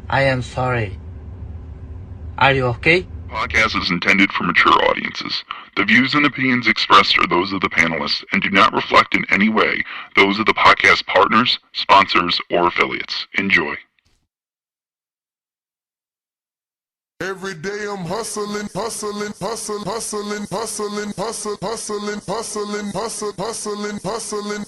I am sorry. Are you okay? Podcast is intended for mature audiences. The views and opinions expressed are those of the panelists and do not reflect in any way those of the podcast partners, sponsors, or affiliates. Enjoy. Every day I'm hustling, hustling, hustling, hustling, hustling, hustling, hustling, hustling, hustling, hustling, hustling.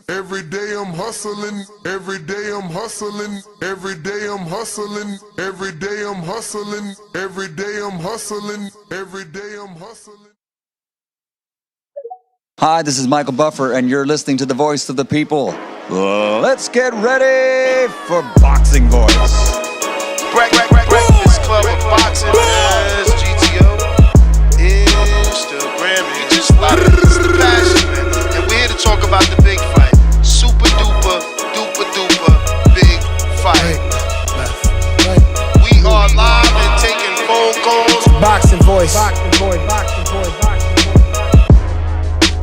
Every day I'm hustling, every day I'm hustling, every day I'm hustling, every day I'm hustling, every day I'm hustling, every day I'm hustling. Hi, this is Michael Buffer, and you're listening to the voice of the people. Let's get ready for Boxing Voice. Breakfast Club of Boxing is GTO. Instagram. We just love it. It's the passion, man. And we're here to talk about the big fight. Super duper, duper duper big fight. We are live and taking phone calls. Boxing Voice.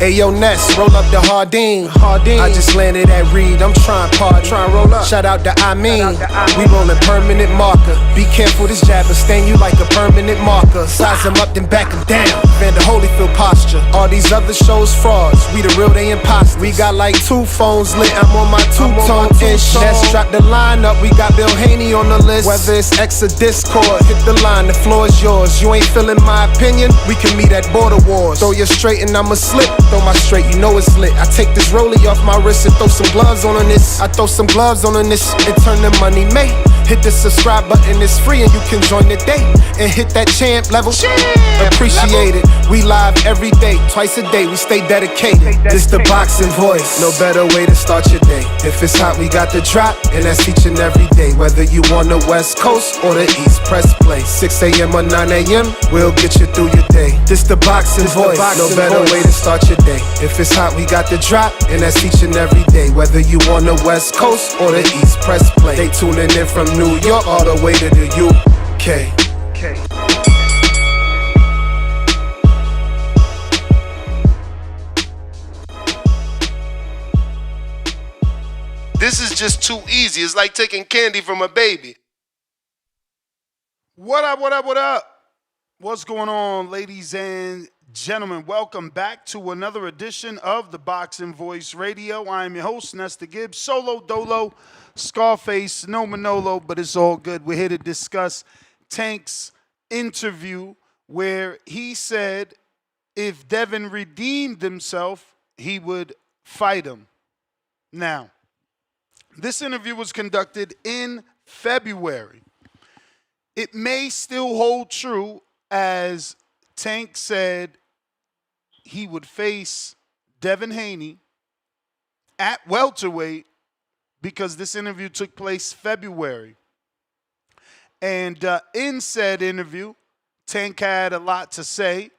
Ayo Ness, roll up the Hardin. I just landed at Reed, I'm trying party. Roll up. Shout out to I mean. We rollin' permanent marker. Be careful, this jabber stain you like a permanent marker. Size them up, then back them down. Vander Holyfield posture. All these other shows frauds. We the real, they imposters. We got like 2 phones lit. I'm on my 2-tone ish. Ness drop the line up. We got Bill Haney on the list. Whether it's X or Discord, hit the line. The floor is yours. You ain't feeling my opinion? We can meet at Border Wars. Throw you straight and I'ma slip. Throw my straight, you know it's lit. I take this rollie off my wrist and throw some gloves on this. I throw some gloves on this and turn the money made. Hit the subscribe button, it's free and you can join the day. And hit that champ level. Appreciate it. We live every day, twice a day. We stay dedicated. This the Boxing Voice. No better way to start your day. If it's hot, we got the drop, and that's each and every day. Whether you on the West Coast or the East, press play. 6 a.m. or 9 a.m., we'll get you through your day. This the Boxing Voice. No better way to start your day. If it's hot, we got the drop, and that's each and every day. Whether you on the West Coast or the East, press play. They tuning in from New York all the way to the UK. This is just too easy. It's like taking candy from a baby. What up? What's going on, ladies and gentlemen? Welcome back to another edition of the Boxing Voice Radio. I am your host, Nestor Gibbs, solo dolo, Scarface, no Manolo, but it's all good. We're here to discuss Tank's interview where he said if Devin redeemed himself, he would fight him. Now, this interview was conducted in February. It may still hold true as Tank said he would face Devin Haney at welterweight because this interview took place February. And in said interview, Tank had a lot to say,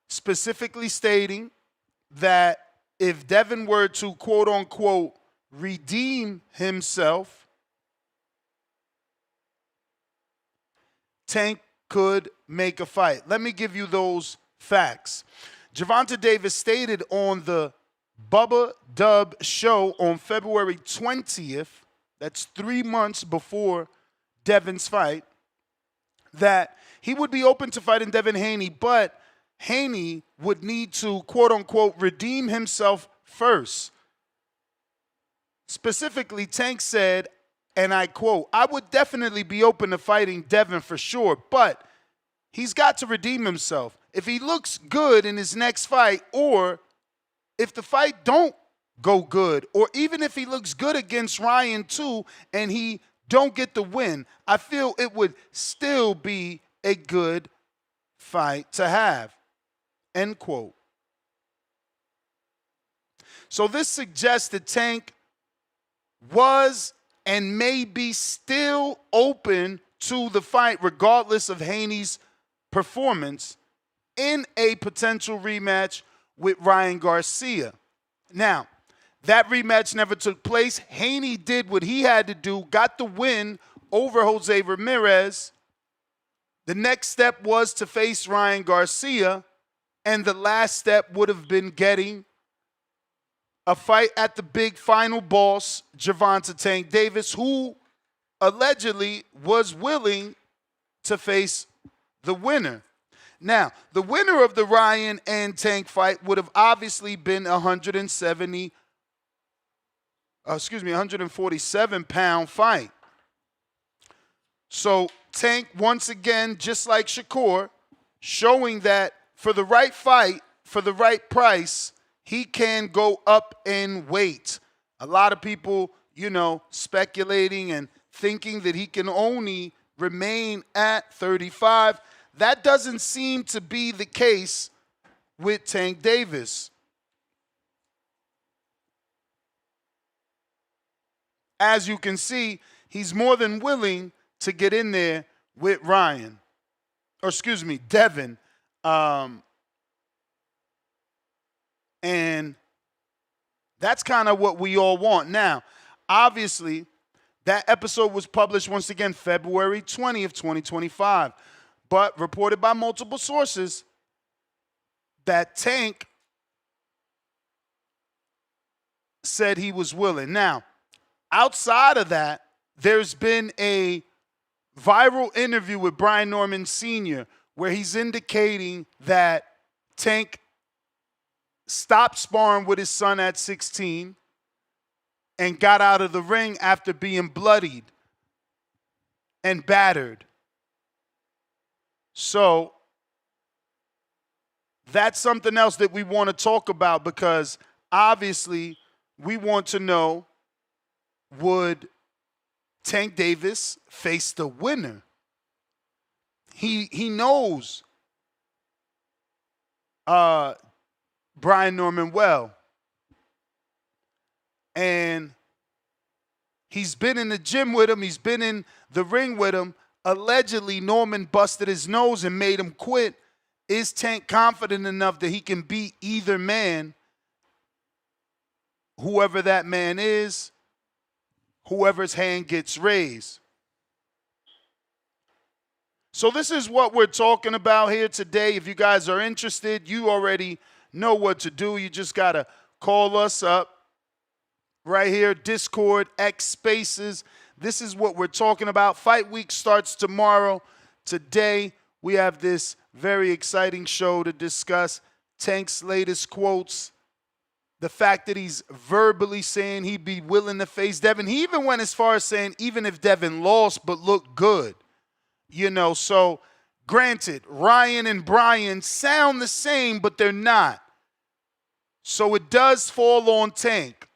specifically stating that if Devin were to, quote-unquote, redeem himself, Tank could make a fight. Let me give you those facts. Gervonta Davis stated on the Bubba Dub show on February 20th, that's 3 months before Devin's fight, that he would be open to fighting Devin Haney, but Haney would need to, quote-unquote, redeem himself first. Specifically, Tank said, and I quote, I would definitely be open to fighting Devin for sure, but he's got to redeem himself. If he looks good in his next fight, or if the fight don't go good, or even if he looks good against Ryan too, and he don't get the win, I feel it would still be a good fight to have. End quote. So this suggests that Tank was and may be still open to the fight regardless of Haney's performance in a potential rematch with Ryan Garcia. Now, that rematch never took place. Haney did what he had to do, got the win over Jose Ramirez. The next step was to face Ryan Garcia, and the last step would have been getting a fight at the big final boss, Gervonta Tank Davis, who allegedly was willing to face the winner. Now, the winner of the Ryan and Tank fight would have obviously been 147-pound fight. So Tank, once again, just like Shakur, showing that for the right fight, for the right price, he can go up in weight. A lot of people, speculating and thinking that he can only remain at 35. That doesn't seem to be the case with Tank Davis. As you can see, he's more than willing to get in there with Devin. And that's kind of what we all want. Now, obviously, that episode was published once again February 20th, 2025, but reported by multiple sources that Tank said he was willing. Now, outside of that, there's been a viral interview with Brian Norman Sr. where he's indicating that Tank stopped sparring with his son at 16 and got out of the ring after being bloodied and battered. So that's something else that we want to talk about, because obviously we want to know, would Tank Davis face the winner? He knows Brian Norman well. And he's been in the gym with him. He's been in the ring with him. Allegedly, Norman busted his nose and made him quit. Is Tank confident enough that he can beat either man, whoever that man is, whoever's hand gets raised? So this is what we're talking about here today. If you guys are interested, you already know what to do. You just got to call us up right here, Discord, X Spaces. This is what we're talking about. Fight week starts tomorrow. Today, we have this very exciting show to discuss. Tank's latest quotes, the fact that he's verbally saying he'd be willing to face Devin. He even went as far as saying even if Devin lost but looked good. So granted, Ryan and Brian sound the same, but they're not. So it does fall on Tank.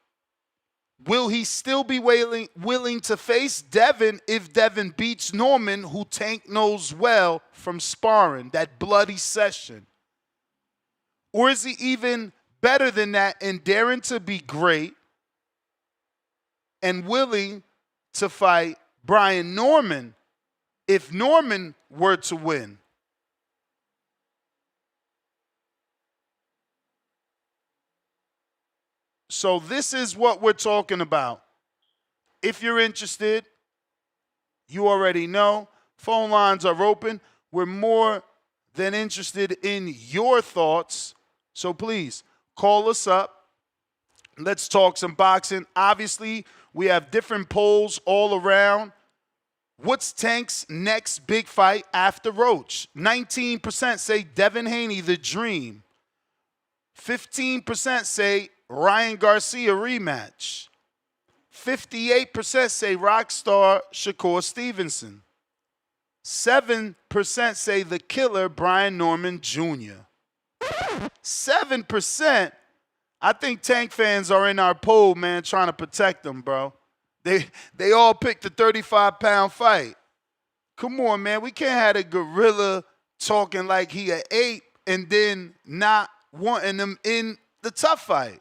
Will he still be willing to face Devin if Devin beats Norman, who Tank knows well from sparring, that bloody session? Or is he even better than that and daring to be great and willing to fight Brian Norman if Norman were to win? So this is what we're talking about. If you're interested, you already know. Phone lines are open. We're more than interested in your thoughts. So please, call us up. Let's talk some boxing. Obviously, we have different polls all around. What's Tank's next big fight after Roach? 19% say Devin Haney, the dream. 15% say Ryan Garcia rematch. 58% say Rockstar Shakur Stevenson. 7% say the killer Brian Norman Jr. 7%. I think Tank fans are in our poll, man, trying to protect them, bro. They all picked the 35-pound fight. Come on, man. We can't have a gorilla talking like he an ape and then not wanting him in the tough fight.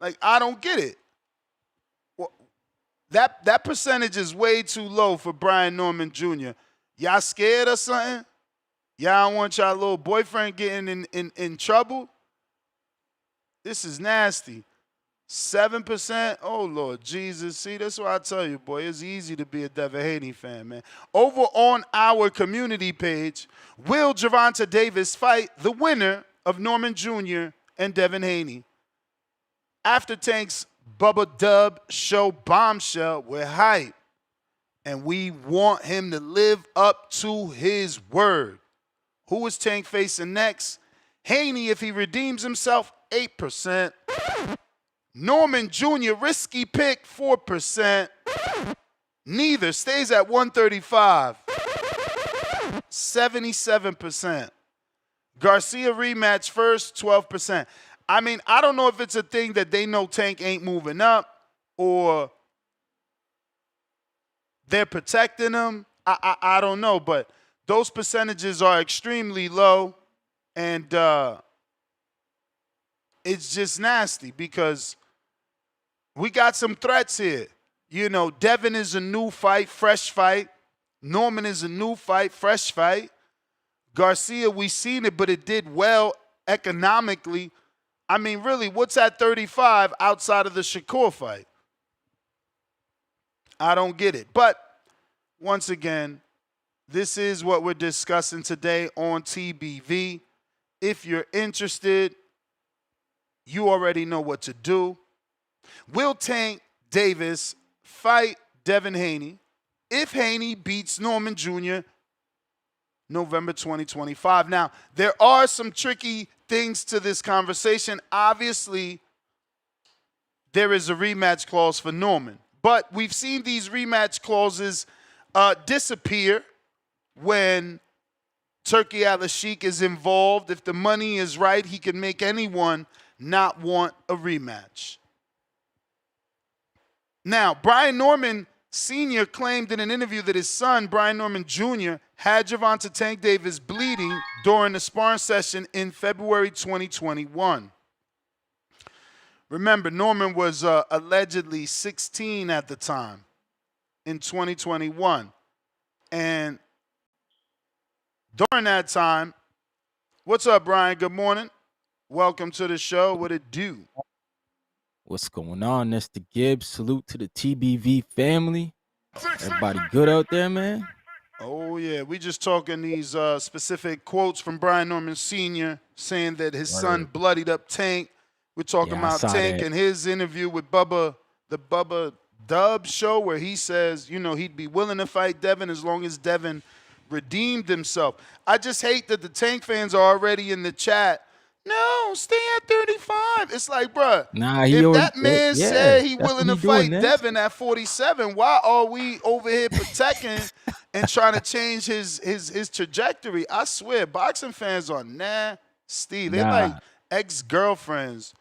Like, I don't get it. Well, that percentage is way too low for Brian Norman Jr. Y'all scared or something? Y'all don't want y'all little boyfriend getting in trouble? This is nasty. 7%? Oh, Lord Jesus. See, that's what I tell you, boy. It's easy to be a Devin Haney fan, man. Over on our community page, will Gervonta Davis fight the winner of Norman Jr. and Devin Haney? After Tank's Bubba Dub show bombshell, we're hype. And we want him to live up to his word. Who is Tank facing next? Haney, if he redeems himself, 8%. Norman Jr., risky pick, 4%. Neither stays at 135, 77%. Garcia rematch first, 12%. I mean, I don't know if it's a thing that they know Tank ain't moving up or they're protecting him. I don't know, but those percentages are extremely low, and it's just nasty because we got some threats here. You know, Devin is a new fight, fresh fight. Norman is a new fight, fresh fight. Garcia, we seen it, but it did well economically. I mean, really, what's at 35 outside of the Shakur fight? I don't get it. But once again, this is what we're discussing today on TBV. If you're interested, you already know what to do. Will Tank Davis fight Devin Haney if Haney beats Norman Jr. November 2025? Now, there are some tricky things to this conversation. Obviously, there is a rematch clause for Norman, but we've seen these rematch clauses disappear when Turki Alalshikh is involved. If the money is right, he can make anyone not want a rematch. Now, Brian Norman Sr. claimed in an interview that his son, Brian Norman Jr., had Gervonta Tank Davis bleeding during the sparring session in February 2021. Remember, Norman was allegedly 16 at the time in 2021. And during that time, what's up, Brian? Good morning. Welcome to the show. What it do? What's going on? That's the Gibbs. Salute to the TBV family. Everybody good out there, man? Oh, yeah. We just talking these specific quotes from Brian Norman Sr. saying that his son bloodied up Tank. We're talking about Tank and his interview with Bubba, the Bubba Dub show, where he says, you know, he'd be willing to fight Devin as long as Devin redeemed himself. I just hate that the Tank fans are already in the chat. No, stay at 35. It's like, bruh, if that man said he willing to fight Devin at 47, why are we over here protecting and trying to change his trajectory? I swear, boxing fans are nasty. They're like ex-girlfriends.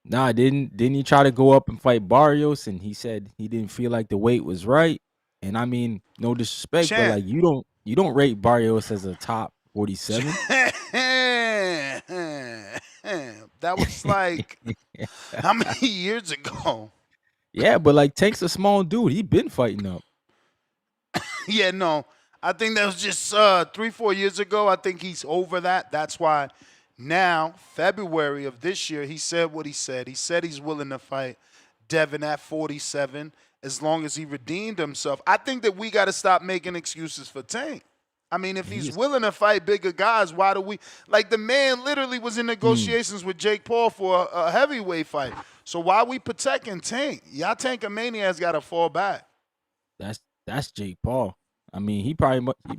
Nah, didn't he try to go up and fight Barrios, and he said he didn't feel like the weight was right? And I mean, no disrespect, but like you don't rate Barrios as a top 47. That was like how many years ago? Yeah, but like Tank's a small dude. He been fighting up. Yeah, no. I think that was just 3-4 years ago. I think he's over that. That's why now, February of this year, he said what he said. He said he's willing to fight Devin at 47 as long as he redeemed himself. I think that we got to stop making excuses for Tank. I mean, if he's willing to fight bigger guys, why do we? Like, the man literally was in negotiations with Jake Paul for a heavyweight fight. So why are we protecting Tank? Y'all Tankamaniacs got to fall back. That's Jake Paul. I mean, he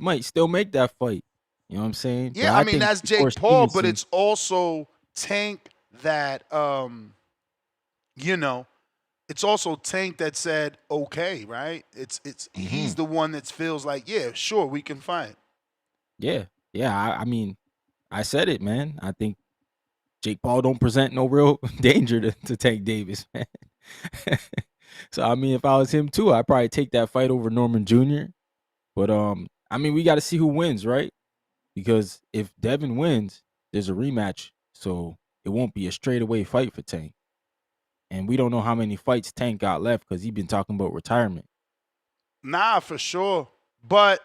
might still make that fight. You know what I'm saying? Yeah, but I mean, that's Jake Paul, but it's also Tank that, you know, it's also Tank that said, okay, right? He's the one that feels like, yeah, sure, we can fight. Yeah. I mean, I said it, man. I think Jake Paul don't present no real danger to Tank Davis, man. So, I mean, if I was him too, I'd probably take that fight over Norman Jr. But, I mean, we got to see who wins, right? Because if Devin wins, there's a rematch. So it won't be a straightaway fight for Tank. And we don't know how many fights Tank got left because he's been talking about retirement. Nah, for sure. But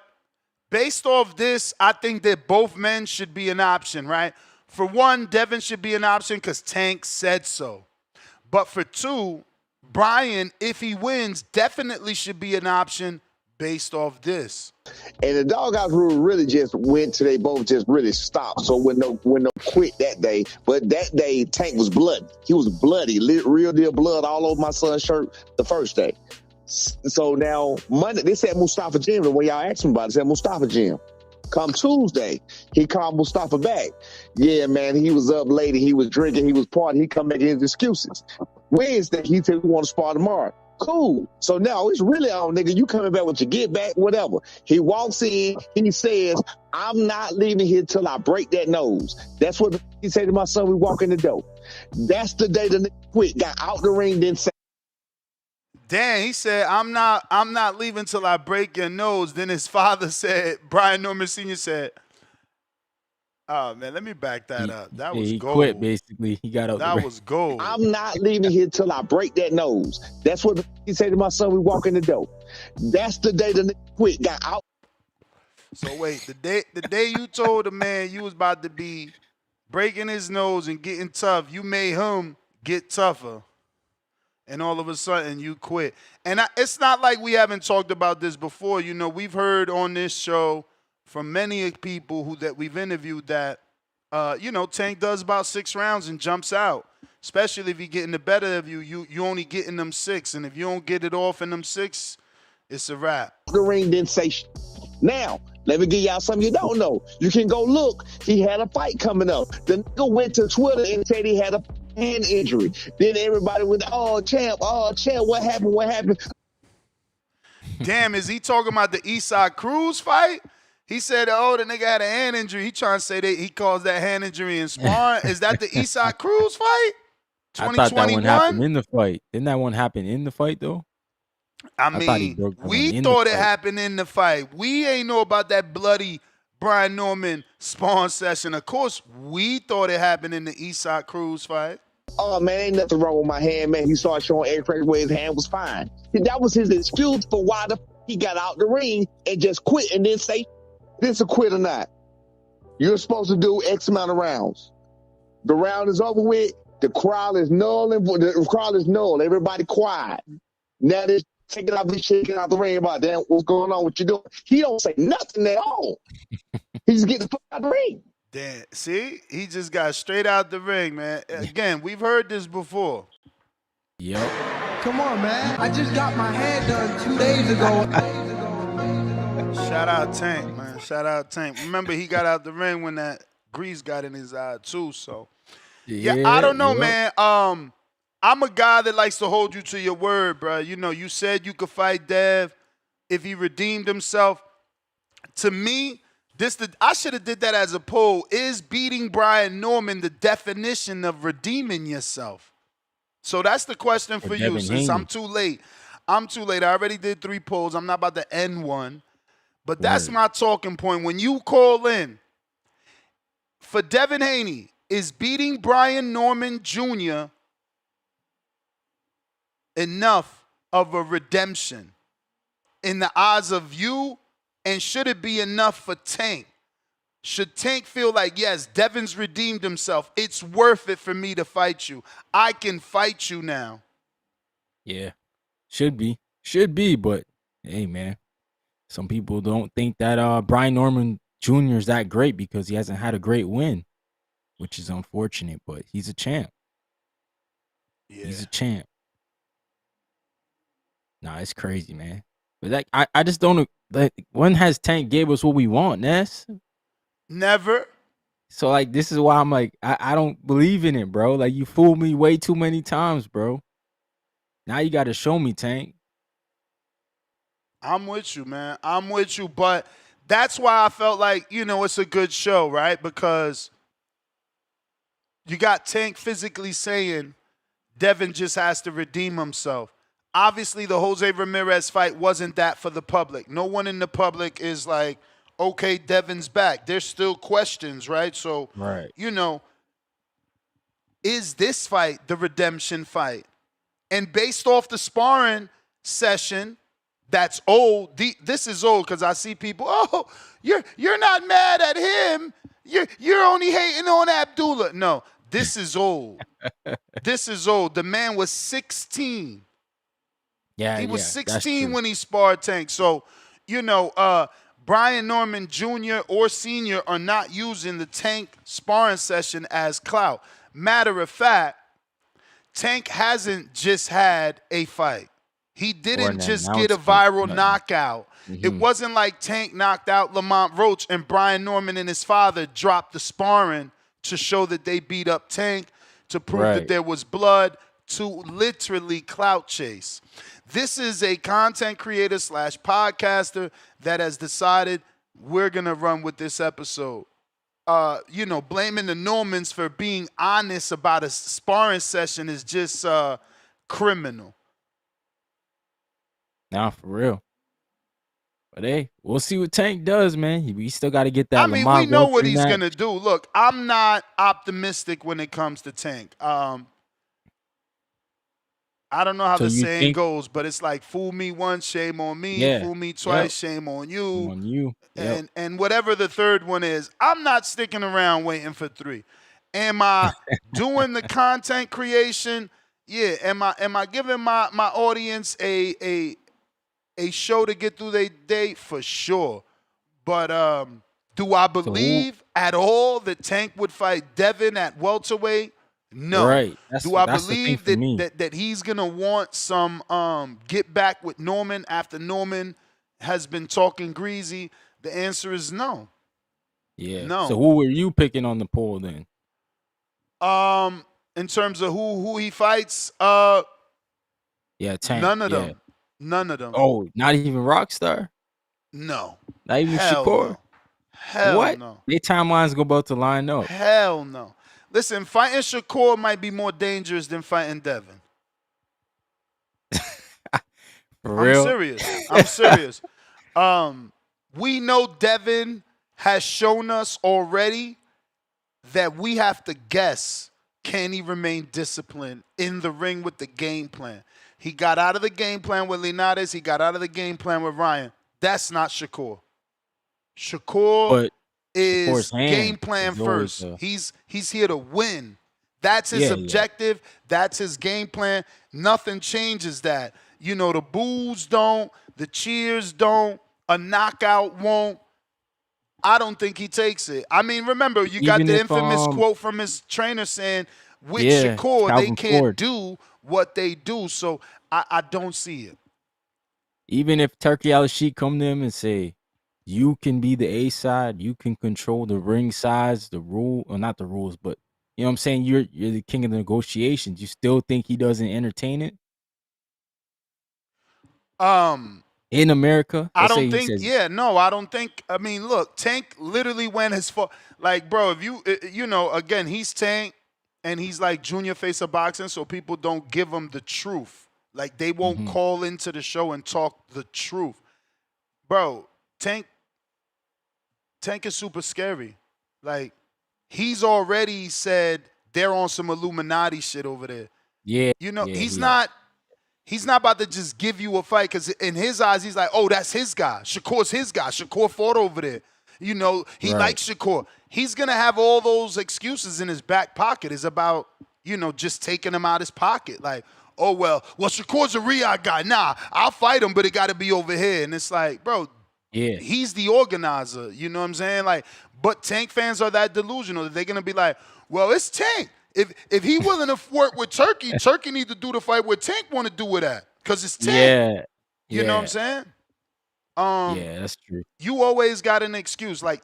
based off this, I think that both men should be an option, right? For one, Devin should be an option because Tank said so. But for two, Brian, if he wins, definitely should be an option based off this. And the doghouse rule really just went to they both just really stopped. So when no quit that day. But that day, Tank was bloody. He was bloody, real deal blood all over my son's shirt the first day. So now Monday, they said Mustafa Jim, the way y'all asked him about it, they said Mustafa Jim. Come Tuesday, he called Mustafa back. Yeah, man, he was up late, he was drinking, he was partying, he come making his excuses. Wednesday, he said we want to spar tomorrow. Cool. So now it's really on, nigga. You coming back with your get back, whatever. He walks in, he says, I'm not leaving here till I break that nose. That's what he said to my son. We walk in the door. That's the day the nigga quit, got out the ring, then say, Dan, he said, I'm not leaving till I break your nose. Then his father said, Brian Norman Sr. said, oh, man, let me back that up. That was he gold. quit, basically. He got out the That ring. was gold. I'm not leaving here till I break that nose. That's what he said to my son. We walk in the door. That's the day the nigga quit, got out. So wait, the day you told the man you was about to be breaking his nose and getting tough, you made him get tougher. And all of a sudden you quit. And it's not like we haven't talked about this before. You know, we've heard on this show from many people that we've interviewed that, Tank does about 6 rounds and jumps out. Especially if he getting the better of you, you only getting them 6. And if you don't get it off in them 6, it's a wrap. The ring didn't say shit. Now, let me give y'all something you don't know. You can go look. He had a fight coming up. The nigga went to Twitter and said he had a hand injury. Then everybody went, oh, champ, what happened? Damn, is he talking about the Eastside Cruz fight? He said, oh, the nigga had a hand injury. He trying to say that he caused that hand injury in sparring. Is that the Eastside Cruz fight? I thought that one happened in the fight. Didn't that one happen in the fight, though? I mean, we thought it happened in the fight. We ain't know about that bloody Brian Norman spawn session. Of course, we thought it happened in the Eastside Cruz fight. Oh, man, ain't nothing wrong with my hand, man. He started showing x-rays where his hand was fine. That was his excuse for why he got out the ring and just quit and then say, this a quit or not. You're supposed to do X amount of rounds. The round is over with. The crowd is null. Everybody quiet. Now they're taking out the ring about that. What's going on? What you doing? He don't say nothing at all. He just get the fuck out the ring. Damn, see? He just got straight out the ring, man. Again, we've heard this before. Yep. Come on, man. I just got my hair done 2 days ago. Shout out Tank, man. Shout out Tank. Remember, he got out the ring when that grease got in his eye, too, so. Yeah, I don't know, man. I'm a guy that likes to hold you to your word, bro. You know, you said you could fight Dev if he redeemed himself. To me, I should have did that as a poll. Is beating Brian Norman the definition of redeeming yourself? So that's the question for you, since I'm too late. I already did 3 polls. I'm not about to end one. But that's my talking point. When you call in, for Devin Haney, is beating Brian Norman Jr. enough of a redemption in the eyes of you? And should it be enough for Tank? Should Tank feel like, yes, Devin's redeemed himself. It's worth it for me to fight you. I can fight you now. Yeah, should be, but hey, man, some people don't think that Brian Norman Jr. is that great because he hasn't had a great win, which is unfortunate, but he's a champ. Yeah. He's a champ. Nah, it's crazy, man. But I just don't, like, when has Tank gave us what we want, Ness? Never. So, like, this is why I'm like, I don't believe in it, bro. Like, you fooled me way too many times, bro. Now you got to show me, Tank. I'm with you, man. I'm with you. But that's why I felt like, it's a good show, right? Because you got Tank physically saying Devin just has to redeem himself. Obviously, the Jose Ramirez fight wasn't that for the public. No one in the public is like, okay, Devin's back. There's still questions, right? So, is this fight the redemption fight? And based off the sparring session, that's old. This is old because I see people, you're not mad at him. You're only hating on Abdullah. No, this is old. This is old. The man was 16. Yeah, he was 16 when he sparred Tank. So, Brian Norman Jr. or Sr. are not using the Tank sparring session as clout. Matter of fact, Tank hasn't just had a fight. He Or didn't an just get a announcement. viral Nothing. knockout. It wasn't like Tank knocked out Lamont Roach and Brian Norman and his father dropped the sparring to show that they beat up Tank, to prove that Right. there was blood, to literally clout chase. This is a content creator / podcaster that has decided we're going to run with this episode. Blaming the Normans for being honest about a sparring session is just criminal. Nah, for real. But hey, we'll see what Tank does, man. We still got to get that I mean, Lamont we know Roach what he's rematch. going to do. Look, I'm not optimistic when it comes to Tank. I don't know how So the you saying think- goes, but it's like, fool me once, shame on me. Yeah. Fool me twice, Yep. shame on you. On you. Yep. And whatever the third one is, I'm not sticking around waiting for 3. Am I doing the content creation? Yeah. Am I giving my audience a show to get through their day? For sure. But do I believe at all that Tank would fight Devin at welterweight? No. Right. Do I that's the thing believe for me. that he's gonna want some get back with Norman after Norman has been talking greasy? The answer is no. Yeah. No. So who were you picking on the poll then? In terms of who he fights, Yeah, Tank. none of yeah. them. None of them. Oh, not even Rockstar? No. Not even Hell Shakur? no. Hell What? no. Their timelines go about to line up. Hell no. Listen, fighting Shakur might be more dangerous than fighting Devin. For real? I'm serious. We know Devin has shown us already that we have to guess, can he remain disciplined in the ring with the game plan? He got out of the game plan with Linares. He got out of the game plan with Ryan. That's not Shakur. Shakur But is Shakur's hand game plan is always first. a- He's here to win. That's his Yeah, yeah. objective. That's his game plan. Nothing changes that. You know, the boos don't, the cheers don't, a knockout won't. I don't think he takes it. I mean, remember, you got Even the if, infamous quote from his trainer saying, with Yeah, Shakur, they Calvin can't Ford. do what they do. So I don't see it. Even if Turki Alalshikh come to him and say, you can be the A side, you can control the ring size, the rule, or not the rules, but you know what I'm saying? You're the king of the negotiations. You still think he doesn't entertain it? In America? I Let's say don't he think. says- Yeah, no, I don't think. I mean, look, Tank literally went as far. Like, bro, if again, he's Tank, and he's like junior face of boxing, so people don't give him the truth. Like, they won't call into the show and talk the truth, bro. Tank is super scary. Like, he's already said they're on some Illuminati shit over there. Yeah. You know, yeah, he's yeah. not. He's not about to just give you a fight because in his eyes, he's like, oh, that's his guy. Shakur's his guy. Shakur fought over there. You know, he Right. likes Shakur. He's going to have all those excuses in his back pocket. It's about, just taking him out his pocket. Like, oh, well, Shakur's a Riyadh guy. Nah, I'll fight him, but it got to be over here. And it's like, bro, Yeah. he's the organizer. You know what I'm saying? Like, but Tank fans are that delusional that they're going to be like, well, it's Tank. If he willing to work with Turki, Turki need to do the fight where Tank want to do it at, because it's Tank. Yeah. You know what I'm saying? Yeah, that's true. You always got an excuse. Like,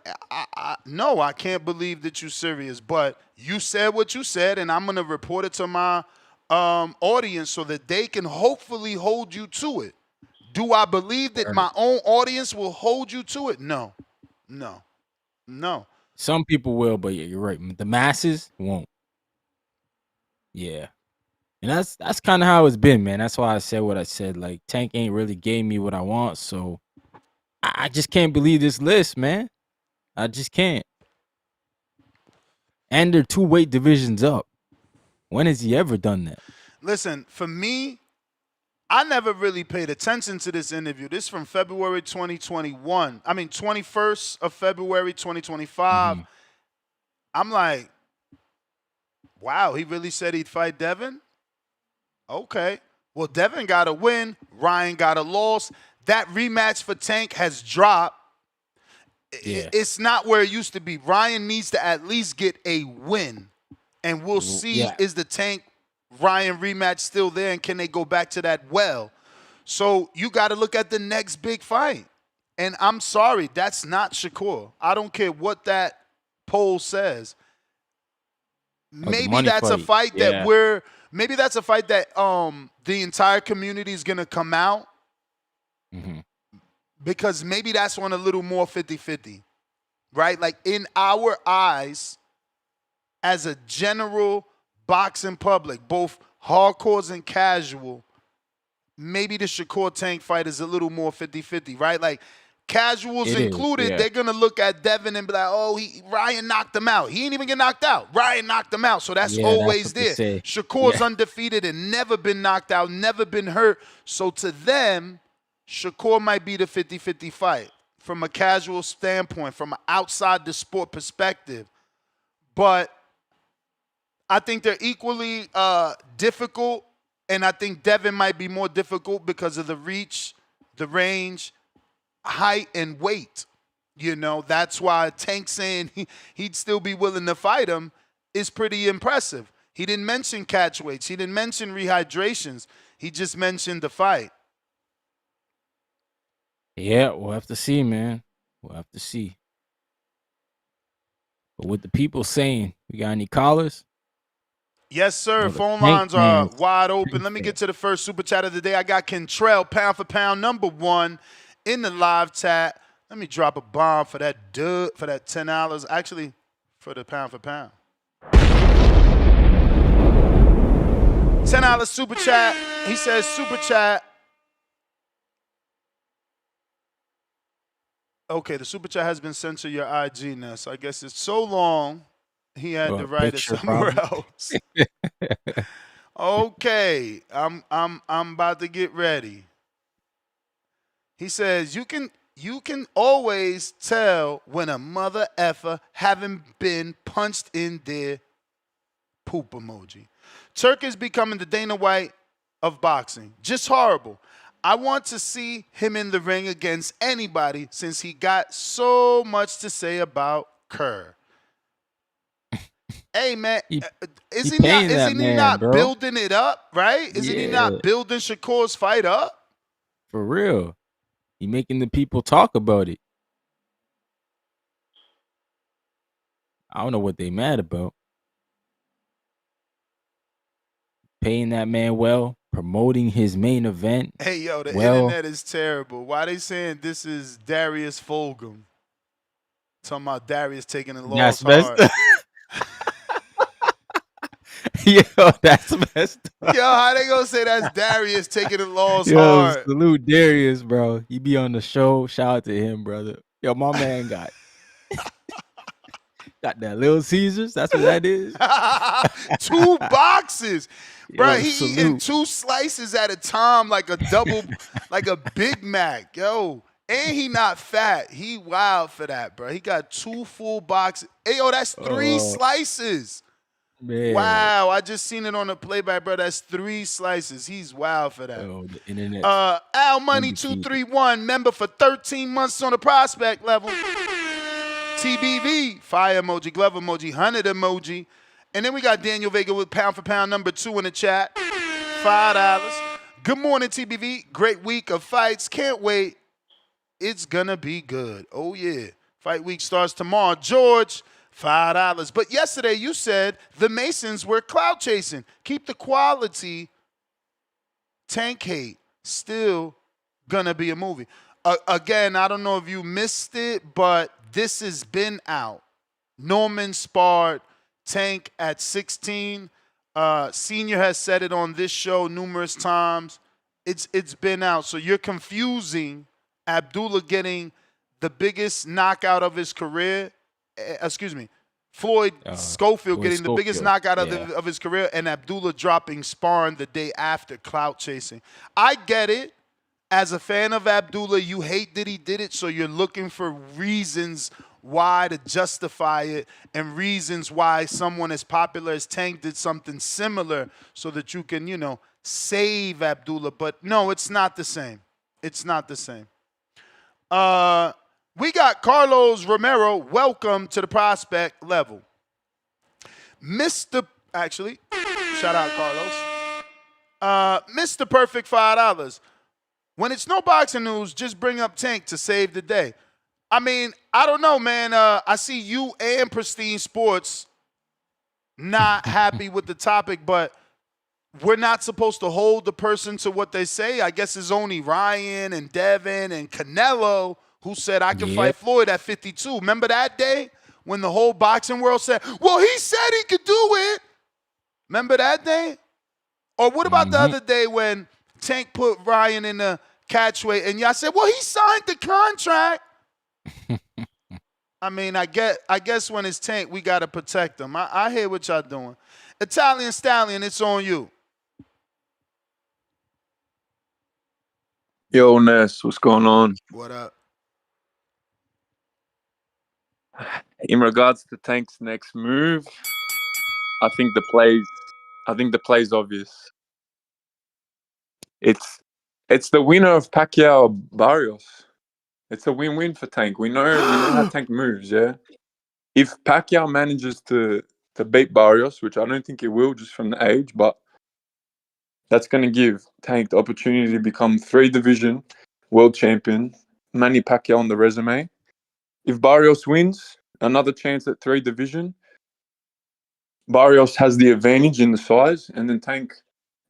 no, I can't believe that you're serious. But you said what you said, and I'm gonna report it to my audience so that they can hopefully hold you to it. Do I believe that my own audience will hold you to it? No. Some people will, but yeah, you're right. The masses won't. Yeah. And that's kind of how it's been, man. That's why I said what I said. Like, Tank ain't really gave me what I want, so I just can't believe this list, man. I just can't. And they're 2 weight divisions up. When has he ever done that? Listen, for me, I never really paid attention to this interview. This is from February 2021. I mean, 21st of February 2025. I'm like, wow, he really said he'd fight Devin? Okay. Well, Devin got a win. Ryan got a loss. That rematch for Tank has dropped. Yeah. It's not where it used to be. Ryan needs to at least get a win. And we'll see, Yeah. is the Tank Ryan rematch still there, and can they go back to that well? So you got to look at the next big fight. And I'm sorry, that's not Shakur. I don't care what that poll says. Maybe that's a fight that maybe that's a fight that the entire community is going to come out because maybe that's one a little more 50-50, right? Like in our eyes, as a general boxing public, both hardcores and casual, maybe the Shakur Tank fight is a little more 50-50, right? Like casuals included, they're going to look at Devin and be like, oh, Ryan knocked him out. He ain't even get knocked out. Ryan knocked him out. So that's always there. Shakur's undefeated and never been knocked out, never been hurt. So to them, Shakur might be the 50-50 fight from a casual standpoint, from an outside the sport perspective. But I think they're equally difficult, and I think Devin might be more difficult because of the reach, the range, height, and weight. You know, that's why Tank saying he'd still be willing to fight him is pretty impressive. He didn't mention catch weights. He didn't mention rehydrations. He just mentioned the fight. Yeah, we'll have to see, man. We'll have to see. But with the people saying, we got any callers? Yes, sir. Phone lines are wide open. Let me get to the first super chat of the day. I got Kentrell, pound for pound, #1 in the live chat. Let me drop a bomb for that for that $10. Actually, for the pound for pound. $10 super chat. He says super chat. Okay, the super chat has been sent to your IG now, so I guess it's so long he had to write it somewhere else. Okay, I'm about to get ready. He says you can always tell when a mother effer haven't been punched in their poop emoji. Turki is becoming the Dana White of boxing. Just horrible. I want to see him in the ring against anybody since he got so much to say about Kerr. Hey, man, is he not building it up, right? Isn't he not building Shakur's fight up? For real. He making the people talk about it. I don't know what they mad about. Paying that man well, promoting his main event. Hey, yo, the internet is terrible. Why they saying this is Darius Fulgham? Talking about Darius taking the loss hard. Yo, that's messed up. Yo, how they gonna say that's Darius taking the loss hard? Salute Darius, bro. He be on the show. Shout out to him, brother. Yo, my man got that Little Caesars. That's what that is. 2 boxes. Bro, Yo, he eating 2 slices at a time like a double, like a Big Mac. Yo, and he not fat. He wild for that, bro. He got 2 full boxes. Hey, yo, that's 3 slices. Man. Wow, I just seen it on the playback, bro. That's 3 slices. He's wild for that. Oh, the internet. Al Money 231, member for 13 months on the prospect level. TBV, fire emoji, glove emoji, 100 emoji. And then we got Daniel Vega with pound for pound #2 in the chat. $5. Good morning, TBV. Great week of fights. Can't wait. It's gonna be good. Oh, yeah. Fight week starts tomorrow. George, $5. But yesterday you said the Masons were clout chasing. Keep the quality. Tank hate. Still gonna be a movie. Again, I don't know if you missed it, but this has been out. Norman sparred Tank at 16. Senior has said it on this show numerous times. It's been out. So you're confusing Abdullah getting the biggest knockout of his career. Floyd Schofield getting the biggest knockout of his career, and Abdullah dropping sparring the day after, clout chasing. I get it. As a fan of Abdullah, you hate that he did it, so you're looking for reasons why to justify it and reasons why someone as popular as Tank did something similar so that you can, save Abdullah. But no, it's not the same. It's not the same. We got Carlos Romero. Welcome to the prospect level. Shout out Carlos. Mr. Perfect, $5. When it's no boxing news, just bring up Tank to save the day. I mean, I don't know, man. I see you and Pristine Sports not happy with the topic, but we're not supposed to hold the person to what they say. I guess it's only Ryan and Devin and Canelo who said I can fight Floyd at 52. Remember that day when the whole boxing world said, well, he said he could do it. Remember that day? Or what about the other day when Tank put Ryan in the catchweight and y'all said, well, he signed the contract. I mean, I guess when it's Tank, we got to protect him. I hear what y'all doing. Italian Stallion, it's on you. Yo, Ness, what's going on? What up? In regards to Tank's next move, I think the play's obvious. It's the winner of Pacquiao Barrios. It's a win-win for Tank. We know how Tank moves, yeah. If Pacquiao manages to beat Barrios, which I don't think he will just from the age, but that's going to give Tank the opportunity to become 3-division world champion, Manny Pacquiao on the resume. If Barrios wins, another chance at 3-division. Barrios has the advantage in the size, and then Tank,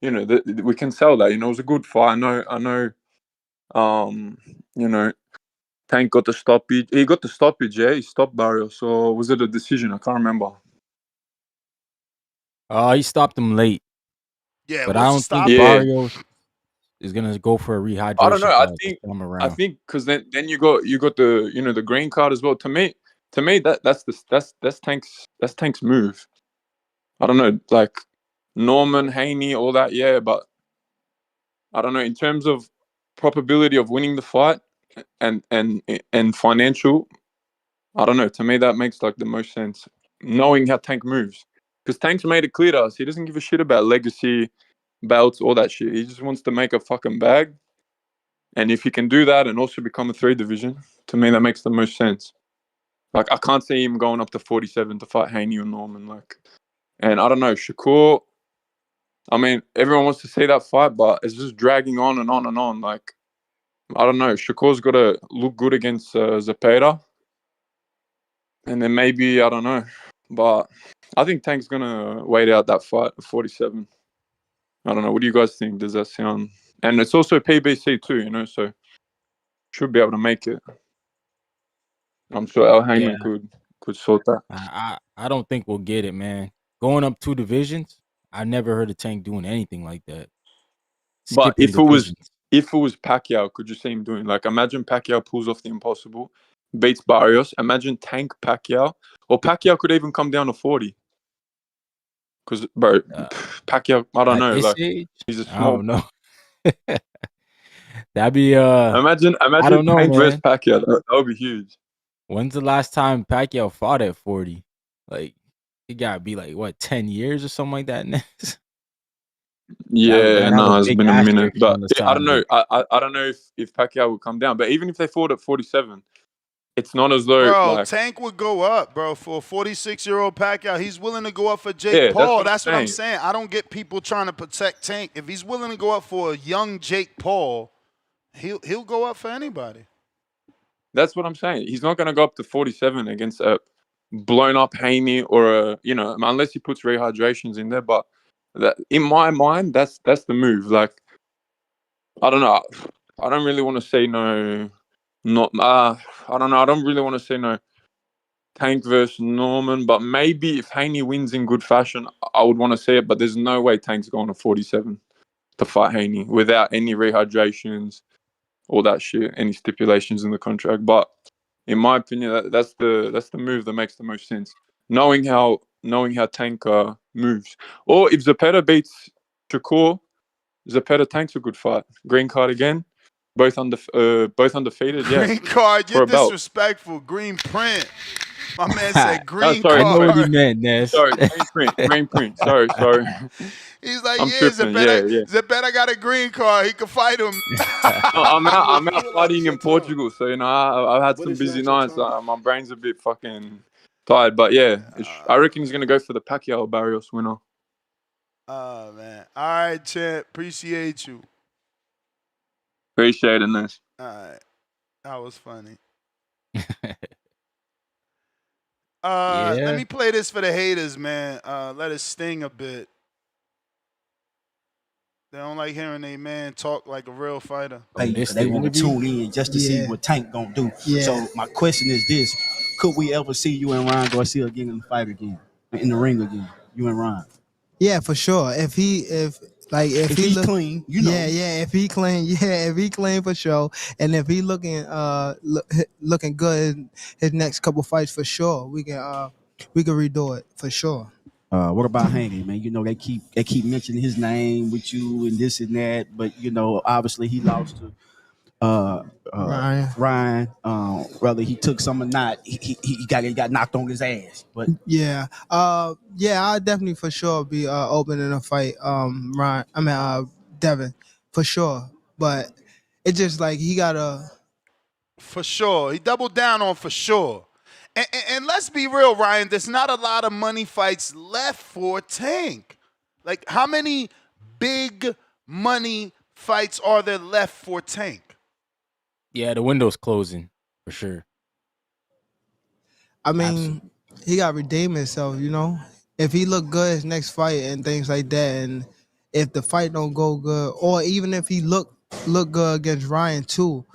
we can sell that. It was a good fight. I know. Tank got the stoppage. He got the stoppage, yeah. He stopped Barrios, or was it a decision? I can't remember. He stopped him late. Yeah, but I don't think Barrios is gonna go for a rehydration. I don't know. I think because then you got the the green card as well. To me that's Tank's move. I don't know, like Norman, Haney, all that, yeah, but I don't know in terms of probability of winning the fight and financial. I don't know. To me, that makes like the most sense, knowing how Tank moves. Because Tank's made it clear to us, he doesn't give a shit about legacy, belts, all that shit. He just wants to make a fucking bag. And if he can do that and also become a 3-division, to me, that makes the most sense. Like, I can't see him going up to 47 to fight Haney or Norman. Like, and I don't know, Shakur, I mean, everyone wants to see that fight, but it's just dragging on and on and on. Like, I don't know, Shakur's got to look good against Zepeda. And then maybe, I don't know. But I think Tank's going to wait out that fight at 47. I don't know. What do you guys think? Does that sound... And it's also PBC too, so should be able to make it. I'm sure Al Heyman could sort that. I don't think we'll get it, man. Going up 2 divisions, I never heard of Tank doing anything like that. But if it was Pacquiao, could you see him doing? Like, imagine Pacquiao pulls off the impossible, beats Barrios. Imagine Tank Pacquiao, or Pacquiao could even come down to 40. Because, bro, Pacquiao, I don't know, like he's a small. I don't know. That'd be Imagine I don't know, Tank man. versus Pacquiao. That would be huge. When's the last time Pacquiao fought at 40? Like, it gotta be like what, 10 years or something like that. Yeah, no, it's been a minute. But yeah, I don't know. I don't know if Pacquiao will come down. But even if they fought at 47, it's not as though. Bro, Tank would go up, bro, for a 46-year-old Pacquiao. He's willing to go up for Jake Yeah, Paul. that's That's what I'm saying. I don't get people trying to protect Tank. If he's willing to go up for a young Jake Paul, he'll go up for anybody. That's what I'm saying. He's not going to go up to 47 against a blown up Haney or unless he puts rehydrations in there. But in my mind, that's the move. Like, I don't know. I don't really want to say no. I don't know. I don't really want to say no. Tank versus Norman, but maybe if Haney wins in good fashion, I would want to see it. But there's no way Tank's going to 47 to fight Haney without any rehydrations, all that shit, any stipulations in the contract. But in my opinion, that's the move that makes the most sense. Knowing how Tank moves, or if Zepeda beats Shakur, Zepeda Tank's a good fight. Green card again, both undefeated. Yeah, Green card, you're disrespectful. Green print. My man said green card. I know what he meant, Ness. Sorry, green print. Sorry. He's like, I'm tripping. Zepeda got a green card. He could fight him. I'm out fighting in Portugal, so I've had some busy nights. My brain's a bit fucking tired, but yeah, I reckon he's gonna go for the Pacquiao Barrios winner. Oh man! All right, champ. Appreciate you. Appreciate it, Ness. All right. That was funny. Yeah. Let me play this for the haters, man. Let it sting a bit. They don't like hearing a man talk like a real fighter. They want to tune in just to see what Tank gonna do. So my question is this: could we ever see you and Ryan Garcia again in the fight again, in the ring again? You and Ryan? Yeah, for sure. If he's clean, you know. If he clean for sure, and if he looking looking good his next couple fights for sure, we can redo it for sure. What about Haney, man? You know, they keep mentioning his name with you and this and that, but you know, obviously he lost to Ryan. Whether he took some or not, he got knocked on his ass. But I'll definitely for sure be opening a fight. Devin, for sure. But it's just like he gotta. For sure. He doubled down on for sure. And let's be real, Ryan, there's not a lot of money fights left for Tank. Like, how many big money fights are there left for Tank? Yeah, the window's closing for sure. I mean, he got to redeem himself, you know? If he look good his next fight and things like that, and if the fight don't go good, or even if he look good against Ryan too,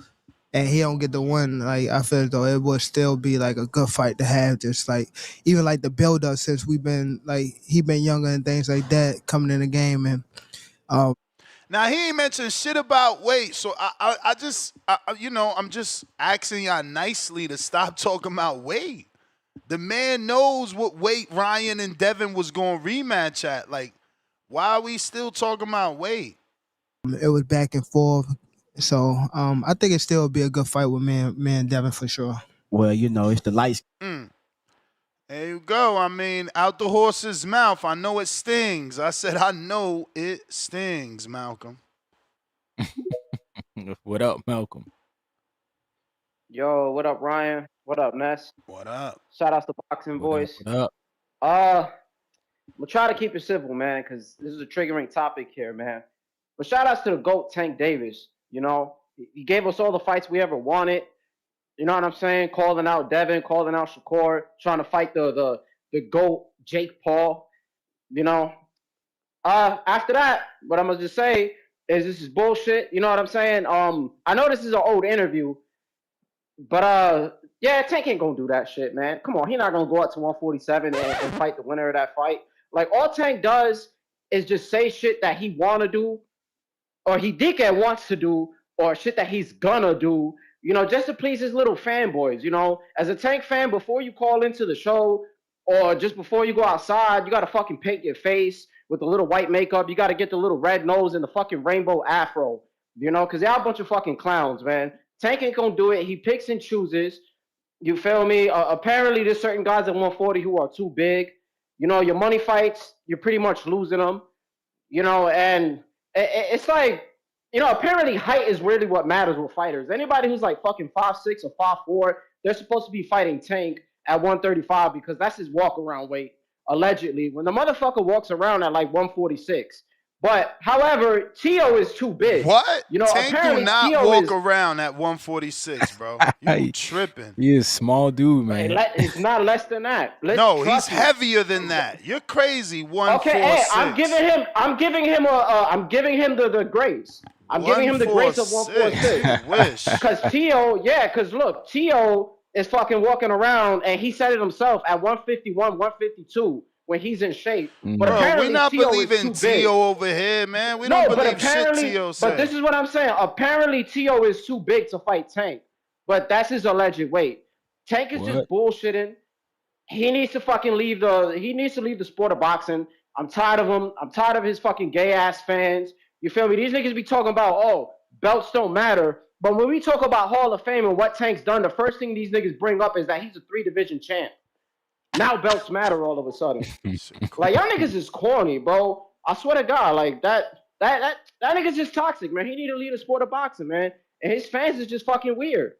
and he don't get the win, like I feel as though it would still be like a good fight to have. Just like even like the build up since we've been like he been younger and things like that coming in the game, and now he ain't mentioned shit about weight, so I'm just asking y'all nicely to stop talking about weight. The man knows what weight Ryan and Devin was going to rematch at. Like, why are we still talking about weight? It was back and forth. So I think it still would be a good fight with me and Devin for sure. Well, you know, it's the lights. There you go. I mean, out the horse's mouth. I know it stings. I said, I know it stings, Malcolm. What up, Malcolm? Yo, what up, Ryan? What up, Ness? What up? Shout out to Boxing Voice. What up? I'm gonna try to keep it simple, man, because this is a triggering topic here, man. But shout outs to the GOAT, Tank Davis. You know, he gave us all the fights we ever wanted. You know what I'm saying? Calling out Devin, calling out Shakur, trying to fight the GOAT, Jake Paul. You know, after that, what I'm gonna just say is this is bullshit. You know what I'm saying? I know this is an old interview, but Tank ain't gonna do that shit, man. Come on, he not gonna go up to 147 and fight the winner of that fight. Like, all Tank does is just say shit that he wanna do, or he dickhead wants to do, or shit that he's gonna do, you know, just to please his little fanboys, you know. As a Tank fan, before you call into the show, or just before you go outside, you gotta fucking paint your face with the little white makeup. You gotta get the little red nose and the fucking rainbow afro, you know, because they're a bunch of fucking clowns, man. Tank ain't gonna do it. He picks and chooses. You feel me? Apparently, there's certain guys at 140 who are too big. You know, your money fights, you're pretty much losing them, you know, and it's like, you know, apparently height is really what matters with fighters. Anybody who's like fucking 5'6" or 5'4", they're supposed to be fighting Tank at 135 because that's his walk around weight, allegedly, when the motherfucker walks around at like 146. But however, Tio is too big. What? You know, Tank apparently do not Tio walk is around at 146, bro. You tripping. He is a small dude, man. It's not less than that. No, he's heavier than that. You're crazy. 146. Okay, hey, I'm giving him the grace. I'm giving him the grace of 146. Wish. Because look, Tio is fucking walking around, and he said it himself at 151, 152 when he's in shape. But apparently, we're not Tio believing is too big. Tio over here, man. We don't believe shit Tio said. But this is what I'm saying. Apparently, Tio is too big to fight Tank. But that's his alleged weight. Tank is just bullshitting. He needs to fucking leave the sport of boxing. I'm tired of him. I'm tired of his fucking gay ass fans. You feel me? These niggas be talking about, oh, belts don't matter. But when we talk about Hall of Fame and what Tank's done, the first thing these niggas bring up is that he's a 3-division champ. Now belts matter all of a sudden. Like, y'all niggas is corny, bro. I swear to God, like that nigga's just toxic, man. He need to leave the sport of boxing, man. And his fans is just fucking weird.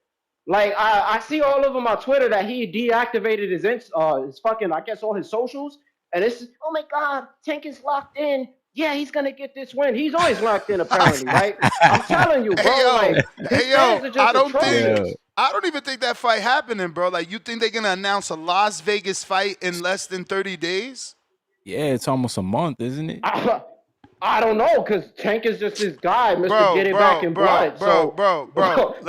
Like, I see all over my Twitter that he deactivated his fucking, I guess, all his socials. And it's, oh my God, Tank is locked in. yeah, he's gonna get this win. He's always locked in, apparently, right? I'm telling you, bro. Like his fans are just atrocious. I don't even think that fight happening, bro. Like, you think they're gonna announce a Las Vegas fight in less than 30 days? Yeah, it's almost a month, isn't it? I don't know, because Tank is just this guy, Mr. Get It Back in Blood. Bro.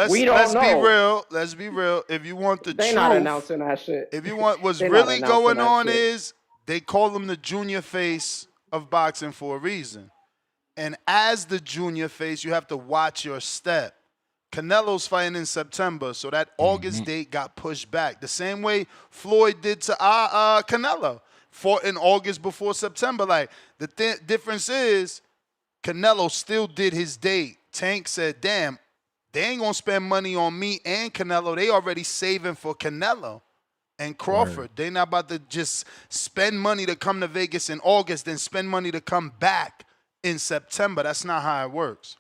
We don't know. Be real. Let's be real. If you want the they truth, not announcing that shit. If you want what's really going on is they call him the junior face of boxing for a reason. And as the junior face, you have to watch your step. Canelo's fighting in September, so that August date got pushed back. The same way Floyd did to Canelo. Fought in August before September. Like, the difference is Canelo still did his date. Tank said, damn, they ain't going to spend money on me and Canelo. They already saving for Canelo and Crawford. Right. They not about to just spend money to come to Vegas in August, then spend money to come back in September. That's not how it works.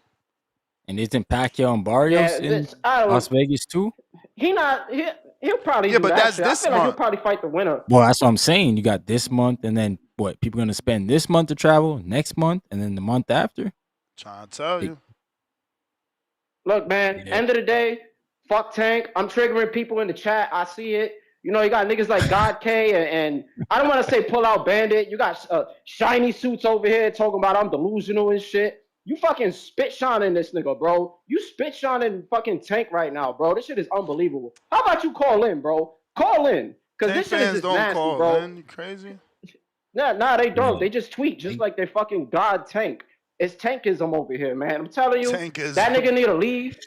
And isn't Pacquiao and Barrios in Las Vegas too? He'll probably do but that that's shit. this I feel month. Like he'll probably fight the winner. Well, that's what I'm saying. You got this month, and then what? People gonna spend this month to travel, next month, and then the month after. Trying to tell you. Look, man. End of the day, fuck Tank. I'm triggering people in the chat. I see it. You know, you got niggas like God K and I don't want to say pull out bandit. You got shiny suits over here talking about I'm delusional and shit. You fucking spit shining this nigga, bro. You spit shining fucking Tank right now, bro. This shit is unbelievable. How about you call in, bro? Call in. Because this shit is just nasty, bro. Man. You crazy? Nah, they don't. They just tweet just like they fucking God Tank. It's Tankism over here, man. I'm telling you, Tankism. That nigga need to leave.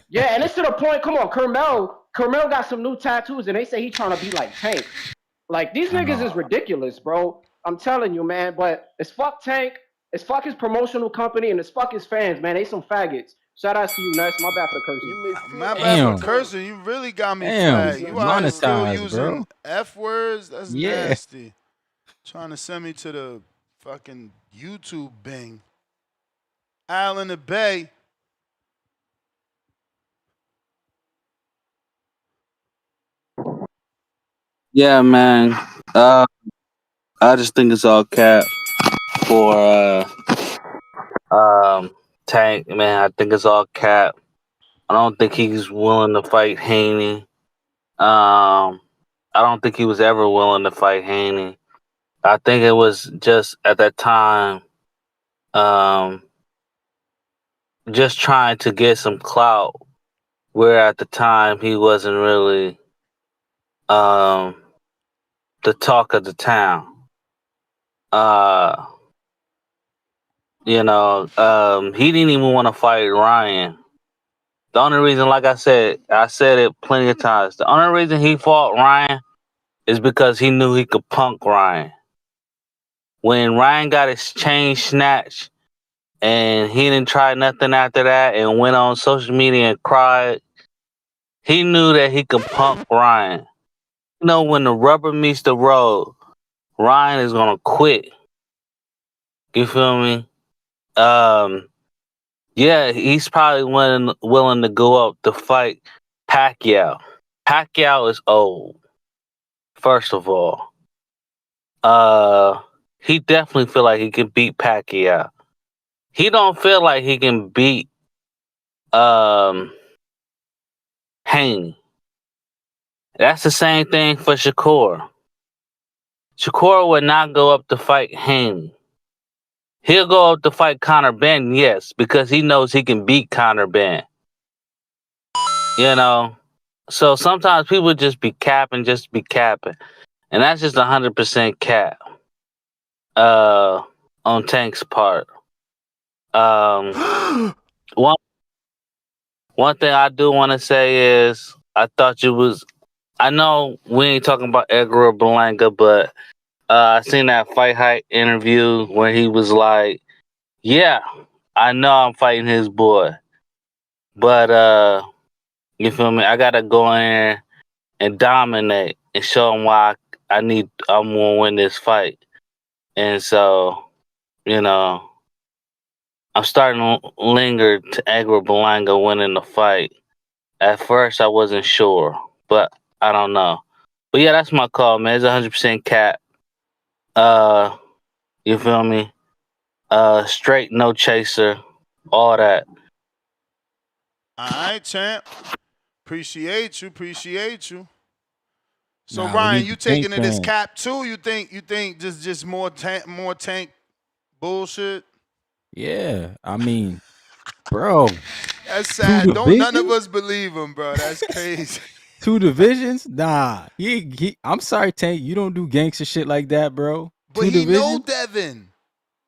Yeah, and it's to the point, come on, Kermel got some new tattoos, and they say he trying to be like Tank. Like, these niggas is ridiculous, bro. I'm telling you, man. But it's fuck Tank. It's fuck his promotional company and it's fuck his fans, man. They some faggots. Shout out to you, Ness. My bad for cursing. My bad for cursing. You really got me flagged. You are still using F words? That's nasty. Trying to send me to the fucking YouTube Bing. Al in the Bay. Yeah, man. I just think it's all cap for Tank, man. I think it's all cap. I don't think he's willing to fight Haney. I don't think he was ever willing to fight Haney. I think it was just at that time, just trying to get some clout, where at the time he wasn't really the talk of the town. He didn't even want to fight Ryan. The only reason, like I said it plenty of times, the only reason he fought Ryan is because he knew he could punk Ryan. When Ryan got his chain snatched and he didn't try nothing after that and went on social media and cried, he knew that he could punk Ryan. You know, when the rubber meets the road, Ryan is going to quit. You feel me? Yeah, he's probably willing to go up to fight Pacquiao. Pacquiao is old, first of all. He definitely feel like he can beat Pacquiao. He don't feel like he can beat Haney. That's the same thing for Shakur. Shakur would not go up to fight Haney. He'll go up to fight Conor Benn, yes, because he knows he can beat Conor Benn. You know? So sometimes people just be capping. And that's just 100% cap on Tank's part. One thing I do want to say is I know we ain't talking about Edgar or Berlanga, but I seen that Fight Hype interview where he was like, yeah, I know I'm fighting his boy, but you feel me? I gotta go in there and dominate and show him why I'm gonna win this fight. And so, you know, I'm starting to linger to Edgar Berlanga winning the fight. At first, I wasn't sure, but I don't know. But yeah, that's my call, man. It's 100% cap. You feel me? straight no chaser, all that. All right, champ. Appreciate you. So Nah, we Ryan, need you the Tank taking it as fan. cap too? You think just more tank bullshit? Yeah, I mean, bro, That's 2 sad. Don't none of divisions? us believe him, bro. That's crazy. 2 divisions? Nah, I'm sorry, Tank, you don't do gangster shit like that, bro. But 2 he know divisions? Devin.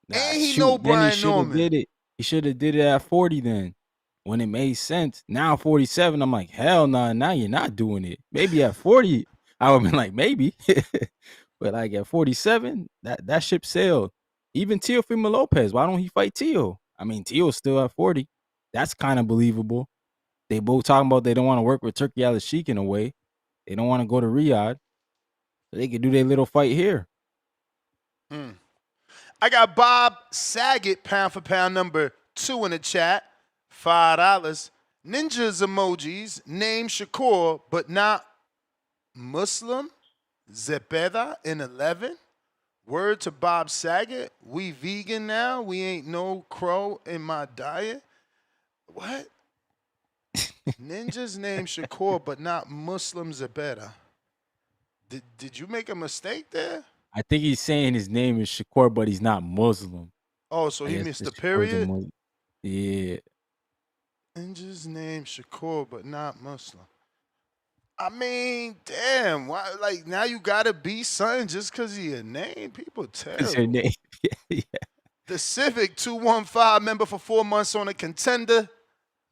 Nah, And he know shoot. Then he Brian should have Norman. did it. He should have did it at 40 then, when it made sense. Now 47, I'm like, hell nah. Now you're not doing it. Maybe at 40, I would have been like, maybe. But like at 47, that ship sailed. Even Teofimo Lopez, why don't he fight Teo? I mean, Teo's still at 40. That's kind of believable. They both talking about they don't want to work with Turki Alalshikh in a way. They don't want to go to Riyadh. So they could do their little fight here. I got Bob Saget, pound for pound number 2 in the chat. $5. Ninjas emojis. Name Shakur, but not Muslim. Zepeda in 11. Word to Bob Saget. We vegan now. We ain't no crow in my diet. What? Ninjas name Shakur, but not Muslim Zepeda. Did you make a mistake there? I think he's saying his name is Shakur, but he's not Muslim. Oh, so he I guess missed the Shakur's a period? Muslim. Yeah. Ninja's name Shakur, but not Muslim. I mean, damn. Why? Like, now you gotta be something just because of your name? People It's her terrible. name. Yeah. The Civic 215 member for 4 months on a contender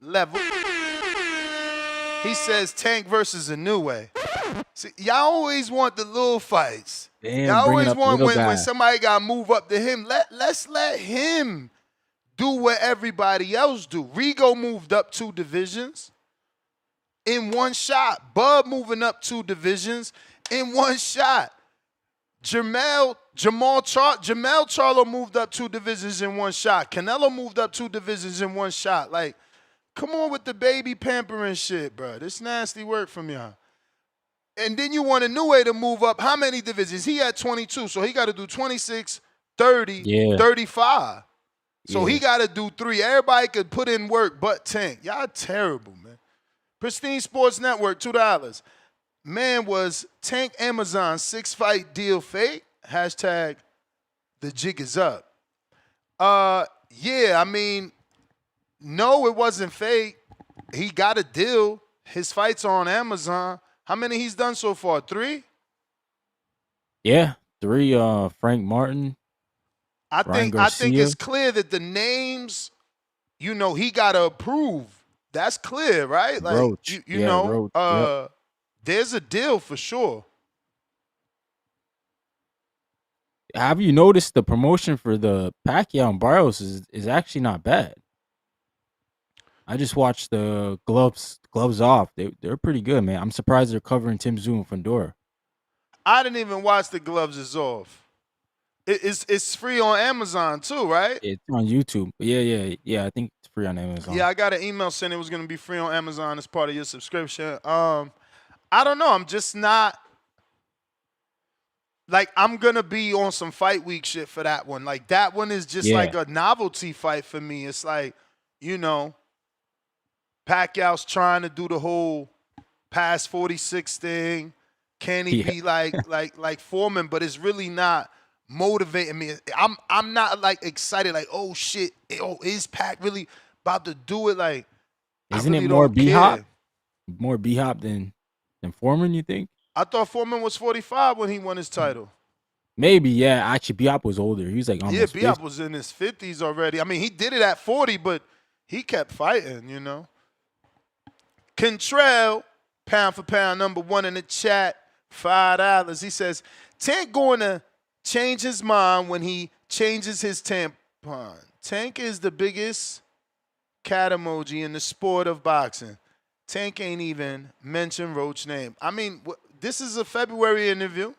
level. He says Tank versus a new way. See, y'all always want the little fights. Damn, Y'all bringing always up the want little guy. when somebody got to move up to him. Let's let him do what everybody else do. Rigo moved up 2 divisions in one shot. Bub moving up 2 divisions in one shot. Jamel Charlo moved up 2 divisions in one shot. Canelo moved up 2 divisions in one shot. Like, come on with the baby pampering shit, bro. This nasty work from y'all. And then you want a new way to move up. How many divisions? He had 22, so he got to do 26, 30, 35. So he got to do 3. Everybody could put in work but Tank. Y'all terrible, man. Pristine Sports Network, $2. Man, was Tank Amazon 6-fight deal fake? Hashtag the jig is up. Yeah, I mean, no, it wasn't fake. He got a deal. His fights are on Amazon. How many he's done so far? 3? Yeah, 3. Frank Martin. I Ryan think Garcia. it's clear that the names, he got to approve. That's clear, right? Like, Roach. you Yeah, know, Roach. Yep. there's a deal for sure. Have you noticed the promotion for the Pacquiao and Barrios is actually not bad? I just watched the gloves off. They're pretty good, man. I'm surprised they're covering Tim Tszyu and Fundora. I didn't even watch the gloves is off. It's free on Amazon too, right? It's on YouTube. Yeah. I think it's free on Amazon. Yeah, I got an email saying it was going to be free on Amazon as part of your subscription. I don't know. I'm just not like I'm going to be on some fight week shit for that one. Like that one is just like a novelty fight for me. It's like, Pacquiao's trying to do the whole past 46 thing. Can he be like Foreman? But it's really not motivating me. I'm not like excited. Like, oh shit, is Pac really about to do it? Like, isn't really it more don't B-Hop? care. More B-Hop than Foreman, you think? I thought Foreman was 45 when he won his title. Maybe, yeah. Actually, B-Hop was older. He was like almost 50. B-Hop was in his 50s already. I mean, he did it at 40, but he kept fighting, Contrell, pound for pound, number 1 in the chat, $5. He says, Tank going to change his mind when he changes his tampon. Tank is the biggest cat emoji in the sport of boxing. Tank ain't even mentioned Roach's name. I mean, this is a February interview.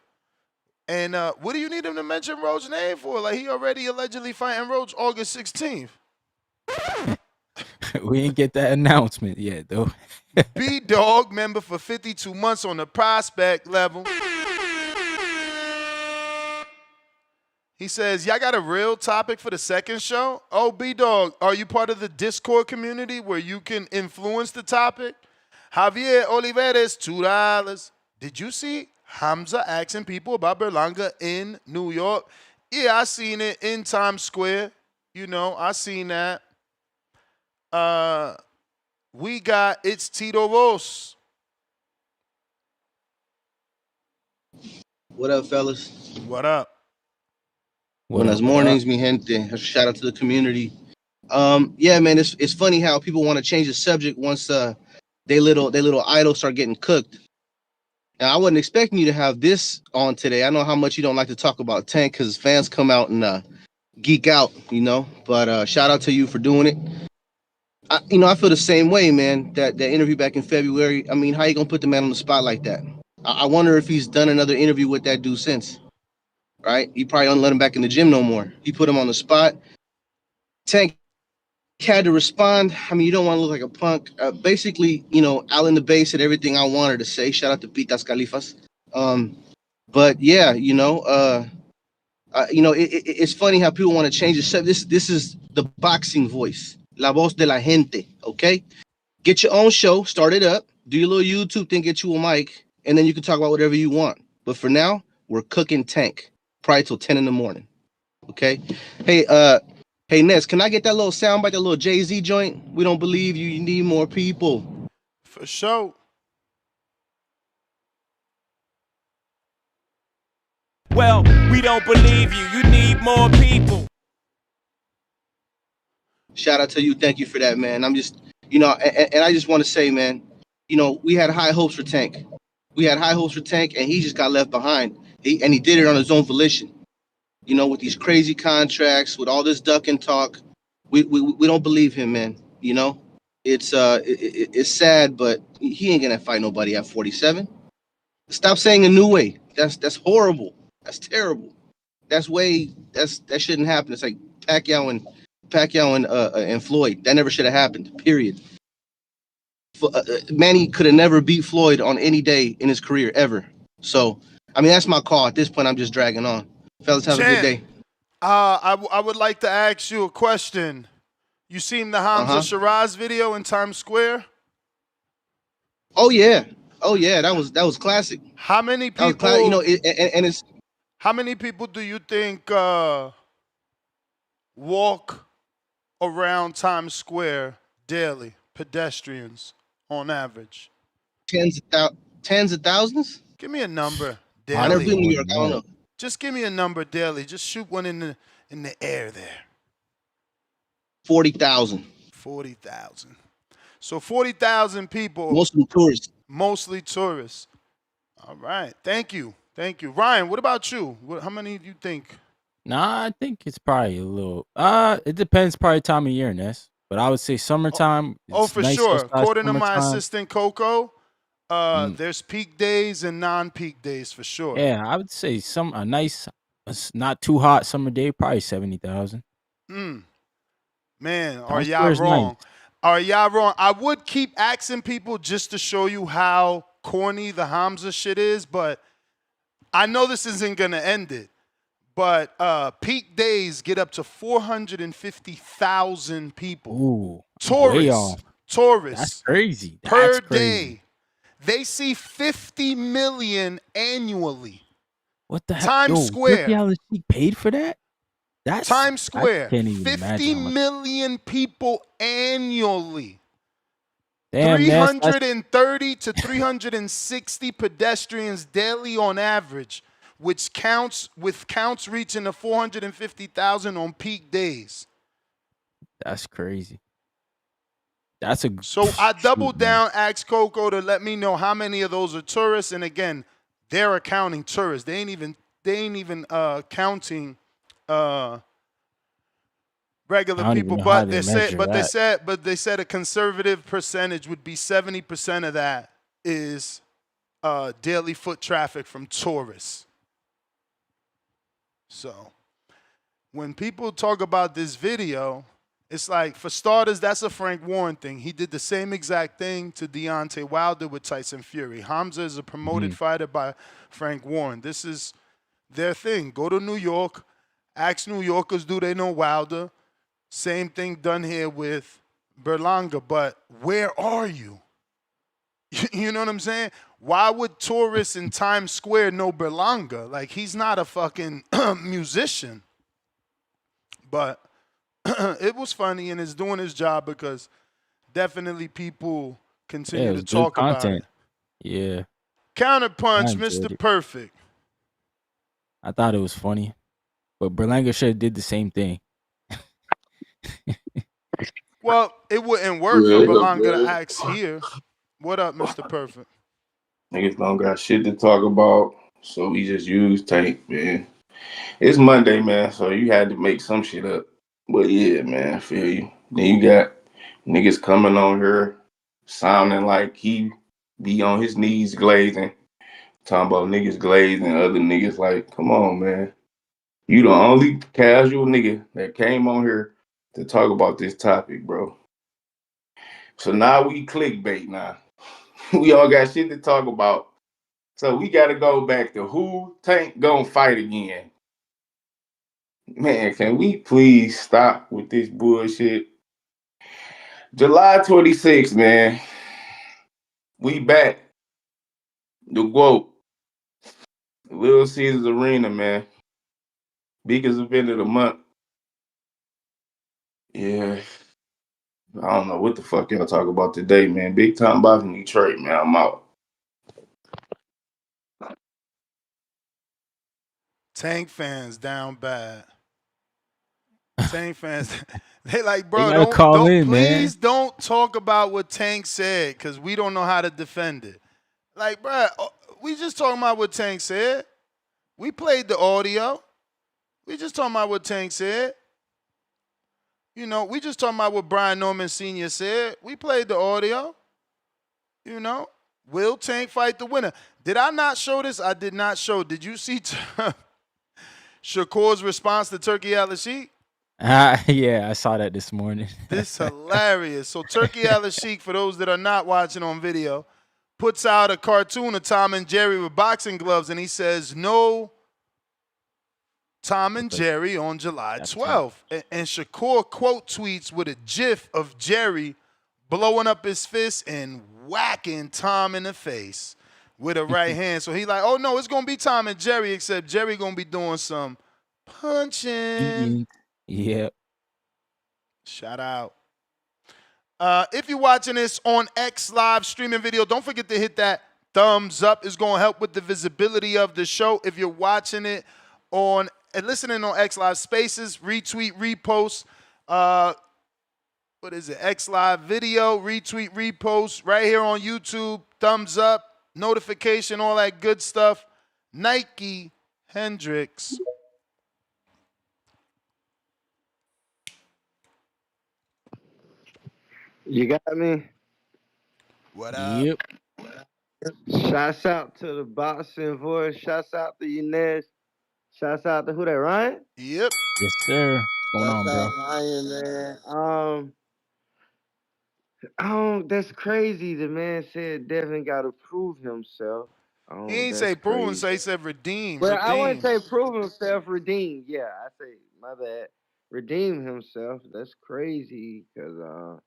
And what do you need him to mention Roach's name for? Like, he already allegedly fighting Roach August 16th. We didn't get that announcement yet, though. B-Dog, member for 52 months on the prospect level. He says, y'all got a real topic for the second show? Oh, B-Dog, are you part of the Discord community where you can influence the topic? Javier Oliveres, $2. Did you see Hamza asking people about Berlanga in New York? Yeah, I seen it in Times Square. You know, I seen that. We got It's Tito Rose. What up, fellas? What up? Buenas mornings, mi gente. Shout out to the community. Yeah, man, it's funny how people want to change the subject once they little idols start getting cooked. Now, I wasn't expecting you to have this on today. I know how much you don't like to talk about Tank because fans come out and geek out, you know. But shout out to you for doing it. I feel the same way, man. That interview back in February. I mean, how you gonna put the man on the spot like that? I wonder if he's done another interview with that dude since. Right? He probably don't let him back in the gym no more. He put him on the spot. Tank had to respond. I mean, you don't want to look like a punk. Basically, Alan the Bay said everything I wanted to say. Shout out to Pitas Califas. But yeah, it's funny how people want to change the subject. This is the boxing voice, la voz de la gente. Okay, get your own show, start it up, do your little YouTube thing, get you a mic, and then you can talk about whatever you want. But for now, we're cooking Tank, probably till 10 in the morning. Okay, hey Ness, can I get that little soundbite, that little Jay-Z joint? We don't believe you. You need more people. For sure. Well, we don't believe you. You need more people. Shout out to you. Thank you for that, man. I'm just, and I just want to say, man, we had high hopes for Tank. We had high hopes for Tank, and he just got left behind. He did it on his own volition. With these crazy contracts, with all this duck and talk, we don't believe him, man. It's sad, but he ain't gonna fight nobody at 47. Stop saying a new way. That's horrible. That's terrible. That shouldn't happen. It's like Pacquiao and Floyd. That never should have happened. Period. Manny could have never beat Floyd on any day in his career ever. So, I mean, that's my call. At this point, I'm just dragging on. Fellas, have a good day. I would like to ask you a question. You seen the Hamza Shiraz video in Times Square? Oh yeah, that was classic. How many people? It's. How many people do you think walk around Times Square daily? Pedestrians, on average. Tens of thousands. Give me a number daily. I never been to New York. I don't know. Just give me a number daily. Just shoot one in the air there. 40,000. 40,000. So 40,000 people. Mostly tourists. Mostly tourists. All right. Thank you. Ryan, what about you? How many do you think? Nah, I think it's probably a little. It depends, probably time of year, Ness. But I would say summertime. For nice sure. According to my summertime. assistant Coco, there's peak days and non-peak days for sure. Yeah, I would say a nice, not too hot summer day, probably 70,000. Man, are y'all wrong? Nice. Are y'all wrong? I would keep asking people just to show you how corny the Hamza shit is, but I know this isn't going to end it. But peak days get up to 450,000 people. Ooh, Tourists. That's crazy. Per day. They see 50 million annually. What the heck? Times Square. Alalshikh paid for that? That's Times Square. I can't even 50 million people annually. Damn, 330 to 360 pedestrians daily on average, with counts reaching the 450,000 on peak days. That's crazy. So I doubled down, asked Coco to let me know how many of those are tourists, and again, they're accounting tourists. They ain't even counting regular people. But they said a conservative percentage would be 70% of that is daily foot traffic from tourists. So when people talk about this video, it's like, for starters, that's a Frank Warren thing. He did the same exact thing to Deontay Wilder with Tyson Fury. Hamza is a promoted fighter by Frank Warren. This is their thing. Go to New York, Ask New Yorkers, do they know Wilder? Same thing done here with Berlanga, but where are you? You know what I'm saying? Why would tourists in Times Square know Berlanga? Like, he's not a fucking musician. But it was funny, and it's doing his job because definitely people continue to talk about it. Yeah. Counterpunch, Mr. Perfect. I thought it was funny, but Berlanga should have did the same thing. Well, it wouldn't work for Berlanga to ask here. What up, Mr. Perfect? Niggas don't got shit to talk about, so we just use Tank, man. It's Monday, man, so you had to make some shit up. But yeah, man, I feel you. Then you got niggas coming on here sounding like he be on his knees glazing, talking about niggas glazing, other niggas like, come on, man. You the only casual nigga that came on here to talk about this topic, bro. So now we clickbait now. We all got shit to talk about. So we got to go back to who Tank gonna fight again. Man, can we please stop with this bullshit? July 26th, man. We back. The GOAT. Little Caesars Arena, man. Biggest event of the month. Yeah. I don't know what the fuck y'all talk about today, man. Big time boxing Detroit, man. I'm out. Tank fans down bad. Tank fans, they like, bro, please don't talk about what Tank said because we don't know how to defend it. Like, bro, we just talking about what Tank said. We played the audio. We just talking about what Tank said. You know, we just talking about what Brian Norman Sr. said. We played the audio. You know, will Tank fight the winner? Did I not show this? I did not show. Did you see Shakur's response to Turki Alalshikh? Yeah, I saw that this morning. This hilarious. So Turki Alalshikh, for those that are not watching on video, puts out a cartoon of Tom and Jerry with boxing gloves, and he says, no Tom and Jerry on July 12th. And Shakur quote tweets with a gif of Jerry blowing up his fist and whacking Tom in the face with a right hand. So he like, oh, no, it's going to be Tom and Jerry, except Jerry going to be doing some punching. Yep. Shout out. If you're watching this on X Live streaming video, don't forget to hit that thumbs up. It's going to help with the visibility of the show. If you're watching it on and listening on X Live Spaces, retweet, repost. What is it? X Live video, retweet, repost. Right here on YouTube, thumbs up, notification, all that good stuff. Nike Hendricks. You got me? What up? Yep. Shouts out to the boxing voice. Shouts out to Inez. Shouts out to who that, Ryan? Yep. Yes, sir. What's going on, bro? Ryan, man. That's crazy. The man said Devin got to prove himself. He ain't say prove himself. He said redeem. But I wouldn't say prove himself, redeem. Yeah, I say, my bad. Redeem himself. That's crazy because,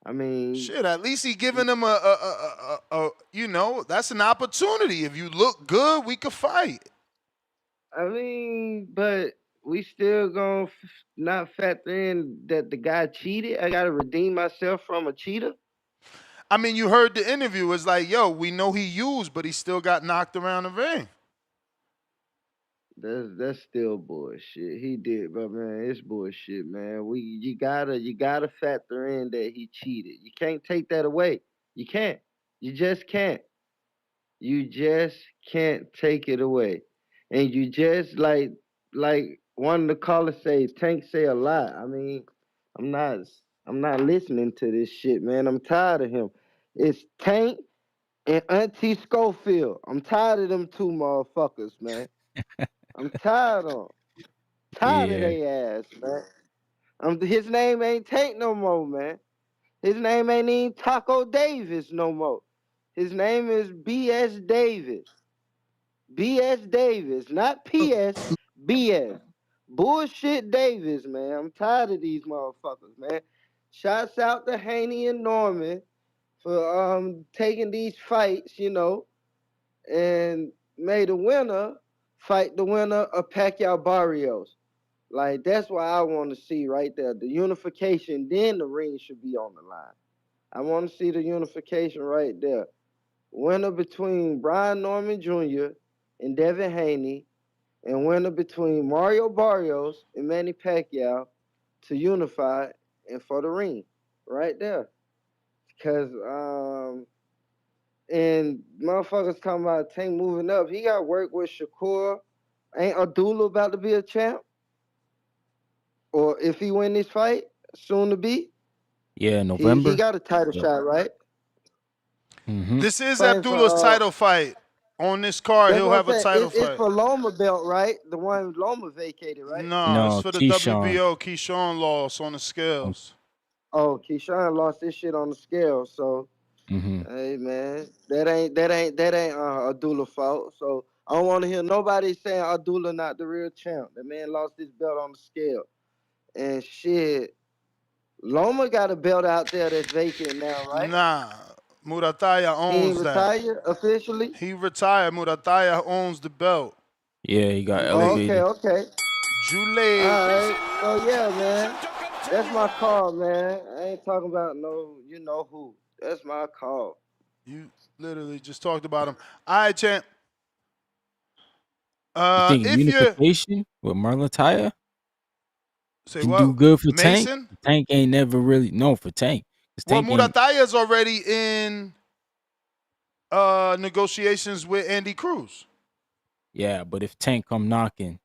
I mean, shit. At least he giving him a you know, that's an opportunity. If you look good, we could fight. I mean, but we still gonna not factor in that the guy cheated. I gotta redeem myself from a cheater. I mean, you heard the interview. It's like, yo, we know he used, but he still got knocked around the ring. That's still bullshit. He did, but man, it's bullshit, man. You gotta factor in that he cheated. You can't take that away. You can't. You just can't. You just can't take it away. And you just like one of the callers say, Tank say a lot. I mean, I'm not listening to this shit, man. I'm tired of him. It's Tank and Auntie Schofield. I'm tired of them two motherfuckers, man. I'm tired of them. Tired of their ass, man. His name ain't Tank no more, man. His name ain't even Taco Davis no more. His name is B.S. Davis. B.S. Davis, not P.S., B.S. Bullshit Davis, man. I'm tired of these motherfuckers, man. Shouts out to Haney and Norman for taking these fights, and made the winner fight the winner of Pacquiao Barrios. Like, that's what I want to see right there. The unification, then the ring should be on the line. I want to see the unification right there. Winner between Brian Norman Jr. and Devin Haney, and winner between Mario Barrios and Manny Pacquiao to unify and for the ring right there. Because, and motherfuckers talking about Tank moving up. He got work with Shakur. Ain't Abdullah about to be a champ? Or if he win this fight, soon to be? Yeah, November. He got a title shot, right? Mm-hmm. This is Fighting Abdullah's for, title fight. On this card, that's he'll what have I'm a saying. title It's fight. for Loma belt, right? The one Loma vacated, right? No, it's for the Keyshawn. WBO. Keyshawn lost on the scales. Oh, Keyshawn lost this shit on the scale. So, hey man, that ain't Abdullah's fault. So I don't want to hear nobody saying Abdullah not the real champ. The man lost his belt on the scale, and shit. Loma got a belt out there that's vacant now, right? Nah, Murataya He owns ain't that. retired officially. He retired. Murataya owns the belt. Yeah, he got Oh, elevated. okay. Jule. All right. So yeah, man. That's my call, man. I ain't talking about no, you know who. That's my call. You literally just talked about him. All right, champ. You think If you're unification with Marlon Taya say can what, do good for Tank? Mason? Tank ain't never really for Tank. Well, Tank ain't. Murataya's already in negotiations with Andy Cruz. Yeah, but if Tank come knocking,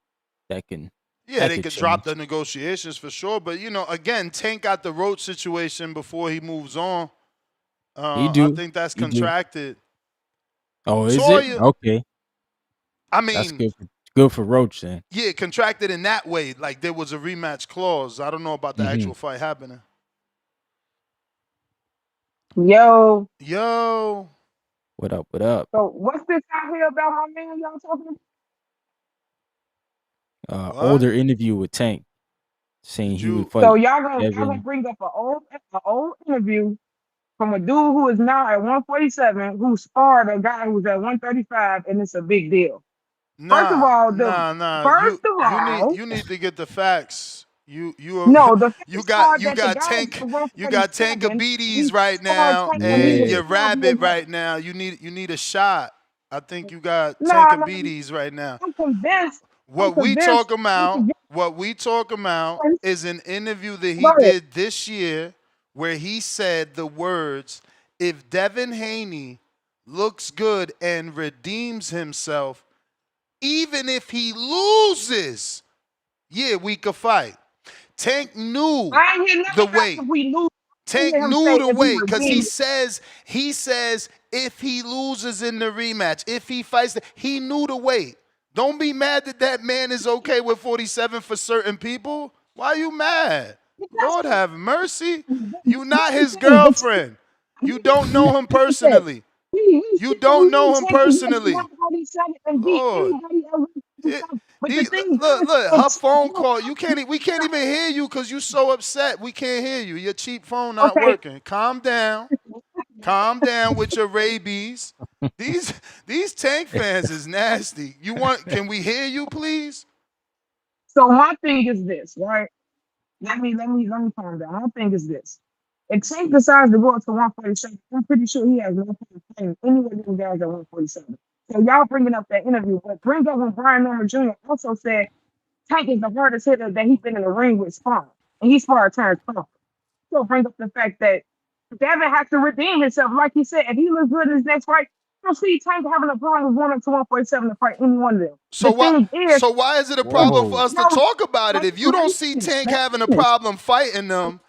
that can. Yeah, that they could could change. drop the negotiations for sure. But again, Tank got the Roach situation before he moves on. He do. I think that's contracted. Oh, is Toya, it? Okay. I mean, that's good for Roach then. Yeah, contracted in that way. Like there was a rematch clause. I don't know about the actual fight happening. Yo. What up? What up? So what's this out here about my man y'all talking about? Older interview with Tank saying he would fight. So y'all gonna Devin. bring up an old interview from a dude who is now at 147 who sparred a guy who's at 135, and it's a big deal. First of all, You need to get the facts. You got Tankabides right now, and you're Rabbit right now. You need a shot. I think you got Tankabides right now. I'm convinced. What we talking about is an interview that he did this year where he said the words, "If Devin Haney looks good and redeems himself, even if he loses, yeah, we could fight." Tank knew the weight. Tank knew the weight because he says if he loses in the rematch, if he fights, he knew the weight. Don't be mad that man is okay with 47 for certain people. Why are you mad? Lord have mercy. You not his girlfriend. You don't know him personally. You don't know him personally. Lord. Look, her phone call. We can't even hear you because you're so upset. We can't hear you. Your cheap phone not working. Calm down. Calm down with your rabies. These Tank fans is nasty. Can we hear you, please? So my thing is this, right? Let me calm down. My thing is this. If Tank decides to go up to 147, I'm pretty sure he has no problem playing anywhere than guys at 147. So y'all bringing up that interview, but bring up when Brian Norman Jr. also said Tank is the hardest hitter that he's been in the ring with Sparring, and he's sparred Terrence Crawford. So bring up the fact that Devin has to redeem himself. Like he said, if he looks good in his next fight, I don't see Tank having a problem going up to 147 to fight any one of them. So why is it a problem for us to talk about it? If you don't see Tank having a problem fighting them,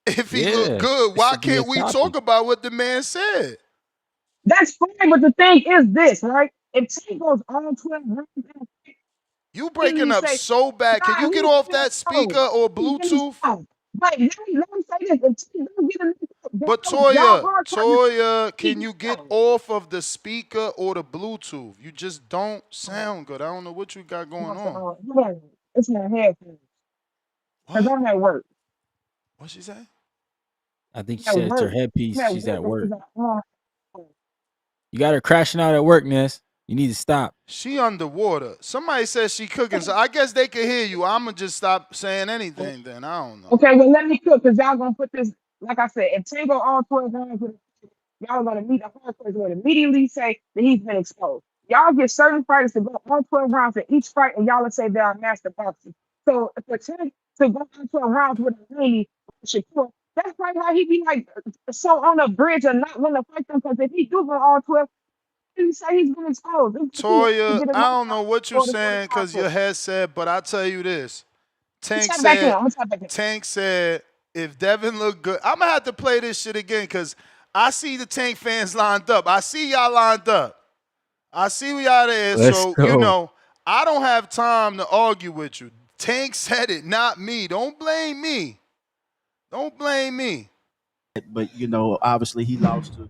if he look good, why can't we talk about what the man said? That's fine, but the thing is this, right? If Tank goes all 12 rounds, you breaking up so bad. Can you get off that speaker or Bluetooth? But let me say this. But Toya, can you get off of the speaker or the Bluetooth? You just don't sound good. I don't know what you got going on. It's my headphones. Because I'm at work. What she say? I think she I'm said at it's her work. headpiece. I'm at She's at work. work. You got her crashing out at work, Ness. You need to stop. She underwater. Somebody says she cooking, so I guess they can hear you. I'ma just stop saying anything then. I don't know. Okay, well, let me cook because y'all going to put this, like I said, if Tango all 12 rounds, y'all are going to meet a hard person would immediately say that he's been exposed. Y'all get certain fighters to go all 12 rounds in each fight, and y'all will say they are master boxers. So for Tank to go all 12 rounds with a Haney, Shakur, that's probably why he be like so on the bridge and not want to fight them because if he do go all 12, he say he's been exposed. Toya, I don't know what you're saying because your head said, but I tell you this. Tank said if Devin look good, I'm gonna have to play this shit again because I see the Tank fans lined up. I see y'all lined up. I see y'all there. So you know, I don't have time to argue with you. Tank said it, not me. Don't blame me. Don't blame me. But you know, obviously he lost to.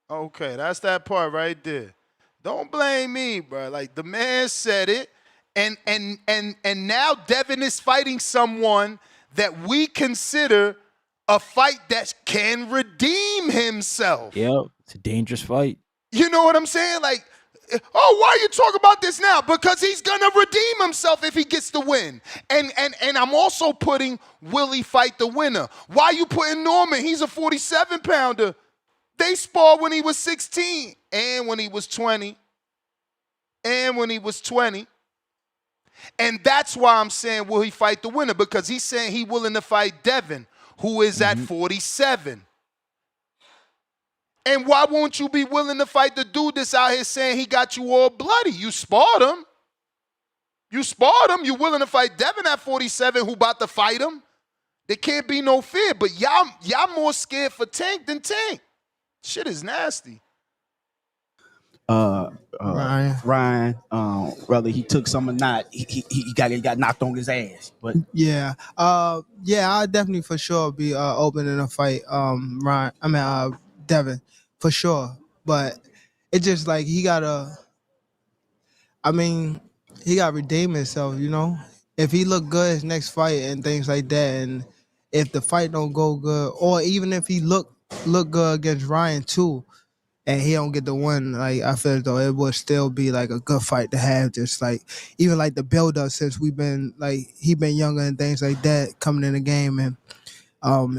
Okay, that's that part right there. Don't blame me, bro. Like the man said it, and now Devin is fighting someone that we consider a fight that can redeem himself. Yep, it's a dangerous fight. You know what I'm saying? Like, oh, why are you talking about this now? Because he's gonna redeem himself if he gets the win. And I'm also putting will he fight the winner? Why you putting Norman? He's a 47-pounder. They sparred when he was 16 and when he was 20 and when he was 20. And that's why I'm saying will he fight the winner? Because he's saying he's willing to fight Devin, who is at 47. And why won't you be willing to fight the dude that's out here saying he got you all bloody? You sparred him. You sparred him. You willing to fight Devin at 47 who about to fight him? There can't be no fear. But y'all more scared for Tank than Tank. Shit is nasty. Ryan, brother, he took some or not. He got knocked on his ass. But yeah, I'll definitely for sure be opening a fight. Devin, for sure. But it's just like he gotta redeem himself, you know. If he look good his next fight and things like that, and if the fight don't go good, or even if he look good against Ryan too, and he don't get the win, like I feel as though it would still be like a good fight to have. Just like even like the build up since we've been like he been younger and things like that coming in the game, and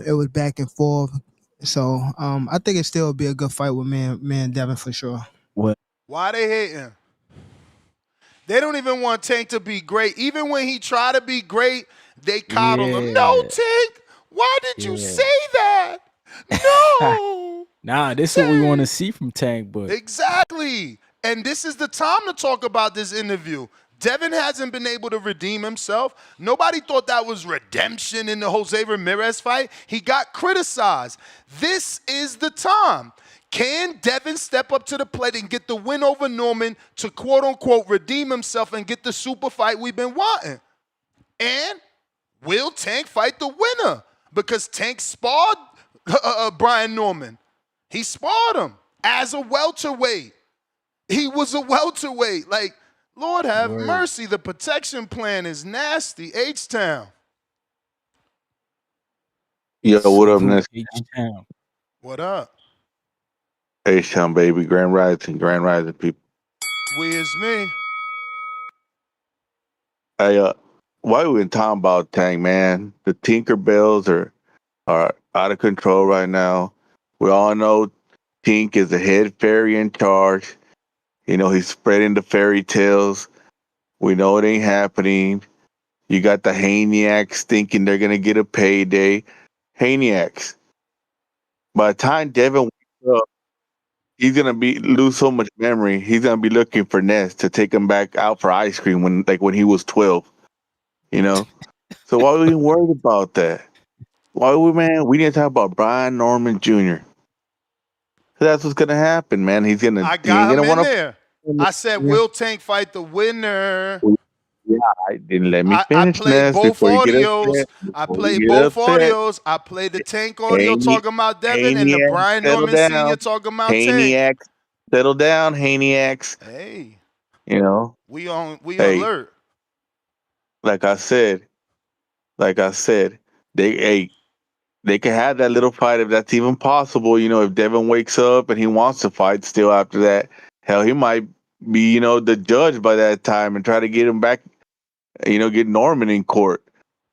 it was back and forth. So I think it still would be a good fight with me and Devin for sure. Why they hating? They don't even want Tank to be great. Even when he try to be great, they coddle him. No, Tank, why did you say that? No. Nah, this is what we want to see from Tank, but exactly. And this is the time to talk about this interview. Devin hasn't been able to redeem himself. Nobody thought that was redemption in the Jose Ramirez fight. He got criticized. This is the time. Can Devin step up to the plate and get the win over Norman to quote-unquote redeem himself and get the super fight we've been wanting? And will Tank fight the winner? Because Tank sparred Brian Norman. He sparred him as a welterweight. He was a welterweight. Like, Lord have mercy, the protection plan is nasty. H-Town. Yo, what up, Ness? H-Town. What up? H-Town, baby. Grand Rising people. We is me. Hey, why we been talking about Tank, man? The Tinkerbells are out of control right now. We all know Tink is the head fairy in charge. You know, he's spreading the fairy tales. We know it ain't happening. You got the Haniacs thinking they're going to get a payday. Haniacs. By the time Devin wakes up, he's going to lose so much memory. He's going to be looking for Ness to take him back out for ice cream when he was 12. You know? So why are we worried about that? We need to talk about Brian Norman Jr. That's what's gonna happen, man. He's gonna. I got him in there. I said, will Tank fight the winner? Yeah, I didn't let me finish. I played both audios. I played both audios. I played the Tank audio talking about Devin and the Brian Norman Sr. talking about Tank. Settle down, Haniacs. Hey, you know we alert. like I said, they can have that little fight if that's even possible. If Devin wakes up and he wants to fight still after that, hell, he might be the judge by that time and try to get him back. Get Norman in court.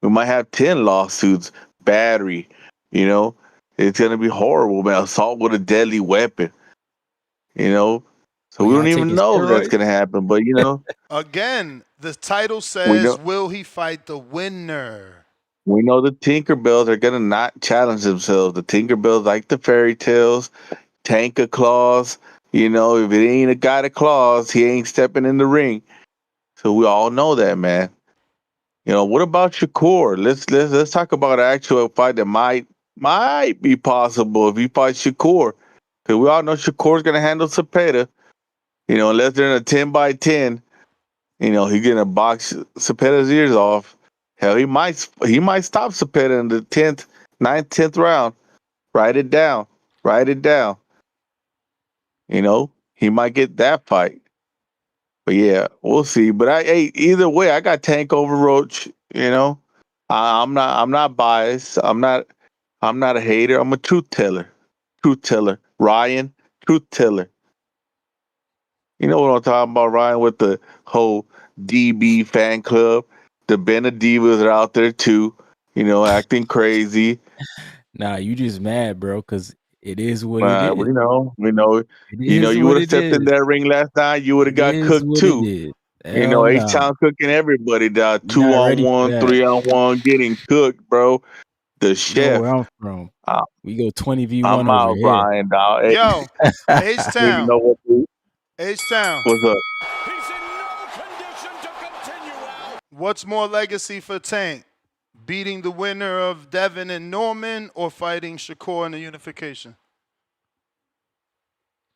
We might have 10 lawsuits, battery. It's gonna be horrible, man. Assault with a deadly weapon. So we don't even know if that's gonna happen. But again, the title we says, know "Will he fight the winner?" we know the Tinkerbells are gonna not challenge themselves. The Tinkerbells like the fairy tales, Tanker claws. If it ain't a guy that claws, he ain't stepping in the ring. So we all know that, man. What about Shakur? Let's talk about an actual fight that might be possible if he fights Shakur. Because we all know Shakur's gonna handle Cepeda. Unless they're in a 10-by-10, he's gonna box Cepeda's ears off. Hell, he might stop Cepeda in the 10th, 9th, 10th round. Write it down. Write it down. He might get that fight. But yeah, we'll see. But either way, I got Tank over Roach. I'm not biased. I'm not a hater. I'm a truth teller. Truth teller. Ryan, truth teller. You know what I'm talking about, Ryan, with the whole DB fan club. The Benedivas are out there too, acting crazy. Nah, you just mad, bro, because it is what it is. We know. It is You what would have it stepped in is. that ring last night, you would have It got is cooked what it too. is. Hell H-Town nah. cooking everybody down. You're not ready for 2-on-1, that. 3-on-1, getting cooked, bro. The You know chef. where I'm from. We go 20v1 I'm over out, here. Ryan, dog. Hey, Yo, I don't even H-Town. know what to do. H-Town. What's up? What's more legacy for Tank? Beating the winner of Devin and Norman or fighting Shakur in the unification?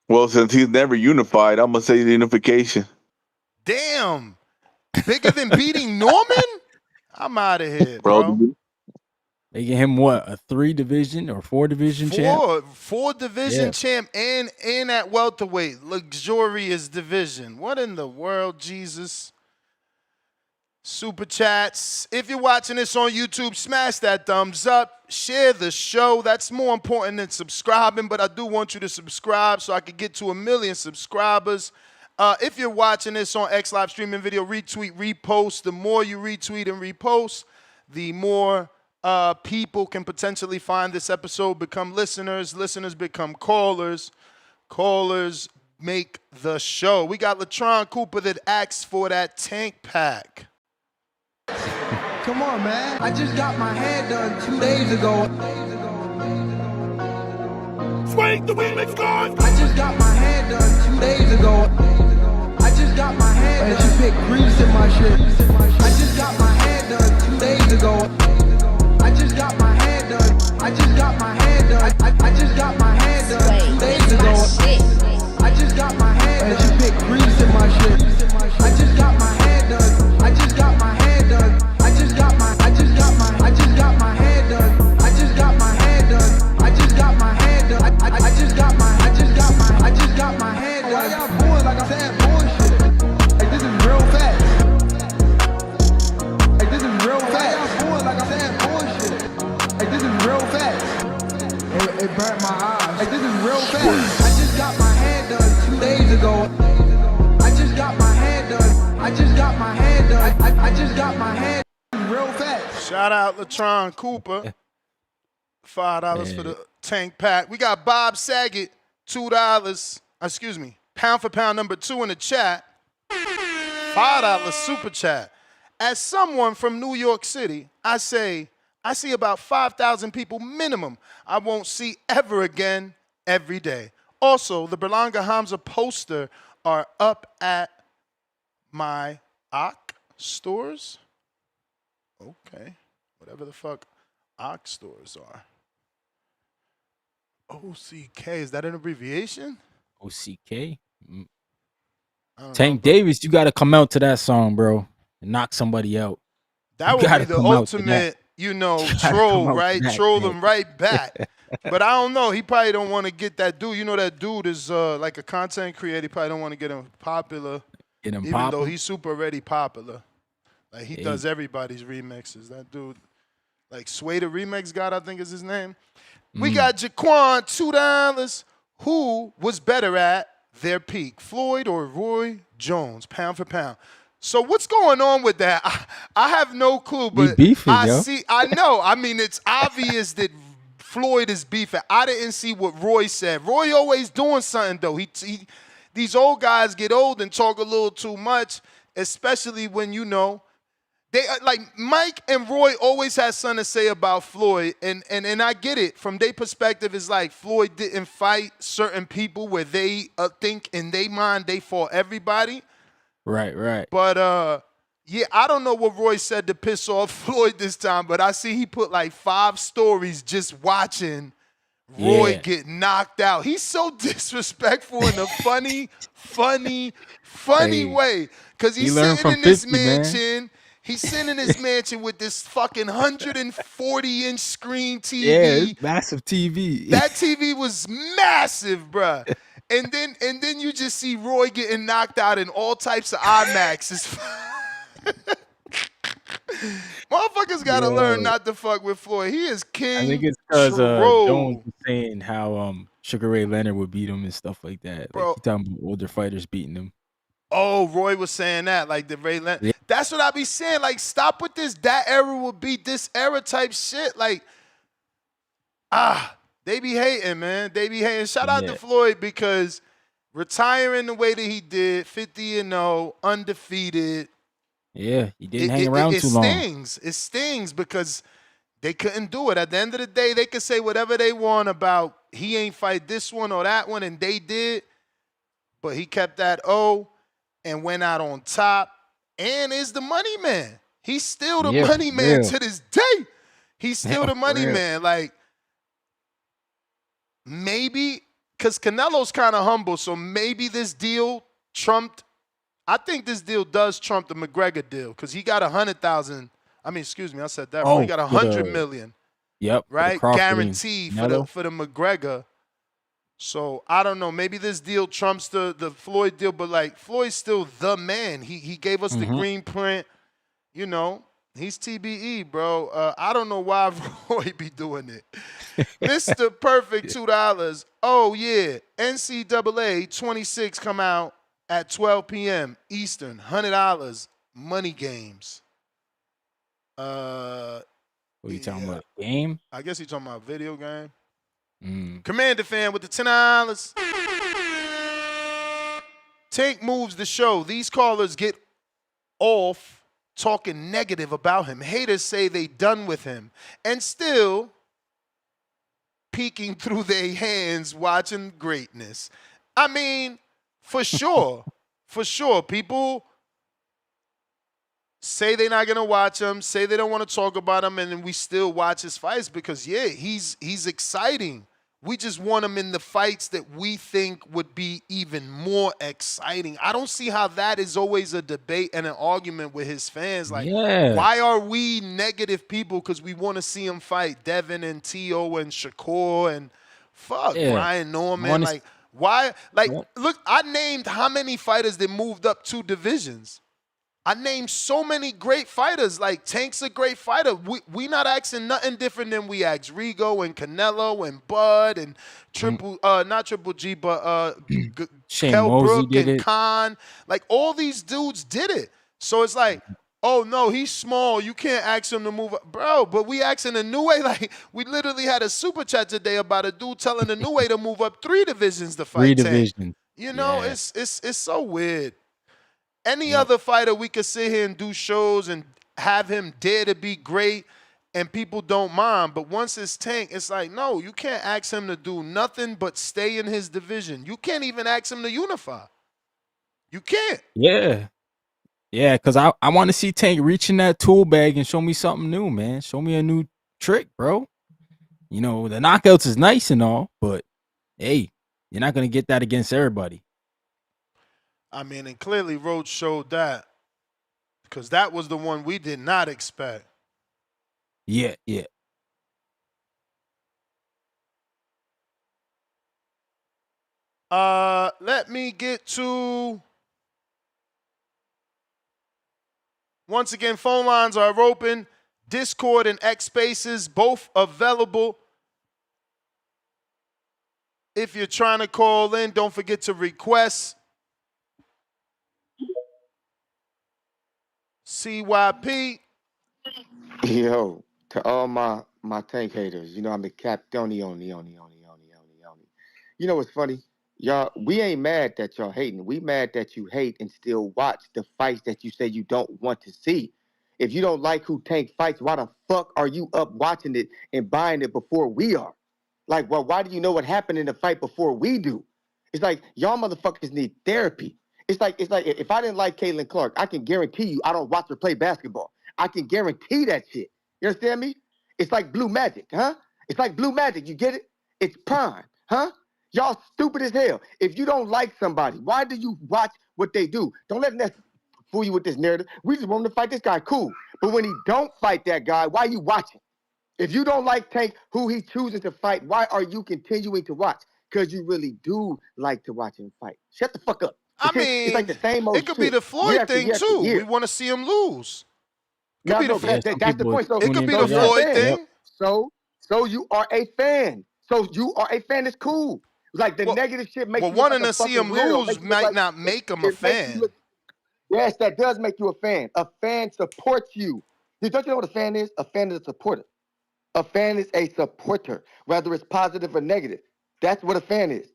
Well, since he's never unified, I'm gonna say the unification. Damn. Bigger than beating Norman? I'm out of here, bro. Making him what, a 3-division or 4-division champ? Four division champ and at welterweight. Luxurious division. What in the world, Jesus? Super chats. If you're watching this on YouTube, smash that thumbs up. Share the show. That's more important than subscribing, but I do want you to subscribe so I can get to 1 million subscribers. If you're watching this on X live streaming video, retweet, repost. The more you retweet and repost, the more people can potentially find this episode, become listeners. Listeners become callers. Callers make the show. We got Latron Cooper that asks for that tank pack. Come on, man. I just got my hair done 2 days ago. Swing the remix gone. I just got my hair done 2 days ago. I just got my hair done. And she picked grease in my shit. I just got my hair done 2 days ago. I just got my hair done. I just got my hair done. I just got my hair done 2 days ago. I just got my hair done. And she picked grease in my shit. I just got my hair done. I just got my hair done. I just got my hair done. I just got my hair done. I just got my hair done. I just got my hair done. Why y'all booing like I'm saying bullshit? Like this is real fast. Like this is real fast. Why y'all booing like I'm saying bullshit? Like this is real fast. It burnt my eyes. Like this is real fast. I just got my hair done 2 days ago. I just got my hair done. I just got my hair done. I just got my hair done real fast. Shout out Latron Cooper. $5 for the tank pack. We got Bob Saget, $2. Excuse me, pound for pound number 2 in the chat. $5 super chat. As someone from New York City, I say I see about 5,000 people minimum I won't see ever again every day. Also, the Berlanga Hamza poster are up at my OC stores. Okay, whatever the fuck OC stores are. OCK, is that an abbreviation? OCK? Tank Davis, you got to come out to that song, bro, and knock somebody out. That would be the ultimate, troll, right? Troll them right back. But I don't know. He probably don't want to get that dude. You know that dude is like a content creator. He probably don't want to get him popular. Even though he's super already popular. Like he does everybody's remixes. That dude, like Sway the Remix God, I think is his name. We got Jaquan, $2. Who was better at their peak, Floyd or Roy Jones, pound for pound? So what's going on with that? I have no clue, but I know. I mean, it's obvious that Floyd is beefing. I didn't see what Roy said. Roy always doing something though. These old guys get old and talk a little too much, especially when they like Mike and Roy always has something to say about Floyd, and I get it. From their perspective, it's like Floyd didn't fight certain people where they think in their mind they fought everybody. Right. But yeah, I don't know what Roy said to piss off Floyd this time, but I see he put like 5 stories just watching Roy get knocked out. He's so disrespectful in a funny way. Because he's sitting in this mansion. He's sitting in his mansion with this fucking 140-inch screen TV. Yeah, it's massive TV. That TV was massive, bruh. And then you just see Roy getting knocked out in all types of IMAXs. Motherfuckers gotta learn not to fuck with Floyd. He is king. I think it's because Jones was saying how Sugar Ray Leonard would beat him and stuff like that. Like he talking about older fighters beating him. Oh, Roy was saying that, like the Ray Leonard. Yeah. That's what I be saying. Like, stop with this. That era would beat this era type shit. Like, they be hating, man. They be hating. Shout out to Floyd because retiring the way that he did, 50-0, undefeated. Yeah, he didn't hang around too long. It stings because they couldn't do it. At the end of the day, they could say whatever they want about he ain't fight this one or that one, and they did. But he kept that O and went out on top and is the money man. He's still the money man to this day. He's still the money man. Like, maybe, because Canelo's kind of humble, so maybe this deal trumped. I think this deal does trump the McGregor deal because he got 100,000. I mean, excuse me, I said that. He got 100 million. Yep. Right? Guaranteed for the McGregor. So I don't know. Maybe this deal trumps the Floyd deal, but like Floyd's still the man. He gave us the green print. You know, he's TBE, bro. I don't know why Roy be doing it. Mr. Perfect, $2. Oh yeah, NCAA 26 come out at 12 p.m. Eastern. $100 money games. What are you talking about? Game? I guess he's talking about video game. Commander fan with the $10. Tank moves the show. These callers get off talking negative about him. Haters say they done with him. And still peeking through their hands watching greatness. I mean, for sure. For sure. People say they're not going to watch him, say they don't want to talk about him, and then we still watch his fights because, he's exciting. We just want him in the fights that we think would be even more exciting. I don't see how that is always a debate and an argument with his fans. Like, why are we negative people because we want to see him fight Devin and T.O. and Shakur and Brian Norman? Like, why? Like, look, I named how many fighters that moved up 2 divisions. I named so many great fighters. Like, Tank's a great fighter. We not asking nothing different than we asked Rigo and Canelo and Bud and not Triple G, but Kell Brook and Khan. Like, all these dudes did it. So it's like, oh, no, he's small. You can't ask him to move up. Bro, but we asking Inoue. Like, we literally had a super chat today about a dude telling Inoue to move up 3 divisions to fight Tank. You know, it's so weird. Any other fighter, we could sit here and do shows and have him dare to be great and people don't mind. But once it's Tank, it's like, no, you can't ask him to do nothing but stay in his division. You can't even ask him to unify. You can't. Yeah. Yeah, because I want to see Tank reach in that tool bag and show me something new, man. Show me a new trick, bro. You know, the knockouts is nice and all, but, hey, you're not going to get that against everybody. I mean, and clearly Roach showed that because that was the one we did not expect. Yeah. Let me get to Once again, phone lines are open. Discord and X Spaces, both available. If you're trying to call in, don't forget to request. CYP. Yo, to all my tank haters, you know I'm the captoni. You know what's funny? Y'all, we ain't mad that y'all hating. We mad that you hate and still watch the fights that you say you don't want to see. If you don't like who Tank fights, why the fuck are you up watching it and buying it before we are? Like, well, why do you know what happened in the fight before we do? It's like y'all motherfuckers need therapy. It's like if I didn't like Caitlin Clark, I can guarantee you I don't watch her play basketball. I can guarantee that shit. You understand me? It's like blue magic, huh? It's like blue magic. You get it? It's prime, huh? Y'all stupid as hell. If you don't like somebody, why do you watch what they do? Don't let that fool you with this narrative. We just want him to fight this guy, cool. But when he don't fight that guy, why are you watching? If you don't like Tank, who he chooses to fight, why are you continuing to watch? Because you really do like to watch him fight. Shut the fuck up. It's like the same old it could shit. be the Floyd thing too. Year. We want to see him lose. No, that's the point. So it could be the Floyd thing. So you are a fan. So you are a fan. It's cool. Like the negative shit makes you look wanting like a to see him weirdo. lose might not make him a fan. Yes, that does make you a fan. A fan supports you. Don't you know what a fan is? A fan is a supporter. A fan is a supporter, whether it's positive or negative. That's what a fan is.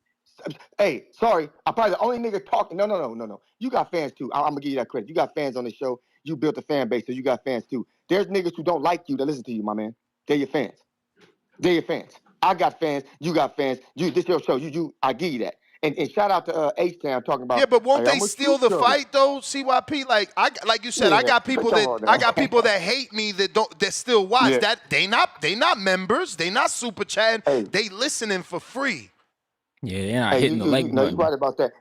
Hey, sorry, I'm probably the only nigga talking. No. You got fans too. I'm gonna give you that credit. You got fans on the show. You built a fan base, so you got fans too. There's niggas who don't like you that listen to you, my man. They're your fans. They're your fans. I got fans. You got fans. This your show. I give you that. And shout out to H-Town talking about. Yeah, but won't they steal the fight though? CYP, like you said, I got people that hate me that still watch. That they not members. They not super chatting. They listening for free. Yeah, they're not hitting the like button. You're right about that.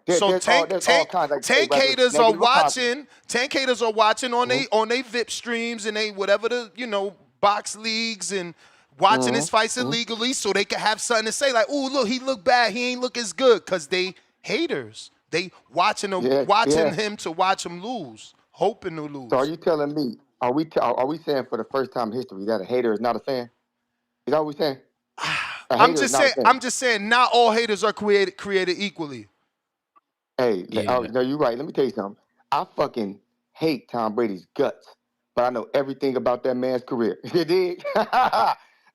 Tank haters are watching. Tank haters are watching on they VIP streams and they whatever the box leagues and watching his fights illegally so they can have something to say like, oh look, he look bad, he ain't look as good, because they haters. They watching him to watch him lose, hoping to lose. So are you telling me? Are we saying for the first time in history that a hater is not a fan? Is that what we saying? I'm just saying not all haters are created equally. Hey, no, you're right. Let me tell you something. I fucking hate Tom Brady's guts, but I know everything about that man's career. You dig?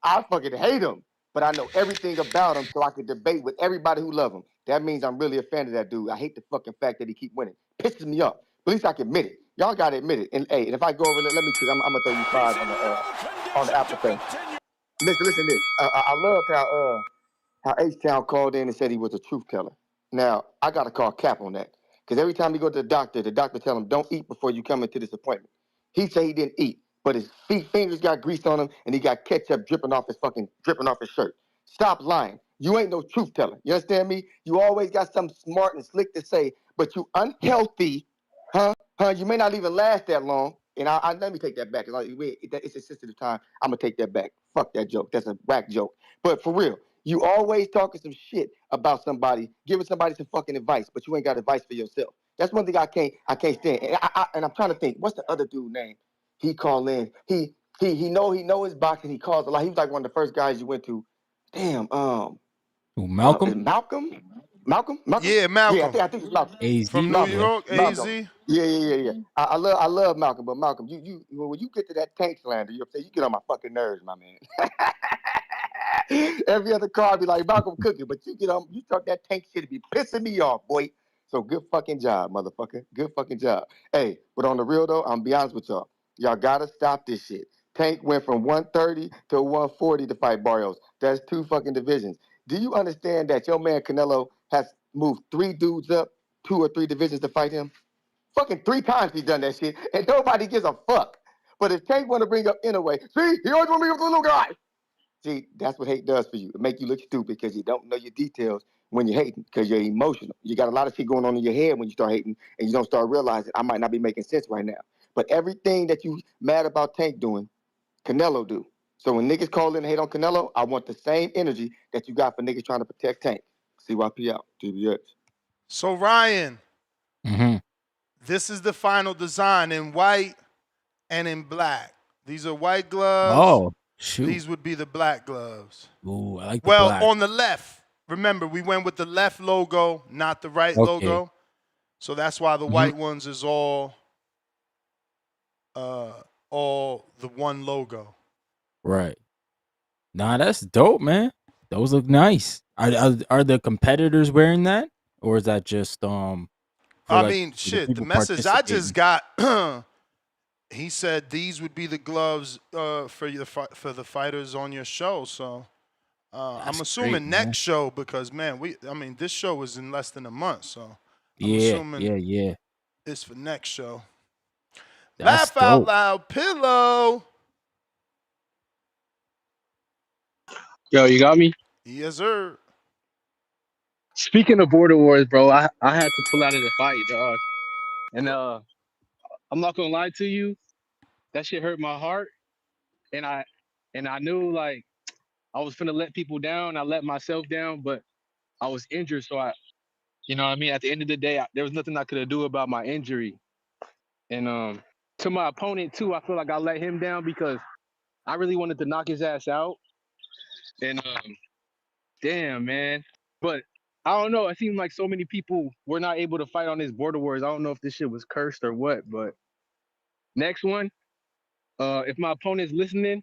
I fucking hate him, but I know everything about him, so I can debate with everybody who love him. That means I'm really a fan of that dude. I hate the fucking fact that he keep winning. Pisses me off. But at least I can admit it. Y'all gotta admit it. And hey, if I go over, let me see. I'm gonna throw you 5 on the Apple thing. Listen to this. I loved how H-Town called in and said he was a truth teller. Now, I got to call cap on that. Because every time he go to the doctor tell him, don't eat before you come into this appointment. He say he didn't eat, but his fingers got grease on him and he got ketchup dripping off his shirt. Stop lying. You ain't no truth teller. You understand me? You always got something smart and slick to say, but you unhealthy, huh? You may not even last that long. And let me take that back. It's a sensitive time. I'm going to take that back. Fuck that joke. That's a whack joke. But for real, you always talking some shit about somebody, giving somebody some fucking advice, but you ain't got advice for yourself. That's one thing I can't stand. And I'm trying to think, what's the other dude name? He called in. He know his boxing. He calls a lot. He was like one of the first guys you went to. Damn. Malcolm? Malcolm? Yeah, Malcolm. Yeah, I think it's Malcolm. AZ. From New York, AZ. Yeah. I love Malcolm, but Malcolm, you when you get to that Tank slander, you get on my fucking nerves, my man. Every other car be like Malcolm cooking, but you talk that Tank shit, it be pissing me off, boy. So good fucking job, motherfucker. Good fucking job. Hey, but on the real though, I'm be honest with y'all. Y'all gotta stop this shit. Tank went from 130 to 140 to fight Barrios. That's 2 fucking divisions. Do you understand that your man Canelo has moved 3 dudes up 2 or 3 divisions to fight him? Fucking 3 times he's done that shit, and nobody gives a fuck. But if Tank want to bring up Inoue, see, he always want to bring up the little guy. See, that's what hate does for you. It make you look stupid because you don't know your details when you're hating, because you're emotional. You got a lot of shit going on in your head when you start hating, and you don't start realizing I might not be making sense right now. But everything that you mad about Tank doing, Canelo do. So when niggas call in and hate on Canelo, I want the same energy that you got for niggas trying to protect Tank. CYP out, TBX. So Ryan, this is the final design in white. and in black. These are white gloves. Oh, shoot. These would be the black gloves. Ooh, I like the Well, black. on the left. Remember, we went with the left logo, not the right logo. So that's why the white ones is all the one logo. Right. Nah, that's dope, man. Those look nice. Are the competitors wearing that, or is that just I mean, shit. The message I just got. He said these would be the gloves for the fighters on your show. So I'm assuming next show because this show is in less than a month. So I'm assuming it's for next show. That's Laugh out dope. loud, pillow. Yo, you got me? Yes, sir. Speaking of Border Wars, bro, I had to pull out of the fight, dog. And I'm not gonna lie to you, that shit hurt my heart. And I knew like I was finna let people down. I let myself down, but I was injured, so you know what I mean? At the end of the day, there was nothing I could do about my injury. And to my opponent too, I feel like I let him down because I really wanted to knock his ass out. And damn, man. But I don't know. It seemed like so many people were not able to fight on this Border Wars. I don't know if this shit was cursed or what, but next one, if my opponent's listening,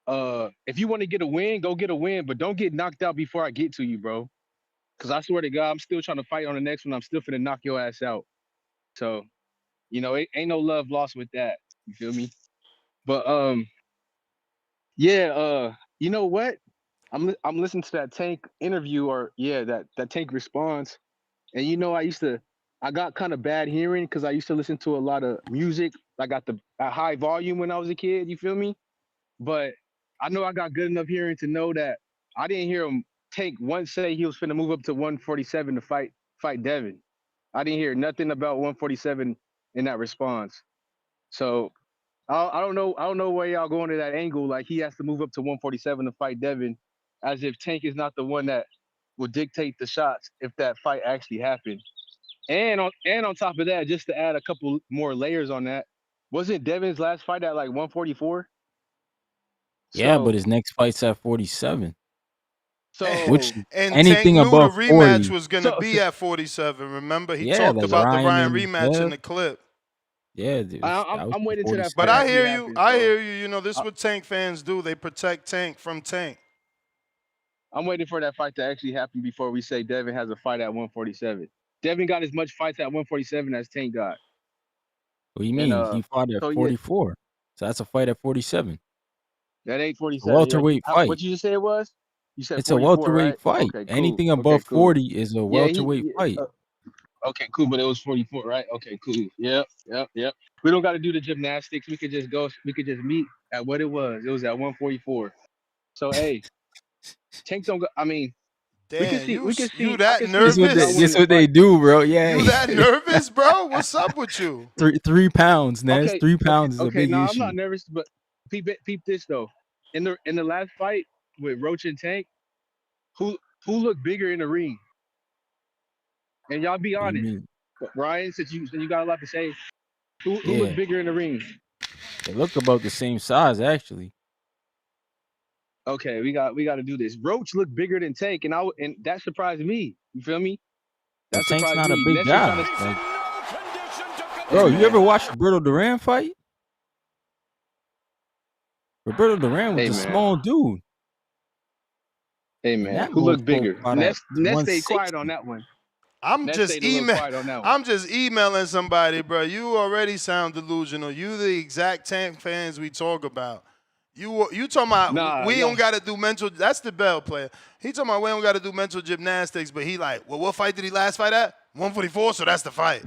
if you want to get a win, go get a win, but don't get knocked out before I get to you, bro. Because I swear to God, I'm still trying to fight on the next one. I'm still finna knock your ass out. So, you know, it ain't no love lost with that. You feel me? But you know what? I'm listening to that Tank interview or that Tank response. And you know, I got kind of bad hearing because I used to listen to a lot of music like at high volume when I was a kid. You feel me? But I know I got good enough hearing to know that I didn't hear him Tank once say he was finna move up to 147 to fight Devin. I didn't hear nothing about 147 in that response. So I don't know where y'all going to that angle. Like he has to move up to 147 to fight Devin, as if Tank is not the one that will dictate the shots if that fight actually happened. And on top of that, just to add a couple more layers on that, wasn't Devin's last fight at like 144? Yeah, but his next fight's at 47. So which and anything Tank knew above the rematch 40, was gonna be at 47. Remember, he Yeah, talked like about the Ryan Ryan and rematch in Zev. the clip. Yeah, dude, I'm waiting till that. But fight I actually hear you. happens, I bro. hear you. You know, this is what Tank fans do. They protect Tank from Tank. I'm waiting for that fight to actually happen before we say Devin has a fight at 147. Devin got as much fights at 147 as Tank got. What do you mean? He fought at so 44. So that's a fight at 47. That ain't A 47. welterweight What fight. you just say it was? You said It's a 44, right? welterweight fight. Okay, cool. Anything above 40 is a welterweight fight. Okay, cool. But it was 44, right? Okay, cool. Yep. We don't got to do the gymnastics. We could just go. We could just meet at what it was. It was at 144. So hey, Tank don't go. I mean, Damn, we can see. you that This nervous? what they do, bro. Yeah. You that nervous, bro? What's up with you? 3 pounds, Ness. 3 pounds is a big no, issue. I'm not nervous, but peep this though. In the last fight with Roach and Tank, who looked bigger in the ring? And y'all be What do you honest. mean? But Ryan, since you got a lot to say, who Yeah. looked bigger in the ring? They look about the same size, actually. Okay, we got to do this. Roach looked bigger than Tank, and that surprised me. You feel me? But That Tank's surprised not a me. big Ness was guy. trying to- Bro, Hey, you man. ever watched Roberto Duran fight? Roberto Duran was Hey, a man. small dude. Hey And man, that who looked mofo bigger? fought at Ness stayed 160. quiet on that one. I'm Ness just stayed a little quiet on that one. I'm just emailing somebody, bro. You already sound delusional. You the exact Tank fans we talk about. You talking about Nah, we yo. don't got to do mental. That's the Bell player. He talking about we don't got to do mental gymnastics, but he like, well, what fight did he last fight at? 144. So that's the fight.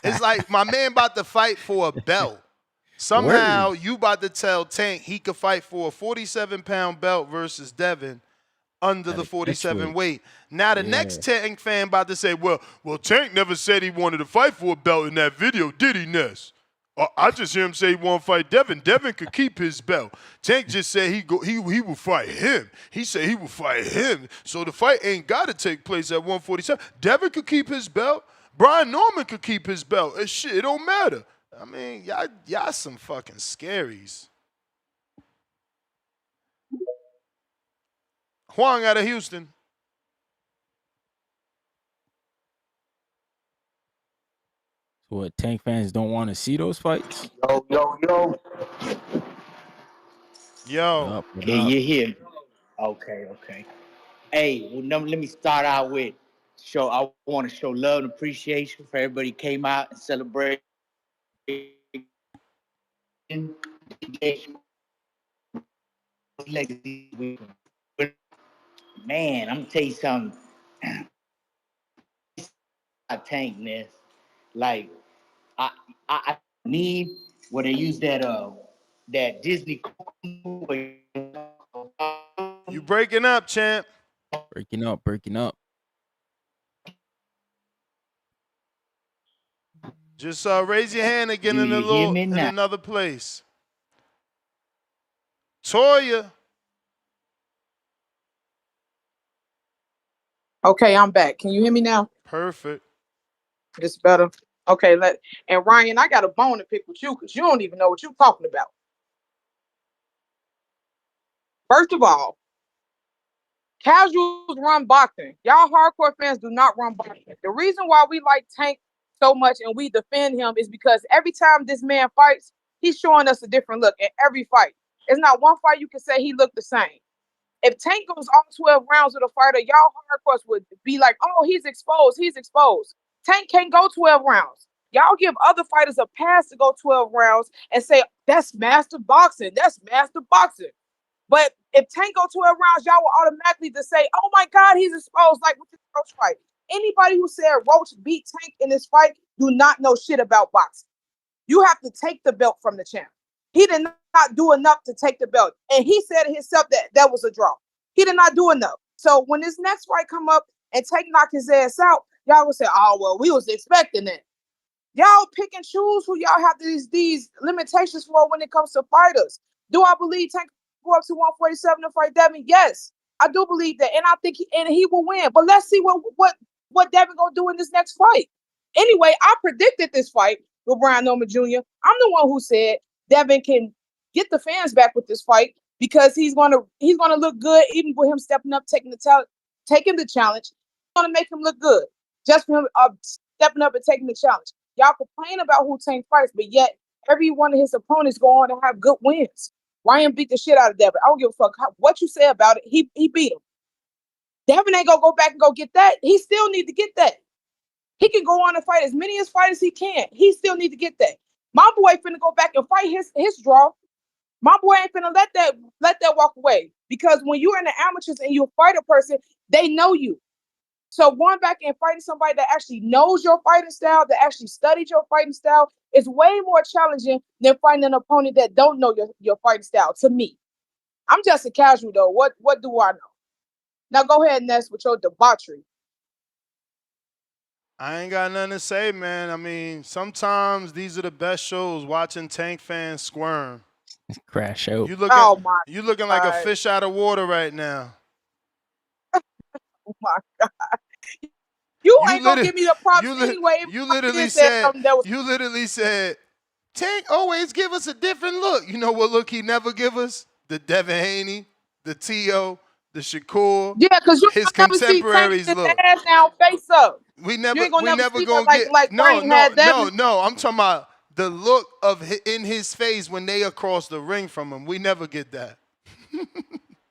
It's like my man about to fight for a belt. Somehow you about to tell Tank he could fight for a 47-pound belt versus Devin under the 47 weight. Now the next Tank fan about to say, well, Tank never said he wanted to fight for a belt in that video, did he, Ness? I just hear him say he won't fight Devin. Devin could keep his belt. Tank just said he will fight him. He said he will fight him. So the fight ain't got to take place at 147. Devin could keep his belt. Brian Norman could keep his belt. Shit, it don't matter. I mean, y'all some fucking scaries. Huang out of Houston. So what, Tank fans don't want to see those fights? Yo. Yo. Can you hear me? Okay. Hey, well, let me start out with I want to show love and appreciation for everybody who came out and celebrated. Man, I'm gonna tell you something. I tank this. Like I need where they use that Disney. You breaking up, champ. Breaking up. Just raise your hand again in another place. Toya. Okay, I'm back. Can you hear me now? Perfect. It's better. Okay, and Ryan, I got a bone to pick with you because you don't even know what you're talking about. First of all, casuals run boxing. Y'all hardcore fans do not run boxing. The reason why we like Tank so much and we defend him is because every time this man fights, he's showing us a different look in every fight. It's not one fight you can say he looked the same. If Tank goes all 12 rounds with a fighter, y'all hardcore would be like, oh, he's exposed. Tank can't go 12 rounds. Y'all give other fighters a pass to go 12 rounds and say, that's master boxing. But if Tank go 12 rounds, y'all will automatically just say, oh my God, he's exposed, like with the Roach fight. Anybody who said Roach beat Tank in this fight do not know shit about boxing. You have to take the belt from the champ. He did not do enough to take the belt. And he said himself that was a draw. He did not do enough. So when this next fight come up and Tank knock his ass out, y'all will say, oh, well, we was expecting that. Y'all pick and choose who y'all have these limitations for when it comes to fighters. Do I believe Tank will go up to 147 to fight Devin? Yes, I do believe that. And I think he will win. But let's see what Devin gonna do in this next fight. Anyway, I predicted this fight with Brian Norman Jr. I'm the one who said Devin can get the fans back with this fight because he's gonna look good even with him stepping up, taking the challenge. It's gonna make him look good just for him stepping up and taking the challenge. Y'all complain about who Tank fights, but yet every one of his opponents go on to have good wins. Ryan beat the shit out of Devin. I don't give a fuck what you say about it. He beat him. Devin ain't gonna go back and go get that. He still need to get that. He can go on and fight as many fighters he can. He still need to get that. My boy finna go back and fight his draw. My boy ain't finna let that walk away. Because when you're in the amateurs and you fight a person, they know you. So going back and fighting somebody that actually knows your fighting style, that actually studied your fighting style, is way more challenging than fighting an opponent that don't know your fighting style, to me. I'm just a casual, though. What do I know? Now go ahead, Ness, with your debauchery. I ain't got nothing to say, man. I mean, sometimes these are the best shows, watching Tank fans squirm. Crash out. You looking like a fish out of water right now. Oh my God. You ain't gonna give me the props anyway. You literally said, Tank always give us a different look. You know what look he never give us? The Devin Haney, the T.O., the Shakur. Yeah, because you his never see contemporaries Tank look. Ass down, face up. We never gonna get like no. I'm talking about the look in his face when they across the ring from him. We never get that.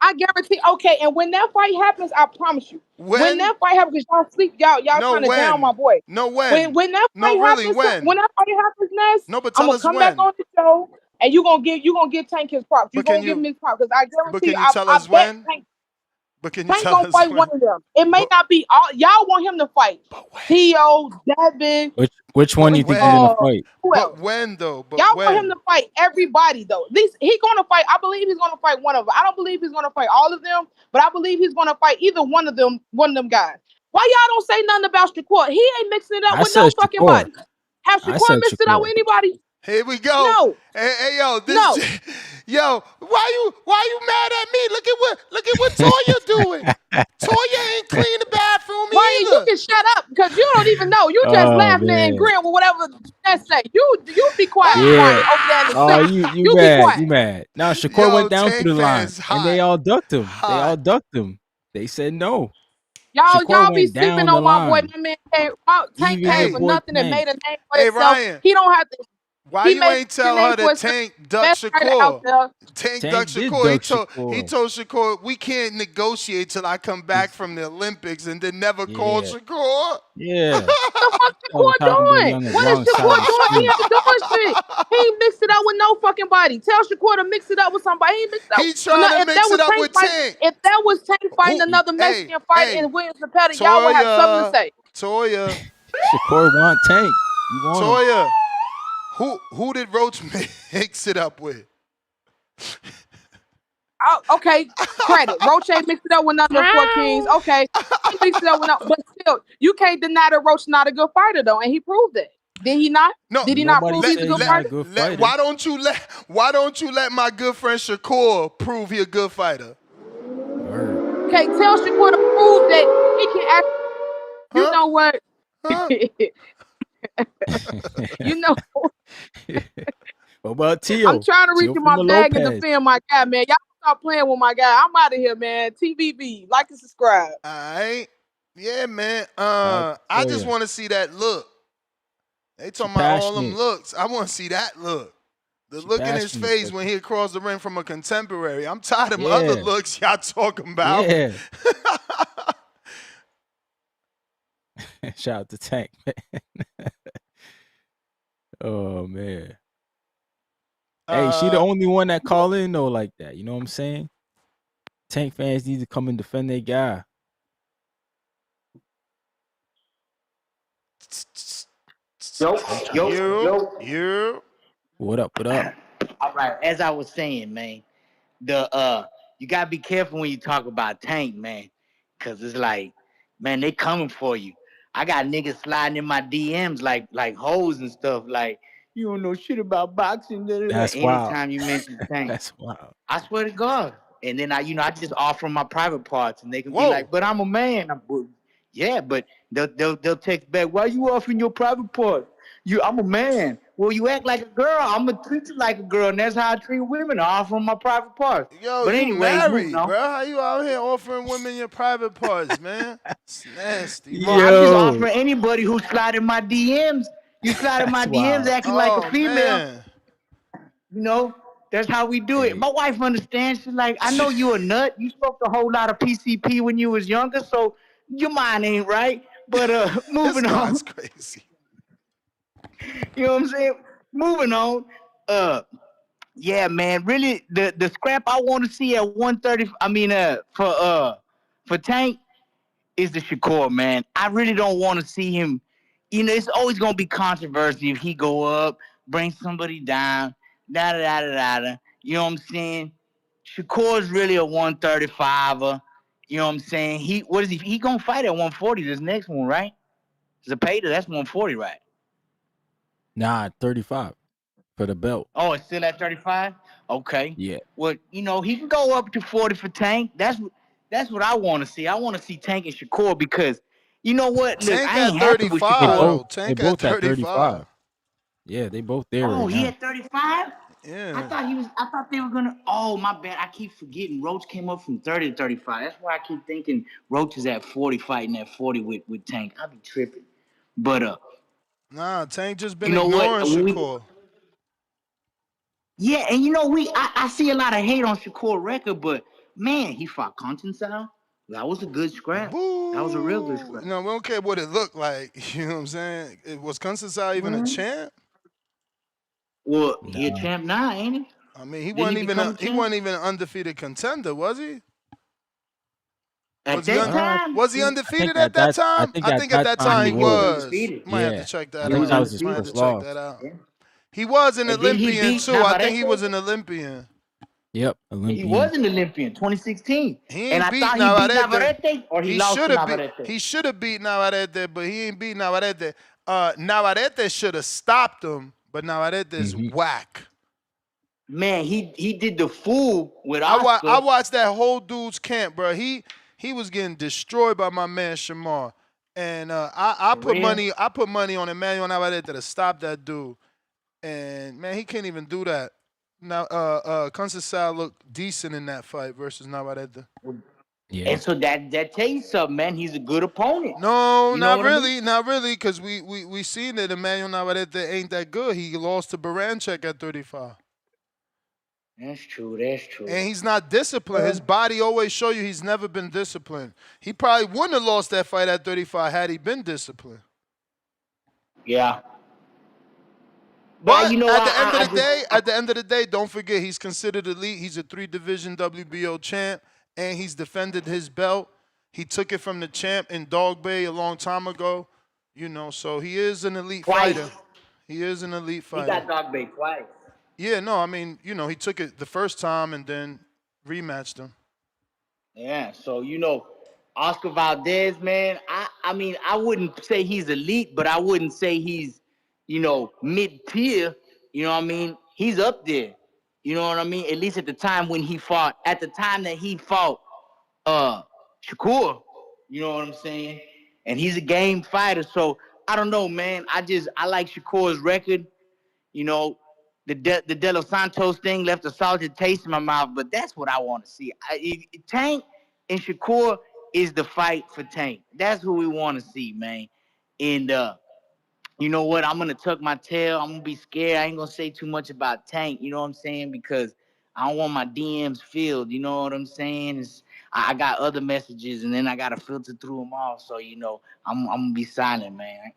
I guarantee. Okay, and when that fight happens, I promise you. When that fight happens, y'all sleep. Y'all trying to down my boy. No, when that fight happens, when that fight happens, Ness, no, but I'm gonna come back on the show, and you gonna give Tank his props. You gonna give him his props because I guarantee. Can you tell us when? But can you Tank tell gonna us fight when? one of them. It may not be all. Y'all want him to fight. T.O., Devin. Which one do you think he's gonna fight? But when though? Y'all want him to fight everybody though. At least he's gonna fight. I believe he's gonna fight one of them. I don't believe he's gonna fight all of them, but I believe he's gonna fight either one of them guys. Why y'all don't say nothing about Shakur? He ain't mixing it up with no fucking body. Have Shakur mixed it up with anybody? Here we go. No. Hey yo, yo, why you mad at me? Look at what Toya doing. Toya ain't clean the bathroom Ryan, mean, you can shut up because you don't even know. You just laughing and agreeing with whatever that say. You be quiet, Ryan, over there in the Oh, center. you You be mad? quiet. You mad? Now Shakur Yo, went down to Tank the line, fans and they hot. all ducked him. They all Hot. ducked him. They said no. Y'all Shakur be went sleeping down the on my boy. line. My man Tank Even came your for boy nothing and Tank. made a name for Hey, himself. Ryan. He don't have to. Why He you made ain't a tell name her for that himself. Tank ducked Best fighter out Shakur? there. Tank ducked did Shakur. duck He Shakur. told Shakur, we can't negotiate till I come back from the Olympics, and then never called Shakur. Yeah. What the fuck Tell the Shakur probability doing? on the What is wrong side Shakur of the doing? He street. ain't doing shit. He ain't mixed it up with no fucking body. Tell Shakur to mix it up with somebody. He ain't mixed it up He with trying to If that mix was it up Tank with fight, Tank. if that was Tank fighting another Hey, Mexican fighter hey, and Williams Competitor, y'all would have something to say. Toya, Shakur want Tank. You want him? Toya. Who did Roach mix it up with? Oh, okay, credit. Roach ain't mixed it up with none of the four kings. Okay, he mixed it up with but still, you can't deny that Roach not a good fighter though, and he proved it. Did he not? No, Did he not prove he's a good fighter? Why don't you let my good friend Shakur prove he a good fighter? Okay, tell Shakur to prove that he can act. You know what? You know. What about Tio? I'm trying to reach Tio in from my the bag and Lopez. defend my guy, man. Y'all stop playing with my guy. I'm out of here, man. TVB, like and subscribe. All right. Yeah, man. I just want to see that look. They talking about all them passionate. looks. I want to see that look. The look in his passionate, face but- when he crossed the ring from a contemporary. I'm tired of other looks y'all talking about. Yeah. Shout out to Tank, man. Oh man. Hey, she the only one that call in though like that. You know what I'm saying? Tank fans need to come and defend their guy. Yo. What up? What up? All right, as I was saying, man, you gotta be careful when you talk about Tank, man, cause it's like, man, they coming for you. I got niggas sliding in my DMs like hoes and stuff. Like, you don't know shit about boxing. That's wild. Anytime you mention Tank, That's wild. I swear to God. And then I just offer my private parts, and they can be like, "But I'm a man." Yeah, but they'll text back, "Why you offering your private part? I'm a man." Well, you act like a girl. I'm gonna treat you like a girl, and that's how I treat women. I offer them my private parts. Yo, But you anyways, moving married, on. bro. How you out here offering women your private parts, man? It's nasty. Well, I'm just offering anybody who slide in my DMs. You slide in my That's DMs wild. acting like a Oh, female. man. You know, that's how we do it. My wife understands. She's like, I know you a nut. You smoked a whole lot of PCP when you was younger, so your mind ain't right. But moving This on. guy's crazy. You know what I'm saying? Moving on. Yeah, man. Really, the scrap I want to see at 130. I mean, for Tank is the Shakur, man. I really don't want to see him. You know, it's always gonna be controversy if he go up, bring somebody down, da da da da da. You know what I'm saying? Shakur's really a 135er. You know what I'm saying? What is he? He gonna fight at 140 this next one, right? Zapata, that's 140, right? Nah, 35 for the belt. Oh, it's still at 35? Okay. Yeah. Well, you know, he can go up to 40 for Tank. That's what I want to see. I want to see Tank and Shakur because, you know what? Look, Tank I at ain't happy with 35, Shakur. though. They Tank at both at 35. 35. Yeah, they both there Oh, right he now. at 35? Yeah. I thought they were gonna. Oh, my bad. I keep forgetting. Roach came up from 30 to 35. That's why I keep thinking Roach is at 40, fighting at 40 with Tank. I be tripping. But Nah, Tank just been you know what? ignoring Shakur. Yeah, and you know I see a lot of hate on Shakur record, but man, he fought Continental. That was a good scrap. That was a real good scrap. No, we don't care what it looked like. You know what I'm saying? Was Constantine even a champ? Well, he a champ now, ain't he? I mean, he Didn't wasn't even an undefeated contender, was he? At that time? Was he undefeated at that time? I think at that time he was. Might have to check that I think out. that was his Might have first to check loss. that out. He was an And didn't he Olympian beat too. I think he Navarrete? was an Olympian. Yep, Olympian. He was an Olympian, 2016. He And ain't I beat thought he beat Navarrete. Navarrete, or he lost to Navarrete. He should have beat Navarrete, but he ain't beat Navarrete. Navarrete should have stopped him, but Navarrete's whack. Man, he did the fool with Oscar. I watched that whole dude's camp, bro. He was getting destroyed by my man Shamar. And I For put real? money on Emmanuel Navarrete to stop that dude. And man, he can't even do that. Now, Conceição looked decent in that fight versus Navarrete. And so that tells you something, man. He's a good opponent. No, You know not what I mean? really, not really, because we seen that Emmanuel Navarrete ain't that good. He lost to Baranchek at 35. That's true. That's true. And he's not disciplined. His body always show you he's never been disciplined. He probably wouldn't have lost that fight at 35 had he been disciplined. Yeah. But you know, at the end of the day, don't forget he's considered elite. He's a 3-division WBO champ, and he's defended his belt. He took it from the champ in Dog Bay a long time ago. You know, so he is an elite fighter. He is an elite fighter. He got Dog Bay twice. Yeah, no, I mean, you know, he took it the first time and then rematched him. Yeah, so you know, Oscar Valdez, man. I mean, I wouldn't say he's elite, but I wouldn't say he's, you know, mid-tier. You know what I mean? He's up there. You know what I mean? At least at the time when he fought. At the time that he fought, Shakur. You know what I'm saying? And he's a game fighter. So I don't know, man. I like Shakur's record. You know, the De Los Santos thing left a salty taste in my mouth, but that's what I want to see. Tank and Shakur is the fight for Tank. That's who we want to see, man. And you know what? I'm gonna tuck my tail. I'm gonna be scared. I ain't gonna say too much about Tank. You know what I'm saying? Because I don't want my DMs filled. You know what I'm saying? I got other messages, and then I gotta filter through them all. So you know, I'm gonna be silent, man.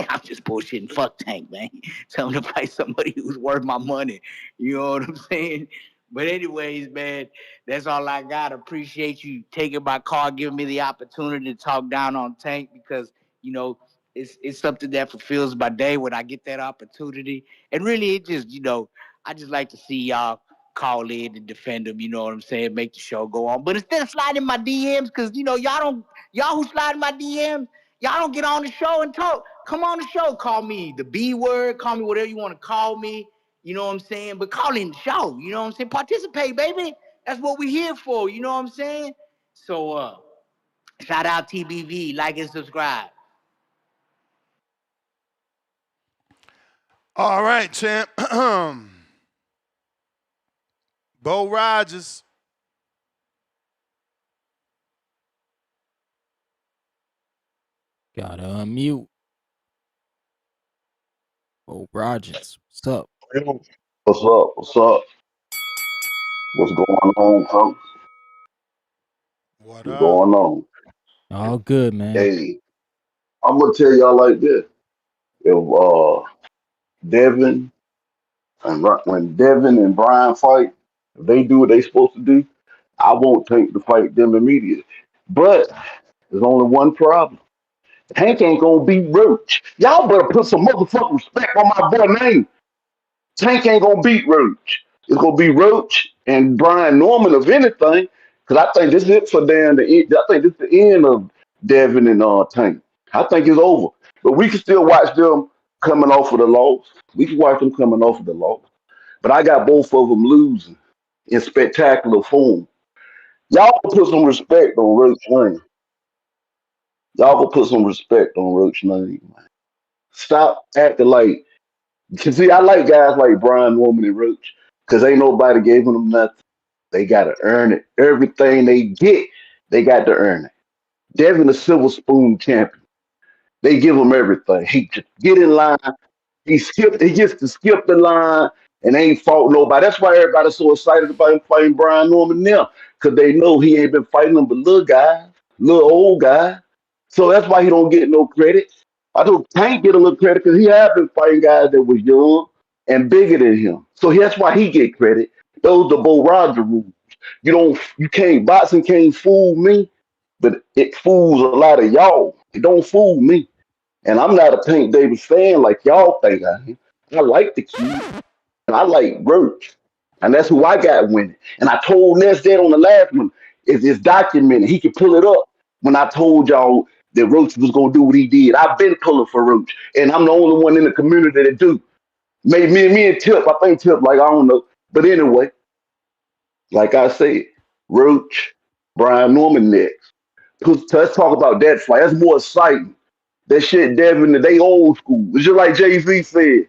I'm just bullshitting. Fuck Tank, man. Tell him to fight somebody who's worth my money. You know what I'm saying? But anyways, man, that's all I got. Appreciate you taking my call, giving me the opportunity to talk down on Tank because, you know, it's something that fulfills my day when I get that opportunity. And really, it just, you know, I just like to see y'all call in and defend them, you know what I'm saying, make the show go on. But instead of sliding my DMs, because, you know, y'all who slide in my DMs, y'all don't get on the show and talk. Come on the show. Call me the B word. Call me whatever you want to call me. You know what I'm saying? But call in the show. You know what I'm saying? Participate, baby. That's what we're here for. You know what I'm saying? So, shout out TBV. Like and subscribe. All right, champ. Bo Rogers. Gotta unmute. Bo Rogers, what's up? What's up? What's up? What's going on, folks? What's going on? All good, man. Hey, I'm gonna tell y'all like this: if Devin when Devin and Brian fight, if they do what they supposed to do, I won't take to fight them immediately. But there's only one problem. Hank ain't gonna beat Roach. Y'all better put some motherfucking respect on my boy name. Tank ain't gonna beat Roach. It's gonna be Roach and Brian Norman, if anything, because I think this is it for Dan. I think this is the end of Devin and Tank. I think it's over. But we can still watch them coming off of the loss. We can watch them coming off of the loss. But I got both of them losing in spectacular form. Y'all put some respect on Roach name. Y'all go put some respect on Roach name, man. Stop acting like. See, I like guys like Brian Norman and Roach because ain't nobody gave them nothing. They got to earn it. Everything they get, they got to earn it. Devin, a silver spoon champion. They give him everything. He just get in line. He gets to skip the line and ain't fought nobody. That's why everybody's so excited about him fighting Brian Norman now because they know he ain't been fighting them but little guys, little old guys. So that's why he don't get no credit. I don't Tank get a little credit because he have been fighting guys that was young and bigger than him. So that's why he get credit. Those the Bo Roger rules. You can't boxing can't fool me, but it fools a lot of y'all. It don't fool me. And I'm not a Tank Davis fan like y'all think I am. I like the kid and I like Roach. And that's who I got winning. And I told Ness that on the last one. It's documented. He can pull it up when I told y'all that Roach was gonna do what he did. I've been pulling for Roach, and I'm the only one in the community that do. Maybe me and Tip. I think Tip, like I don't know, but anyway, like I said, Roach, Brian Norman next. Let's talk about that fight. That's more exciting. That shit, Devin, they old school. It's just like Jay-Z said.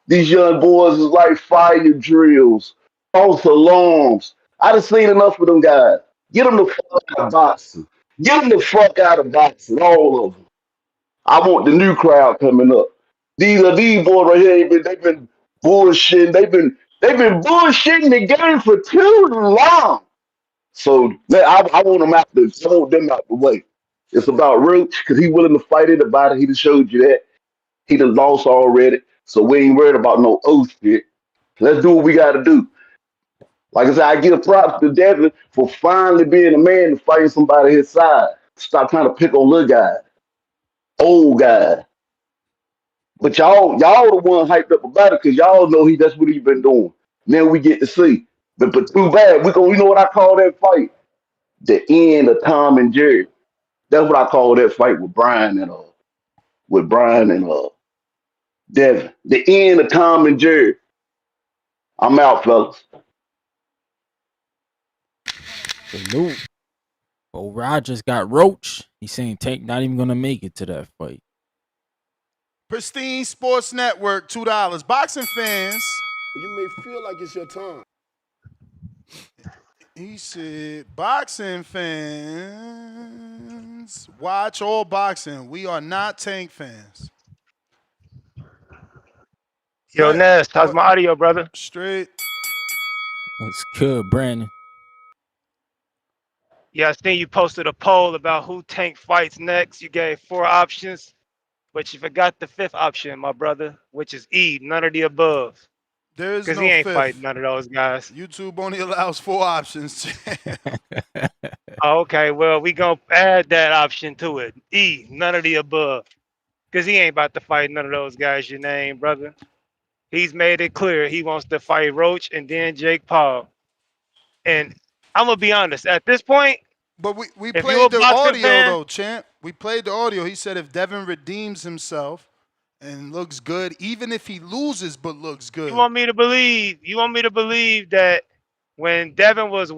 These young boys is like fire drills, false alarms. I done seen enough of them guys. Get them the fuck out of boxing. Get them the fuck out of boxing, all of them. I want the new crowd coming up. These boys right here, they've been bullshitting. They've been bullshitting the game for too long. So I want them out the I want them out the way. It's about Roach because he willing to fight anybody. He done showed you that. He done lost already. So we ain't worried about no oath shit. Let's do what we gotta do. Like I said, I give props to Devin for finally being a man to fight somebody his side. Stop trying to pick on little guys, old guys. But y'all the one hyped up about it because y'all know that's what he been doing. Now we get to see. But too bad. You know what I call that fight? The end of Tom and Jerry. That's what I call that fight with Brian and Devin. The end of Tom and Jerry. I'm out, fellas. Salute. Oh, Rogers got Roach. He's saying Tank not even gonna make it to that fight. Pristine Sports Network, $2. Boxing fans. You may feel like it's your time. He said, boxing fans, watch all boxing. We are not Tank fans. Yo, Ness, how's my audio, brother? Straight. What's good, Brandon? Yeah, I seen you posted a poll about who Tank fights next. You gave 4 options, but you forgot the 5th option, my brother, which is E, none of the above. There is no 5th. Because he ain't fighting none of those guys. YouTube only allows 4 options. Oh, okay, well, we gonna add that option to it. E, none of the above. Because he ain't about to fight none of those guys you named, brother. He's made it clear he wants to fight Roach and then Jake Paul. And I'm gonna be honest, at this point, but we if played the audio fan, though, champ. We played the audio. He said if Devin redeems himself and looks good, even if he loses but looks good. You want me to believe that when Devin was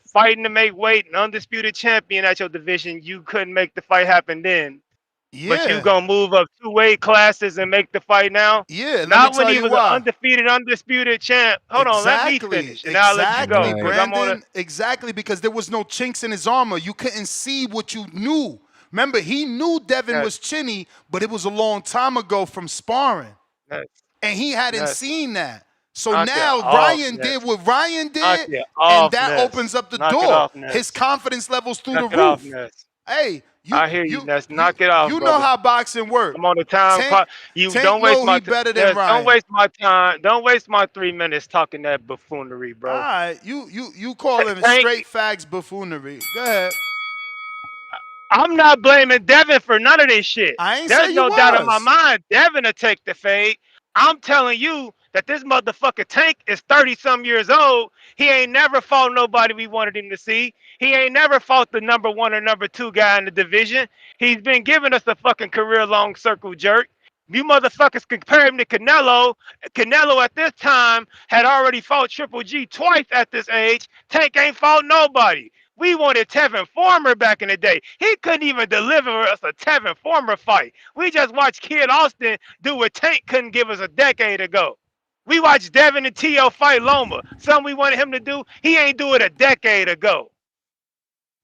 fighting to make weight and undisputed champion at your division, you couldn't make the fight happen then. Yeah. But you gonna move up 2 weight classes and make the fight now? Yeah. Not when he was an undisputed champ. Hold on, let me finish, and I'll let you go. Brandon, exactly, because there was no chinks in his armor. You couldn't see what you knew. Remember, he knew Devin was chinny, but it was a long time ago from sparring, and he hadn't seen that. So now Ryan did what Ryan did, and that opens up the door. His confidence levels through the roof. Hey. I hear you. Let's knock it off. You know how boxing works. I'm on the time clock. Don't waste my time. Don't waste my time. Don't waste my 3 minutes talking that buffoonery, bro. All right, you call him straight facts buffoonery. Go ahead. I'm not blaming Devin for none of this shit. I ain't There's no doubt in my mind Devin will take the fade. I'm telling you that this motherfucker Tank is 30-some years old. He ain't never fought nobody we wanted him to see. He ain't never fought the number 1 or number 2 guy in the division. He's been giving us a fucking career-long circle jerk. You motherfuckers compare him to Canelo. Canelo at this time had already fought Triple G twice at this age. Tank ain't fought nobody. We wanted Tevin Farmer back in the day. He couldn't even deliver us a Tevin Farmer fight. We just watched Kid Austin do what Tank couldn't give us a decade ago. We watched Devin and T.O. fight Loma. Something we wanted him to do, he ain't do it a decade ago.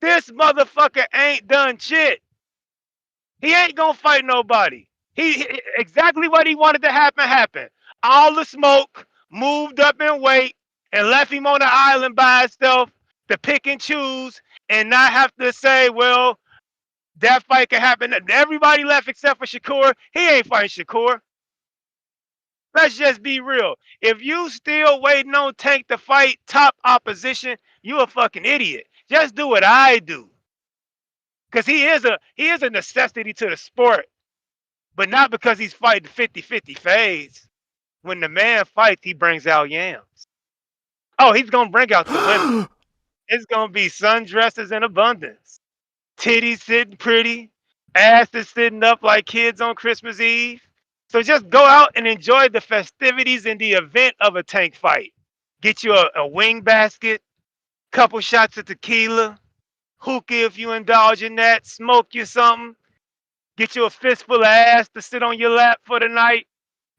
This motherfucker ain't done shit. He ain't gonna fight nobody. He exactly what he wanted to happen happened. All the smoke, moved up in weight, and left him on the island by himself to pick and choose and not have to say, well, that fight can happen. Everybody left except for Shakur. He ain't fighting Shakur. Let's just be real. If you still waiting on Tank to fight top opposition, you a fucking idiot. Just do what I do. Because he is a necessity to the sport. But not because he's fighting 50-50 fades. When the man fights, he brings out yams. Oh, he's gonna bring out the women. It's gonna be sundresses in abundance. Titties sitting pretty, asses sitting up like kids on Christmas Eve. So just go out and enjoy the festivities in the event of a Tank fight. Get you a wing basket, couple shots of tequila, hookah if you indulge in that, smoke you something, get you a fistful of ass to sit on your lap for the night.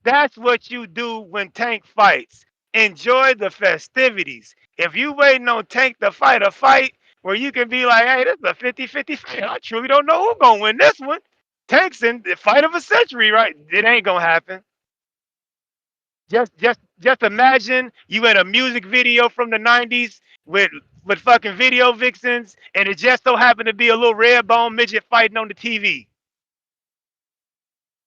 That's what you do when Tank fights. Enjoy the festivities. If you waiting on Tank to fight a fight where you can be like, hey, this is a 50-50 fight. I truly don't know who's going to win this one. Tank's in the fight of a century, right? It ain't going to happen. Just imagine you in a music video from the 90s with fucking video vixens, and it just so happened to be a little red bone midget fighting on the TV.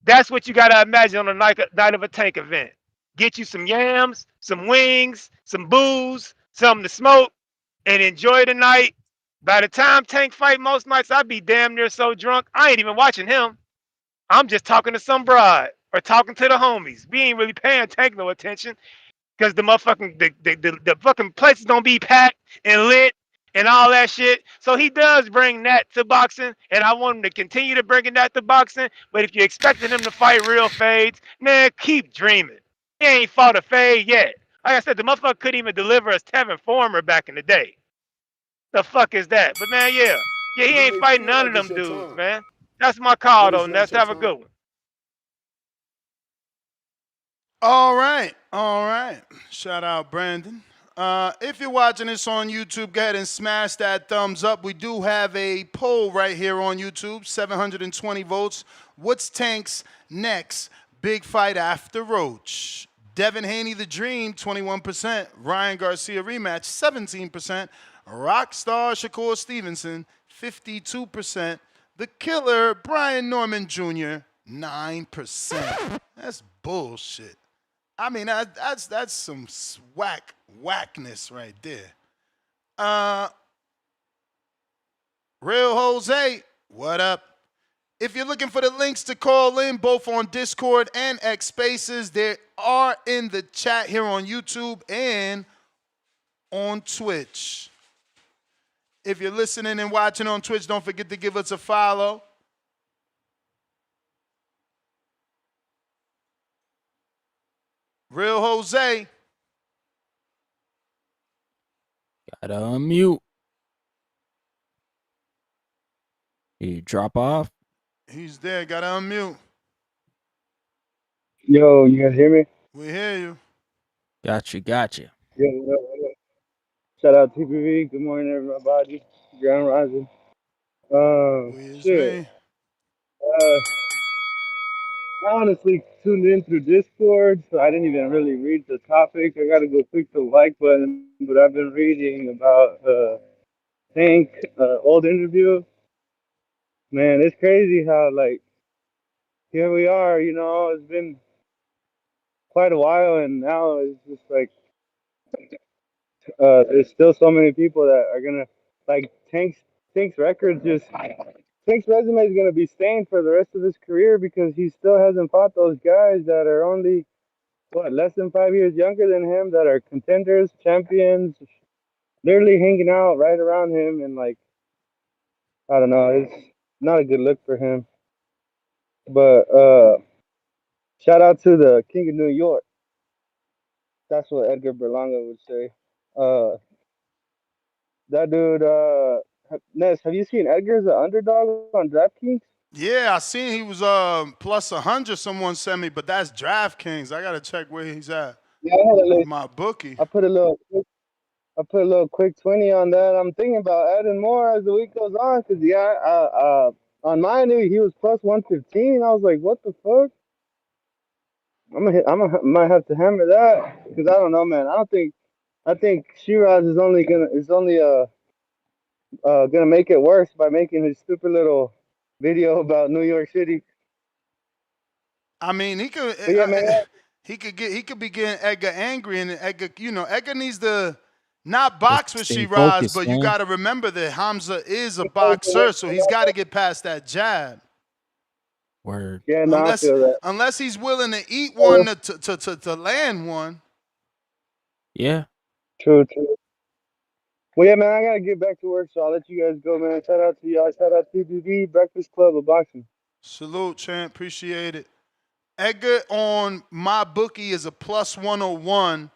That's what you gotta imagine on a night of a Tank event. Get you some yams, some wings, some booze, something to smoke, and enjoy the night. By the time Tank fight most nights, I'd be damn near so drunk, I ain't even watching him. I'm just talking to some broad or talking to the homies. We ain't really paying Tank no attention because the motherfucking the fucking place is gonna be packed and lit and all that shit. So he does bring that to boxing, and I want him to continue to bring that to boxing. But if you're expecting him to fight real fades, man, keep dreaming. He ain't fought a fade yet. Like I said, the motherfucker couldn't even deliver a Tevin Former back in the day. The fuck is that? But man, yeah, he You ain't may fighting feel none like of it's them your dudes, time, man. That's my call but though. it's not Let's your have a time. good one. All right. All right. Shout out, Brandon. If you're watching this on YouTube, go ahead and smash that thumbs up. We do have a poll right here on YouTube, 720 votes. What's Tank's next big fight after Roach? Devin Haney, The Dream, 21%. Ryan Garcia rematch, 17%. Rockstar Shakur Stevenson, 52%. The Killer, Brian Norman Jr., 9%. That's bullshit. I mean, that's some whackness right there. Real Jose, what up? If you're looking for the links to call in, both on Discord and X Spaces, they are in the chat here on YouTube and on Twitch. If you're listening and watching on Twitch, don't forget to give us a follow. Real Jose. Gotta unmute. You drop off. He's there. Gotta unmute. Yo, you guys hear me? We hear you. Gotcha. Yo, what up, what up? Shout out TPV. Good morning, everybody. Grand Rising. Shit. I honestly tuned in through Discord, so I didn't even really read the topic. I gotta go click the like button, but I've been reading about Tank old interview. Man, it's crazy how like here we are. You know, it's been quite a while, and now it's just like there's still so many people that are gonna like Tank's record just Tank's resume is gonna be stained for the rest of his career because he still hasn't fought those guys that are only less than 5 years younger than him that are contenders, champions, literally hanging out right around him, and like I don't know, it's not a good look for him. But shout out to the King of New York. That's what Edgar Berlanga would say. That dude, Ness, have you seen Edgar as an underdog on DraftKings? Yeah, I seen he was plus 100. Someone sent me, but that's DraftKings. I gotta check where he's at. Yeah, I had a little, my bookie. I put a little quick 20 on that. I'm thinking about adding more as the week goes on because on mine he was plus 115. I was like, what the fuck? Might have to hammer that because I don't know, man. I think Shiraz is only gonna make it worse by making his stupid little video about New York City. I mean, he could. But yeah, man. He could be getting Edgar angry, and Edgar, Edgar needs to not box with Shiraz, but you got to remember that Hamza is a boxer, so he's got to get past that jab. Word. Yeah, no, I feel that. Unless he's willing to eat one to land one. Yeah. True. Well, yeah, man, I gotta get back to work, so I'll let you guys go, man. Shout out to y'all. Shout out to TBV, Breakfast Club of Boxing. Salute, champ. Appreciate it. Edgar on my bookie is a plus 101.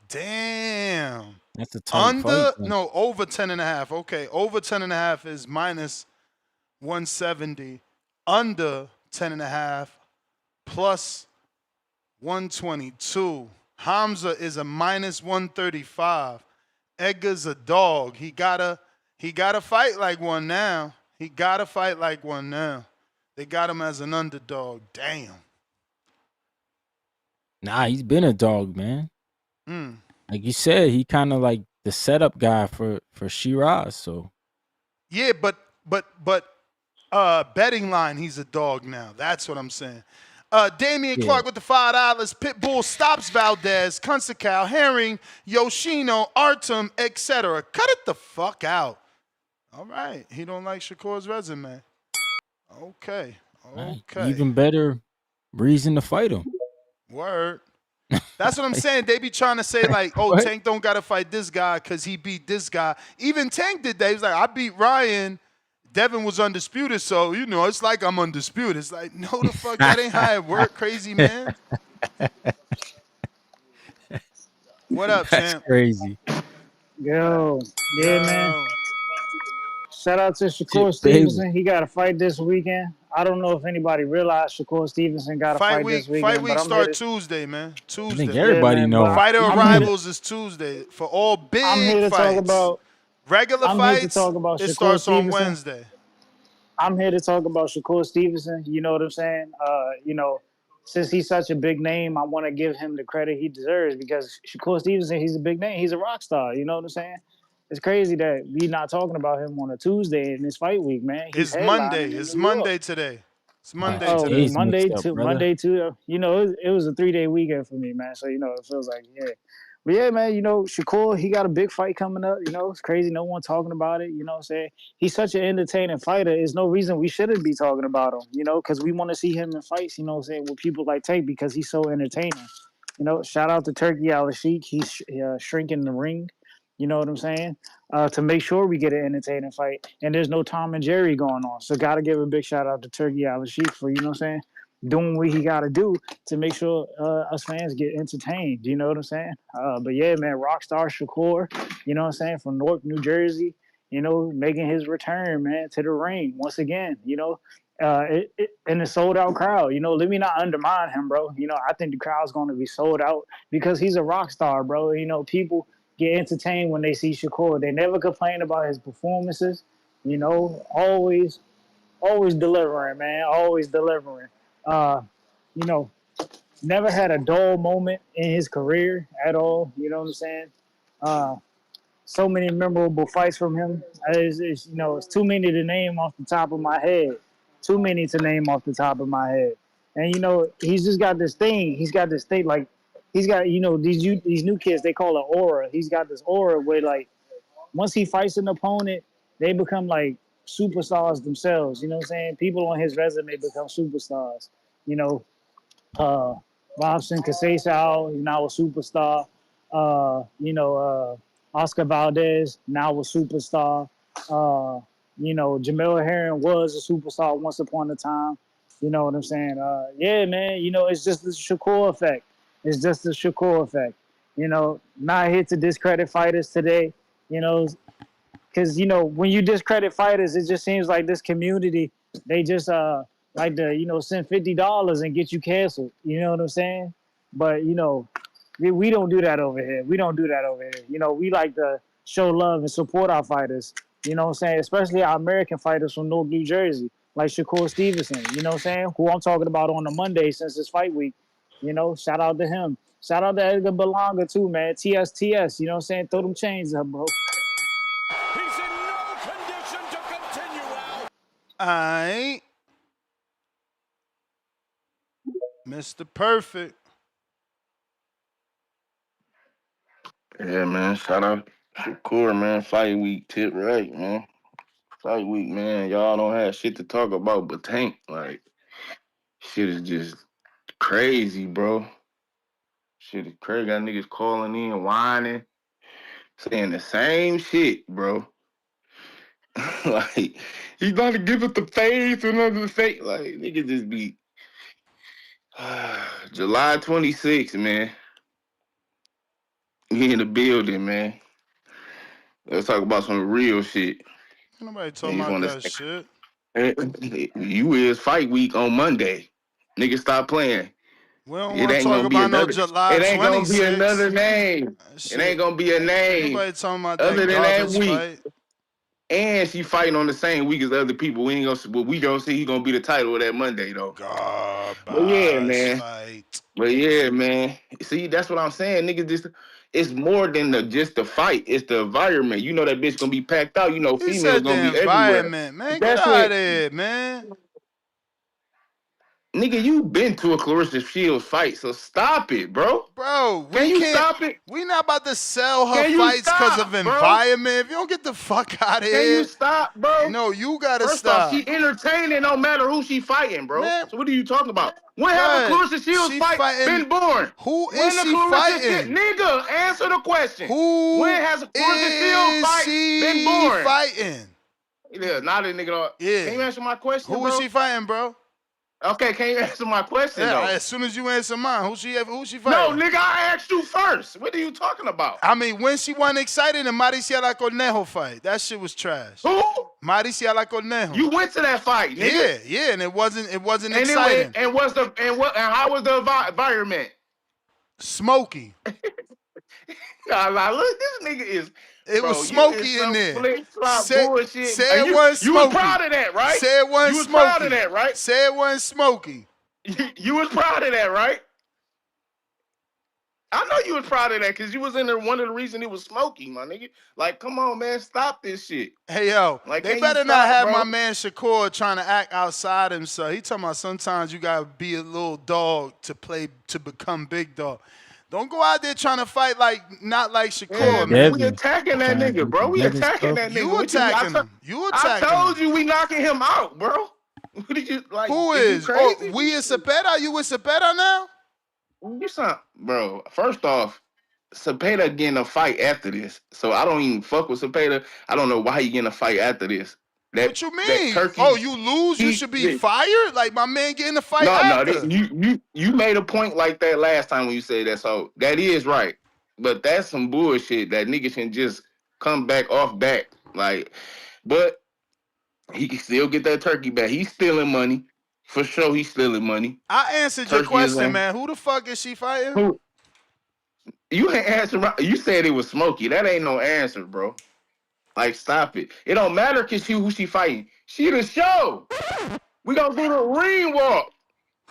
Damn. That's a tight fight. No, over 10.5. Okay, over 10.5 is minus 170. Under 10.5 plus 122. Hamza is a minus 135. Edgar's a dog. He gotta fight like one now. He gotta fight like one now. They got him as an underdog. Damn. Nah, he's been a dog, man. Like you said, he kind of like the setup guy for Shiraz. So yeah, but betting line, he's a dog now. That's what I'm saying. Damian Clark with the $5. Pitbull stops Valdez, Kunsakow, Herring, Yoshino, Artem, etc. Cut it the fuck out. All right. He don't like Shakur's resume. Okay. even better reason to fight him. Word. That's what I'm saying. They be trying to say like, oh, Tank don't got to fight this guy because he beat this guy. Even Tank did that. He was like, I beat Ryan. Devin was undisputed, so, it's like I'm undisputed. It's like, no, the fuck, that ain't how it work, crazy man. What up, champ? That's crazy. Yo, man. Shout out to Shakur Stevenson. He got a fight this weekend. I don't know if anybody realized Shakur Stevenson got a fight this weekend. Fight week start Tuesday, man. Tuesday. I think everybody knows. Fighter Arrivals is Tuesday. For all big fights. I'm here to talk about regular fights, it starts on Wednesday. I'm here to talk about Shakur Stevenson. You know what I'm saying? Since he's such a big name, I want to give him the credit he deserves because Shakur Stevenson, he's a big name. He's a rock star. You know what I'm saying? It's crazy that we not talking about him on a Tuesday in this fight week, man. It's Monday. It's Monday today. It's Monday today. Monday to it was a 3-day weekend for me, man. So it feels like But yeah, man, Shakur, he got a big fight coming up. It's crazy. No one talking about it. You know what I'm saying? He's such an entertaining fighter. There's no reason we shouldn't be talking about him, because we want to see him in fights, with people like Tank because he's so entertaining. Shout out to Turki Alalshikh. He's shrinking the ring. You know what I'm saying? To make sure we get an entertaining fight. And there's no Tom and Jerry going on. So got to give a big shout out to Turki Alalshikh for, doing what he got to do to make sure us fans get entertained. You know what I'm saying? But yeah, man, Rockstar Shakur, you know what I'm saying, from Newark, New Jersey, making his return, man, to the ring once again, in a sold-out crowd. Let me not undermine him, bro. I think the crowd's going to be sold out because he's a rock star, bro. People get entertained when they see Shakur. They never complain about his performances, always delivering, man, always delivering. Never had a dull moment in his career at all. You know what I'm saying? So many memorable fights from him. It's too many to name off the top of my head. Too many to name off the top of my head. And he's just got this thing. He's got this thing like he's got these new kids. They call it aura. He's got this aura where like once he fights an opponent, they become like superstars themselves. You know what I'm saying? People on his resume become superstars. Robson Casesao, now a superstar. Oscar Valdez, now a superstar. Jamel Herring was a superstar once upon a time. You know what I'm saying? Yeah, man, it's just the Shakur effect. It's just the Shakur effect. Not here to discredit fighters today, because when you discredit fighters, it just seems like this community, they just like to send $50 and get you canceled. You know what I'm saying? But we don't do that over here. We don't do that over here. We like to show love and support our fighters. You know what I'm saying? Especially our American fighters from North New Jersey, like Shakur Stevenson. You know what I'm saying? Who I'm talking about on the Monday since this fight week. Shout out to him. Shout out to Edgar Berlanga too, man. TSTS. You know what I'm saying? Throw them chains up, bro. Aight. Mr. Perfect. Yeah, man. Shout out Shakur, man. Fight week tip right, man. Fight week, man. Y'all don't have shit to talk about but Tank. Like, shit is just crazy, bro. Shit is crazy. Got niggas calling in, whining, saying the same shit, bro. Like, he's about to give it the face and under the face. Like, niggas just be July 26th, man. We in the building, man. Let's talk about some real shit. Nobody talking about that shit. You is fight week on Monday. Nigga, stop playing. We don't It want to ain't talk gonna be about no another. July It ain't gonna be 26th. another name. It ain't gonna be a name. Nobody talking about Other that than that garbage week. fight. And she fighting on the same week as other people. We ain't gonna. But we gonna see he gonna be the title of that Monday though. Garbage but yeah, man. fight. But yeah, man. See, that's what I'm saying, nigga. Just it's more than just the fight. It's the environment. You know that bitch gonna be packed out. You know, He females said gonna the be everywhere. environment, man. Get That's out what. of there, man. Nigga, you been to a Clarissa Shields fight, so stop it, bro. Bro, Can you stop it? We not about to sell her Can you fights because stop, of bro? environment. If you don't get the fuck out of Can here. you stop, bro? No, you gotta First stop. off, she entertaining no matter who she fighting, bro. Man, so what are you talking about? When have a Clarissa Shields fight been born? Who when is she fighting? Nigga, answer the question. When has a Clarissa Shields fight been born? Fighting? Yeah, not a nigga. Yeah. Can you answer my question, Who bro? is she fighting, bro? Okay, can you answer my question, though? As soon as you answer mine, who she fighting? No, nigga, I asked you first. What are you talking about? I mean, when she wasn't excited in Maricia La Conejo fight, that shit was trash. Who? Maricia La Conejo. You went to that fight, nigga. Yeah, and it wasn't exciting. And how was the environment? Smoky. Look, this nigga is. It was smoky in there. Bullshit. Say it wasn't smoky. You was proud of that, right? Say it wasn't You was smoky. proud of that, right? Say it wasn't smoky. You was proud of that, right? I know you was proud of that because you was in there. One of the reasons it was smoky, my nigga. Like, come on, man, stop this shit. Hey, yo, like, they better not have my man Shakur trying to act outside himself. He talking about sometimes you gotta be a little dog to become big dog. Don't go out there trying to fight not like Shakur, man. We attacking that nigga, bro. We attacking that nigga. You attacking him. You attacking him. I told you we knocking him out, bro. What did you like? Who is? Oh, we is Cepeda? You with Cepeda now? You sound, bro. First off, Cepeda getting a fight after this, so I don't even fuck with Cepeda. I don't know why he getting a fight after this. What you mean? Turkey, you lose, you should be fired? Like my man getting a fight after? No, you made a point like that last time when you said that, so that is right. But that's some bullshit that niggas can just come back off back. Like, but he can still get that Turkey back. He's stealing money. For sure, he's stealing money. I answered your question, man. Who the fuck is she fighting? Who? You ain't answer. You said it was Smokey. That ain't no answer, bro. Like, stop it. It don't matter because who she fighting. She the show. We gonna do the ring walk.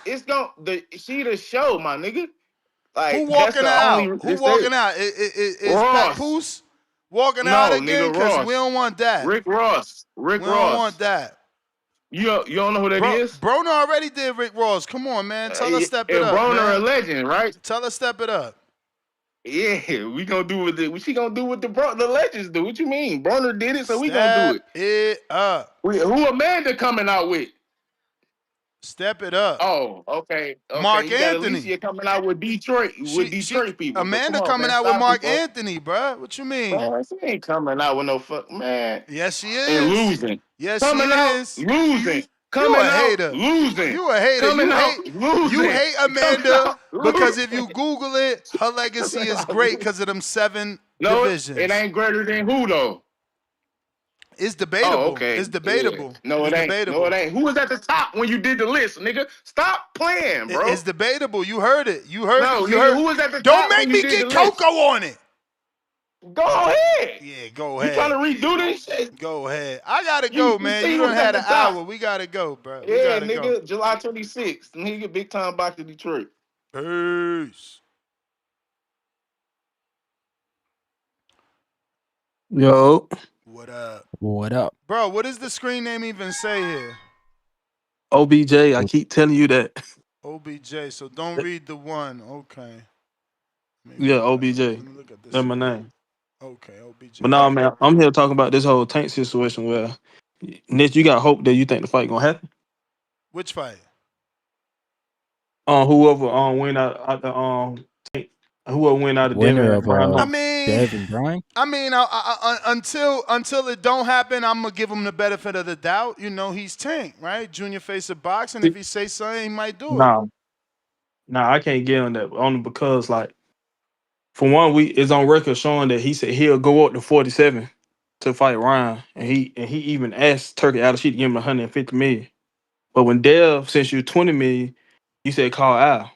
She the show, my nigga. Like, who walking out? Who walking out? Is Papoose walking out again? Because we don't want that. Rick Ross. We don't want that. You don't know who that is? Broner already did Rick Ross. Come on, man. Tell her step it up. Broner a legend, right? Tell her step it up. Yeah, we gonna do what she gonna do what the legends do. What you mean? Broner did it, so we gonna do it up. Who Amanda coming out with? Step it up. Oh, okay. Mark you Anthony. Alicia coming out with Detroit people. Amanda coming out with Mark Anthony, bro. What you mean? Man, she ain't coming out with no fuck, man. Yes, she is. And losing. Yes, coming she is. Losing. You a hater. Losing. You a hater. Losing. You hate Amanda because if you Google it, her legacy is great because of them 7 divisions. It ain't greater than who though? It's debatable. Oh, okay. It's debatable. Yeah. No, it ain't. Debatable. No, it ain't. Who was at the top when you did the list, nigga? Stop playing, bro. It's debatable. You heard it. You heard it. You heard. Who was at the top? Don't make me get Coco on it. Go ahead. Yeah, go ahead. You trying to redo this shit? Go ahead. I gotta go, man. You done had an hour. We gotta go, bro. Yeah, nigga. July 26th. Nigga, big time back to Detroit. Peace. Yo. What up? What up? Bro, what does the screen name even say here? OBJ, I keep telling you that. OBJ, so don't read the one. Okay. Yeah, OBJ. That's my name. Okay, OBJ. But nah, man, I'm here talking about this whole Tank situation where, Nick, you got hope that you think the fight gonna happen? Which fight? Whoever win out the Tank, whoever win out of winner of Devin Bryan. I mean, until it don't happen, I'm gonna give him the benefit of the doubt. You know, he's Tank, right? Junior face of boxing. If he say something, he might do it. Nah, I can't get on that only because, like, for one, it's on record showing that he said he'll go up to 47 to fight Ryan, and he even asked Turki Alalshikh to give him 150 million. But when Dev sent you 20 million, you said call Al,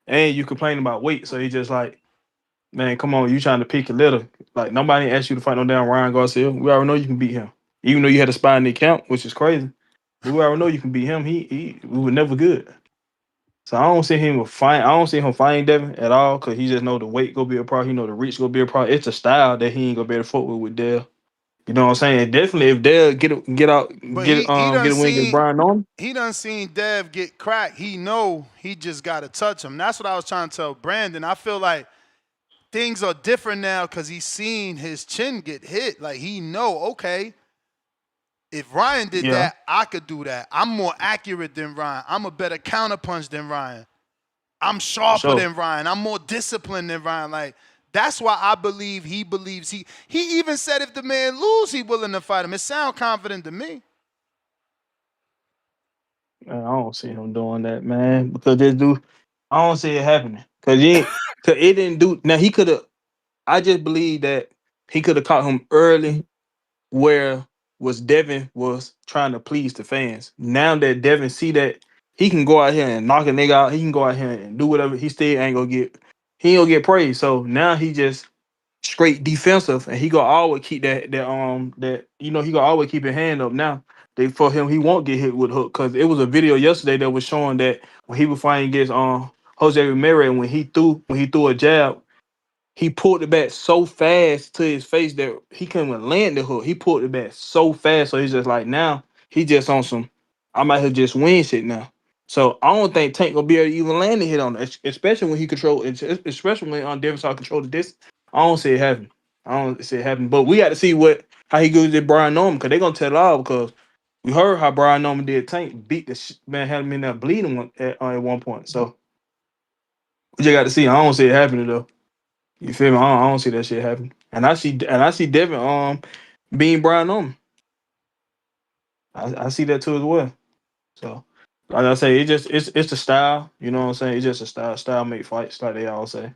and you complain about weight. So he just like, man, come on, you trying to pick a little. Like nobody asked you to fight no damn Ryan Garcia. We already know you can beat him, even though you had a spy in the account, which is crazy. But we already know you can beat him. We were never good. So I don't see him fighting Devin at all because he just know the weight gonna be a problem. He know the reach gonna be a problem. It's a style that he ain't gonna be able to fuck with Dale. You know what I'm saying? Definitely, if Dale get But he a done win against seen Brian Norman. he done seen Dev get cracked. He know he just got to touch him. That's what I was trying to tell Brandon. I feel like things are different now because he's seen his chin get hit. Like he know, okay, if Ryan did Yeah, that, I could do that. I'm more accurate than Ryan. I'm a better counterpunch than Ryan. I'm for sharper sure. than Ryan. I'm more disciplined than Ryan. Like that's why I believe he believes he even said if the man lose, he willing to fight him. It sound confident to me. Man, I don't see him doing that, man. Because this dude, I don't see it happening. Cause it didn't do. Now he could have. I just believe that he could have caught him early where was Devin was trying to please the fans. Now that Devin see that he can go out here and knock a nigga out, he can go out here and do whatever. He ain't gonna get praised. So now he just straight defensive, and he gonna always keep he gonna always keep his hand up. Now for him, he won't get hit with hook because it was a video yesterday that was showing that when he was fighting against Jose Ramirez, when he threw a jab, he pulled it back so fast to his face that he couldn't even land the hook. He pulled it back so fast, so he's just like now he just on some. I might have just win shit now. So I don't think Tank gonna be able to even land a hit on it, especially when he especially when Devin saw control the distance. I don't see it happen. I don't see it happen. But we got to see how he goes at Brian Norman because they gonna tell it all because we heard how Brian Norman did Tank beat the man, had him in there bleeding at one point. So we just got to see. I don't see it happening though. You feel me? I don't see that shit happen. And I see Devin being Brian Norman. I see that too as well. So like I say, it's the style. You know what I'm saying? It's just a style. Style make fights, like they all say.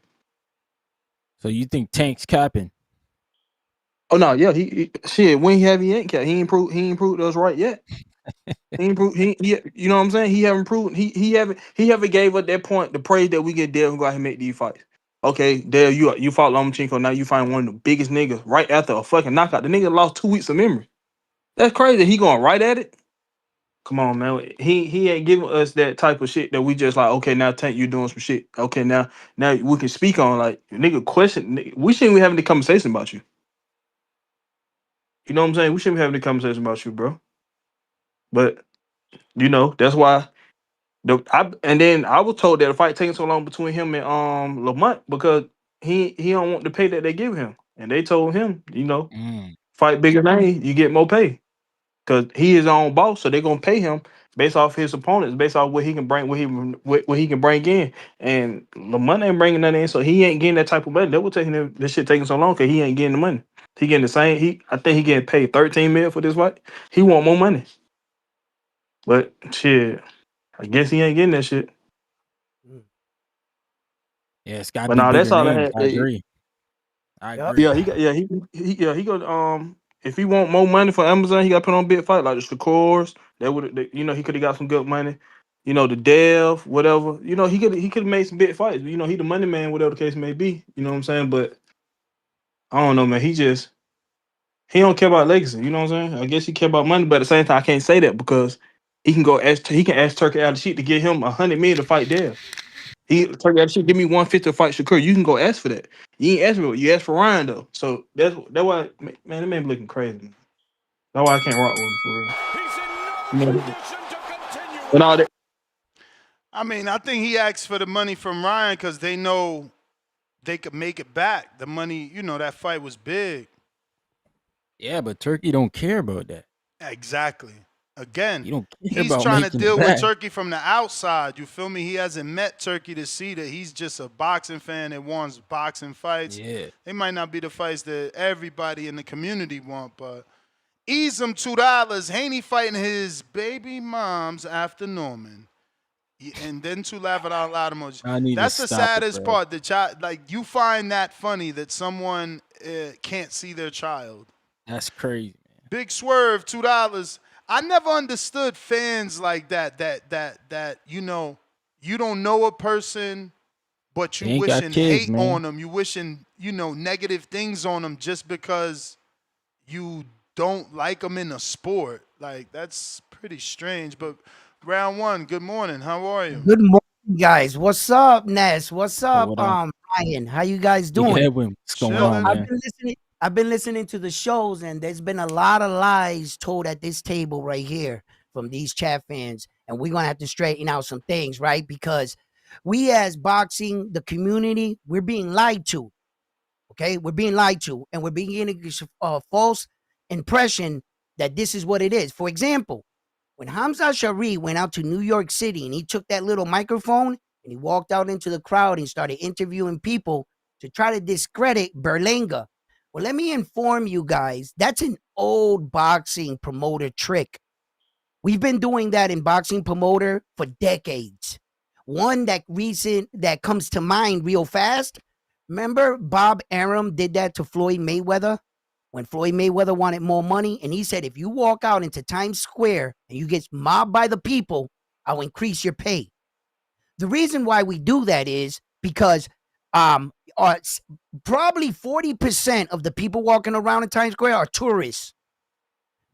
So you think Tank's capping? Oh no, yeah, he shit. When he ain't cap. He ain't proved us right yet. He ain't proved you know what I'm saying? He haven't proven he haven't gave up that point the praise that we get Dale and go out and make these fights. Okay, Dale, you fought Lomachenko, now you find one of the biggest niggas right after a fucking knockout. The nigga lost 2 weeks of memory. That's crazy. He going right at it. Come on, man. He ain't giving us that type of shit that we just like, okay, now Tank, you doing some shit. Okay, now we can speak on like nigga question. We shouldn't be having the conversation about you. You know what I'm saying? We shouldn't be having the conversation about you, bro. But you know, that's why and then I was told that the fight taking so long between him and Lamont because he don't want the pay that they give him. And they told him, you know, fight bigger name, you get more pay. Because he is his own boss, so they're gonna pay him based off his opponents, based off what he can bring, what he can bring in. And Lamont ain't bringing nothing in, so he ain't getting that type of money. That was taking him this shit taking so long because he ain't getting the money. He getting the same. I think he getting paid 13 million for this fight. He want more money. But shit, I guess he ain't getting that shit. Yeah, it's got to But be now that's bigger all I names. had. I agree. I agree. Yeah, he go if he want more money for Amazon, he got to put on big fight like the Shakors. That would he could have got some good money. You know, the Dev, whatever. You know, he could have made some big fights. You know, he the money man, whatever the case may be. You know what I'm saying? But I don't know, man. He don't care about legacy. You know what I'm saying? I guess he care about money, but at the same time, I can't say that because he can ask Turki Alalshikh to get him 100 million to fight Dev. Turki Alalshikh give me 150 to fight Shakur. You can go ask for that. You ain't ask for it. You asked for Ryan though. So that's why, man, that man be looking crazy. Man. That's why I can't rock with him for real. And all that. I mean, I think he asked for the money from Ryan because they know they could make it back. The money, that fight was big. Yeah, but Turki don't care about that. Exactly. Again, You don't care he's about trying to making it deal with back. Turki from the outside. You feel me? He hasn't met Turki to see that he's just a boxing fan that wants boxing fights. Yeah. They might not be the fights that everybody in the community want, but ease him $2. Haney fighting his baby moms after Norman. And then two laughing out loud emojis. I need to That's the stop it, saddest bro. part. That you find that funny that someone can't see their child. That's crazy. Big Swerve, $2. I never understood fans like that. That you don't know a person, but They you ain't got wishing kids, hate man. on them. You wishing negative things on them just because you don't like them in the sport. Like, that's pretty strange. But round one, good morning. How are you? Good morning, guys. What's up, Ness? What's Yo, up, what up? Ryan? How you guys Big doing? Edwin, what's going So on, man? I've been listening to the shows, and there's been a lot of lies told at this table right here from these chat fans, and we're gonna have to straighten out some things, right? Because we, as boxing, the community, we're being lied to. Okay, we're being lied to, and we're being getting a false impression that this is what it is. For example, when Hamza Shari went out to New York City and he took that little microphone and he walked out into the crowd and started interviewing people to try to discredit Berlanga. Well, let me inform you guys, that's an old boxing promoter trick. We've been doing that in boxing promoter for decades. One that comes to mind real fast. Remember Bob Arum did that to Floyd Mayweather when Floyd Mayweather wanted more money, and he said, if you walk out into Times Square and you get mobbed by the people, I'll increase your pay. The reason why we do that is because probably 40% of the people walking around in Times Square are tourists.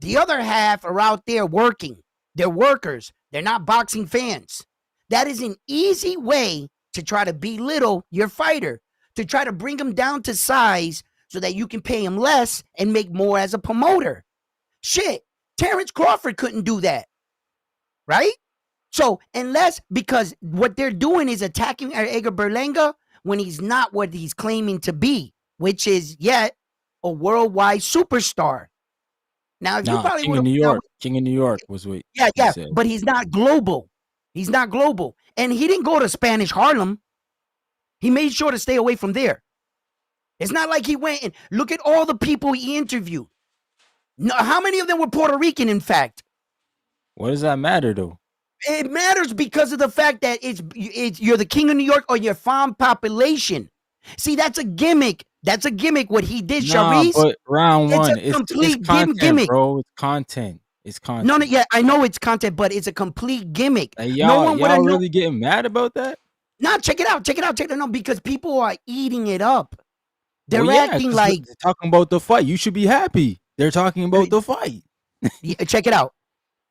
The other half are out there working. They're workers. They're not boxing fans. That is an easy way to try to belittle your fighter, to try to bring him down to size so that you can pay him less and make more as a promoter. Shit, Terrence Crawford couldn't do that, right? So because what they're doing is attacking Edgar Berlanga when he's not what he's claiming to be, which is yet a worldwide superstar. Now, if you probably King of New York was what yeah, he said. but he's not global. He's not global. And he didn't go to Spanish Harlem. He made sure to stay away from there. It's not like he went and look at all the people he interviewed. No, how many of them were Puerto Rican, in fact? What does that matter, though? It matters because of the fact that you're the king of New York or your farm population. See, that's a gimmick. That's a gimmick. What he did, Sharice. But round one, it's a complete content, gimmick, bro. It's content. It's content. No, yeah, I know it's content, but it's a complete gimmick. Y'all really getting mad about that? Nah, check it out. No, because people are eating it up. They're acting like they're talking about the fight. You should be happy. They're talking about the fight. Check it out.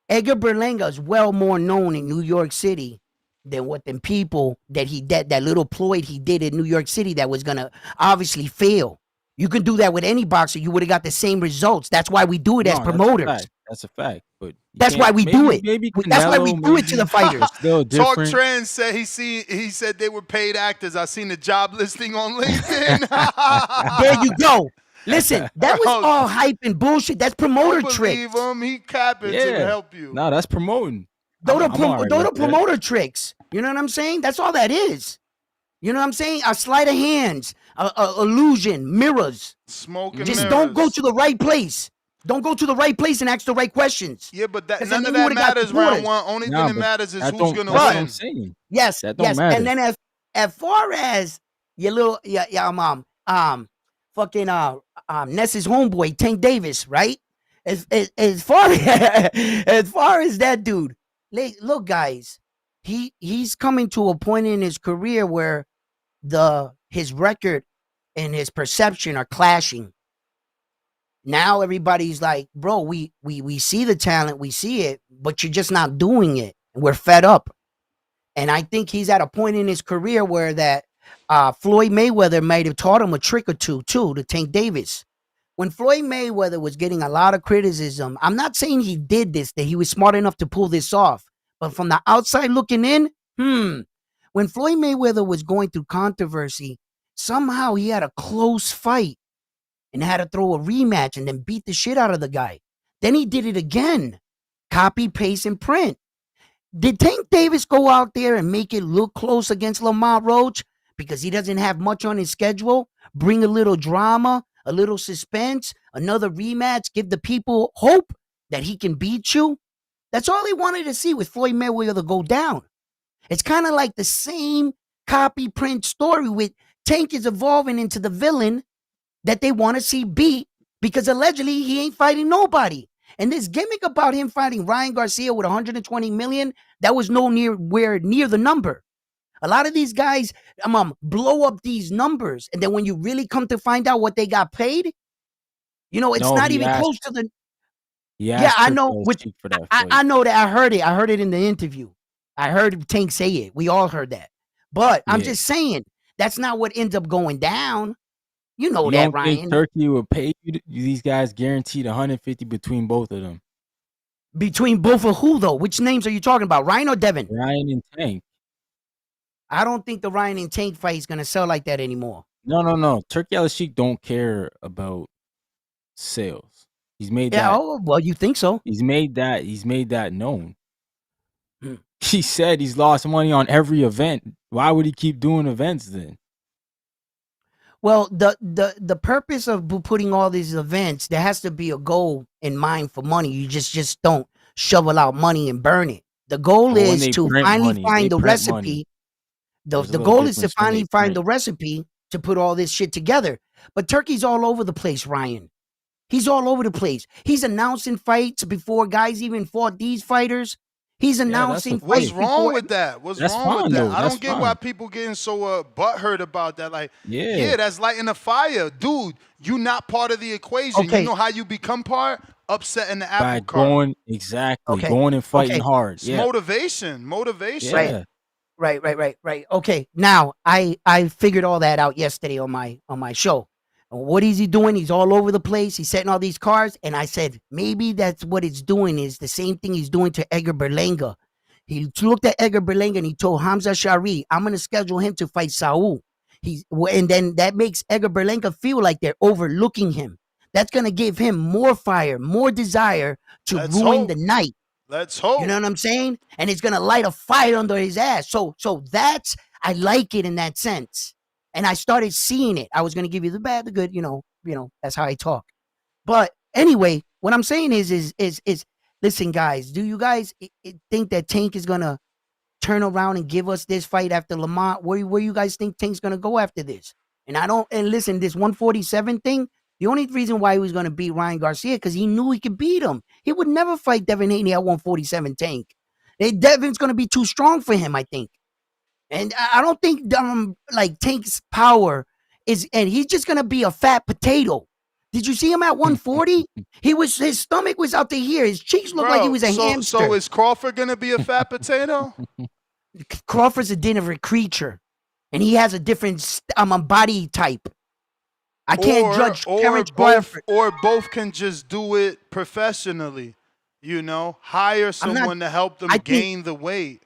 Edgar Berlanga is well more known in New York City than people that that little ploy he did in New York City that was gonna obviously fail. You can do that with any boxer. You would have got the same results. That's why we do it as promoters. That's a fact. But that's why we do it. That's why we do it to the fighters. Talk Trends said he said they were paid actors. I seen the job listing on LinkedIn. There you go. Listen, that was all hype and bullshit. That's promoter tricks. Believe him. He capping to help you. No, that's promoting. Those are promoter tricks. You know what I'm saying? That's all that is. You know what I'm saying? A sleight of hands, illusion, mirrors. Smoke and Just mirrors. don't go to the right place. Don't go to the right place and ask the right questions. Yeah, but none of that matters round one. Only thing that matters is who's going to win. Yes, that don't matter. And then as far as your little fucking Ness's homeboy Tank Davis, right? As far as that dude, look, guys, he's coming to a point in his career where his record and his perception are clashing. Now everybody's like, bro, we see the talent, we see it, but you're just not doing it. And we're fed up. And I think he's at a point in his career where that Floyd Mayweather might have taught him a trick or two, too, to Tank Davis. When Floyd Mayweather was getting a lot of criticism, I'm not saying he did this, that he was smart enough to pull this off. But from the outside looking in, when Floyd Mayweather was going through controversy, somehow he had a close fight and had to throw a rematch and then beat the shit out of the guy. Then he did it again. Copy, paste, and print. Did Tank Davis go out there and make it look close against Lamar Roach because he doesn't have much on his schedule? Bring a little drama, a little suspense, another rematch, give the people hope that he can beat you? That's all they wanted to see with Floyd Mayweather go down. It's kind of like the same copy print story with Tank is evolving into the villain that they want to see beat because allegedly he ain't fighting nobody. And this gimmick about him fighting Ryan Garcia with 120 million, that was nowhere near the number. A lot of these guys blow up these numbers, and then when you really come to find out what they got paid, it's not even close to the. Yeah, I know. I know that. I heard it. I heard it in the interview. I heard Tank say it. We all heard that. But I'm just saying that's not what ends up going down. You know that, Ryan. Think Turki will pay you? These guys guaranteed 150 between both of them. Between both of who though? Which names are you talking about? Ryan or Devin? Ryan and Tank. I don't think the Ryan and Tank fight is gonna sell like that anymore. No. Turki Alalshikh don't care about sales. He's made that. Oh, well, you think so? He's made that known. He said he's lost money on every event. Why would he keep doing events then? Well, the purpose of putting all these events, there has to be a goal in mind for money. You just don't shovel out money and burn it. The goal is to finally find the recipe. The goal is to finally find the recipe to put all this shit together. But Turki's all over the place, Ryan. He's all over the place. He's announcing fights before guys even fought these fighters. He's announcing fights. What's wrong with that? What's wrong with that? I don't get why people getting so butthurt about that. Like, yeah, that's lighting a fire. Dude, you not part of the equation. You know how you become part? Upsetting the apple cart. Going and fighting hard. It's motivation. Yeah. Right. Okay, now I figured all that out yesterday on my show. What is he doing? He's all over the place. He's setting all these cards. And I said, maybe that's what it's doing is the same thing he's doing to Edgar Berlanga. He looked at Edgar Berlanga and he told Hamza Shari, I'm going to schedule him to fight Saul. And then that makes Edgar Berlanga feel like they're overlooking him. That's going to give him more fire, more desire to ruin the night. Let's hope. You know what I'm saying? And it's going to light a fire under his ass. So that's, I like it in that sense. And I started seeing it. I was going to give you the bad, the good, that's how I talk. But anyway, what I'm saying is listen, guys, do you guys think that Tank is going to turn around and give us this fight after Lamont? Where you guys think Tank's going to go after this? And listen, this 147 thing, the only reason why he was going to beat Ryan Garcia, because he knew he could beat him. He would never fight Devin Haney at 147 Tank. Devin's going to be too strong for him, I think. And I don't think Tank's power is, and he's just gonna be a fat potato. Did you see him at 140? His stomach was out to here. His cheeks looked like he was a hamster. So is Crawford gonna be a fat potato? Crawford's a different creature, and he has a different body type. I can't judge Terrence Crawford. Or both can just do it professionally. Hire someone to help them gain the weight.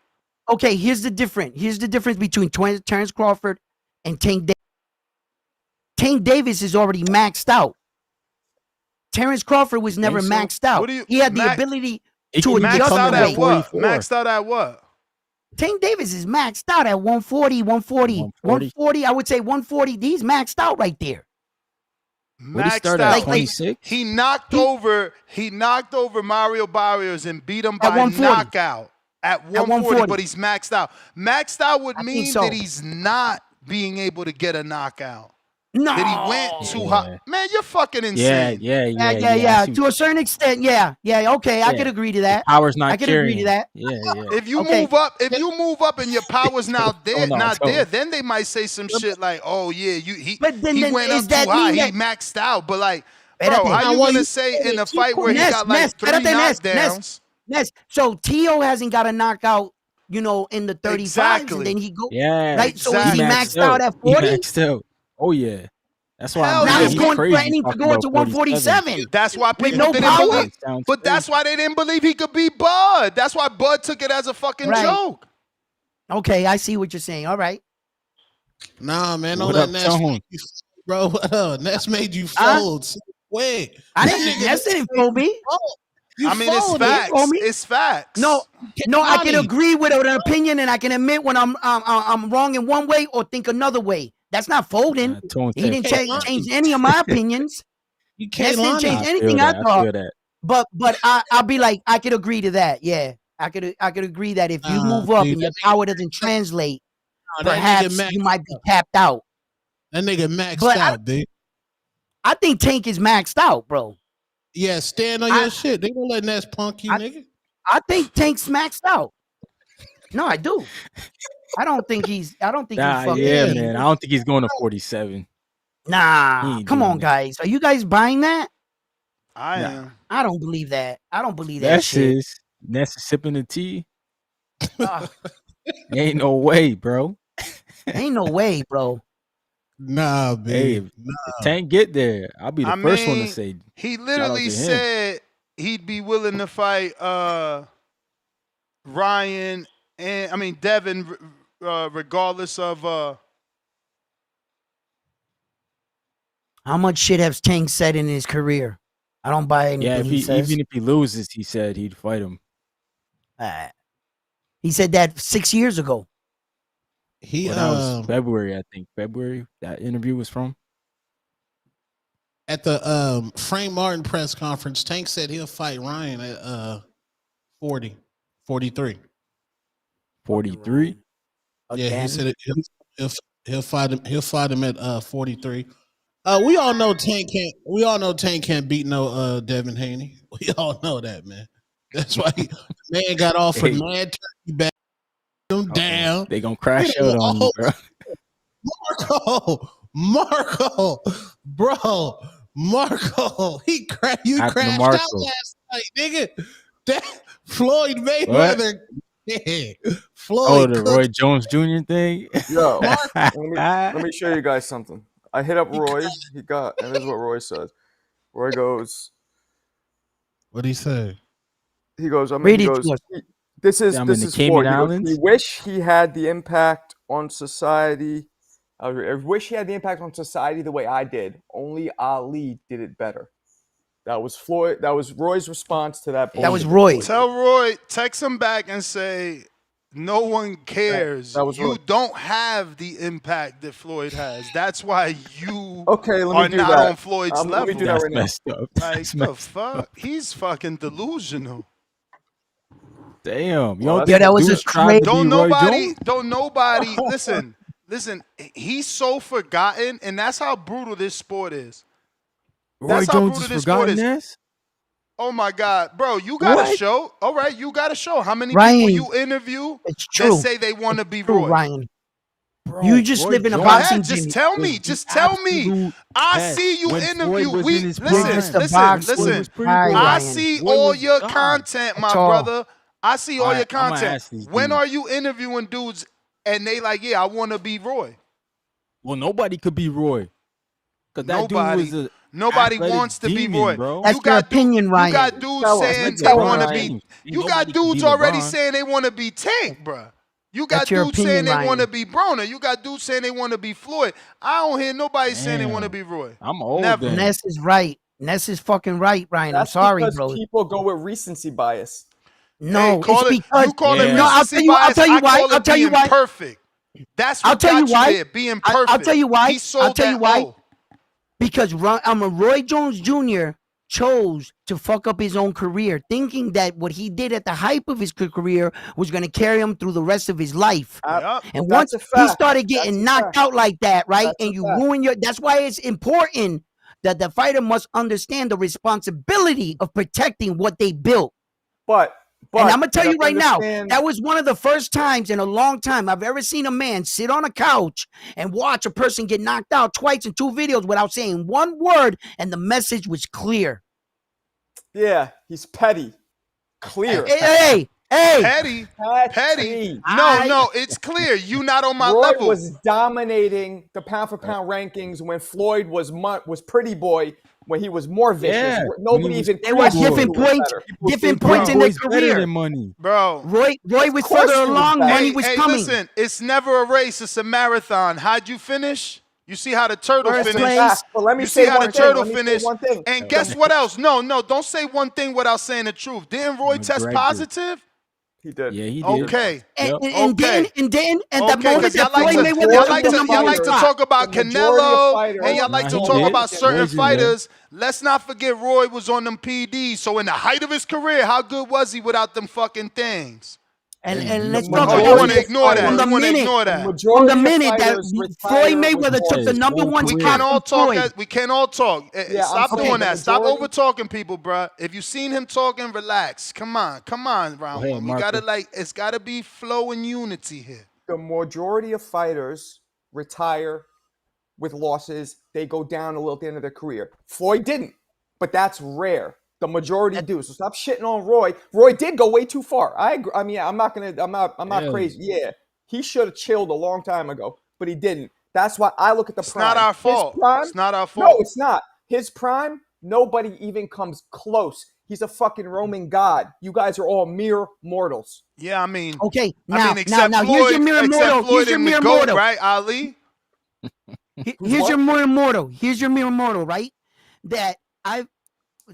Okay, here's the difference. Here's the difference between Terrence Crawford and Tank Davis. Tank Davis is already maxed out. Terrence Crawford was never maxed out. He had the ability to adjust the weight. Maxed out at what? Tank Davis is maxed out at 140, 140. I would say 140. He's maxed out right there. Maxed out. 26? He knocked over Mario Barrios and beat him by knockout. At 140, but he's maxed out. Maxed out would mean that he's not being able to get a knockout. No. That he went too high. Man, you're fucking insane. Yeah. To a certain extent, yeah. Okay, I could agree to that. Power's not. I could agree to that. Yeah. If you move up, and your power's now there, then they might say some shit like, "Oh yeah, he went up too high. He maxed out." But like, bro, how you gonna say in a fight where he got like 3 knockdowns? So Tio hasn't got a knockout, in the 35s, and then he go right. So is he maxed out at 40? Oh yeah, that's why. Now he's threatening to go to 147. That's why people didn't believe. But that's why they didn't believe he could beat Bud. That's why Bud took it as a fucking joke. Okay, I see what you're saying. All right. Nah, man, don't let Ness make you, bro. Ness made you fold. Wait, Ness didn't fold me. It's facts. It's facts. No, I can agree with an opinion, and I can admit when I'm wrong in one way or think another way. That's not folding. He didn't change any of my opinions. You can't didn't change anything I thought. But I'll be like, I could agree to that. Yeah, I could agree that if you move up and your power doesn't translate, perhaps you might be tapped out. That nigga maxed out, dude. I think Tank is maxed out, bro. Yeah, stand on your shit. They don't let Ness punk you, nigga. I think Tank's maxed out. No, I do. I don't think he's fucking. Yeah, man. I don't think he's going to 47. Nah, come on, guys. Are you guys buying that? I am. I don't believe that. I don't believe that Ness is sipping the tea. Ain't no way, bro. Ain't no way, bro. Nah, babe. Hey, if Tank get there, I'll be the first one to say. He literally said he'd be willing to fight Ryan and Devin, regardless of how much shit has Tank said in his career? I don't buy anything he says. Even if he loses, he said he'd fight him. He said that 6 years ago. That was February, I think. February, that interview was from. At the Frank Martin press conference, Tank said he'll fight Ryan at 43. 43? Yeah, he said he'll fight him. He'll fight him at 43. We all know Tank can't. We all know Tank can't beat no Devin Haney. We all know that, man. That's why man got off for mad turkey back him down. They gonna crash out on you, bro. Marco, you crashed out last night, nigga. That Floyd Mayweather. Yeah. Floyd. The Roy Jones Jr. thing. Yo, let me show you guys something. I hit up Roy. And this is what Roy says. Roy goes. What'd he say? He goes. This is Floyd. He goes, we wish he had the impact on society. I wish he had the impact on society the way I did. Only Ali did it better. That was Floyd. That was Roy's response to that. That was Roy. Tell Roy, text him back and say, no one cares. That was you Roy. Don't have the impact that Floyd has. That's why you are not on Floyd's level. Let me do that right now. Like, the fuck? He's fucking delusional. Damn. That was a straight. Don't nobody, listen, he's so forgotten, and that's how brutal this sport is. Roy Jones is forgotten this? Oh my God, bro! You got to show. All right, you got to show how many Ryan, people you interview that say they want to be Roy. Ryan, you just live in a boxing gym. Just tell me. I see you interview. Listen. I see all your content, my brother. I see all your content. When are you interviewing dudes and they like, yeah, I want to be Roy? Well, nobody could be Roy. Nobody wants to be Roy. Bro. That's your opinion, Ryan. You got dudes saying they want to be. You got dudes already saying they want to be Tank, bro. You got dudes saying they want to be Broner. You got dudes saying they want to be Floyd. I don't hear nobody saying they want to be Roy. I'm old. Never. Ness is right. Ness is fucking right, Ryan. I'm sorry, bro. People go with recency bias. No, it's because you call it recency bias. I'll tell you why. Perfect. That's what got you there, being perfect. I'll tell you why. I'll tell you why. Because Roy Jones Jr. chose to fuck up his own career, thinking that what he did at the hype of his career was going to carry him through the rest of his life. And once he started getting knocked out like that, right, and you ruin that's why it's important that the fighter must understand the responsibility of protecting what they built. But and I'm going to tell you right now, that was one of the first times in a long time I've ever seen a man sit on a couch and watch a person get knocked out twice in 2 videos without saying one word, and the message was clear. Yeah, he's petty. Clear. Hey. Petty. No, it's clear. You not on my level. Roy was dominating the pound-for-pound rankings when Floyd was pretty boy, when he was more vicious. Yeah, nobody even. They were different points in their career. Money. Bro. Roy was further along. Money was coming. Listen, it's never a race. It's a marathon. How'd you finish? You see how the turtle finished. But let me see how the turtle finished. And guess what else? No, don't say one thing without saying the truth. Didn't Roy test positive? He did. Yeah, he did. Okay. And then at the moment that Floyd Mayweather y'all like to talk about Canelo and y'all like to talk about certain fighters. Let's not forget Roy was on them PDs. So in the height of his career, how good was he without them fucking things? And let's Oh, you want to ignore that? You want to ignore that? From the minute that Floyd Mayweather took the number one We spot can't all from talk. Floyd. We can't all talk. Yeah, Stop I'm saying doing the that. Stop majority- over talking people, bruh. If you seen him talking, relax. Come on, round one. We gotta it's gotta be flow and unity here. The majority of fighters retire with losses. They go down a little at the end of their career. Floyd didn't, but that's rare. The majority do. So stop shitting on Roy. Roy did go way too far. I agree. I mean, I'm not crazy. Yeah, he should have chilled a long time ago, but he didn't. That's why I look at the prime. It's not our fault. It's not our fault. No, it's not. His prime, nobody even comes close. He's a fucking Roman god. You guys are all mere mortals. Yeah, I mean. Okay, now Floyd, here's your mere mortal. Here's your mere mortal, right, Ali? Here's your mere mortal. Here's your mere mortal, right? That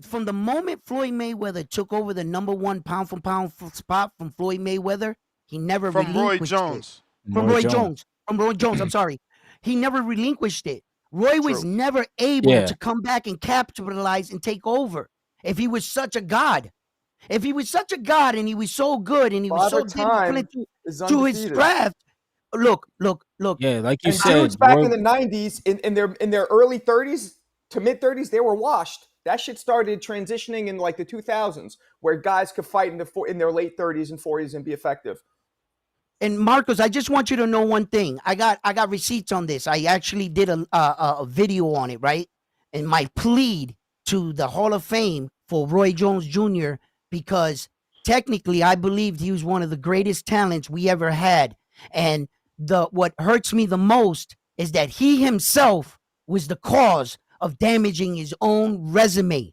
from the moment Floyd Mayweather took over the number one pound for pound spot from Floyd Mayweather, he never from Roy relinquished Jones. it. From Roy Jones. I'm sorry. He never relinquished it. Roy was never able to come back and capitalize and take over. If he was such a god, and he was so good, and he was so disciplined to his craft. Look. Yeah, like you and said, dudes back in the 90s, in their early 30s to mid 30s, they were washed. That shit started transitioning in like the 2000s, where guys could fight in their late 30s and 40s and be effective. And Marcos, I just want you to know one thing. I got receipts on this. I actually did a video on it, right? And my plea to the Hall of Fame for Roy Jones Jr. because technically I believed he was one of the greatest talents we ever had. And what hurts me the most is that he himself was the cause of damaging his own resume.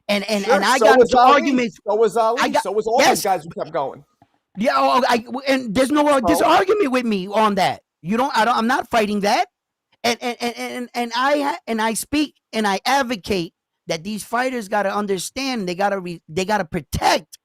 And I got into arguments. So was Ali. So was all these guys who kept going. Yeah, and there's no disargument with me on that. I'm not fighting that. And I speak and I advocate that these fighters got to understand they got to protect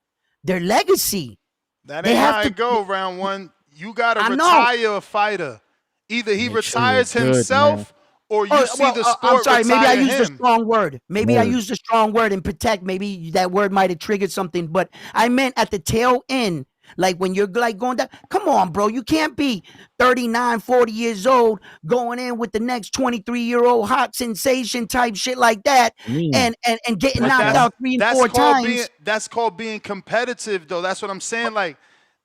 their legacy. That ain't how it go. Round one, you got to retire a fighter. Either he retires himself. Or you see the sport. I'm sorry. Maybe I used him. a strong word. I used a strong word and protect. Maybe that word might have triggered something. But I meant at the tail end, like when you're like going down. Come on, bro. You can't be 39, 40 years old going in with the next 23-year-old hot sensation type shit like that, and getting knocked out 3 and 4 times. That's called being competitive, though. That's what I'm saying. Like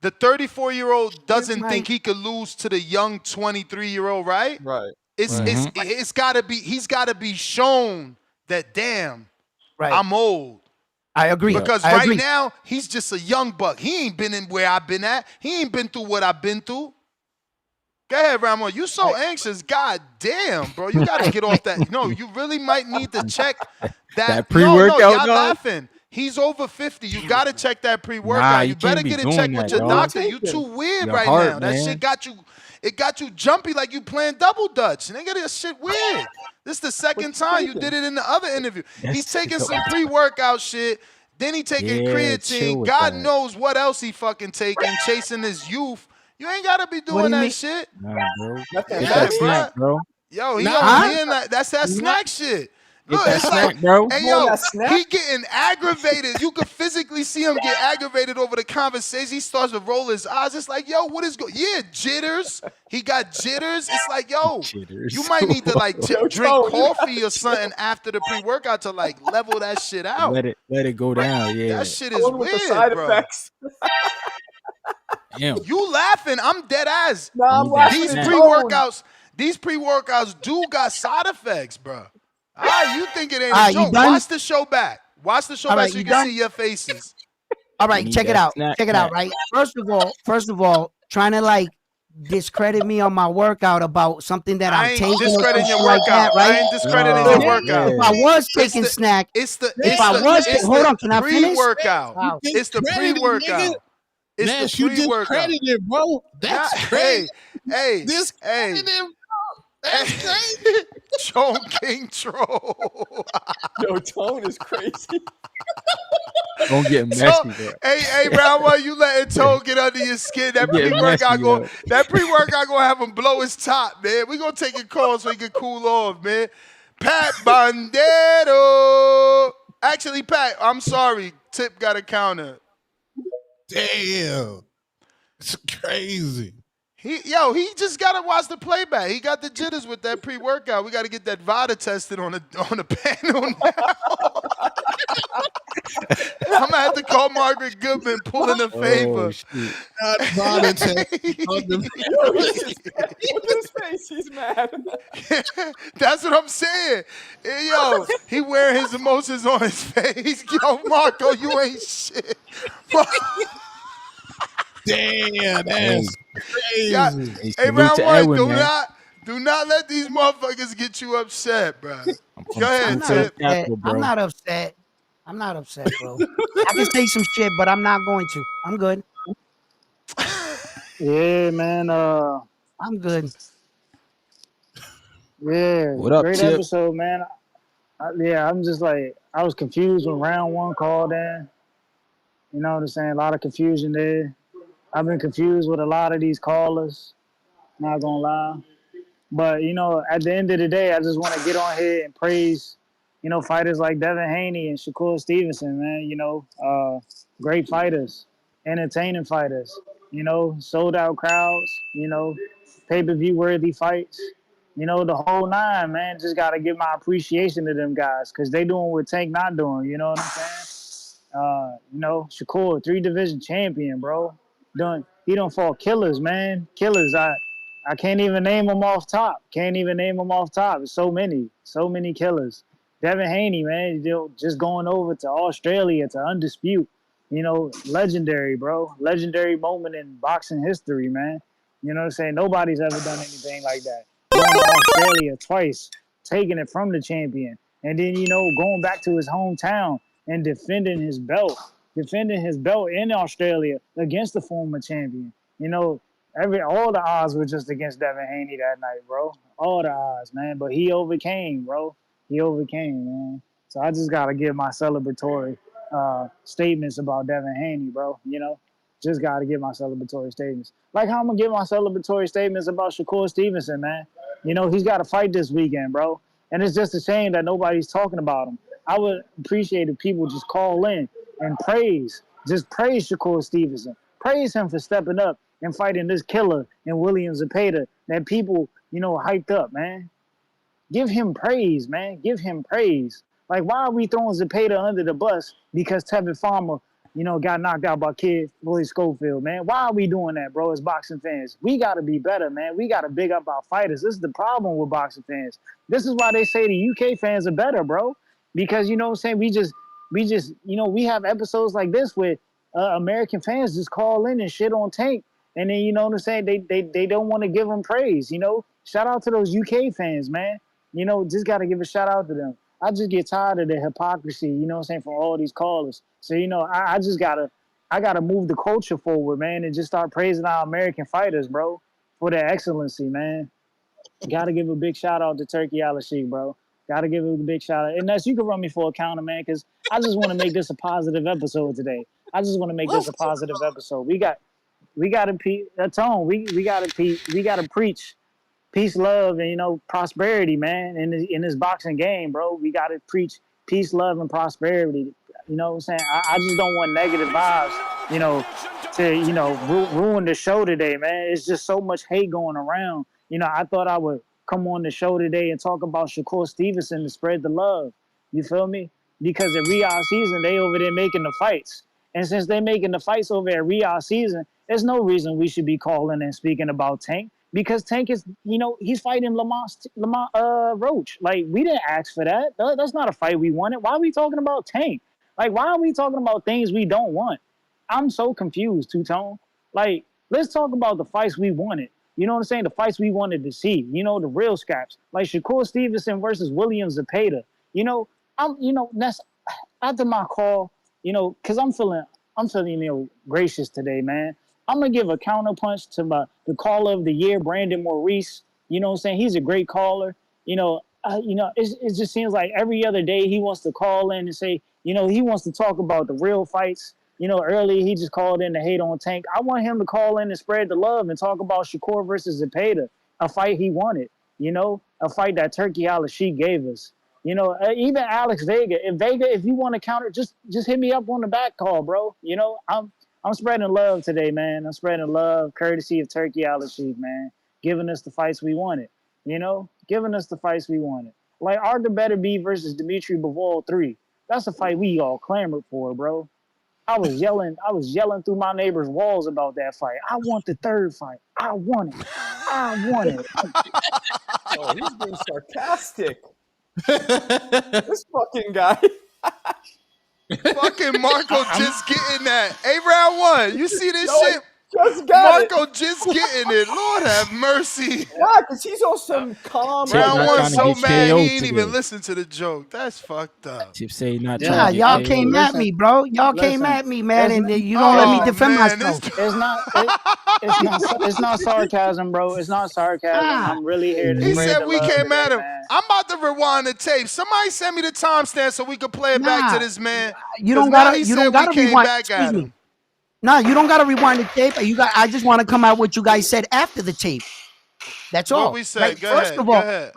the 34-year-old doesn't think he could lose to the young 23-year-old, right? Right. It's gotta be. He's gotta be shown that damn, I'm old. I agree. Because now he's just a young buck. He ain't been in where I've been at. He ain't been through what I've been through. Go ahead, Ramon. You so anxious. God damn, bro. You gotta get off that. No, you really might need to check that pre-workout. No, y'all laughing. He's over 50. You gotta check that pre-workout. Nah, you better get it checked with your doctor. You too weird right now. That shit got you. It got you jumpy like you playing double dutch. Nigga, this shit weird. This is the second time you did it in the other interview. He's taking some pre-workout shit. Then he taking creatine. God knows what else he fucking taking, chasing his youth. You ain't gotta be doing that shit. Nah, bro. Yeah, that snack, bro. Yo, that's that snack shit. Look, that snack, bro. Hey, yo, he getting aggravated. You could physically see him get aggravated over the conversation. He starts to roll his eyes. It's like, yo, what is going? Yeah, jitters. He got jitters. It's like, yo, you might need to like drink coffee or something after the pre-workout to like level that shit out. Let it go down. Yeah, that shit is weird, bro. Damn. You laughing? I'm dead ass. No, I'm laughing. These pre-workouts do got side effects, bro. You think it ain't a joke. Watch the show back. Watch the show back so you can see your faces. All right, check it out. Check it out, right? First of all, trying to like discredit me on my workout about something that I'm taking. I ain't discrediting your workout. Like that, right? I ain't discrediting your workout. If I was taking snack, hold on, can I finish? Pre-workout. It's the pre-workout. It's the pre-workout. You discredited, bro. That's crazy. Hey. Discredited, bro. That's crazy. Tone King Troll. Yo, Tone is crazy. Don't get messy, bro. Hey, round one, you letting Tone get under your skin. That pre-workout gonna have him blow his top, man. We gonna take a call so he can cool off, man. Pat Bandero. Actually, Pat, I'm sorry. Tip got a counter. Damn. It's crazy. He just gotta watch the playback. He got the jitters with that pre-workout. We gotta get that VADA tested on the panel now. I'm gonna have to call Margaret Goodman, pulling a favor. Shoot. VADA test. With his face, he's mad. That's what I'm saying. Yo, he wearing his emotions on his face. Yo, Marco, you ain't shit. Damn, that's crazy. Yeah. Hey, Hey, salute round to one, Edwin, man. do not let these motherfuckers get you upset, bro. Go ahead, I'm not Tip. upset. I'm not upset. I'm not upset, bro. I can say some shit, but I'm not going to. I'm good. Yeah, man. I'm good. Yeah, What up, great Tip? episode, man. Yeah, I'm just like, I was confused when round one called in. You know what I'm saying? A lot of confusion there. I've been confused with a lot of these callers. Not gonna lie. But, you know, at the end of the day, I just want to get on here and praise, you know, fighters like Devin Haney and Shakur Stevenson, man. You know, great fighters, entertaining fighters, you know, sold out crowds, you know, pay-per-view worthy fights. You know, the whole nine, man. Just got to give my appreciation to them guys because they doing what Tank not doing, you know what I'm saying? You know, Shakur, 3-division champion, bro. He don't fought killers, man. Killers. I can't even name them off top. Can't even name them off top. There's so many killers. Devin Haney, man, you know, just going over to Australia to Undisputed. You know, legendary, bro. Legendary moment in boxing history, man. You know what I'm saying? Nobody's ever done anything like that. Going to Australia twice, taking it from the champion, and then, you know, going back to his hometown and defending his belt in Australia against the former champion. You know, all the odds were just against Devin Haney that night, bro. All the odds, man. But he overcame, bro. He overcame, man. So I just gotta give my celebratory statements about Devin Haney, bro. You know, just gotta give my celebratory statements. Like how I'm gonna give my celebratory statements about Shakur Stevenson, man. You know, he's got to fight this weekend, bro. And it's just a shame that nobody's talking about him. I would appreciate if people just call in and praise Shakur Stevenson. Praise him for stepping up and fighting this killer in William Zepeda that people, you know, hyped up, man. Give him praise, man. Give him praise. Like, why are we throwing Zepeda under the bus because Tevin Farmer, you know, got knocked out by Kid Floyd Schofield, man? Why are we doing that, bro, as boxing fans? We got to be better, man. We got to big up our fighters. This is the problem with boxing fans. This is why they say the UK fans are better, bro. Because, you know what I'm saying, we just, you know, we have episodes like this where American fans just call in and shit on Tank. And then, you know what I'm saying, they don't want to give him praise, you know? Shout out to those UK fans, man. You know, just got to give a shout out to them. I just get tired of the hypocrisy, you know what I'm saying, from all these callers. So, you know, I just got to move the culture forward, man, and just start praising our American fighters, bro, for their excellency, man. Got to give a big shout out to Turki Alalshikh, bro. Got to give a big shout out. And Ness, you can run me for a counter, man, because I just want to make this a positive episode today. I just want to make this a positive episode. We got to tone. We got to preach peace, love, and, you know, prosperity, man. In this boxing game, bro, we got to preach peace, love, and prosperity. You know what I'm saying? I just don't want negative vibes, you know, to, you know, ruin the show today, man. It's just so much hate going around. You know, I thought I would come on the show today and talk about Shakur Stevenson to spread the love. You feel me? Because at Riyadh season, they over there making the fights. And since they're making the fights over at Riyadh season, there's no reason we should be calling and speaking about Tank. Because Tank is, you know, he's fighting Lamont Roach. Like, we didn't ask for that. That's not a fight we wanted. Why are we talking about Tank? Like, why are we talking about things we don't want? I'm so confused, Two-Tone. Like, let's talk about the fights we wanted. You know what I'm saying? The fights we wanted to see. You know, the real scraps. Like Shakur Stevenson versus William Zepeda. You know, that's after my call, you know, because I'm feeling, you know, gracious today, man. I'm going to give a counterpunch to the caller of the year, Brandon Maurice. You know what I'm saying? He's a great caller. You know, it just seems like every other day he wants to call in and say, you know, he wants to talk about the real fights. You know, earlier he just called in to hate on Tank. I want him to call in and spread the love and talk about Shakur versus Zepeda, a fight he wanted, you know, a fight that Turki Alalshikh gave us. You know, even Alex Vega. If you want to counter, just hit me up on the back call, bro. You know, I'm I'm spreading love today, man. I'm spreading love, courtesy of Turki Alalshikh, man. Giving us the fights we wanted. You know, giving us the fights we wanted. Like Arthur Better B versus Dimitri Bivol 3. That's a fight we all clamored for, bro. I was yelling through my neighbor's walls about that fight. I want the third fight. I want it. I want it. Oh, he's being sarcastic. This fucking guy. Fucking Marco just getting that. Hey, round one. You see this shit? Just got Marco just getting it. Lord have mercy. Yeah, because he's on some calm. Round one so mad he ain't today. even listen to the joke. That's fucked up. Chip say not Yeah, y'all came at me, bro. Y'all came at me, man, and you don't let me defend myself. It's not sarcasm, bro. It's not sarcasm. I'm really here to He spread said the we love came today, at him. man. I'm about to rewind the tape. Somebody send me the timestamp so we can play it back to this man. You don't gotta rewind. Back Excuse at me. him. No, you don't gotta rewind the tape. I just want to come out what you guys said after the tape. That's all. What we said. Right? Go ahead.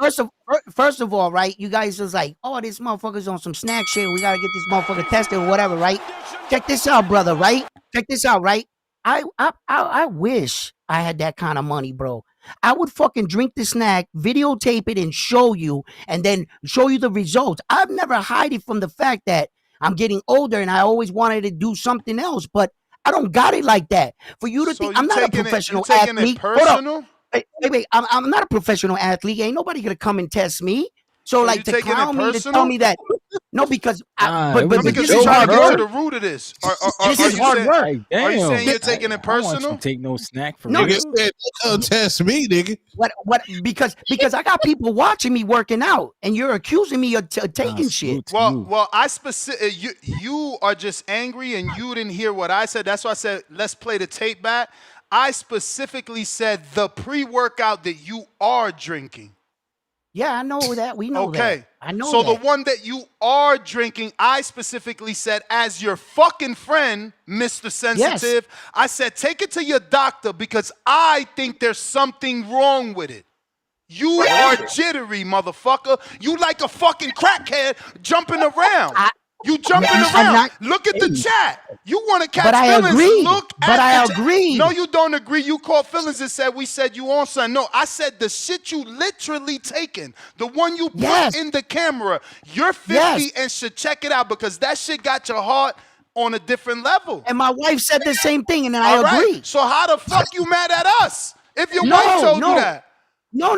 First of all, right? You guys was like, oh, this motherfucker's on some snack shit. We gotta get this motherfucker tested or whatever, right? Check this out, brother. Right? Check this out, right? I wish I had that kind of money, bro. I would fucking drink the snack, videotape it, and show you, and then show you the results. I've never hide it from the fact that I'm getting older and I always wanted to do something else, but I don't got it like that. For you to think I'm not a professional athlete. Hold on. Wait, I'm not a professional athlete. Ain't nobody gonna come and test me. So like to clown me to tell me that no, because this is hard work. To the root of this. This is hard work. Are you saying you're taking it personal? Take no snack from no, me. Don't test me, nigga. What? Because I got people watching me working out, and you're accusing me of taking shit. Well, I you are just angry, and you didn't hear what I said. That's why I said let's play the tape back. I specifically said the pre-workout that you are drinking. Yeah, I know that. We know that. Okay. I know so that. The one that you are drinking, I specifically said, as your fucking friend, Mr. Sensitive, yes. I said, take it to your doctor because I think there's something wrong with it. You are jittery, motherfucker. You like a fucking crackhead jumping around. You jumping around. Look at the chat. You want to catch feelings. Agree. Look at but I agree. No, you don't agree. You caught feelings and said we said you on son. No, I said the shit you literally taken. The one you put in the camera. You're 50 and should check it out because that shit got your heart on a different level. And my wife said the same thing, and then I agree. Right. So how the fuck you mad at us if your wife told you that? No.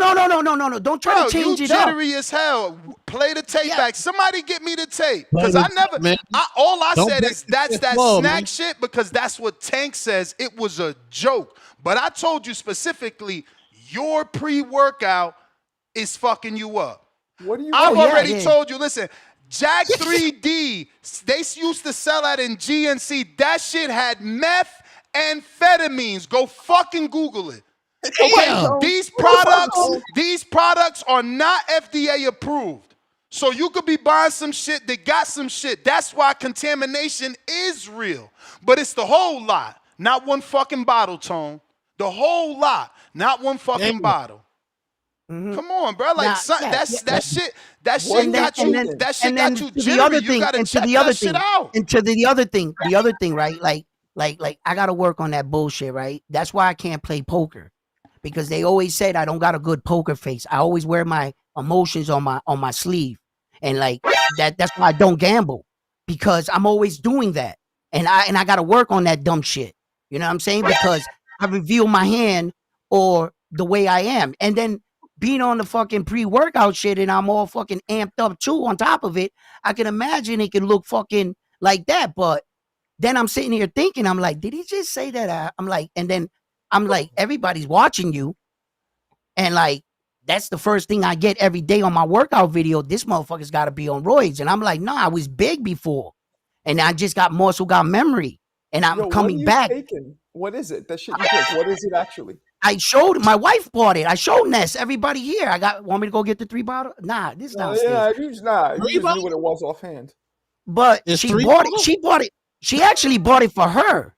Don't try to change it up. You jittery as hell. Play the tape back. Somebody get me the tape. Because I never, all I said is that's that snack shit because that's what Tank says. It was a joke. But I told you specifically, your pre-workout is fucking you up. What do you I've already told you, listen, Jack 3D, they used to sell that in GNC. That shit had meth and amphetamines. Go fucking Google it. Okay, these products are not FDA approved. So you could be buying some shit that got some shit. That's why contamination is real. But it's the whole lot, not one fucking bottle, Tone. The whole lot, not one fucking bottle. Mm-hmm. Come on, bro. Like that shit got you jittery. You gotta check that shit out. And to the other thing, right? Like I gotta work on that bullshit, right? That's why I can't play poker. Because they always said I don't got a good poker face. I always wear my emotions on my sleeve. And like that's why I don't gamble. Because I'm always doing that. And I gotta work on that dumb shit. You know what I'm saying? Because I reveal my hand or the way I am. And then being on the fucking pre-workout shit and I'm all fucking amped up too on top of it, I can imagine it could look fucking like that. But then I'm sitting here thinking, I'm like, did he just say that? I'm like, and then I'm like, everybody's watching you. And like, that's the first thing I get every day on my workout video. This motherfucker's got to be on roids. And I'm like, no, I was big before. And I just got muscle, got memory. And I'm coming back. Taking? What is it? That shit you take, what is it actually? I showed, my wife bought it. I showed Ness, everybody here. Want me to go get the 3 bottle? Nah, this is not. Yeah, you just knew what it was offhand. But she bought it. She actually bought it for her.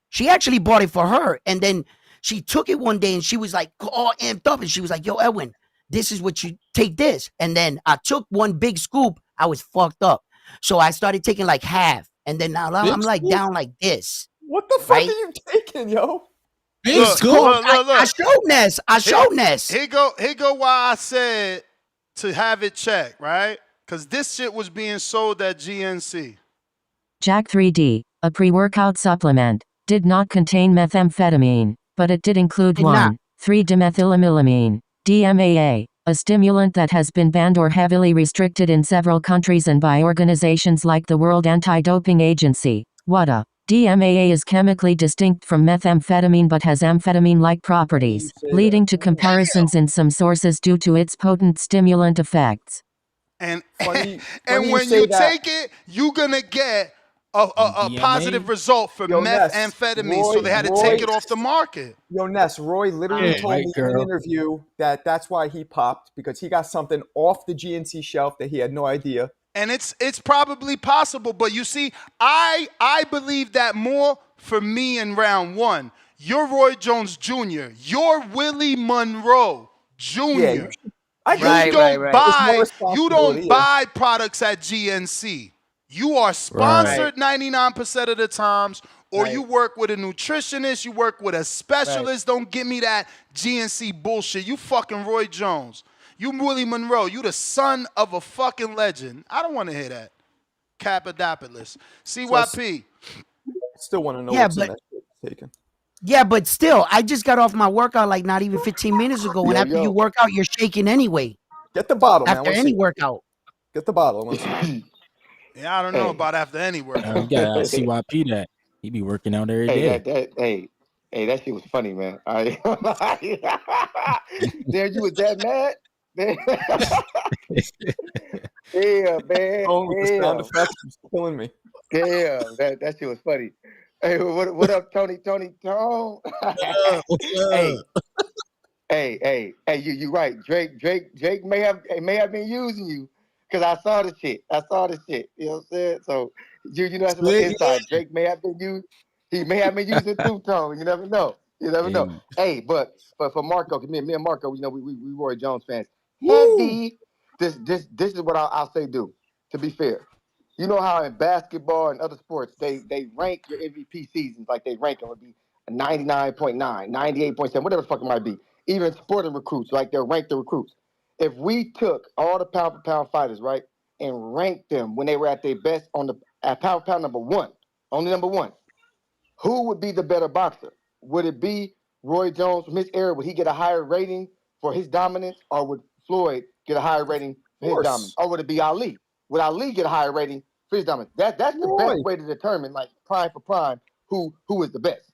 And then she took it one day and she was like all amped up and she was like, yo, Edwin, this is what you take this. And then I took one big scoop. I was fucked up. So I started taking like half. And then now I'm like down like this. What the fuck are you taking, yo? Look, I showed Ness. Here go why I said to have it checked, right? Because this shit was being sold at GNC. Jack 3D, a pre-workout supplement, did not contain methamphetamine, but it did include 1,3-dimethylamylamine, DMAA, a stimulant that has been banned or heavily restricted in several countries and by organizations like the World Anti-Doping Agency, WADA. DMAA is chemically distinct from methamphetamine but has amphetamine-like properties, leading to comparisons in some sources due to its potent stimulant effects. And when you take it, you're gonna get a positive result for methamphetamine. So they had to take it off the market. Yo, Ness, Roy literally told me in an interview that that's why he popped, because he got something off the GNC shelf that he had no idea. And it's probably possible, but you see, I believe that more for me in round one. You're Roy Jones Jr. You're Willie Monroe Jr. Yeah, You don't buy products at GNC. You are sponsored 99% of the times, or you work with a nutritionist, you work with a specialist. Don't give me that GNC bullshit. You fucking Roy Jones. You Willie Monroe. You the son of a fucking legend. I don't want to hear that. Cappadopolis. CYP. Still want to know what's in that shit taken. Yeah, but still, I just got off my workout like not even 15 minutes ago. And after you work out, you're shaking anyway. Get the bottle, man. After any workout. Get the bottle. Yeah, I don't know about after any workout. You gotta CYP that. He be working out every day. Hey, that shit was funny, man. There you was that mad? Yeah, man. The sound effects was killing me. Yeah, that shit was funny. Hey, what up, Tony? Tone? Hey, you right. Drake may have been using you because I saw the shit. You know what I'm saying? So you know that's the inside. Drake may have been used. He may have been using too, Tone. You never know. Hey, but for Marco, me and Marco, you know, we Roy Jones fans. Heavy. This is what I'll say. Do to be fair, you know how in basketball and other sports they rank your MVP seasons, like they rank them would be a 99.9, 98.7, whatever the fuck it might be. Even sporting recruits, like they'll rank the recruits. If we took all the pound for pound fighters, right, and ranked them when they were at their best at pound for pound number one, only number one, who would be the better boxer? Would it be Roy Jones from his era? Would he get a higher rating for his dominance, or would Floyd get a higher rating for his dominance? Or would it be Ali? Would Ali get a higher rating for his dominance? That's the best way to determine, like prime for prime, who is the best.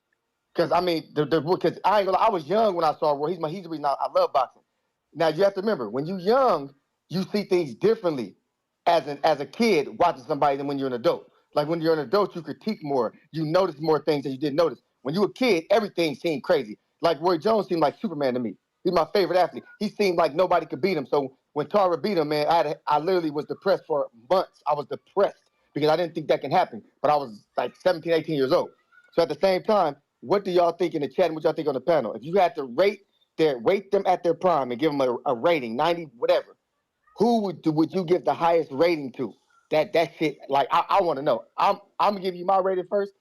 Because I mean, because I ain't gonna lie, I was young when I saw Roy. He's the reason I love boxing. Now you have to remember, when you're young, you see things differently as a kid watching somebody than when you're an adult. Like when you're an adult, you critique more. You notice more things that you didn't notice. When you were a kid, everything seemed crazy. Like Roy Jones seemed like Superman to me. He's my favorite athlete. He seemed like nobody could beat him. So when Tara beat him, man, I literally was depressed for months. I was depressed because I didn't think that can happen. But I was like 17, 18 years old. So at the same time, what do y'all think in the chat and what y'all think on the panel? If you had to rate them at their prime and give them a rating, 90, whatever, who would you give the highest rating to? That shit, like, I want to know. I'm going to give you my rating first.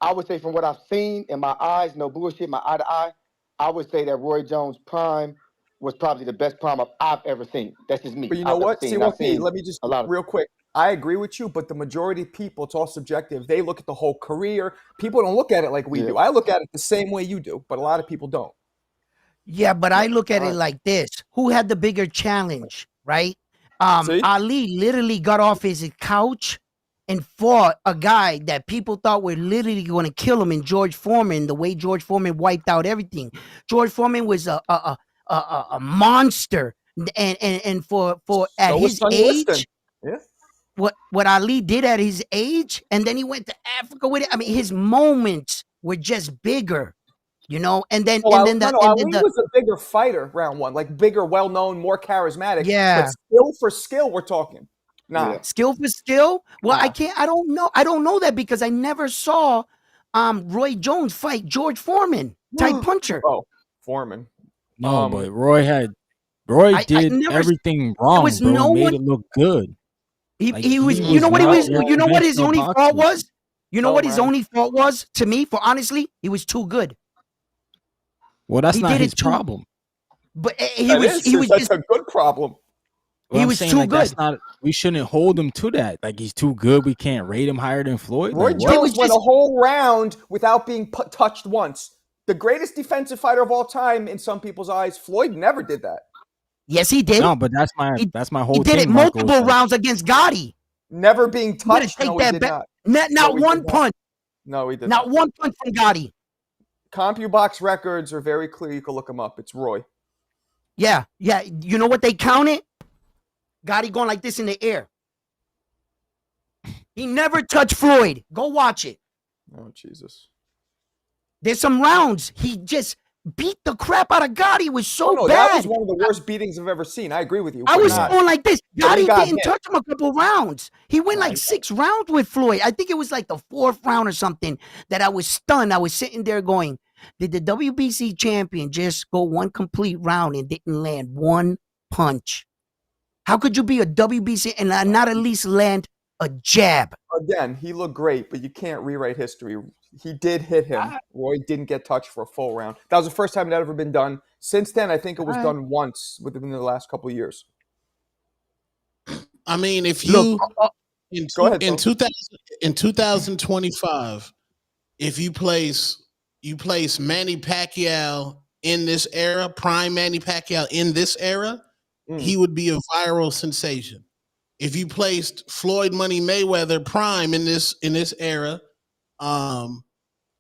I would say from what I've seen in my eyes, no bullshit, my eye to eye, I would say that Roy Jones' prime was probably the best prime I've ever seen. That's just me. But you know what? CYP, let me just real quick. I agree with you, but the majority of people, it's all subjective. They look at the whole career. People don't look at it like we do. I look at it the same way you do, but a lot of people don't. Yeah, but I look at it like this. Who had the bigger challenge, right? Ali literally got off his couch and fought a guy that people thought were literally going to kill him in George Foreman, the way George Foreman wiped out everything. George Foreman was a monster. And for at his age, what Ali did at his age, and then he went to Africa with it. I mean, his moments were just bigger. You know, and then Ali was a bigger fighter round one, like bigger, well-known, more charismatic. Yeah, but skill for skill, we're talking. Skill for skill. Well, I don't know. I don't know that because I never saw Roy Jones fight George Foreman type puncher. Oh, Foreman. No, but Roy did everything wrong, bro. Made it look good. He was. You know what he was. You know what his only fault was. You know what his only fault was to me? For honestly, he was too good. Well, that's not his problem. But he was that's a good problem. Well, he was saying, too like, good. That's not. We shouldn't hold him to that. Like he's too good. We can't rate him higher than Floyd. Roy Jones went a whole round without being touched once. The greatest defensive fighter of all time in some people's eyes. Floyd never did that. Yes, he did. No, but that's my whole. He did it multiple rounds against Gotti. Never being touched. No, he did not. Not one punch. No, he did not. Not one punch from Gotti. CompuBox records are very clear. You can look them up. It's Roy. Yeah. You know what they counted? Gotti going like this in the air. He never touched Floyd. Go watch it. Oh, Jesus. There's some rounds. He just beat the crap out of Gotti. It was so bad. That was one of the worst beatings I've ever seen. I agree with you. I was going like this. Gotti didn't touch him a couple rounds. He went like 6 rounds with Floyd. I think it was like the 4th round or something that I was stunned. I was sitting there going, did the WBC champion just go one complete round and didn't land one punch? How could you be a WBC and not at least land a jab? Again, he looked great, but you can't rewrite history. He did hit him. Roy didn't get touched for a full round. That was the first time it had ever been done. Since then, I think it was done once within the last couple of years. I mean, if you in 2025, if you place Manny Pacquiao in this era, prime Manny Pacquiao in this era, he would be a viral sensation. If you placed Floyd Money Mayweather prime in this era, I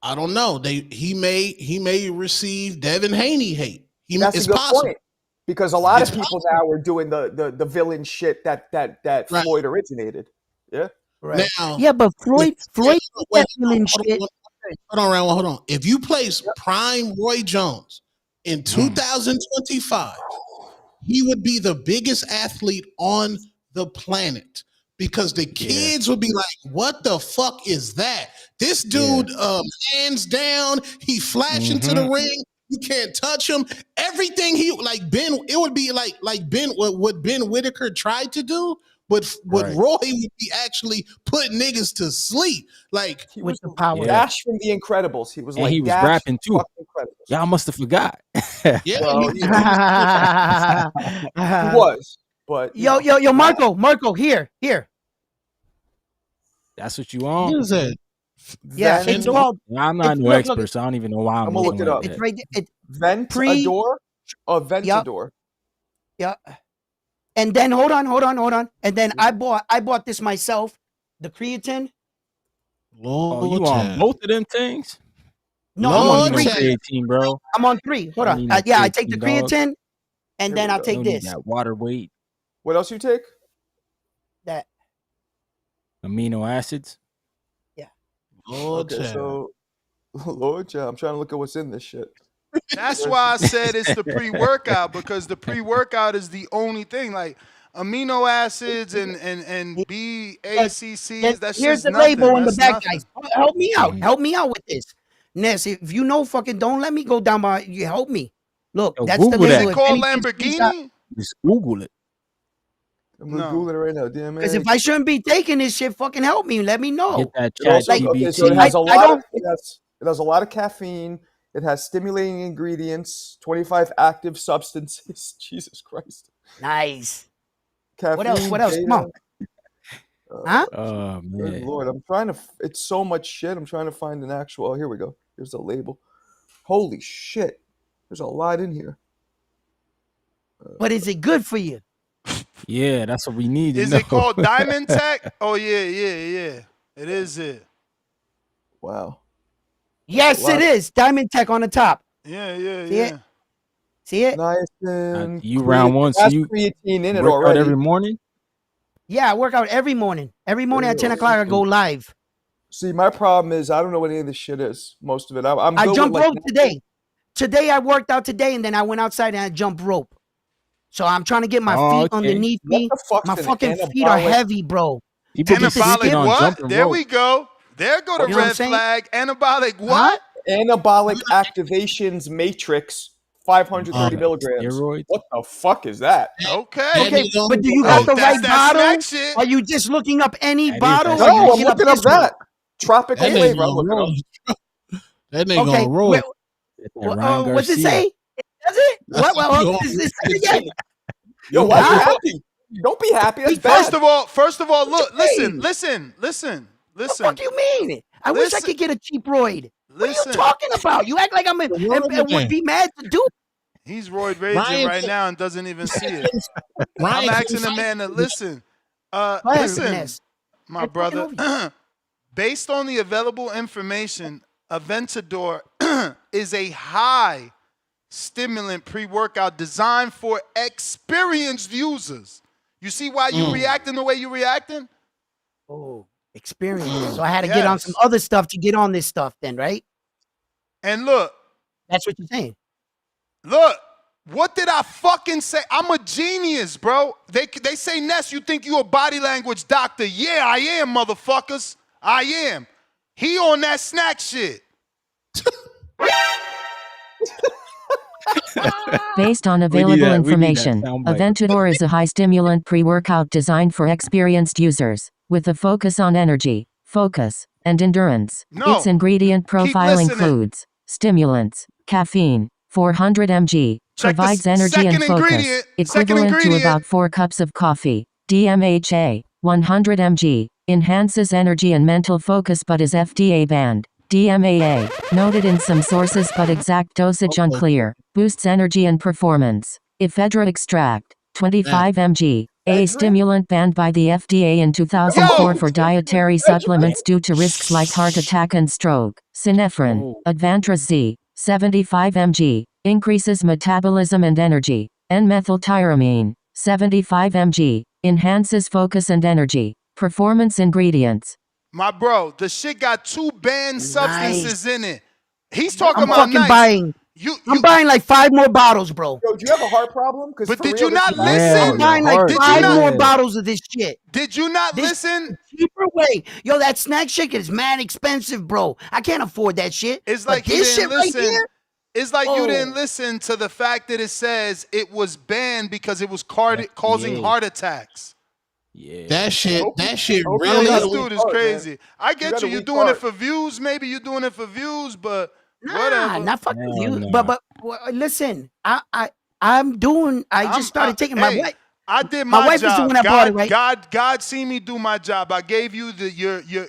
don't know. He may receive Devin Haney hate. That's a good point, because a lot of people now are doing the villain shit that Floyd originated. Yeah, right. Now, but Floyd that villain shit. Hold on. If you place prime Roy Jones in 2025, he would be the biggest athlete on the planet, because the kids would be like, what the fuck is that? This dude, hands down, he flashed into the ring. You can't touch him. Everything it would be like what Ben Whitaker tried to do, but Roy would be actually putting niggas to sleep. Like, he was the power. Dash from The Incredibles. He was he was rapping too. Y'all must have forgot. He was. But yo, Marco, here. That's what you want. What is it? Yeah, it's called. I'm not no expert, so I don't even know why I'm gonna look it up. It's right. It's Ventador. Ventador. Yeah. And then hold on. And then I bought this myself, the creatine. Oh, you on both of them things? No, I'm on creatine, bro. I'm on 3. Hold on. I take the creatine, and then I'll take this. That water weight. What else you take? That amino acids. Yeah. Lord I'm trying to look at what's in this shit. That's why I said it's the pre-workout, because the pre-workout is the only thing. Like amino acids and BACCs. That's here's just the nothing. label in the That's back, nothing. guys. Help me out. Help me out with this. Ness, if you know, fucking don't let me go down by. You help me. Look, that's Google the label. Is it called Lamborghini? Just Google it. I'm gonna Google it right now. Damn it. Because if I shouldn't be taking this shit, fucking help me. Let me know. Get that chat so it has it has a lot of caffeine. It has stimulating ingredients, 25 active substances. Jesus Christ. Nice. Caffeine, What else? Come on. Huh? Oh, man. Good Lord. I'm trying to, it's so much shit. I'm trying to find an actual, oh, here we go. Here's the label. Holy shit. There's a lot in here. But is it good for you? Yeah, that's what we need. Is it called Diamond Tech? Oh, yeah. It is it. Wow. Yes, it is. Diamond Tech on the top. Yeah. See it? Nice and you round one, so you creatine in it work already. out every morning? Yeah, I work out every morning. Every morning at 10 o'clock, I go live. See, my problem is I don't know what any of this shit is. Most of it. I jumped rope today. Today, I worked out today, and then I went outside and I jumped rope. So I'm trying to get my feet underneath me. My fucking feet are heavy, bro. Anabolic what? There we go. There go the red flag. Anabolic what? Anabolic activations matrix, 530 milligrams. Steroids? What the fuck is that? Okay, but do you got the right bottle? Are you just looking up any bottle? No, I'm looking up that. Tropical That nigga flavor. I'm gonna looking up. roll. That nigga Okay, gonna roll. what's it say? Does it? That's What? how you Is this again? Yo, why you Huh? happy? Don't be happy. That's First bad. of all, look, Hey, listen. what the fuck you mean? I wish I Listen, could get a cheap roid. What are you listen. talking about? You act like I'm The and would man. be mad to do. He's roid raging Ryan right can't- now and doesn't even see it. I'm Ryan asking the can't man to fight. listen. Go ahead, Listen, Ness. my I'm talking brother. over you. Based on the available information, Aventador is a high stimulant pre-workout designed for experienced users. You see why you reacting the way you reacting? Oh, experience. So I had to get on some Yes. other stuff to get on this stuff then, right? And look, That's what you're saying. look, what did I fucking say? I'm a genius, bro. They say, Ness, you think you a body language doctor. Yeah, I am, motherfuckers. I am. He on that snack shit. Based on available information, Aventador is a high stimulant pre-workout designed for experienced users, with a focus on energy, focus, and endurance. No, Its ingredient profile listening. includes stimulants, caffeine, 400 mg, Check the provides energy and second focus, ingredient. equivalent to about 4 cups of coffee. DMHA, 100 mg, enhances energy and mental focus but is FDA banned. DMAA, noted in some sources but exact dosage unclear, boosts energy and performance. Ephedra extract, 25 mg, a stimulant banned by the FDA in 2004 for dietary supplements due to risks like heart attack and stroke. Synephrine, Advantra Z, 75 mg, increases metabolism and energy. N-methyltyramine, 75 mg, enhances focus and energy. Performance ingredients. My bro, the shit got 2 banned substances in it. He's talking I'm about fucking nice. buying. I'm buying like 5 more bottles, bro. Yo, do you have a heart problem? But for did real, you not this is listen? I'm buying like Did you 5 not- more bottles of this shit. Did you not This listen? is a cheaper way. Yo, that snack shit is mad expensive, bro. I can't afford that shit. It's But like you this didn't shit right listen. here. It's like you didn't Oh. listen to the fact that it says it was banned because it was causing heart attacks. Yeah. That shit Hope really. This dude is crazy. Man. I get got a you. You're weak doing heart. it for views. Maybe you're doing it for views, but Nah, whatever. not fucking Hell you. nah. But listen, I'm doing. I just started taking my wife. I did My my wife is the job. one that bought it, right? God see me do my job. I gave you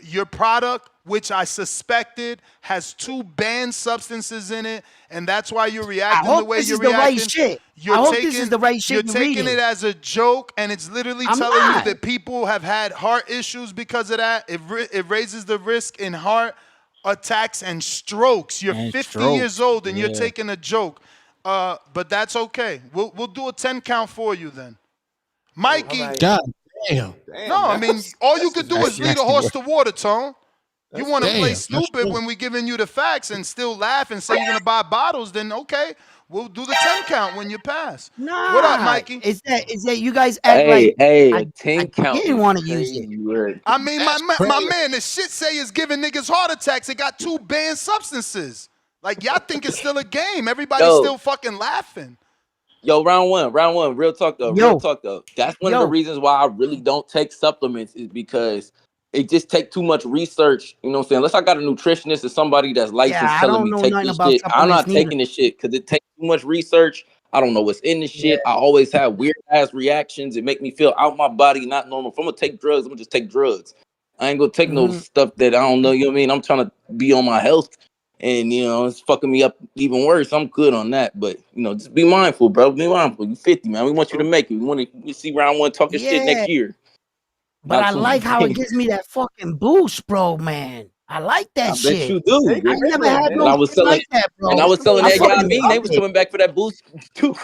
your product, which I suspected has 2 banned substances in it, and that's why you're reacting the hope way this you're is the right reacting. shit. You're I hope taking, this is the right shit You're you're taking reading. it as a joke, and it's literally I'm telling not. you that people have had heart issues because of that. It raises the risk in heart attacks and strokes. You're And 50 strokes, years old, and you're yeah. taking a joke. But that's okay. We'll do a 10 count for you then. Mikey. All right. God damn. No, I mean, all you could do is lead a horse to water, Tone. You want to Damn, play that's stupid true. when we giving you the facts and still laugh and say you're going to buy bottles, then okay, we'll do the 10 count when you pass. Nah, What up, Mikey? Is that you guys act like a 10 count didn't is want to use it? crazy word. I mean, That's my crazy. man, the shit say is giving niggas heart attacks. It got 2 banned substances. Like, y'all think it's still a game. Everybody's Yo. still fucking laughing. Yo, round one, real talk though. That's one of the reasons why I really don't take supplements is because it just take too much research. You know what I'm saying? Unless I got a nutritionist or somebody that's licensed Yeah, I telling don't me know take nothing this about shit, I'm not supplements neither. taking this shit because it takes too much research. I don't know what's in the shit. I always have weird ass reactions. It make me feel out my body, not normal. If I'm gonna take drugs, I'm gonna just take drugs. I ain't gonna take no stuff that I don't know. You know what I mean? I'm trying to be on my health. And, you know, it's fucking me up even worse. I'm good on that. But, you know, just be mindful, bro. Be mindful. You 50, man. We want you to make it. We want to see round 1 talking shit next year. But Not I soon. like how it gives me that fucking boost, bro, man. I like that I shit. bet you do. I never had And no I was shit selling, like that, bro. and I was selling I that. Yeah, I fucking mean, love they was it. coming back for that boost too.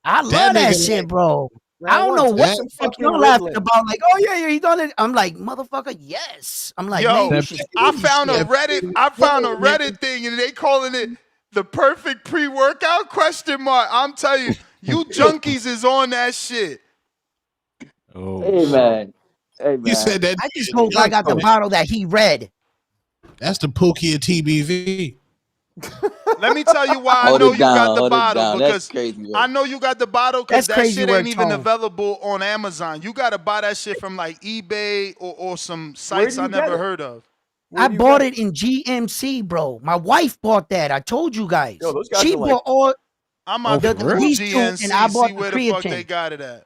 I love that shit, bro. I don't know what the fuck you're laughing about. Like, oh yeah, he done it. I'm like, motherfucker, yes. I'm like, Yo, man, you should I do this found a shit. Reddit thing, and they calling it the perfect pre-workout question mark. I'm telling you, you junkies is on that shit. Oh, Hey man. You said that. I just hope I got the bottle that he read. That's the Pookie of TBV. Let me tell you why I Hold know it you got down, the hold it bottle, down. That's because crazy work. I know you got the bottle because That's that crazy shit work, ain't even Tone. available on Amazon. You got to buy that shit from like eBay or some Where sites do I you get never it? heard of. I bought it in GMC, bro. My wife bought that. I told you guys. Yo, those guys she are bought all. I'm about to Google these two, and I GNC, bought see the where the fuck creatine. they got it at.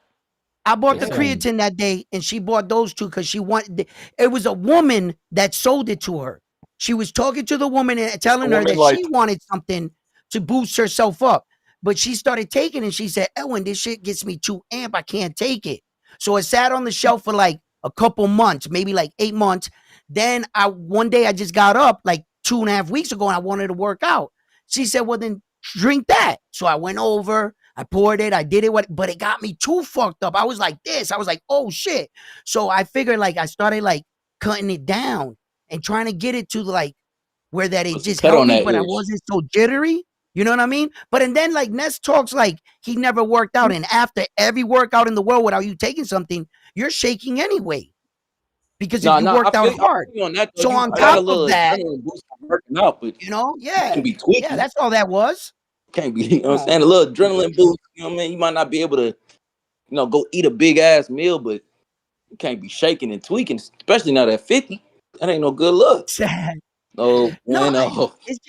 I bought the creatine that day, and she bought those two because she wanted. It was a woman that sold it to her. She was talking to the woman and telling her that she wanted something to boost herself up. But she started taking it, and she said, Ellen, this shit gets me too amp. I can't take it. So it sat on the shelf for like a couple months, maybe like 8 months. Then one day I just got up like 2.5 weeks ago, and I wanted to work out. She said, well, then drink that. So I went over. I poured it. I did it, but it got me too fucked up. I was like this. I was like, oh shit. So I figured like I started like cutting it down and trying to get it to like where that it just helped me, but I wasn't so jittery. You know what I mean? But and then like Ness talks like he never worked out, and after every workout in the world without you taking something, you're shaking anyway because if you worked out hard. So on top of that, working out, but you know, yeah, be tweaking. Yeah, that's all that was. Can't be, you know what I'm saying? A little adrenaline boost, you know what I mean? You might not be able to, go eat a big ass meal, but you can't be shaking and tweaking, especially now at 50. That ain't no good look. No, it's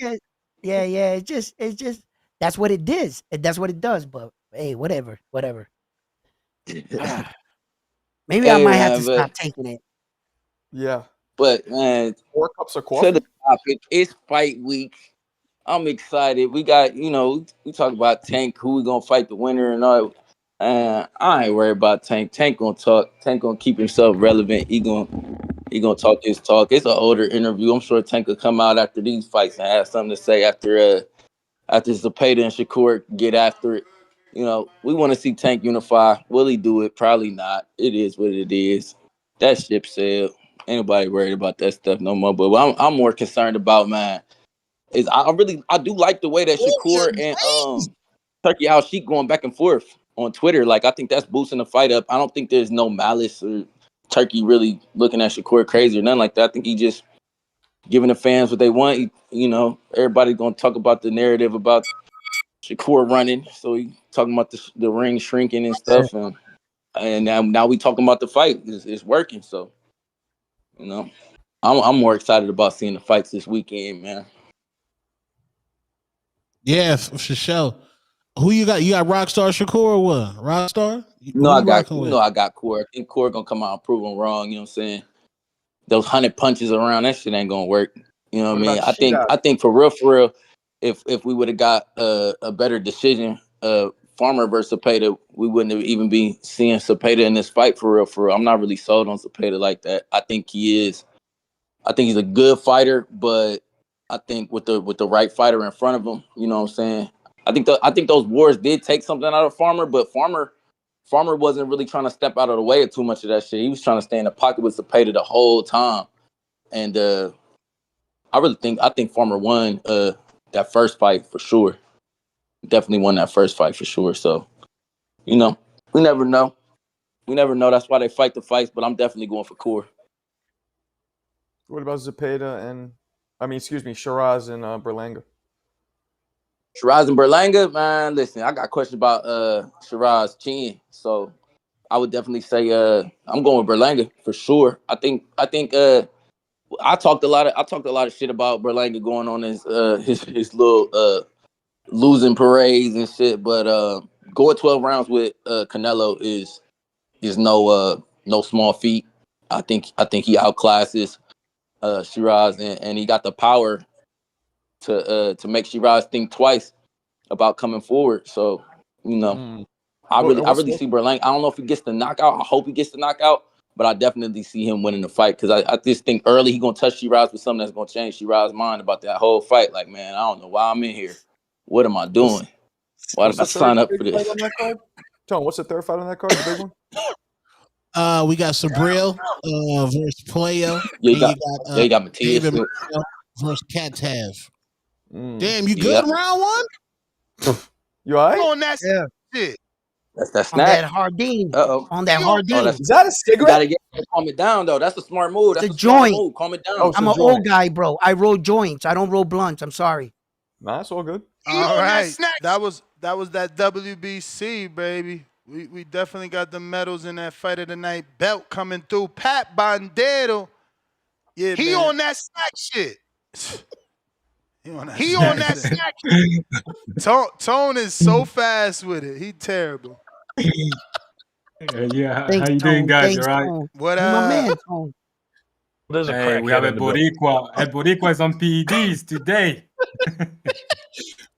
just, it's just, that's what it does. That's what it does. But hey, whatever. Maybe I might have to stop taking it. Yeah. But man, 4 cups of coffee. To the topic, it's fight week. I'm excited. We got, we talk about Tank, who we gonna fight the winner and all. I ain't worried about Tank. Tank gonna talk. Tank gonna keep himself relevant. He gonna talk his talk. It's an older interview. I'm sure Tank will come out after these fights and have something to say after Zepeda and Shakur get after it. We want to see Tank unify. Will he do it? Probably not. It is what it is. That ship sailed. Anybody worried about that stuff no more? But what I'm more concerned about, man, is I do like the way that Shakur and Turki Alalshikh going back and forth on Twitter. Like, I think that's boosting the fight up. I don't think there's no malice or Turki really looking at Shakur crazy or nothing like that. I think he just giving the fans what they want. Everybody's gonna talk about the narrative about Shakur running, so he talking about the ring shrinking and stuff, and now we talking about the fight. It's working, so I'm more excited about seeing the fights this weekend, man. Yeah, for sure. Who you got? You got Rockstar Shakur or what? Rockstar? I got Core. I think Core gonna come out and prove him wrong. You know what I'm saying? Those 100 punches around, that shit ain't gonna work. You know what I mean? I think for real, if we would have got a better decision, Farmer versus Zepeda, we wouldn't have even be seeing Zepeda in this fight for real. I'm not really sold on Zepeda like that. I think he is. I think he's a good fighter, but I think with the right fighter in front of him, you know what I'm saying? I think those wars did take something out of Farmer, but Farmer wasn't really trying to step out of the way of too much of that shit. He was trying to stay in the pocket with Zepeda the whole time. And I think Farmer won that first fight for sure. Definitely won that first fight for sure. So, we never know. We never know. That's why they fight the fights, but I'm definitely going for Core. What about Zepeda Shiraz and Berlanga? Shiraz and Berlanga, man, listen, I got questions about Shiraz chin. So I would definitely say I'm going with Berlanga for sure. I think I talked a lot of shit about Berlanga going on his little losing parades and shit, but going 12 rounds with Canelo is no small feat. I think he outclasses Shiraz and he got the power to make Shiraz think twice about coming forward. So, I really see Berlanga. I don't know if he gets the knockout. I hope he gets the knockout, but I definitely see him winning the fight because I just think early he gonna touch Shiraz with something that's gonna change Shiraz's mind about that whole fight. Like, man, I don't know why I'm in here. What am I doing? Why did I sign up for this? Tone, what's the third fight on that card? The big one? We got Sabril versus Playo. Yeah, you got Matias versus Katav. Damn, you good round one? You all right? On that shit. That's that snack. On that Hardin. On that Hardin. Is that a cigarette? You gotta calm it down though. That's a smart move. That's a joint. Move. Calm it down. I'm an old guy, bro. I roll joints. I don't roll blunts. I'm sorry. Nah, it's all good. All right. That was that WBC, baby. We definitely got the medals in that fight of the night belt coming through. Pat Bandero Yeah, He man. on that snack shit. He on that He on that snack shit. Tone is so fast with it. He terrible. Yeah, how Thanks, you doing, Tone. guys? You Thanks, right? Tone. What You my up? man, Tone. There's a Hey, we have crackhead a in the building. Boricua. Ed Boricua is on PEDs today.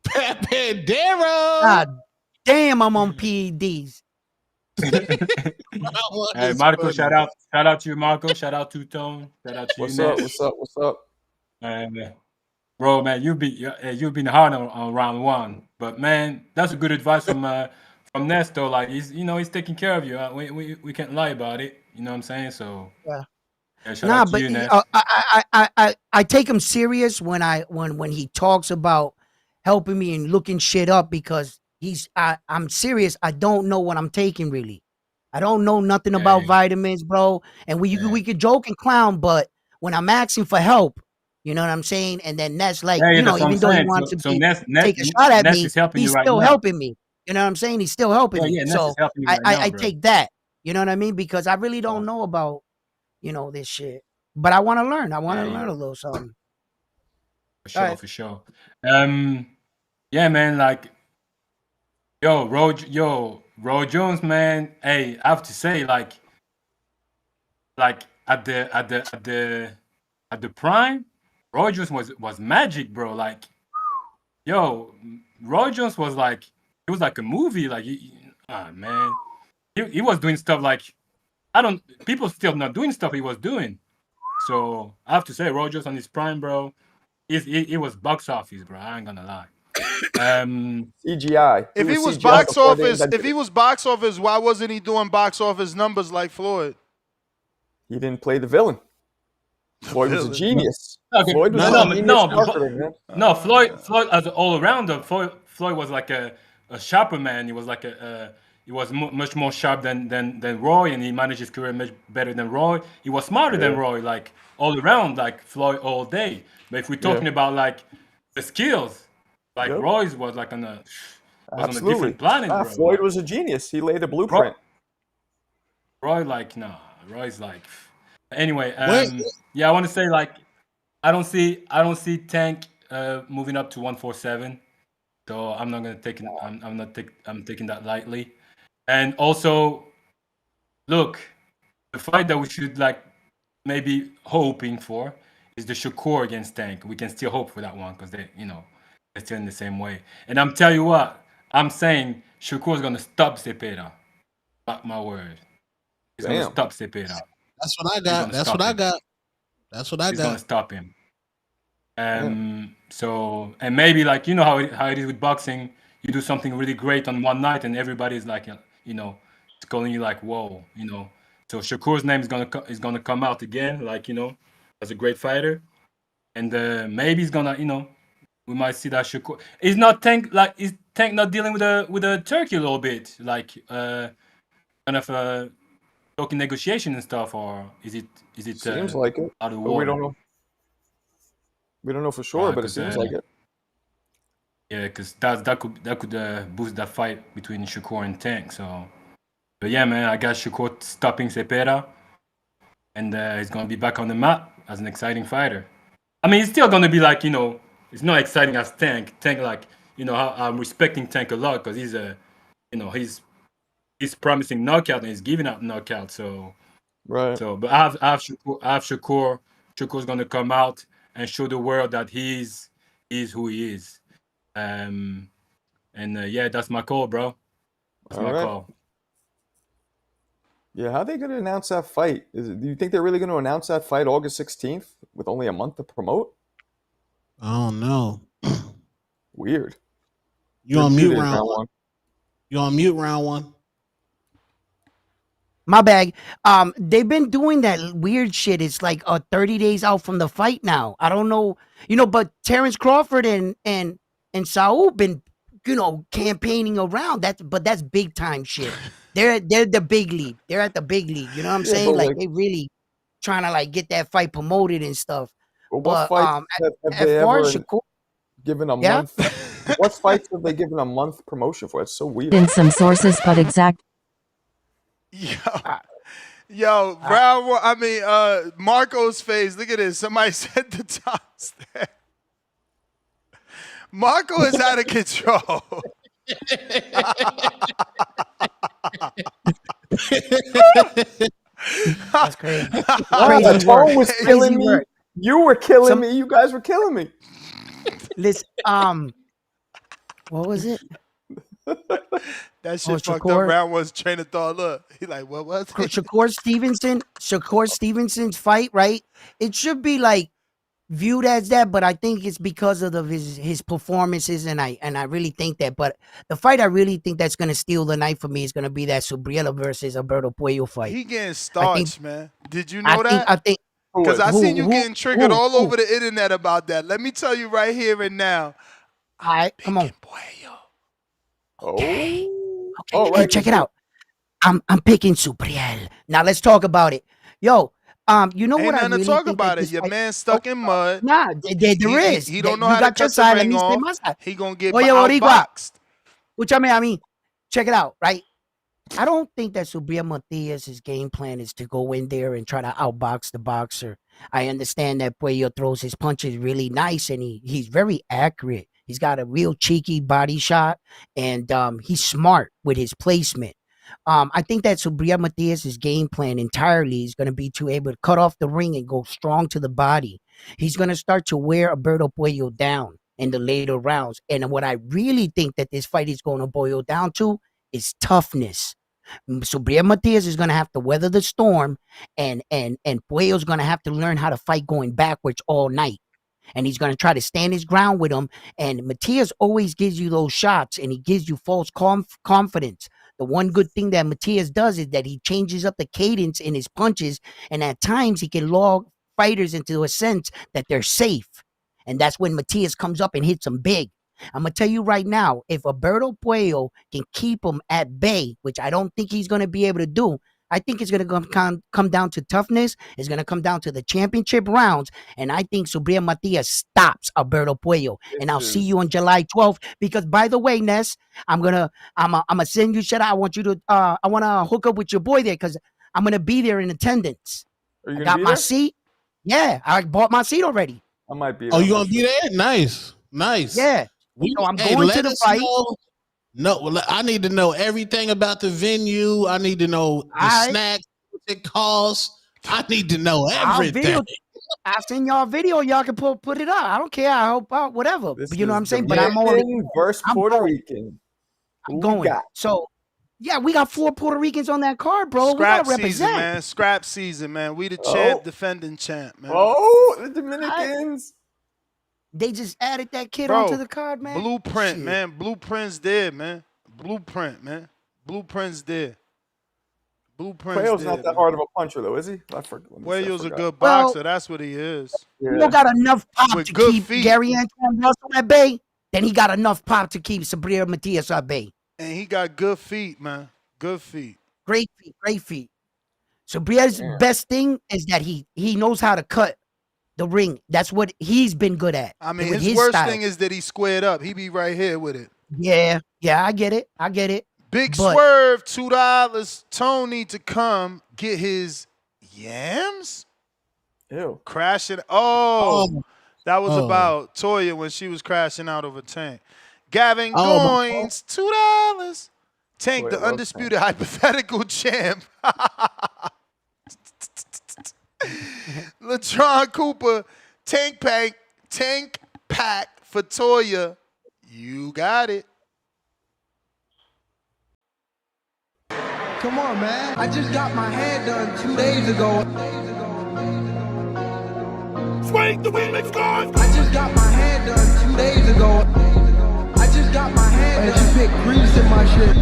Pandero. God damn, I'm on PEDs. Hey, Marco, shout out to you, Marco. Shout out to Tone. Shout out to What's you, up? Ness. What's up? Bro, man, you've been hard on round one, but man, that's a good advice from Ness though. Like he's taking care of you. We can't lie about it. You know what I'm saying? So Yeah. shout out to you, Ness. I take him serious when he talks about helping me and looking shit up because I'm serious. I don't know what I'm taking really. I don't know nothing about vitamins, bro. And we could joke and clown, but when I'm asking for help, you know what I'm saying? And then Ness, like, Yeah, that's what I'm even though he saying. wants to Ness take a shot at me, is helping he's you right still now. helping me. You know what I'm saying? He's still helping me. Ness So is helping you right now, I bro. take that. You know what I mean? Because I really don't know about, this shit. But I want to learn. I want to learn a little something. For sure. Yeah, man, like Roy Jones, man. Hey, I have to say, like at the prime, Roy Jones was magic, bro. Like, Roy Jones was like, it was like a movie. Like, man, he was doing stuff like people still not doing stuff he was doing. So I have to say, Roy Jones on his prime, bro. It was box office, bro. I ain't gonna lie. CGI. If he was box office, why wasn't he doing box office numbers like Floyd? He didn't play the villain. Floyd was a genius. Okay. Floyd was a genius marketer, man. No, Floyd as an all-rounder, Floyd was like a sharper man. He was like he was much more sharp than Roy, and he managed his career much better than Roy. He was smarter than Roy, like all around, like Floyd all day. But if we're talking about like the skills, like Roy's was like on a different planet, bro. Floyd was a genius. He laid a blueprint. Roy, like, nah. Roy's like, anyway. Yeah, I want to say, like, I don't see Tank moving up to 147. So I'm not gonna take it. I'm taking that lightly. And also, look, the fight that we should like maybe hoping for is the Shakur against Tank. We can still hope for that one because they're still in the same way. And I'm telling you what, I'm saying Shakur's gonna stop Cepeda. Mark my word. He's gonna stop Cepeda. That's what I got. He's gonna stop him. So, and maybe like how it is with boxing, you do something really great on one night and everybody's like it's calling you like whoa, So Shakur's name is gonna come out again, like as a great fighter, and maybe he's gonna we might see that Shakur. Is Tank not dealing with a Turki a little bit, like kind of talking negotiation and stuff, or is it seems like it out of the water? We don't know for sure, but it seems like it. Yeah, because that could boost that fight between Shakur and Tank. So, but yeah, man, I got Shakur stopping Cepeda, and he's gonna be back on the map as an exciting fighter. I mean, he's still gonna be like it's not exciting as Tank. Tank, like I'm respecting Tank a lot because he's he's promising knockout and he's giving out knockout. So, right. So, but I have Shakur. Shakur's gonna come out and show the world that he's who he is. Yeah, that's my call, bro. That's my call. Yeah, how are they going to announce that fight? Do you think they're really going to announce that fight August 16th with only a month to promote? I don't know. Weird. You on mute round one? You on mute round one? My bag. They've been doing that weird shit. It's like 30 days out from the fight now. I don't know, but Terrence Crawford and Saul been, campaigning around. That's big time shit. They're the big league. They're at the big league. You know what I'm saying? Like they really trying to like get that fight promoted and stuff. What fights have they ever given a month? What fights have they given a month promotion for? It's so weird. In some sources, but exact. Yo, Yo, round one. I mean, Marco's face. Look at this. Somebody said the top step. Marco is out of control. That's crazy. The tone was killing me. You were killing me. You guys were killing me. Listen, what was it? That shit fucked up. Round one's train of thought. Look, he like, what was it? Shakur Stevenson's fight, right? It should be like viewed as that, but I think it's because of his performances, and I really think that. But the fight I really think that's gonna steal the night for me is gonna be that Subriela versus Alberto Puello fight. He getting starched, man. Did you know that? I think because I seen you getting triggered all over the internet about that. Let me tell you right here and now. All right, come on. Puello. Okay. Hey, check it out. I'm picking Subriel. Now let's talk about it. Yo, you know what I really talk think about it. Your man stuck in mud. Nah, there is. He don't know how to cut the ring off. He gonna get outboxed. Which I mean, check it out, right? I don't think that Subriel Matias' game plan is to go in there and try to outbox the boxer. I understand that Puello throws his punches really nice and he's very accurate. He's got a real cheeky body shot, and he's smart with his placement. I think that Subriel Matias' game plan entirely is going to be to able to cut off the ring and go strong to the body. He's going to start to wear Alberto Puello down in the later rounds. And what I really think that this fight is going to boil down to is toughness. Subriel Matias is going to have to weather the storm, and Puello's going to have to learn how to fight going backwards all night. And he's going to try to stand his ground with him. And Matias always gives you those shots, and he gives you false confidence. The one good thing that Matias does is that he changes up the cadence in his punches, and at times he can lure fighters into a sense that they're safe. And that's when Matias comes up and hits them big. I'm going to tell you right now, if Alberto Puello can keep him at bay, which I don't think he's going to be able to do, I think it's going to come down to toughness. It's going to come down to the championship rounds. And I think Subriel Matias stops Alberto Puello. And I'll see you on July 12th. Because by the way, Ness, I'm gonna send you shit. I want to hook up with your boy there because I'm gonna be there in attendance. Are you I got my seat. Yeah, I bought my seat already. I might be. Oh, you gonna be there? Nice. Yeah. So I'm going to the fight. No, I need to know everything about the venue. I need to know the snacks, what it costs. I need to know everything. I'll send y'all a video. Y'all can put it up. I don't care. I hope out whatever. But you know what I'm saying? But I'm on versus Puerto Rican. I'm going. So yeah, we got 4 Puerto Ricans on that card, bro. Scrap we gotta season, represent. man. Scrap season, man. We the champ, defending champ, man. Oh, the Dominicans. They just added that kid onto the card, man. Blueprint, man. Blueprint's there, man. Blueprint, man. Blueprint's there. Puello's not that hard of a puncher, though, is he? Puello's a good boxer. That's what he is. Yeah. You don't got enough pop to keep Gary Antoine Russell at bay. Then he got enough pop to keep Subriel Matias at bay. And he got good feet, man. Good feet. Great feet. Subriel's best thing is that he knows how to cut the ring. That's what he's been good at. I mean, his worst thing is that he squared up. He be right here with it. Yeah, I get it. Big swerve, $2. Tony to come get his yams. Ew. Crashing. Oh, that was about Toya when she was crashing out of a Tank. Gavin Goins, $2. Tank, the undisputed hypothetical champ. Latron Cooper, tank pack for Toya. You got it. Come on, man. I just got my hair done 2 days ago. Swing the Wheelix guard. I just got my hair done 2 days ago. I just got my hair done. She put grease in my shit.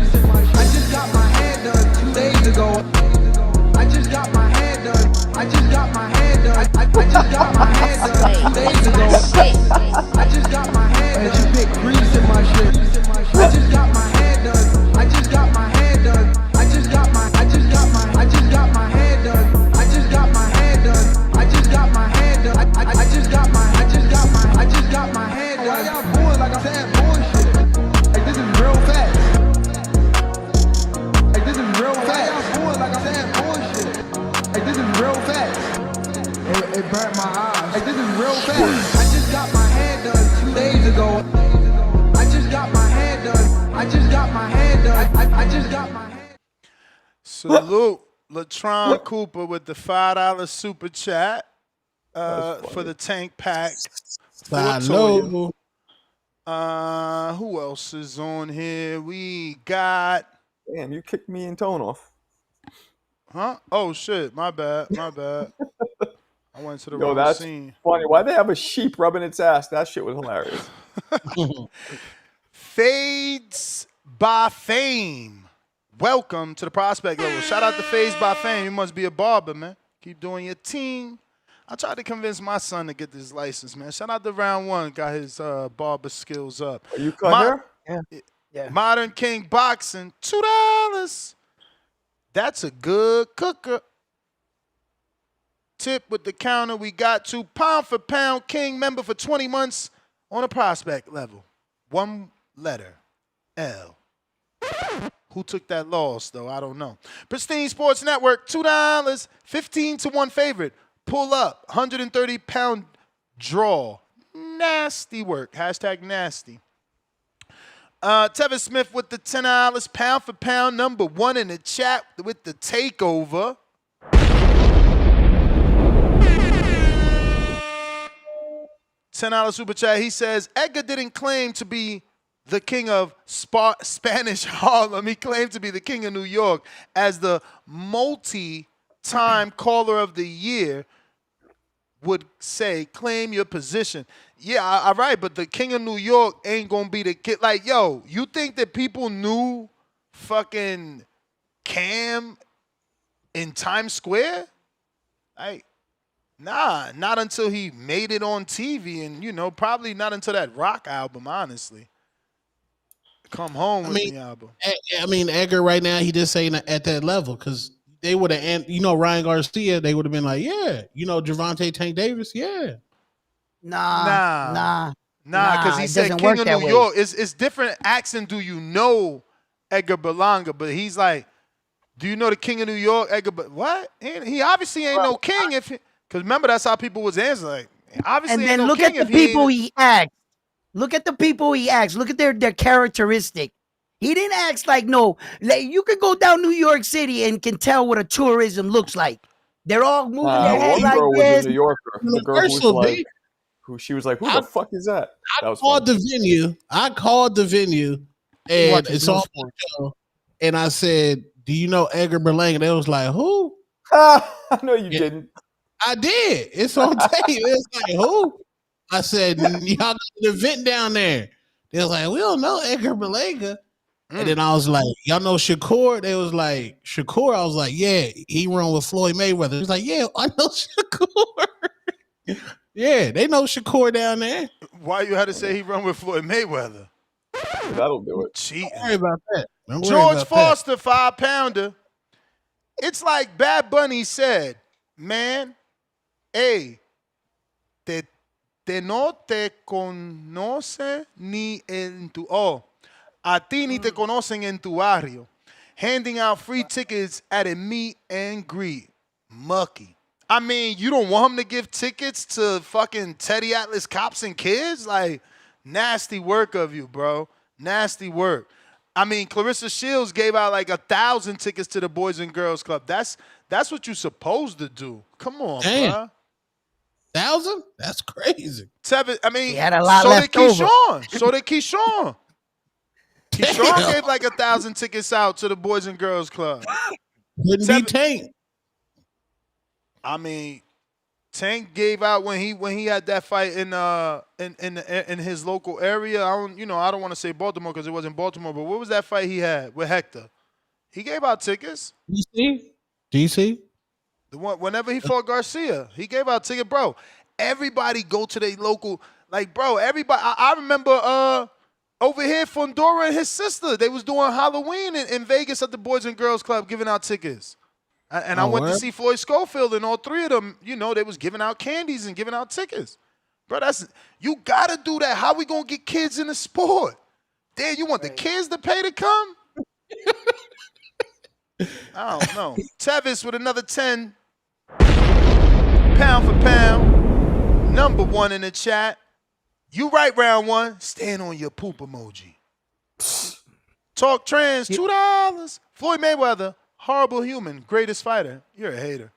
I just got my hair done 2 days ago. I just got my hair done. I just got my hair done. I just got my hair done 2 days ago. I just got my hair done. She put grease in my shit. I just got my hair done. I just got my hair done. I just got my hair done. I just got my hair done. I just got my hair done. I just got my hair done. I just got my hair done. Why y'all boys like I'm saying bullshit? Like this is real fast. Like this is real fast. Why y'all boys like I'm saying just burnt my eyes. Like, this is real fast. I just got my hair done 2 days ago. I just got my hair done. I just got my hair done. I just got my hair. Salute Latron Cooper with the $5 super chat for the tank pack. Hello. Who else is on here? We got. Damn, you kicked me and Tone off. Huh? Oh shit! My bad. My bad. I went to the Yo, wrong that's scene. funny. Why they have a sheep rubbing its ass? That shit was hilarious. Fades by Fame. Welcome to the prospect level. Shout out to Fades by Fame. You must be a barber, man. Keep doing your team. I tried to convince my son to get this license, man. Shout out to Round One. Got his barber skills up. Are you cut hair? Yeah. Modern King Boxing, $2. That's a good cooker. Tip with the counter. We got to Pound for Pound King member for 20 months on a prospect level. One letter, L. Who took that loss, though? I don't know. Pristine Sports Network, $2. 15-1 favorite. Pull up, 130-pound draw. Nasty work. Hashtag nasty. Tevin Smith with the $10. Pound for pound, number one in the chat with the takeover. $10 super chat. He says, Edgar didn't claim to be the king of Spanish Harlem. He claimed to be the king of New York as the multi-time caller of the year would say, claim your position. Yeah, all right, but the king of New York ain't going to be the kid. Like, yo, you think that people knew fucking Cam in Times Square? Like, nah, not until he made it on TV and, you know, probably not until that Rock album, honestly. Come Home with me album. I mean, Edgar right now, he just saying at that level because they would have, you know, Ryan Garcia, they would have been like, yeah, you know, Gervonta Tank Davis, yeah. Nah, because he said King of New York. It's different accent. Do you know Edgar Berlanga? But he's like, do you know the King of New York, Edgar? But what? He obviously ain't no king because remember that's how people was answering. Like, obviously, and then ain't no look king at the people he asked. Look at the people he asked. Look at their characteristic. He didn't ask like no. Like, you could go down New York City and can tell what a tourism looks like. They're all moving their head like girl this. was a New Yorker. The girl who was like, she was like, who the fuck is that? I called the venue, and it's all and I said, do you know Edgar Berlanga? They was like, who? I know you didn't. I did. It's on tape. It's like, who? I said, y'all got an event down there. They was like, we don't know Edgar Berlanga. And then I was like, y'all know Shakur? They was like, Shakur? I was like, yeah, he run with Floyd Mayweather. He was like, yeah, I know Shakur. Yeah, they know Shakur down there. Why you had to say he run with Floyd Mayweather? That'll do it. Cheating. Don't worry about that. George Foster, 5-pounder. It's like Bad Bunny said, man, hey, te no te conoce ni en tu... Oh, a ti ni te conocen en tu barrio. Handing out free tickets at a meet and greet. Mucky. I mean, you don't want him to give tickets to fucking Teddy Atlas cops and kids? Like, nasty work of you, bro. Nasty work. I mean, Clarissa Shields gave out like 1,000 tickets to the Boys and Girls Club. That's what you're supposed to do. Come on, bro. 1,000? That's crazy. I mean, he had a lot so left did Keyshawn. So did Keyshawn. Keyshawn gave like 1,000 tickets out to the Boys and Girls Club. Wouldn't be Tank. I mean, Tank gave out when he had that fight in his local area. I don't want to say Baltimore because it wasn't Baltimore, but what was that fight he had with Hector? He gave out tickets. DC? The one whenever he fought Garcia, he gave out tickets, bro. Everybody go to their local, like, bro. Everybody. I remember over here, Fondora and his sister. They was doing Halloween in Vegas at the Boys and Girls Club, giving out tickets. And I went to see Floyd Schofield, and all three of them, they was giving out candies and giving out tickets. Bro, you gotta do that. How we gonna get kids in the sport? Damn, you want the kids to pay to come? I don't know. Tevis with another 10. Pound for pound, number one in the chat. You right, round one. Stand on your poop emoji. Talk trans, $2. Floyd Mayweather, horrible human, greatest fighter. You're a hater.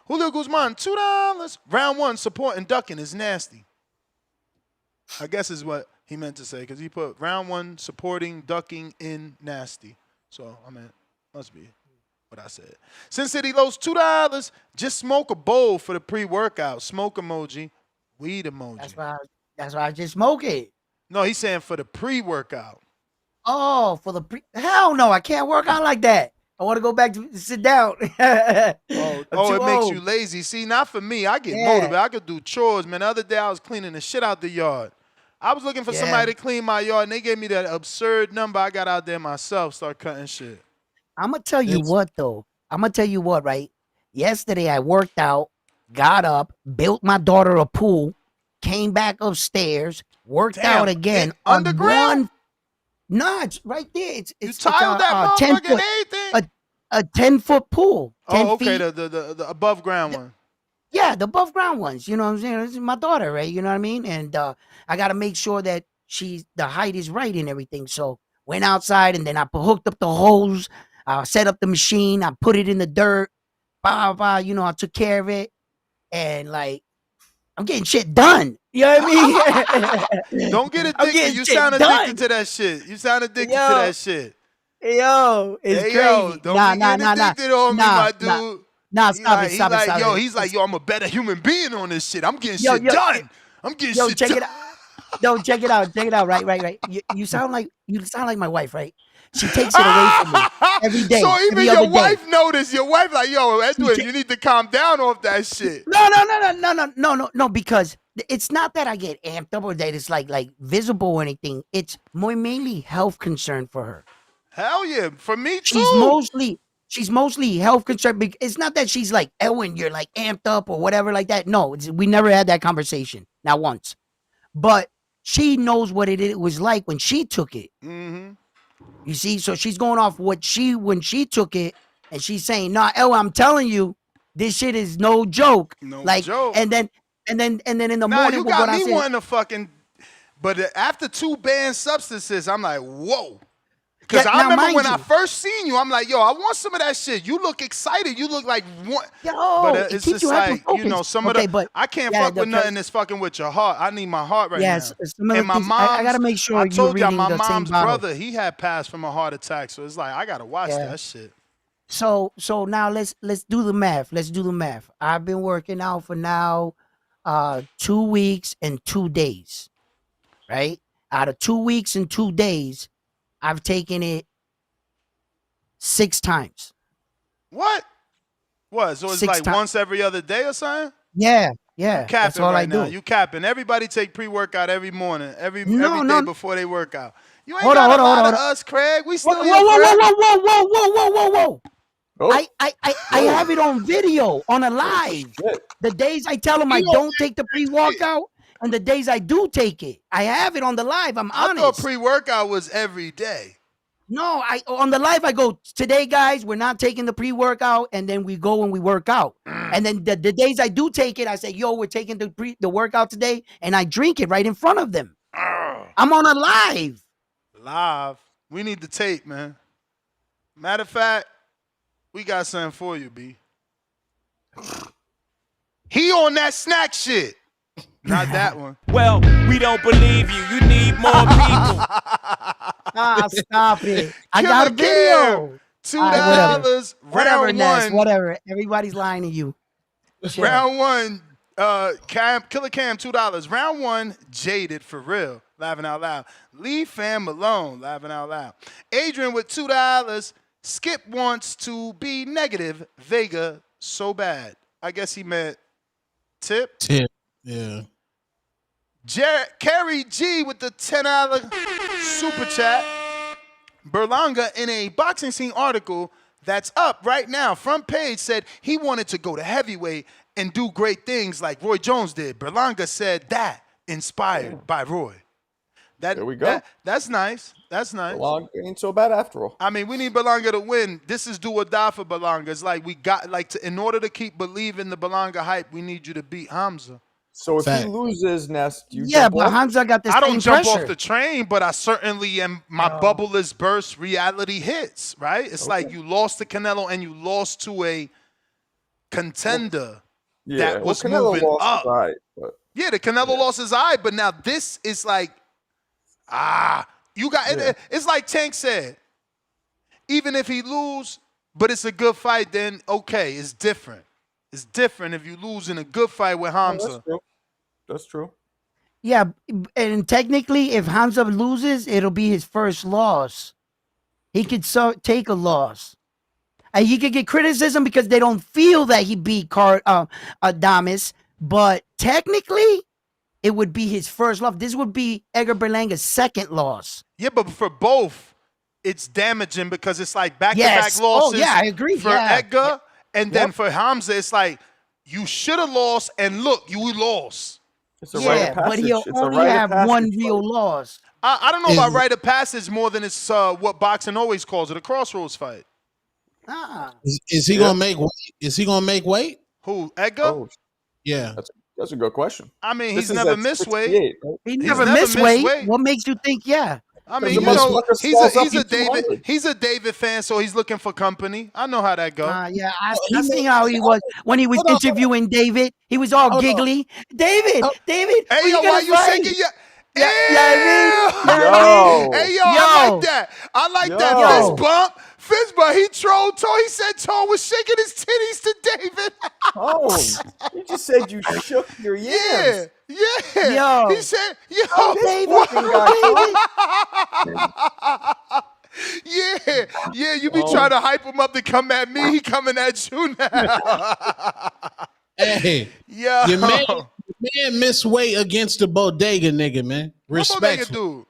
Julio Guzman, $2. Round one, support and ducking is nasty. I guess is what he meant to say, because he put round one, supporting, ducking in nasty. So, I mean, must be what I said. Sin City Lows, $2. Just smoke a bowl for the pre-workout. Smoke emoji, weed emoji. That's why I just smoke it. No, he's saying for the pre-workout. Oh, for the hell no, I can't work out like that. I want to go back to sit down. It makes you lazy. See, not for me. I get motivated. I could do chores, man. The other day I was cleaning the shit out the yard. I was looking for somebody to clean my yard, and they gave me that absurd number. I got out there myself, start cutting shit. I'm going to tell you what, though. I'm going to tell you what, right? Yesterday I worked out, got up, built my daughter a pool, came back upstairs, worked out again. Underground? No, it's right there. It's you tiled that motherfucking anything? A 10-foot pool. 10 okay, feet. the above ground one. Yeah, the above ground ones. You know what I'm saying? This is my daughter, right? You know what I mean? And I got to make sure that the height is right and everything. So went outside and then I hooked up the hose. I set up the machine. I put it in the dirt. You know, I took care of it. And like, I'm getting shit done. You know what I mean? Don't get addicted. You sound addicted to that shit. You sound addicted to that shit. Yo, it's crazy. Yo, don't get addicted on me, my dude. Stop it. He's like, yo, I'm a better human being on this shit. I'm getting shit done. I'm getting shit check done. It out. Yo, check it out. Check it out. Right. You sound like my wife, right? She takes it away from me every day. So even your wife noticed. Your wife like, yo, Edwin, you need to calm down off that shit. No, because it's not that I get amped up or that it's like visible or anything. It's more mainly health concern for her. Hell yeah, for me too. She's mostly health concerned. It's not that she's like, Elwin, you're like amped up or whatever like that. No, we never had that conversation, not once. But she knows what it was like when she took it. Mm-hmm. You see, so she's going off when she took it, and she's saying, "Nah, Elwin, I'm telling you, this shit is no joke." No joke. And then in the morning, you got me wanting to fucking. But after 2 banned substances, I'm like, whoa. Because I remember when I first seen you, I'm like, yo, I want some of that shit. You look excited. You look like one. But it's just like, you know, some of the. I can't fuck with nothing that's fucking with your heart. I need my heart right now. And my mom. I gotta make sure. I told you, my mom's brother, he had passed from a heart attack. So it's like, I gotta watch that shit. So now let's do the math. Let's do the math. I've been working out for now 2 weeks and 2 days. Right? Out of 2 weeks and 2 days, I've taken it 6 times. What? So it's like once every other day or something? Yeah. You capping that's all right I now. do. You capping. Everybody take pre-workout every morning, every day before they work out. You ain't hold got on, a lot of us, Craig. We still here, Whoa. I have it on video, on a live. The days I tell them I don't take the pre-workout, and the days I do take it, I have it on the live. I'm honest. I thought pre-workout was every day. No, on the live I go, today, guys, we're not taking the pre-workout, and then we go and we work out. And then the days I do take it, I say, yo, we're taking the workout today, and I drink it right in front of them. I'm on a live. Live. We need the tape, man. Matter of fact, we got something for you, B. He on that snack shit. Not that one. Well, we don't believe you. You need more people. Stop it. I got a video. $2. Whatever, round Ness, one. whatever. Everybody's lying to you. Chill. Round one, Killer Cam, $2. Round one, Jaded for real. Laughing out loud. Leave fam alone. Laughing out loud. Adrian with $2. Skip wants to be negative. Vega, so bad. I guess he meant tip. Yeah. Carrie G with the $10 super chat. Berlanga in a boxing scene article that's up right now, front page, said he wanted to go to heavyweight and do great things like Roy Jones did. Berlanga said that inspired by Roy. There we go. That's nice. That's nice. Berlanga ain't so bad after all. I mean, we need Berlanga to win. This is do or die for Berlanga. It's like we got in order to keep believing the Berlanga hype, we need you to beat Hamza. So if he loses, Nest, you but Hamza got the I same don't jump pressure. off the train, but I certainly am. My bubble is burst. Reality hits. Right? It's like you lost to Canelo and you lost to a contender that was moving up. Yeah, the Canelo loss is all right, but now this is like, you got it. It's like Tank said. Even if he lose, but it's a good fight, then okay, it's different. It's different if you lose in a good fight with Hamza. That's true. Yeah, and technically, if Hamza loses, it'll be his first loss. He could take a loss. And he could get criticism because they don't feel that he beat Adames, but technically, it would be his first loss. This would be Edgar Berlanga's second loss. Yeah, but for both, it's damaging because it's like back-to-back losses. Oh, yeah, I agree. For Edgar, and then for Hamza, it's like you should have lost, and look, you lost. It's a rite of passage. But he'll only have one real loss. I don't know about rite of passage more than it's what boxing always calls it, a crossroads fight. Is he gonna make weight? Is he gonna make weight? Who, Edgar? Oh, yeah, that's a good question. I mean, he's never missed weight. Right? He never missed weight. What makes you think? Yeah. I mean, he's a David fan, so he's looking for company. I know how that goes. Yeah, I seen how he was when he was interviewing David. He was all giggly. David, David, hey yo, why you shaking your? Hey yo, I like that. I like that fist bump. He trolled Toe. He said Toe was shaking his titties to David. You just said you shook your yams. Yeah. Yo. He said, Yeah, you be trying to hype him up to come at me. He coming at you now. Hey, your man missed weight against the bodega nigga, man. Respect, dude.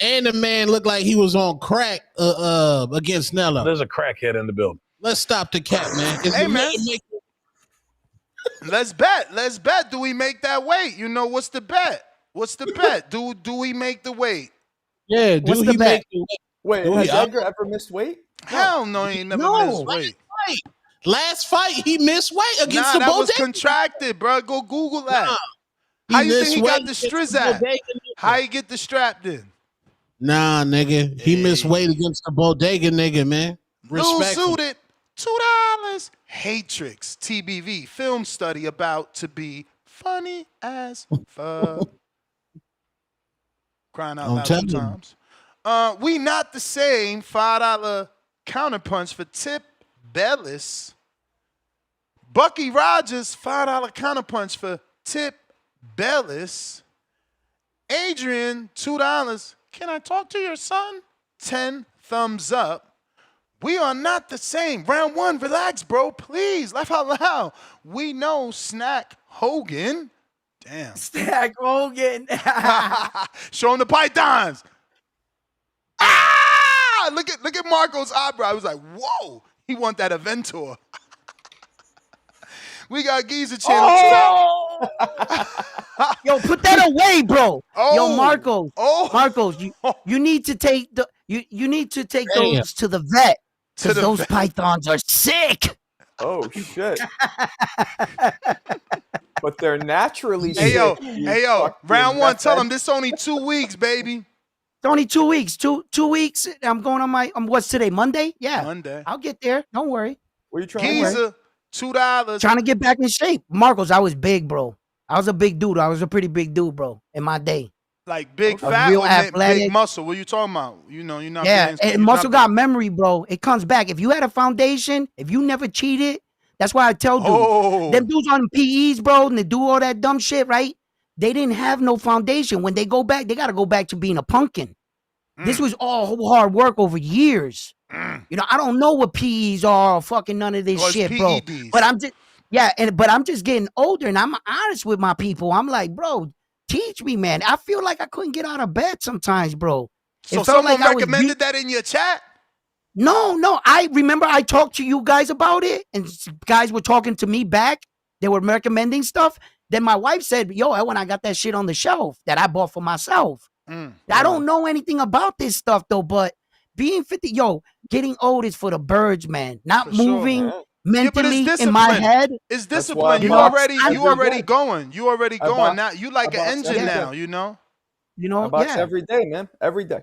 And the man looked like he was on crack against Nello. There's a crackhead in the building. Let's stop the cap, man. Hey, man. Let's bet. Do we make that weight? You know, what's the bet? Do we make the weight? Yeah, do he make the weight? Wait, has Edgar ever missed weight? Hell no, he ain't never missed weight. Last fight, he missed weight against the that bodega. was contracted, bro. Go Google that. How you think he got the strizz at? How he get the strap then? Nah, nigga. He missed weight against the bodega nigga, man. Respect. Suited, $2. Hatrix, TBV, film study about to be funny as fuck. Crying out loud sometimes. We not the same. $5 counterpunch for Tip Bellis. Bucky Rogers, $5 counterpunch for Tip Bellis. Adrian, $2. Can I talk to your son? 10 thumbs up. We are not the same. Round 1, relax, bro. Please, laugh out loud. We know Snack Hogan. Damn. Snack Hogan. Show him the pythons. Look at Marco's eyebrow. I was like, whoa. He want that Aventor. We got Giza channel. Yo, put that away, bro. Yo, Marcos. Marcos, you need to take you need to take those to the vet. Because those pythons are sick. Oh shit. But they're naturally sick. Hey yo, round 1, tell them this only 2 weeks, baby. It's only 2 weeks. Two weeks. I'm going on my what's today? Monday? Yeah. Monday. I'll get there. Don't worry. What are you trying Giza, $2. Trying to get back in shape. Marcos, I was big, bro. I was a big dude. I was a pretty big dude, bro, in my day. Like big fat real or athletic. big muscle? What are you talking about? You know, you're not. Yeah, and muscle got memory, bro. It comes back. If you had a foundation, if you never cheated, that's why I tell dudes. Them dudes on PEs, bro, and they do all that dumb shit, right? They didn't have no foundation. When they go back, they got to go back to being a pumpkin. This was all hard work over years. You know, I don't know what PEs are or fucking none of this shit, bro. But I'm just, but I'm just getting older and I'm honest with my people. I'm like, bro, teach me, man. I feel like I couldn't get out of bed sometimes, bro. So someone recommended that in your chat? No. I remember I talked to you guys about it and guys were talking to me back. They were recommending stuff. Then my wife said, yo, when I got that shit on the shelf that I bought for myself. I don't know anything about this stuff though, but being 50, getting old is for the birds, man. Not moving mentally in my head. It's discipline. You already going. You already I going. box- Now you like I an box engine every now, day. you know? I box every day, man. Every day.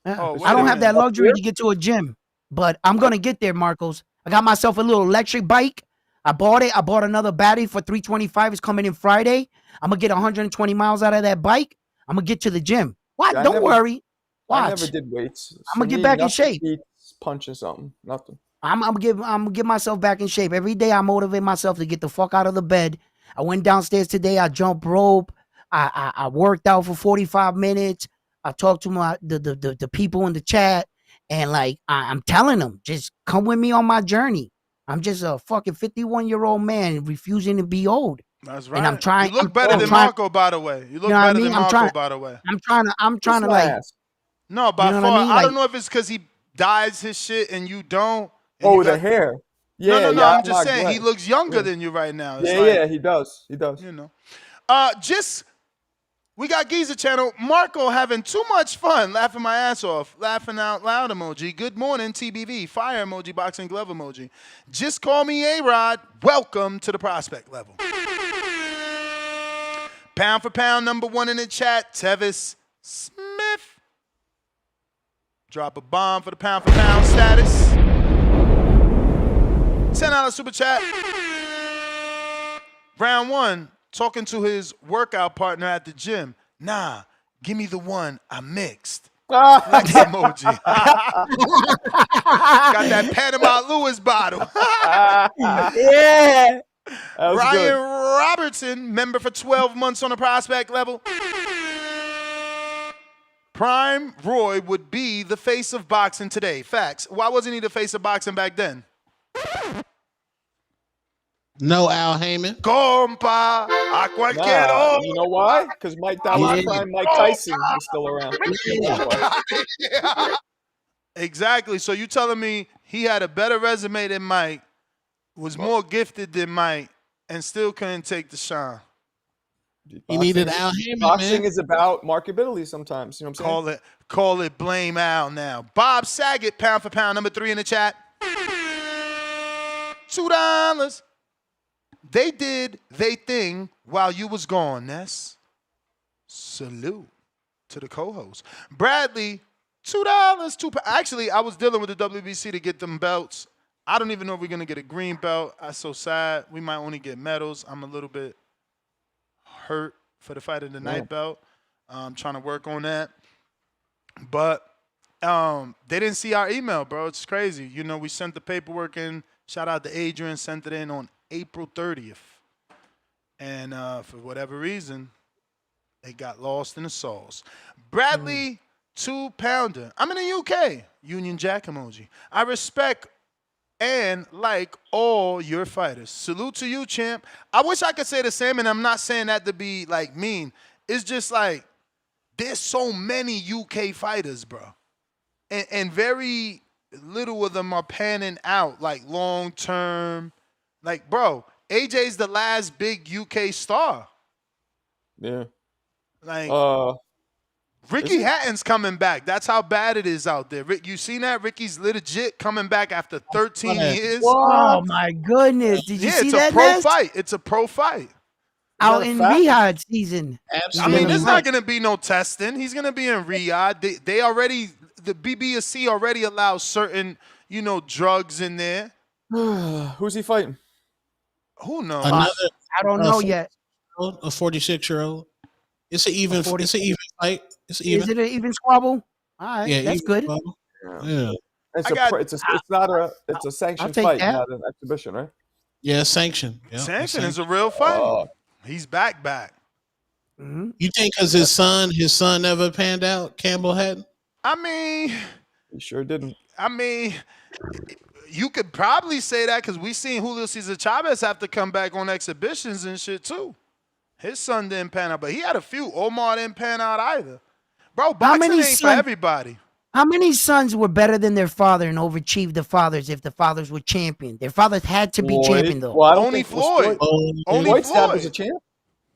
Oh, I don't have that luxury to get to a gym, but I'm gonna get there, Marcos. I got myself a little electric bike. I bought it. I bought another battery for 325. It's coming in Friday. I'm gonna get 120 miles out of that bike. I'm gonna get to the gym. What? Yeah, Don't worry. I Watch. never did weights. I'm gonna get back in shape. Punching something. Nothing. I'm gonna get myself back in shape. Every day I motivate myself to get the fuck out of the bed. I went downstairs today. I jumped rope. I worked out for 45 minutes. I talked to the people in the chat, and like I'm telling them, just come with me on my journey. I'm just a fucking 51-year-old man refusing to be old. That's right. And I'm trying. You look better than Marco, by the way. You look better than Marco, by the way. I'm trying to like. No, by you know far. what I mean? I Like, don't know if it's because he dyes his shit and you don't. And Oh, you the hair. No, Yeah, I'm just saying he looks younger Yeah. than you right now. It's Yeah, he does. He does. You know. We got Giza channel. Marco having too much fun, laughing my ass off, laughing out loud emoji. Good morning, TBV. Fire emoji, boxing glove emoji. Just call me A-Rod. Welcome to the prospect level. Pound for pound, number one in the chat, Tevis Smith. Drop a bomb for the pound for pound status. $10 super chat. Round one, talking to his workout partner at the gym. Nah, give me the one I mixed. Flex emoji. Got that Panama Lewis bottle. Yeah. Ryan Robertson, member for 12 months on the prospect level. Prime Roy would be the face of boxing today. Facts. Why wasn't he the face of boxing back then? No Al Heyman. Compa, a cualquier hora. You know why? Because Mike Tyson is still around. Yeah. Exactly. So you telling me he had a better resume than Mike, was more gifted than Mike, and still couldn't take the shine? He needed Al Heyman. Boxing is about marketability sometimes. You know what I'm saying? Call it blame Al now. Bob Saget, pound for pound, number 3 in the chat. $2. They did they thing while you was gone, Ness. Salute to the co-host. Bradley, $2. Actually, I was dealing with the WBC to get them belts. I don't even know if we're going to get a green belt. I'm so sad. We might only get medals. I'm a little bit hurt for the fight of the night belt. I'm trying to work on that. But they didn't see our email, bro. It's crazy. You know, we sent the paperwork in. Shout out to Adrian. Sent it in on April 30th. And for whatever reason, it got lost in the sauce. Bradley, 2-pounder. I'm in the UK. Union Jack emoji. I respect and like all your fighters. Salute to you, champ. I wish I could say the same, and I'm not saying that to be like mean. It's just like there's so many UK fighters, bro. And very little of them are panning out like long term. Like, bro, AJ's the last big UK star. Yeah. Like Ricky Hatton's coming back. That's how bad it is out there. Rick, you seen that? Ricky's legit coming back after 13 years. Oh my goodness! Did you see that? It's a pro fight. It's a pro fight. Out in Riyadh season. I mean, there's not going to be no testing. He's going to be in Riyadh. They already, the BBSC already allows certain, drugs in there. Who's he fighting? Who knows? I don't know yet. A 46-year-old. It's an even. It's an even fight. It's even. Is it an even squabble? All right, Yeah, that's good. Yeah. It's a sanctioned fight, not an exhibition, right? Yeah, sanctioned. Yeah, Sanction is a real fight. He's back. Mm-hmm. You think because his son never panned out, Campbell hadn't? I mean, he sure didn't. I mean, you could probably say that because we seen Julio Cesar Chavez have to come back on exhibitions and shit too. His son didn't pan out, but he had a few. Omar didn't pan out either. Bro, boxing ain't for everybody. How many sons were better than their father and overachieved the fathers if the fathers were champion? Their fathers had to be champion, though. Well, only Floyd. Only Floyd dad was a champ.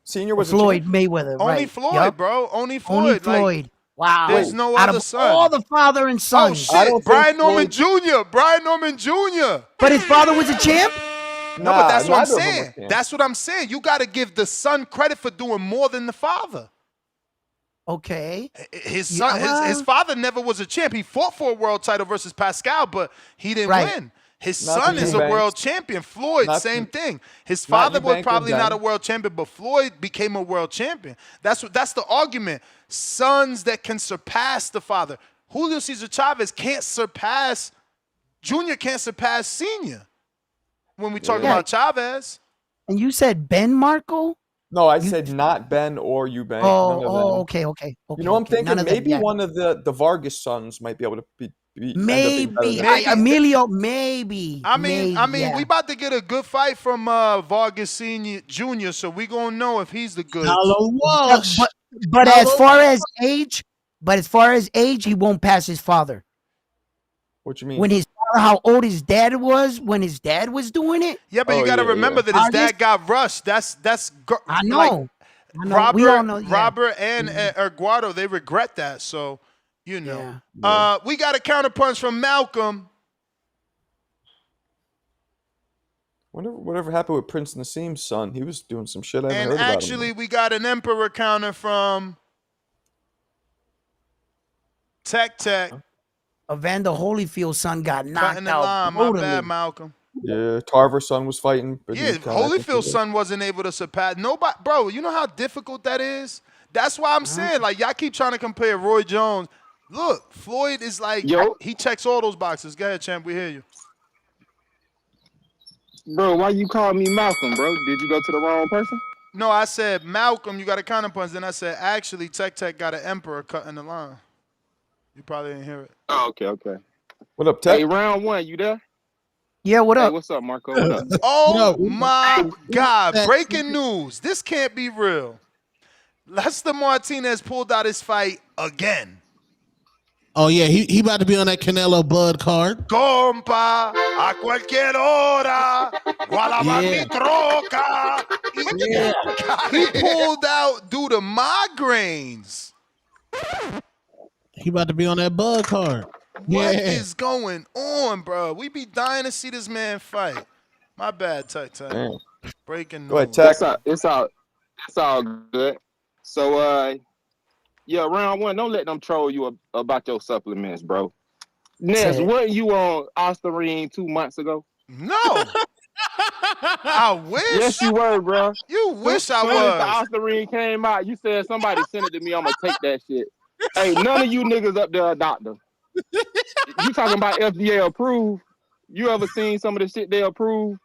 Senior was Floyd a champ? Mayweather, Only right? Floyd, Yep. bro. Only Floyd. Only Floyd. Like, Wow. there's no Out other of son. all the father and son. Oh shit, Brian Norman Jr. Brian Norman Jr. But his father was a champ? No, but that's what I'm saying. That's what I'm saying. You got to give the son credit for doing more than the father. Okay. His son, his father never was a champ. He fought for a world title versus Pascal, but he didn't win. His son is a world champion. Floyd, same thing. His father was probably not a world champion, but Floyd became a world champion. That's the argument. Sons that can surpass the father. Julio Cesar Chavez can't surpass, Junior can't surpass Senior when we talk about Chavez. And you said Ben Marco? No, I said not Ben or Eubank. Okay. You know, I'm thinking maybe one of the Vargas sons might be able to be maybe Emilio, maybe. I mean, we about to get a good fight from Vargas Senior Jr., so we gonna know if he's the good. But as far as age, he won't pass his father. What you mean? When his father, how old his dad was when his dad was doing it? Yeah, but you got to remember that his dad got rushed. That's I know. Like, I know. We all know. Robert and Eduardo, they regret that. So, you know. We got a counterpunch from Malcolm. Whatever happened with Prince Nassim's son? He was doing some shit I haven't heard about him. And actually, we got an Emperor counter from Tech. Evander Holyfield's son got knocked out. My bad, Malcolm. Yeah, Tarver's son was fighting. Yeah, Holyfield's son wasn't able to surpass nobody. Bro, you know how difficult that is? That's why I'm saying, like, y'all keep trying to compare Roy Jones. Look, Floyd is like, he checks all those boxes. Go ahead, champ. We hear you. Bro, why you call me Malcolm, bro? Did you go to the wrong person? No, I said, Malcolm, you got a counterpunch. Then I said, actually, Tech got an Emperor cutting the line. You probably didn't hear it. Oh, okay. What up, Tech? Hey, round one, you there? Yeah, what up? What's up, Marco? What up? Oh, my God. Breaking news. This can't be real. Lester Martinez pulled out his fight again. Oh, yeah. He about to be on that Canelo Bud card. Compa, a cualquier hora, mi troca. He pulled out due to migraines. He about to be on that Bud card. What is going on, bro? We be dying to see this man fight. My bad, Tech. Breaking news. Go ahead, Tech. It's all good. So, round one, don't let them troll you about your supplements, bro. Ness, weren't you on Ostarine 2 months ago? No. I wish. Yes, you were, bro. You wish I was. The Ostarine came out, you said somebody sent it to me, I'm going to take that shit. Hey, none of you niggas up there are doctor. You talking about FDA approved? You ever seen some of the shit they approve?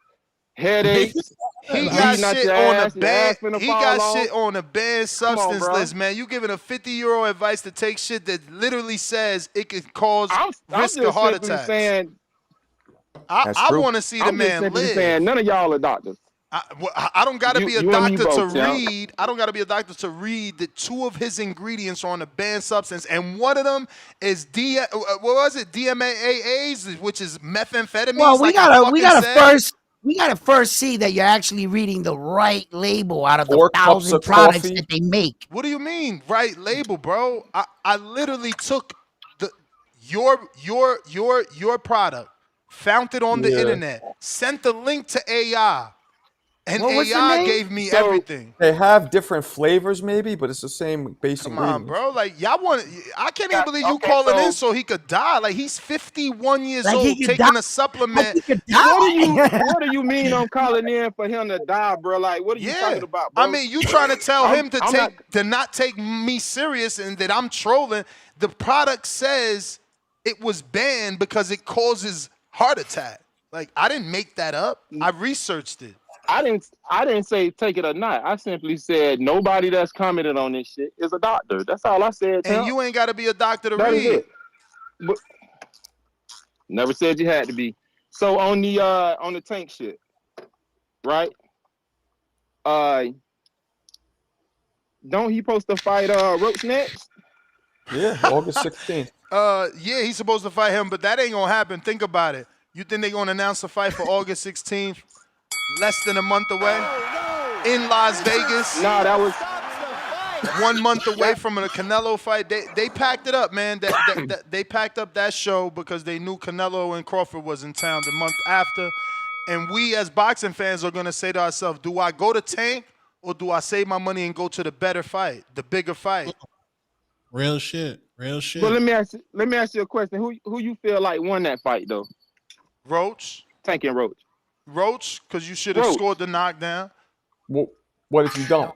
Headaches. He got shit on the banned. He got shit on the banned substance list, man. You giving a 50-year-old advice to take shit that literally says it could cause risk of heart attack. I want to see the man live. Saying, none of y'all are doctors. I don't got to be a doctor to read. I don't got to be a doctor to read that 2 of his ingredients are on a banned substance, and one of them is DMAAs, which is methamphetamine. Well, we gotta first see that you're actually reading the right label out of the 1,000 products that they make. What do you mean, right label, bro? I literally took your product, found it on the internet, sent the link to AI. And AI gave me everything. They have different flavors, maybe, but it's the same basic ingredients. Come on, bro. Like, y'all want? I can't even believe you calling in so he could die. Like, he's 51 years old taking a supplement. What do you mean I'm calling in for him to die, bro? Like, what are you talking about, bro? I mean, you trying to tell him to not take me serious and that I'm trolling. The product says it was banned because it causes heart attack. Like, I didn't make that up. I researched it. I didn't say take it or not. I simply said nobody that's commented on this shit is a doctor. That's all I said. And you ain't got to be a doctor to read. But never said you had to be. So on the Tank shit, right? Don't he supposed to fight Roach next? Yeah, August 16th. Yeah, he's supposed to fight him, but that ain't gonna happen. Think about it. You think they're gonna announce a fight for August 16th? Less than a month away. in Las Vegas. No, that was 1 month away from a Canelo fight. They packed it up, man. They packed up that show because they knew Canelo and Crawford was in town the month after. And we as boxing fans are going to say to ourselves, do I go to Tank or do I save my money and go to the better fight, the bigger fight? Real shit. Real shit. Well, let me ask you a question. Who you feel like won that fight though? Roach. Tank and Roach. Roach, because you should have scored the knockdown. Well, what if you don't?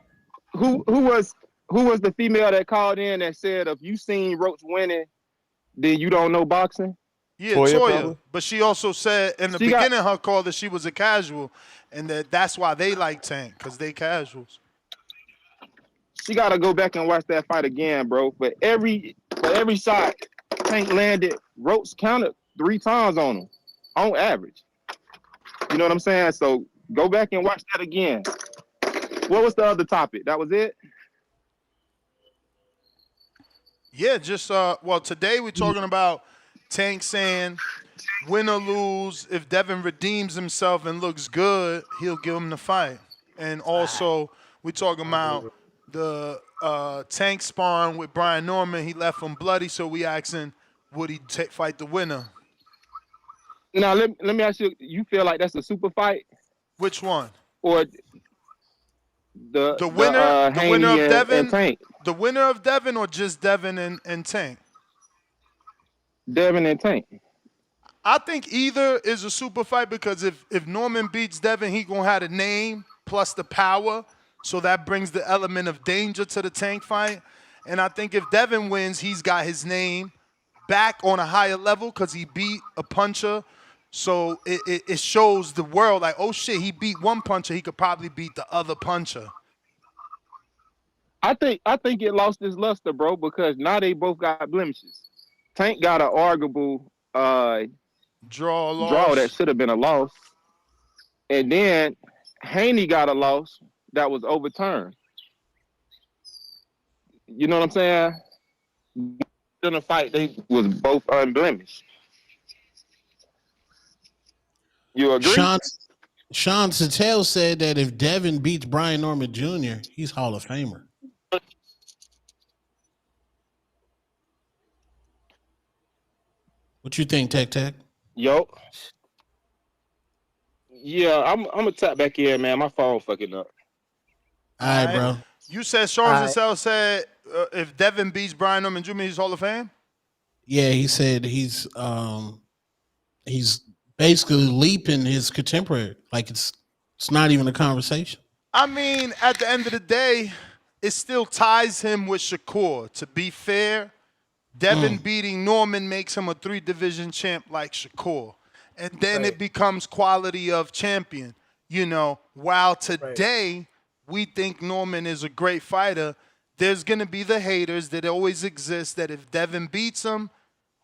Who was the female that called in that said if you seen Roach winning, then you don't know boxing? Yeah, Toya. But she also said in the beginning of her call that she was a casual, and that's why they like Tank, because they casuals. She got to go back and watch that fight again, bro. For every shot Tank landed, Roach counted 3 times on him, on average. You know what I'm saying? So go back and watch that again. What was the other topic? That was it? Yeah, just well, today we're talking about Tank saying win or lose, if Devin redeems himself and looks good, he'll give him the fight. And also we're talking about the Tank sparring with Brian Norman. He left him bloody, so we asking would he fight the winner? Now let me ask you. You feel like that's a super fight? Which one? Or the winner? The winner of Devin and Tank. The winner of Devin, or just Devin and Tank? Devin and Tank. I think either is a super fight because if Norman beats Devin, he gonna have the name plus the power, so that brings the element of danger to the Tank fight. And I think if Devin wins, he's got his name back on a higher level because he beat a puncher. So it shows the world like, oh shit, he beat one puncher, he could probably beat the other puncher. I think it lost its luster, bro, because now they both got blemishes. Tank got an arguable draw that should have been a loss. And then Haney got a loss that was overturned. You know what I'm saying? In a fight, they was both unblemished. You agree? Sean Sattel said that if Devin beats Brian Norman Jr., he's Hall of Famer. What you think, Tech Tech? Yo. Yeah, I'm gonna tap back in, man. My phone fucking up. All right, bro. You said Sean Sattel said if Devin beats Brian Norman Jr., he's Hall of Fame? Yeah, he said he's basically leaping his contemporary. Like it's not even a conversation. I mean, at the end of the day, it still ties him with Shakur. To be fair, Devin beating Norman makes him a 3-division champ like Shakur. And then it becomes quality of champion. You know, while today we think Norman is a great fighter, there's going to be the haters that always exist that if Devin beats him,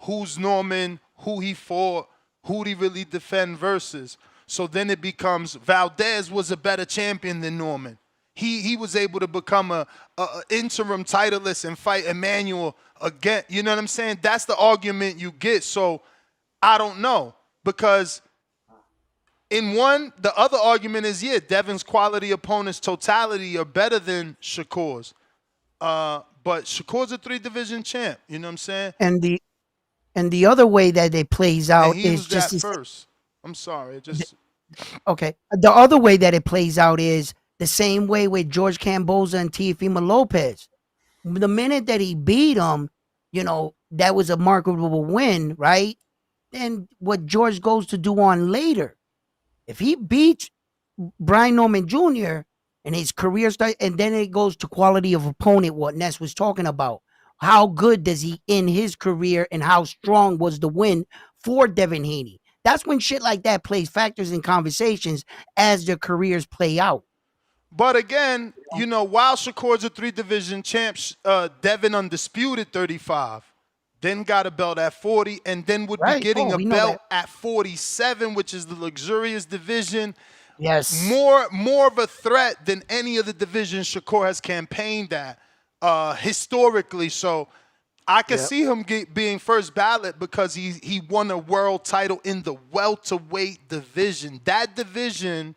who's Norman, who he fought, who'd he really defend versus. So then it becomes Valdez was a better champion than Norman. He was able to become a interim titleist and fight Emmanuel again. You know what I'm saying? That's the argument you get. So I don't know. Because in one, the other argument is, yeah, Devin's quality opponents totality are better than Shakur's. But Shakur's a 3-division champ. You know what I'm saying? And the other way that it plays out is just first. I'm sorry. Okay. The other way that it plays out is the same way with George Camboza and Teofimo Lopez. The minute that he beat him, you know, that was a marketable win, right? Then what George goes to do on later. If he beats Brian Norman Jr. and his career starts, and then it goes to quality of opponent, what Ness was talking about. How good does he end his career and how strong was the win for Devin Haney? That's when shit like that plays factors in conversations as their careers play out. But again, you know, while Shakur's a 3-division champ, Devin undisputed 35. Then got a belt at 40, and then would be getting a belt at 47, which is the luxurious division. Yes. More of a threat than any of the divisions Shakur has campaigned at historically. So I could see him being first ballot because he won a world title in the welterweight division. That division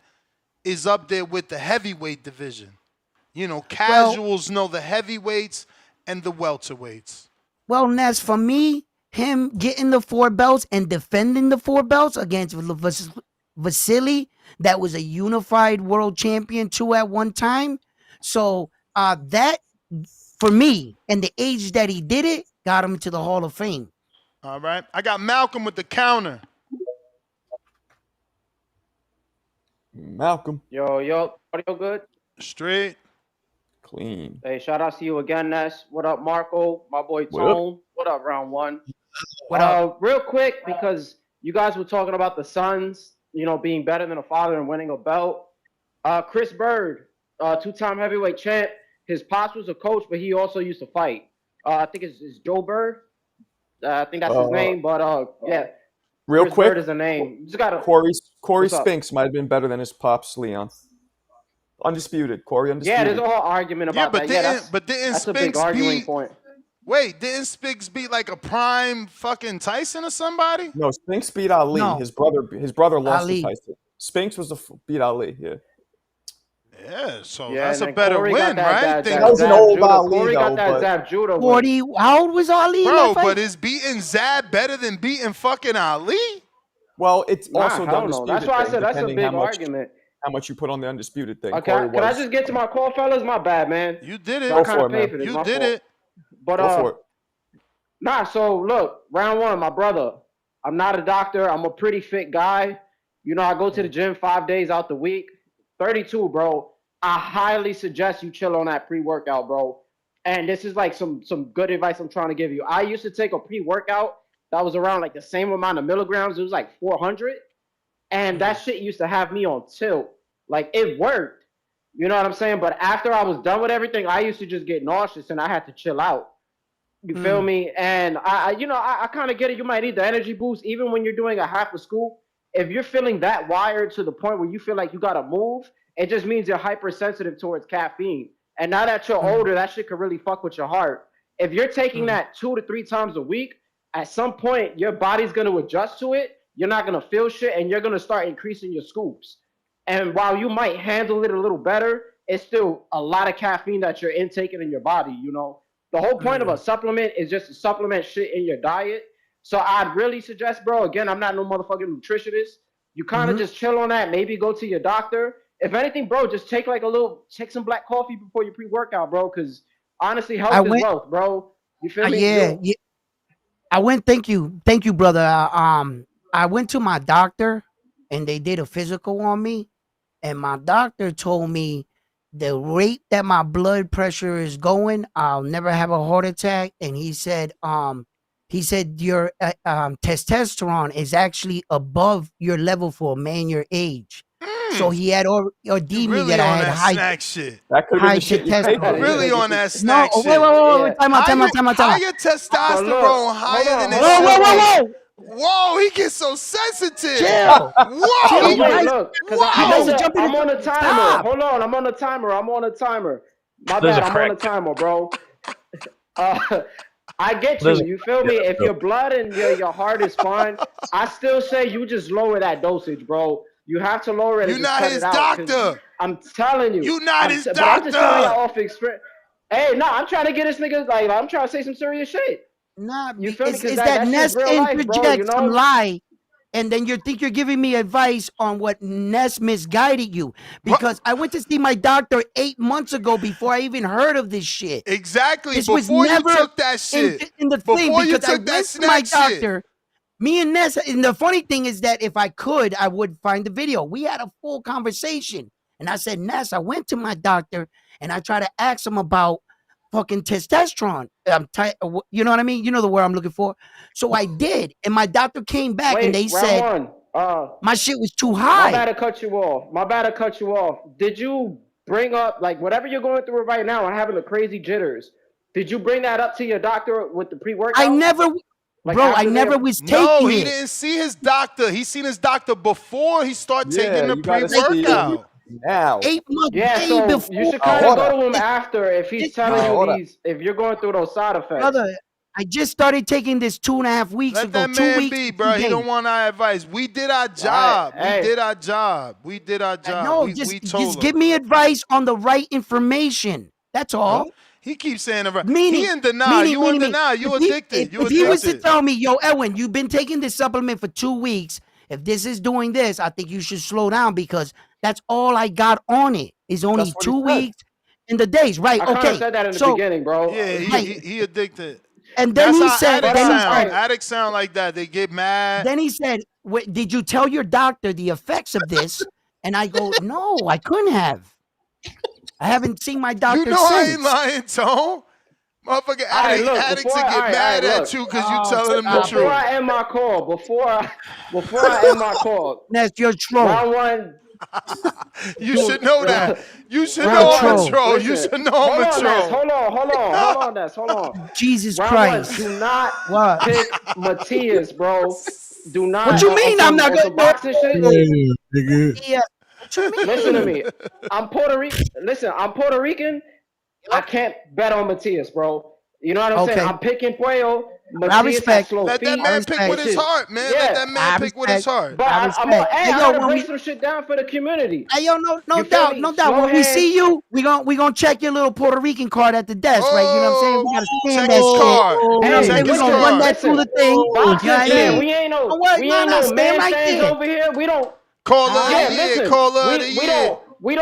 is up there with the heavyweight division. You know, casuals know the heavyweights and the welterweights. Well, Ness, for me, him getting the 4 belts and defending the 4 belts against Vasily, that was a unified world champion too at one time. So that, for me, and the age that he did it, got him to the Hall of Fame. All right. I got Malcolm with the counter. Malcolm. Yo, audio good? Straight. Clean. Hey, shout out to you again, Ness. What up, Marco? My boy Tone. What up, round one? What up? Real quick, because you guys were talking about the sons, being better than a father and winning a belt. Chris Bird, 2-time heavyweight champ. His pops was a coach, but he also used to fight. I think it's Joe Bird. I think that's his name, but yeah. Real Chris quick, Bird is the name. You just gotta. Corey Spinks might have been better than his pops, Leon. Undisputed. Corey undisputed. Yeah, there's a whole argument about that. Didn't that's a Spinks big arguing point. Wait, didn't Spinks beat like a prime fucking Tyson or somebody? No, Spinks beat Ali. No. His brother lost Ali. to Tyson. Spinks was beat Ali. Yeah. Yeah, so Yeah, that's and a better Corey win, got right? That was an old Ali, Corey got though, that Zab Judah win. 40. How old was Ali? in Bro, that fight? but is beating Zab better than beating fucking Ali? Well, it's Nah, also the hell no. undisputed That's why I thing, said that's a depending big how much, argument. how much you put on the undisputed thing. Okay, Corey can I was. just get to my call, fellas? My bad, man. You did it. So I Go kind for of it, paid man. for this. You My did fault. it. But Go for it. Nah, so look, round one, my brother. I'm not a doctor. I'm a pretty fit guy. I go to the gym 5 days out the week. 32, bro. I highly suggest you chill on that pre-workout, bro. And this is like some good advice I'm trying to give you. I used to take a pre-workout that was around like the same amount of milligrams. It was like 400. And that shit used to have me on tilt. Like, it worked. You know what I'm saying? But after I was done with everything, I used to just get nauseous and I had to chill out. You feel me? And I kind of get it. You might need the energy boost even when you're doing a half a scoop. If you're feeling that wired to the point where you feel like you got to move, it just means you're hypersensitive towards caffeine. And now that you're older, that shit could really fuck with your heart. If you're taking that 2 to 3 times a week, at some point, your body's going to adjust to it. You're not going to feel shit, and you're going to start increasing your scoops. And while you might handle it a little better, it's still a lot of caffeine that you're intaking in your body, The whole point of a supplement is just to supplement shit in your diet. So I'd really suggest, bro, again, I'm not no motherfucking nutritionist. You kind of just chill on that. Maybe go to your doctor. If anything, bro, just take some black coffee before your pre-workout, bro, because honestly, health is wealth, bro. You feel me? Yeah. I went. Thank you, brother. I went to my doctor, and they did a physical on me, and my doctor told me the rate that my blood pressure is going, I'll never have a heart attack. And he said your testosterone is actually above your level for a man your age. So he had ordered me that I had high snack shit. That could have been the shit you paid for. Really on that snack shit. Wait. Time out. Higher testosterone, higher than this. Whoa. Whoa, he gets so sensitive. Chill. Whoa. Wait, look, because I'm on a timer. Hold on, I'm on a timer. My bad, I'm on a timer, bro. I get you. You feel me? If your blood and your heart is fine, I still say you just lower that dosage, bro. You have to lower it. You're not his doctor. I'm telling you. You're not his doctor. I'm just telling y'all off experience. Hey, I'm trying to get this nigga, I'm trying to say some serious shit. Nah, you feel me? It's that Ness interjects some lie, and then you think you're giving me advice on what Ness misguided you. Because I went to see my doctor 8 months ago before I even heard of this shit. Exactly. This before was never you took that shit. In the before thing, you because took I that went to my snack doctor. Me and Ness, and the funny thing is that if I could, I would find the video. We had a full conversation. And I said, Ness, I went to my doctor and I tried to ask him about fucking testosterone. You know what I mean? You know the word I'm looking for. So I did. And my doctor came back and they said my shit was too high. My bad to cut you off. Did you bring up, like, whatever you're going through right now and having the crazy jitters, did you bring that up to your doctor with the pre-workout? I never... Bro, I never was taking it. No, he didn't see his doctor. He seen his doctor before he started taking the pre-workout. Now. 8 months. Yeah, so before. you should kind of go to him after if he's telling you if you're going through those side effects. Brother, I just started taking this 2.5 weeks Let ago. that 2 man weeks. be, bro. He don't want our advice. We did our job. Hey. We did our job. We did our job. No, we just told give him. me advice on the right information. That's all. He keeps saying the right. Meaning, He in denial. You in denial. You addicted. If he was to tell me, yo, Edwin, you've been taking this supplement for 2 weeks. If this is doing this, I think you should slow down because that's all I got on it. Is only 2 weeks in the days, right? I kind okay. of said that in the beginning, bro. Yeah, he addicted. And then That's he how said, addicts sound like that. They get mad. Then he said, did you tell your doctor the effects of this? And I go, no, I couldn't have. I haven't seen my doctor You know since. I ain't lying, Tone. Motherfucking addicts will get mad at you because you telling them the truth. Before I end my call, before I end my call. That's your troll. Round one. You should know that. You should know I'm a troll. You should know I'm a troll. Hold on, Ness. Hold on. Jesus Round Christ. One, do not pick Matias, bro. Do not. What you mean I'm not going boxing shit? Yeah. Listen to me. I'm Puerto Rican. I can't bet on Matias, bro. You know what I'm saying? I'm picking Puello. Matias has slow Let feet. that man pick with his heart, man. Let that man pick with his heart. But I'm gonna break some shit down for the community. Hey, yo, no doubt. When we see you, we gonna check your little Puerto Rican card at the desk, right? You know what I'm saying? We gotta scan that card. shit. You know what I'm saying? We gonna run that through the thing. We ain't no man stands over here. We don't call her the year. We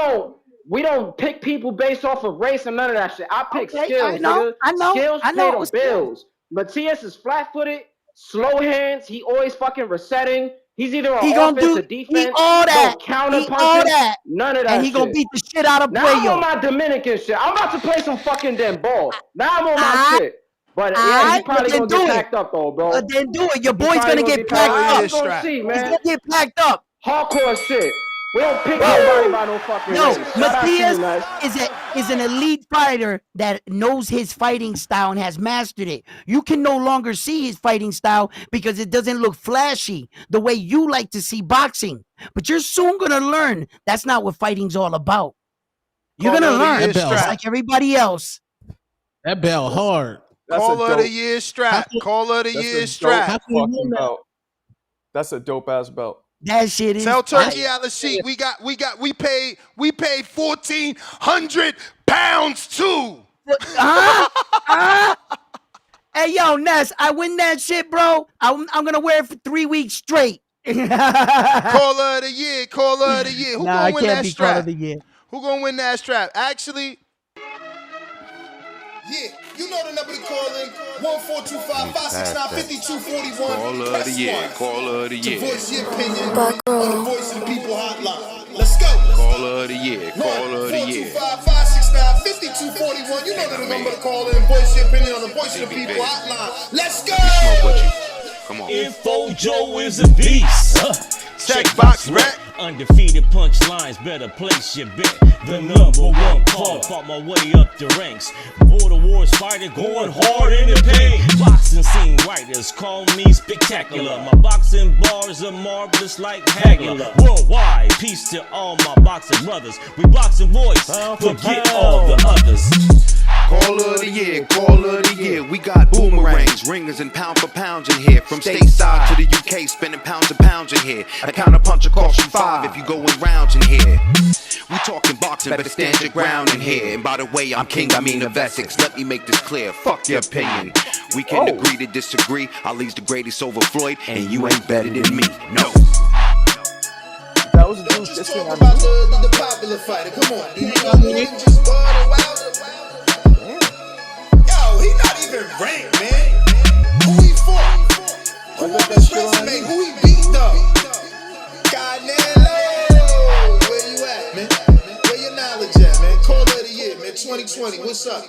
don't pick people based off of race and none of that shit. I pick skills. I know. Skills pay the bills. Matias is flat-footed, slow hands. He always fucking resetting. He's either on offense or defense. All that. Counter punching. None of that. And he gonna beat the shit out of Now I'm Puello. on my Dominican shit. I'm about to play some fucking damn ball. Now I'm on my shit. But yeah, he probably gonna get packed up though, bro. Then do it. Your boy's gonna get packed up. He's gonna get packed up. Hardcore shit. We don't pick nobody by no fucking race. Matias is an elite fighter that knows his fighting style and has mastered it. You can no longer see his fighting style because it doesn't look flashy the way you like to see boxing. But you're soon gonna learn that's not what fighting's all about. You're gonna learn just like everybody else. That bell hard. Call her the year strap. Call her the year strap. That's a dope ass belt. That shit is. Tell Turki Alalshikh we paid 1,400 pounds too. Hey yo, Ness, I win that shit, bro. I'm gonna wear it for 3 weeks straight. Call her the year. Call her the year. Who gonna win that strap? Who gonna win that strap? Actually. Yeah, you know the number to call in. 1-425-569-5241. Call her the year. Call her the year. To voice your opinion on the Voice of the People hotline. Let's go. Call her the year. Call her the year. 1-425-569-5241. You know the number to call in. Voice your opinion on the Voice of the People hotline. Let's go. Smoke with you. Come on. Info Joe is a beast. Check box rap. Undefeated punchlines, better place your bet. The #1 call, fought my way up the ranks. Border wars fighter, going hard in the pain. Boxing scene writers call me spectacular. My boxing bars are marvelous like Hagler. Worldwide, peace to all my boxing brothers. We boxing boys, forget all the others. Call her the year, call her the year. We got boomerangs, ringers, and pound for pounds in here. From stateside to the UK, spending pounds and pounds in here. A counter puncher costs you 5 if you go in rounds in here. We talking boxing, better stand your ground in here. And by the way, I'm king, I mean of Essex. Let me make this clear, fuck your opinion. We can agree to disagree. Ali's the greatest over Floyd, and you ain't better than me, no. That was a dude just talk about the popular fighter. Come on, dude. You got more than just Bud Wilder. Yo, he not even ranked, man. Who he fought? Who on his resume? Who he beat though? Canelo. Where you at, man? Where your knowledge at, man? Call of the year, man. 2020. What's up?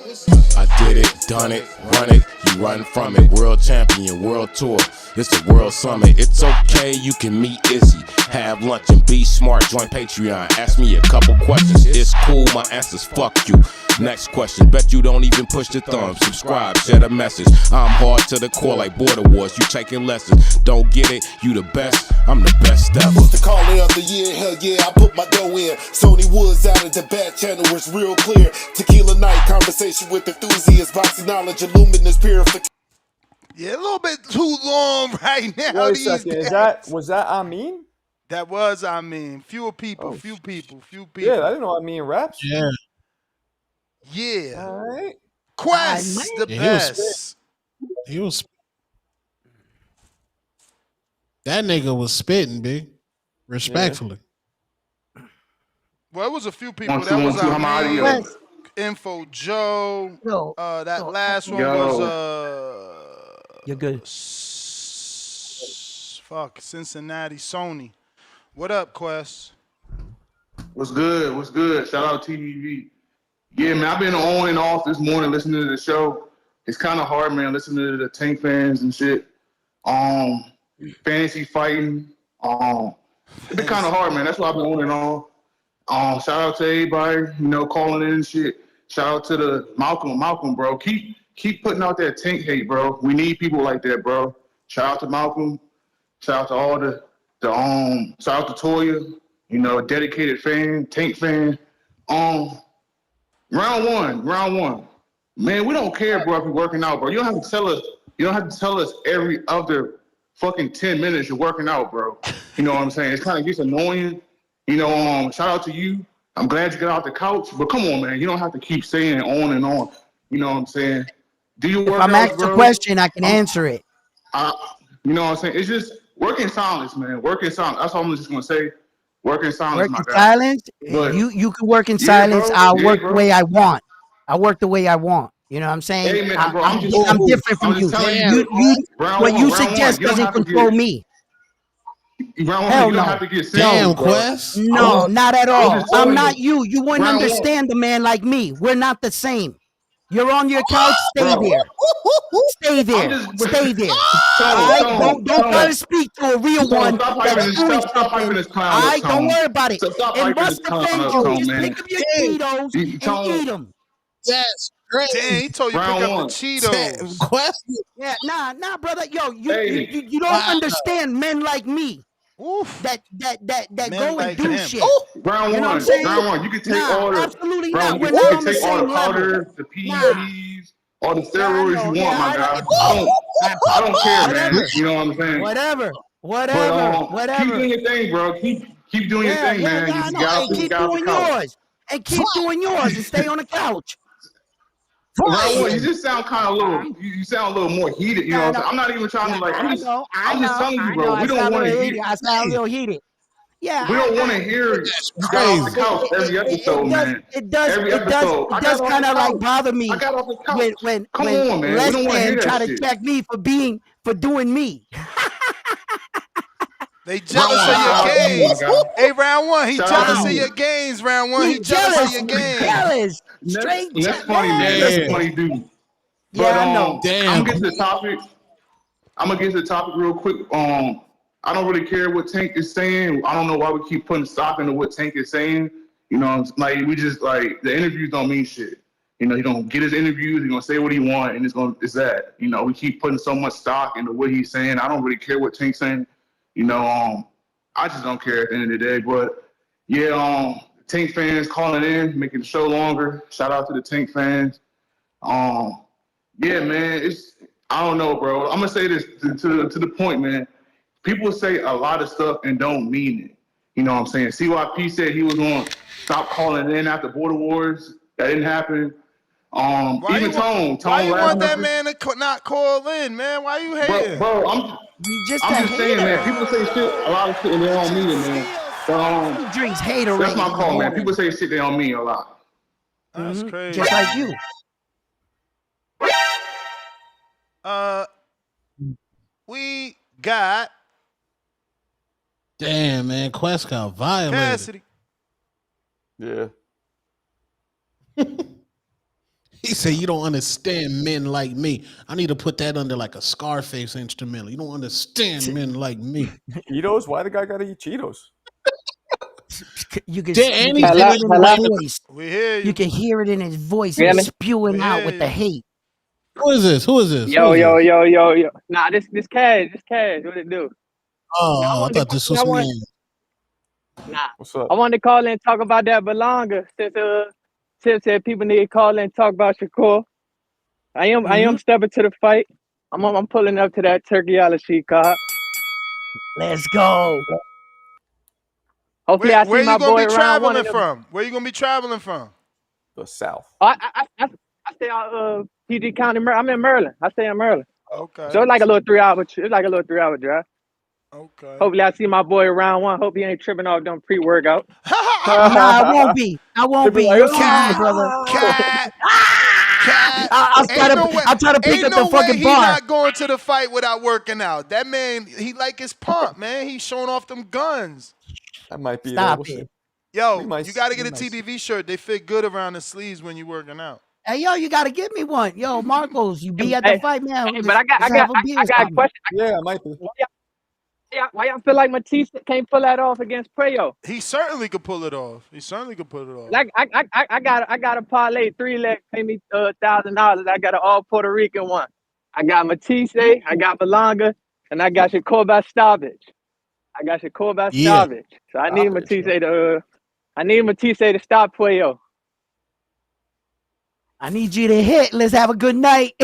I did it, done it, run it, you run from it. World champion, world tour, it's a world summit. It's okay, you can meet Izzy, have lunch and be smart. Join Patreon, ask me a couple questions. It's cool, my answer's fuck you. Next question, bet you don't even push the thumb. Subscribe, share the message. I'm hard to the core like Border Wars, you taking lessons. Don't get it, you the best, I'm the best ever. What's the call of the year? Hell yeah, I put my dough in. Sony Woods out of the back channel was real clear. Tequila night, conversation with enthusiasts, boxing knowledge, illuminous purification. Yeah, a little bit too long right now. Wait a These second. days. Was that Amin? That was few people. Yeah, I didn't know Amin raps. Yeah. Yeah. All right. Quest, the Yeah, best. he was. That nigga was spitting, big. Respectfully. Well, it was a few people. 1 2 That 1 was 2. How my audio? Info Joe. Yo, That last one Yo. was You're good. Cincinnati Sony. What up, Quest? What's good? What's good? Shout out TVV. Yeah, man, I've been on and off this morning listening to the show. It's kind of hard, man, listening to the Tank fans and shit. Fantasy fighting. It's been kind of hard, man. That's why I've been on and on. Shout out to everybody, calling in and shit. Shout out to the Malcolm, bro. Keep putting out that Tank hate, bro. We need people like that, bro. Shout out to Malcolm. Shout out to all the shout out to Toya, dedicated fan, Tank fan. Round one. Man, we don't care, bro, if you're working out, bro. You don't have to tell us every other fucking 10 minutes you're working out, bro. You know what I'm saying? It kind of gets annoying. Shout out to you. I'm glad you got out the couch, but come on, man. You don't have to keep saying it on and on. You know what I'm saying? Do you work If I'm out, asked bro? a question, I can answer it. You know what I'm saying? It's just work in silence, man. Work in silence. That's all I'm just gonna say. Work in silence, Work in my guy. silence. But, you can work in yeah, silence. bro. I'll Yeah, work bro. the way I want. I work the way I want. You know what I'm saying? Hey, man, bro, I'm different from you. telling What you round suggest one, you don't doesn't have to control get, me. Round one, Hell you don't no. have to get Damn, serious, bro. Quest. No, not at all. just telling I'm not you. you. You wouldn't Round one. understand a man like me. We're not the same. You're on your couch. Stay Bro. there. Stay there. Stay there. All right. Don't try to speak to a real one Stop that's hyping doing stop hyping something. this All clown up, right. Don't Tone. worry about it. Stop It hyping must this clown offend up, you. Tone, Just man. pick up your Cheetos and eat them. That's great. Damn, he told you Round pick up one. the Cheetos. Quest. Yeah, nah, brother. Yo, Hey. you don't understand men like me. Oof. That Men go and like do him. shit. Round You know what I'm one. saying? Round one. You can take all the absolutely round. not. We're You not can on the take all same the level. powder, the PEDs, all the Yeah, I steroids know. you Yeah, want, my I guy. know. I don't care, man. Whatever. You know what I'm saying? Whatever. But keep doing your thing, bro. Keep doing your thing, man. Yeah, I You know. got And out keep the doing couch. yours. And keep doing yours and stay on the couch. Round one, you just sound kind of a little. You sound a little more heated. You know what I'm saying? I'm not even trying to like. I'm just telling you, bro. We don't want to hear. I sound a little heated. Yeah, We don't want to hear you got off the couch every episode, man. Every episode. It does kind of like bother me I got off the couch. when Come on, man. We don't want to hear lesbians try that to shit. check me for doing me. They jealous of your gains. Hey, round one, he Shout jealous out. of your gains. Round one, he jealous of your gains. Jealous. Straight That's funny, man. That's a funny dude. But Yeah, I know. I'm gonna get to the topic. I'm gonna get to the topic real quick. I don't really care what Tank is saying. I don't know why we keep putting stock into what Tank is saying. You know, like we just like the interviews don't mean shit. You know, he don't get his interviews. He's gonna say what he want, and it's that. You know, we keep putting so much stock into what he's saying. I don't really care what Tank's saying. You know, I just don't care at the end of the day. But yeah, Tank fans calling in, making the show longer. Shout out to the Tank fans. Yeah, man, I don't know, bro. I'm gonna say this to the point, man. People say a lot of stuff and don't mean it. You know what I'm saying? CYP said he was going to stop calling in after Border Wars. That didn't happen. Tone Why you want that man to not call in, man? Why you hating? Bro, I'm just saying, man. People say shit, a lot of shit, and they don't mean it, man. He drinks haterade. That's my call, man. People say shit they don't mean a lot. That's crazy. Just like you. We got Damn, man, Quest got violated. Cassidy. Yeah. He said, "You don't understand men like me." I need to put that under like a Scarface instrumental. You don't understand men like me. Cheetos? Why the guy gotta eat Cheetos? You can, Damn, you can hear it in his voice. We hear you. You can hear it in his voice. Really? He's spewing out with the hate. Who is this? Who is this? Yo. Who is this? Nah, this Cash. This Cash. What it do? Oh, I thought this was me. Nah. What's up? I wanted to call in and talk about that Berlanga since Tip said people need to call in and talk about Shakur. I am stepping to the fight. I'm pulling up to that Turki Alalshikh card. Let's go. Hopefully, I see Where you my gonna boy be around one traveling of them. from? Where you gonna be traveling from? The South. I stay out PG County. I'm in Maryland. I stay in Maryland. Okay. So it's like a little 3 hour. It's like a little 3 hour drive. Okay. Hopefully, I see my boy around one. Hope he ain't tripping off them pre-workout. Nah, I won't be. I won't be. You'll see me, brother. Cat. I'll try to pick Ain't up no the fucking way he bar. not going to the fight without working out. That man, he like his pump, man. He's showing off them guns. That might be. Stop We'll it. see. Yo, We might you got to see, get a we might TDV shirt. They fit good around the sleeves when you working out. Hey, yo, you gotta give me one. Yo, Marcos, you be at the fight, man. Hey, but I got a question. Yeah, it might be. Why y'all feel like Matisse can't pull that off against Prayo? He certainly could pull it off. Like I got a parlay 3-leg, pay me $1,000. I got an all Puerto Rican one. I got Matisse, I got Berlanga, and I got Shakur by stoppage. So I need Matisse to stop Prayo. I need you to hit. Let's have a good night.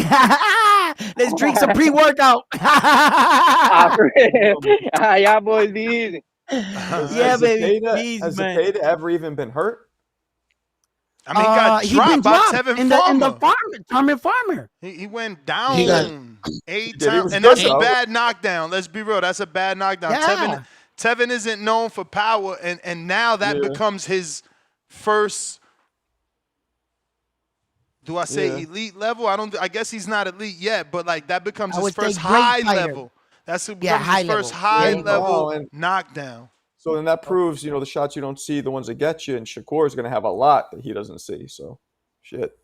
Let's drink some pre-workout. Y'all boys be easy. Yeah, baby. Has Zepeda ever even been hurt? I mean, he got dropped by Tevin Farmer. He went down 8 times, and good, that's a bad knockdown. Let's be real. That's a bad knockdown. Yeah. Tevin isn't known for power, and now that becomes his first. Do I say elite level? I guess he's not elite yet, but like that becomes his first high level. That's his first high level knockdown. So then that proves, the shots you don't see, the ones that get you, and Shakur is going to have a lot that he doesn't see. So, shit.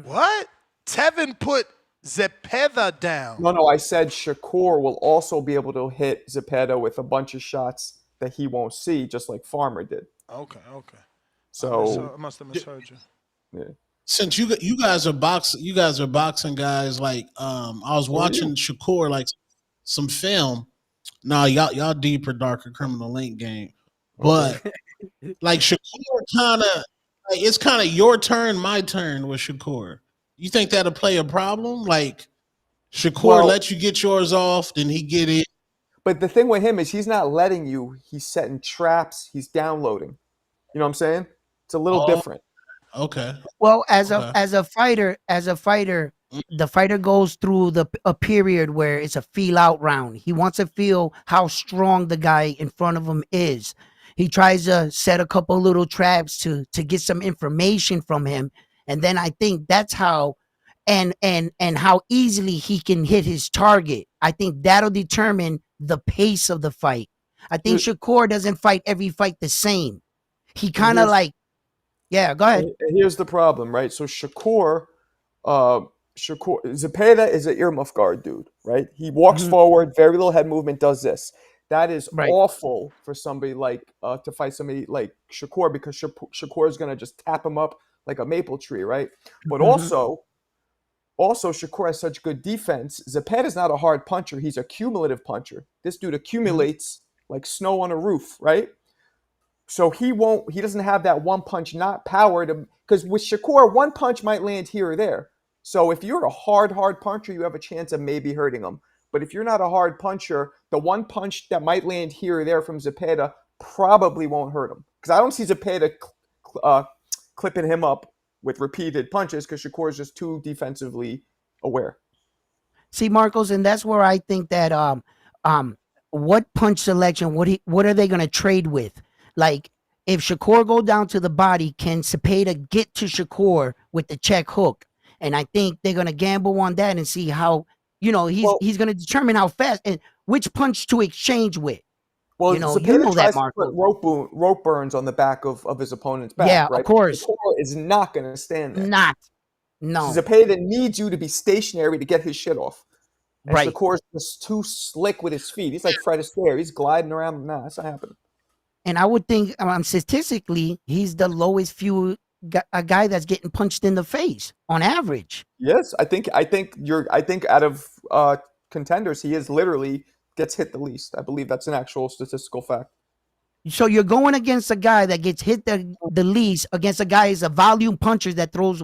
What? Tevin put Zepeda down. No, I said Shakur will also be able to hit Zepeda with a bunch of shots that he won't see, just like Farmer did. Okay. So I must have misheard you. Yeah. Since you guys are boxing guys. Like I was watching Shakur like some film. Nah, y'all deeper, darker criminal link game, but like Shakur it's kind of your turn, my turn with Shakur. You think that'll play a problem? Like Shakur lets you get yours off, then he get it. But the thing with him is he's not letting you. He's setting traps. He's downloading. You know what I'm saying? It's a little different. Okay. Well, as a fighter, the fighter goes through a period where it's a feel out round. He wants to feel how strong the guy in front of him is. He tries to set a couple little traps to get some information from him, and then I think that's how and how easily he can hit his target. I think that'll determine the pace of the fight. I think Shakur doesn't fight every fight the same. He kind of like. Yeah, go ahead. Here's the problem, right? So Shakur, Zepeda is an earmuff guard dude, right? He walks forward, very little head movement, does this. That is awful for somebody like to fight somebody like Shakur, because Shakur is going to just tap him up like a maple tree, right? But also Shakur has such good defense. Zepeda is not a hard puncher. He's a cumulative puncher. This dude accumulates like snow on a roof, right? So he doesn't have that one punch not power to, because with Shakur, one punch might land here or there. So if you're a hard puncher, you have a chance of maybe hurting him. But if you're not a hard puncher, the one punch that might land here or there from Zepeda probably won't hurt him. Because I don't see Zepeda clipping him up with repeated punches, because Shakur is just too defensively aware. See, Marcos, and that's where I think that what punch selection, what are they going to trade with? Like, if Shakur go down to the body, can Zepeda get to Shakur with the check hook? And I think they're going to gamble on that and see how, he's going to determine how fast and which punch to exchange with. Well, Zepeda tries that, to put rope burns on the back of his opponent's back. Yeah, right? of course. Shakur is not going to stand there. No. So Zepeda needs you to be stationary to get his shit off. And right. Shakur's just too slick with his feet. He's like Fred Astaire. He's gliding around. Nah, that's not happening. And I would think, statistically, he's the lowest a guy that's getting punched in the face on average. Yes, I think out of contenders, he is literally gets hit the least. I believe that's an actual statistical fact. So you're going against a guy that gets hit the least against a guy who's a volume puncher that throws.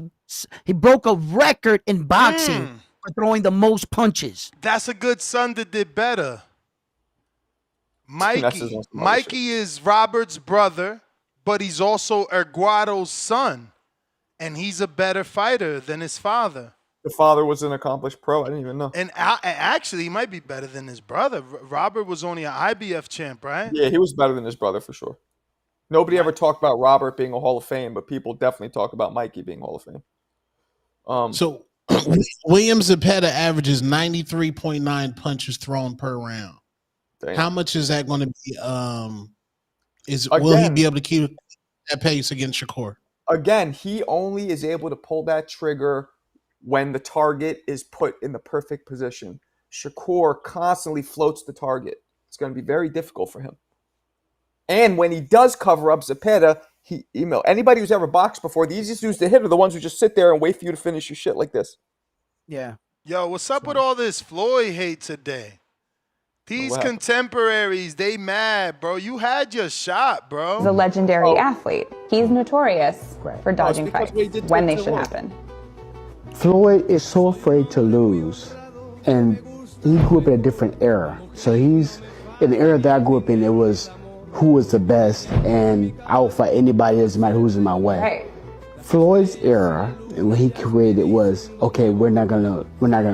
He broke a record in boxing for throwing the most punches. That's a good son that did better. Mikey is Robert's brother, but he's also Aguado's son, and he's a better fighter than his father. The father was an accomplished pro. I didn't even know. And actually, he might be better than his brother. Robert was only an IBF champ, right? Yeah, he was better than his brother for sure. Nobody ever talked about Robert being a Hall of Fame, but people definitely talk about Mikey being Hall of Fame. So William Zepeda averages 93.9 punches thrown per round. Damn. How much is that going to be? Will he be able to keep that pace against Shakur? Again, he only is able to pull that trigger when the target is put in the perfect position. Shakur constantly floats the target. It's going to be very difficult for him. And when he does cover up Zepeda, anybody who's ever boxed before, the easiest dudes to hit are the ones who just sit there and wait for you to finish your shit like this. Yeah. Yo, what's up with all this Floyd hate today? These contemporaries, they mad, bro. You had your shot, bro. He's a legendary athlete. He's notorious for dodging fights when they should happen. Floyd is so afraid to lose, and he grew up in a different era. So he's in the era that I grew up in. It was who was the best, and I will fight anybody. Doesn't matter who's in my way. Right. Floyd's era, and what he created was, okay, we're not gonna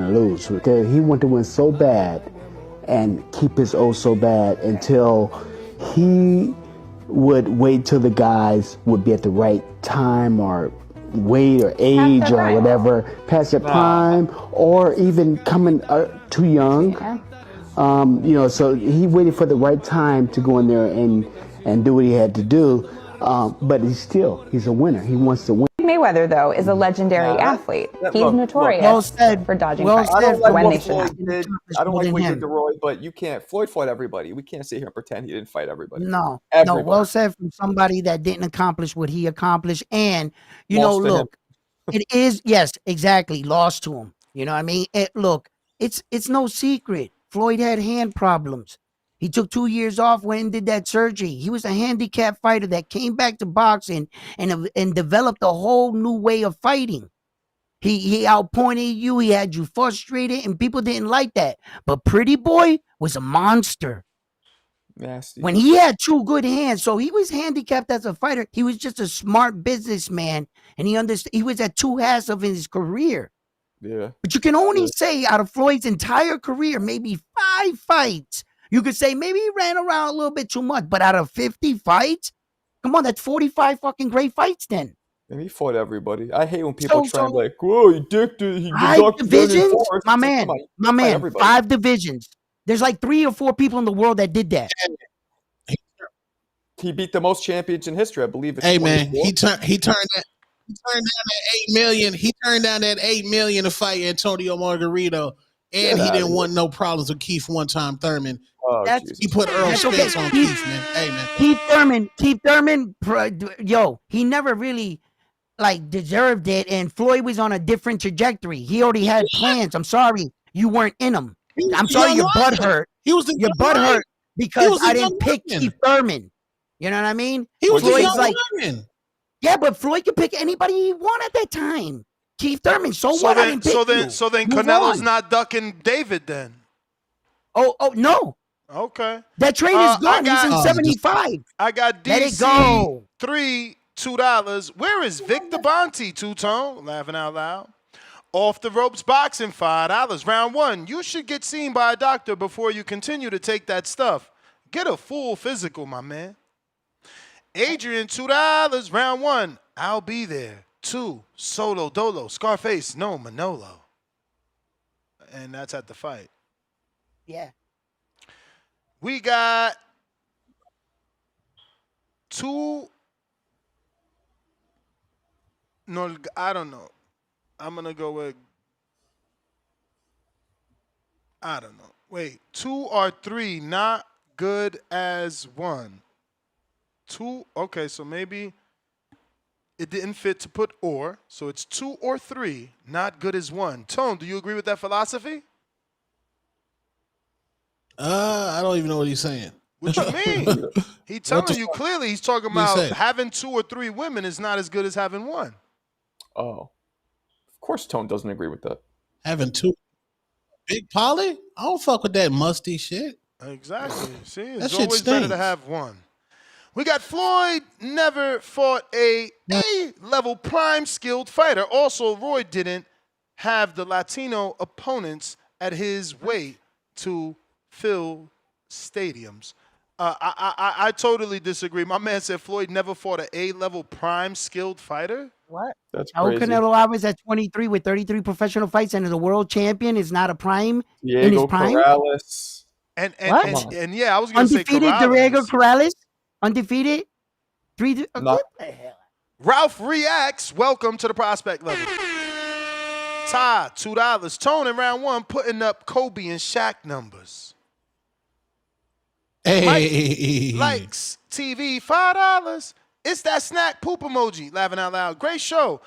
lose. Because he wanted to win so bad, and keep his O so bad until he would wait till the guys would be at the right time or weight or age or whatever, past their prime, or even coming too young. So he waited for the right time to go in there and do what he had to do. But he's a winner. He wants to win. Mayweather, though, is a legendary athlete. He's notorious for dodging fights when they should happen. I don't like what he did to Roy, but you can't. Floyd fought everybody. We can't sit here and pretend he didn't fight everybody. No, everybody. Well said from somebody that didn't accomplish what he accomplished. And, look, it is, yes, exactly, lost to him. You know what I mean? It's no secret. Floyd had hand problems. He took 2 years off, went and did that surgery. He was a handicapped fighter that came back to boxing and developed a whole new way of fighting. He outpointed you. He had you frustrated, and people didn't like that. But Pretty Boy was a monster. Nasty. When he had two good hands, so he was handicapped as a fighter. He was just a smart businessman, and he understood. He was at two halves of his career. Yeah. But you can only say out of Floyd's entire career, maybe 5 fights. You could say maybe he ran around a little bit too much, but out of 50 fights, come on, that's 45 fucking great fights then. And he fought everybody. I hate when people try and like, whoa, he dicked it. He 5 divisions? My man, 5 divisions. There's like 3 or 4 people in the world that did that. He beat the most champions in history, I believe. Hey, man, he turned down that $8 million. He turned down that $8 million to fight Antonio Margarito. And he didn't want no problems with Keith one-time Thurman. He put Earl Spence on Keith, man. Hey, man. Keith Thurman, he never really deserved it. And Floyd was on a different trajectory. He already had plans. I'm sorry, you weren't in them. I'm sorry your butt hurt. Your butt hurt because I didn't pick Keith Thurman. You know what I mean? He was Floyd's young. Yeah, but Floyd could pick anybody he wanted at that time. Keith Thurman, so what? I didn't pick you. So then Canelo's not ducking David then. Oh no. Okay. That train is gone. He's in 75. I got DC. Let it go. $2. Where is Victor Bonte, Two-Tone? Laughing out loud. Off the ropes boxing, $5. Round 1. You should get seen by a doctor before you continue to take that stuff. Get a full physical, my man. Adrian, $2. Round 1. I'll be there. 2. Solo Dolo. Scarface, no Manolo. And that's at the fight. Yeah. We got 2. No, I don't know. I'm going to go with, I don't know. Wait, 2 or 3 not good as 1. 2, okay, so maybe it didn't fit to put or, so it's 2 or 3 not good as 1. Tone, do you agree with that philosophy? I don't even know what he's saying. What you mean? He's telling you clearly. He's talking about having 2 or 3 women is not as good as having 1. Oh. Of course Tone doesn't agree with that. Having two Big Polly? I don't fuck with that musty shit. Exactly. See, That it's shit always better to stinks. have one. We got Floyd never fought a A-level prime skilled fighter. Also, Roy didn't have the Latino opponents at his weight to fill stadiums. I totally disagree. My man said Floyd never fought an A-level prime skilled fighter. What? That's How crazy. Canelo Alvarez at 23 with 33 professional fights and is a world champion is not a prime in his Diego prime? Corrales. And What? yeah, I was going to say Undefeated Corrales. Diego Corrales? Undefeated? What the hell? Ralph reacts. Welcome to the prospect level. Ty, $2. Tone in round one putting up Kobe and Shaq numbers. Hey. Mike likes TV, $5. It's that snack poop emoji. Laughing out loud. Great show.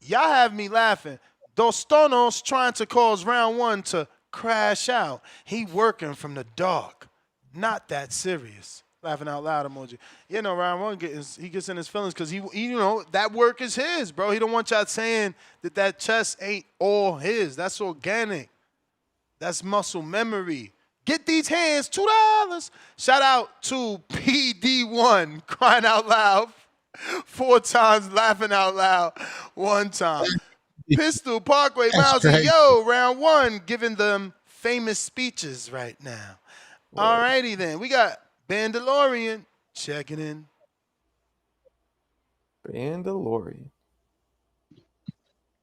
Y'all have me laughing. Dostonos trying to cause round one to crash out. He working from the dark. Not that serious. Laughing out loud emoji. You know, round one he gets in his feelings because he you know that work is his, bro. He don't want y'all saying that chest ain't all his. That's organic. That's muscle memory. Get these hands, $2. Shout out to PD1 crying out loud 4 times, laughing out loud 1 time. Pistol Parkway Mousy, yo, round one, giving them famous speeches right now. All righty then. We got Bandalorian checking in. Bandalorian.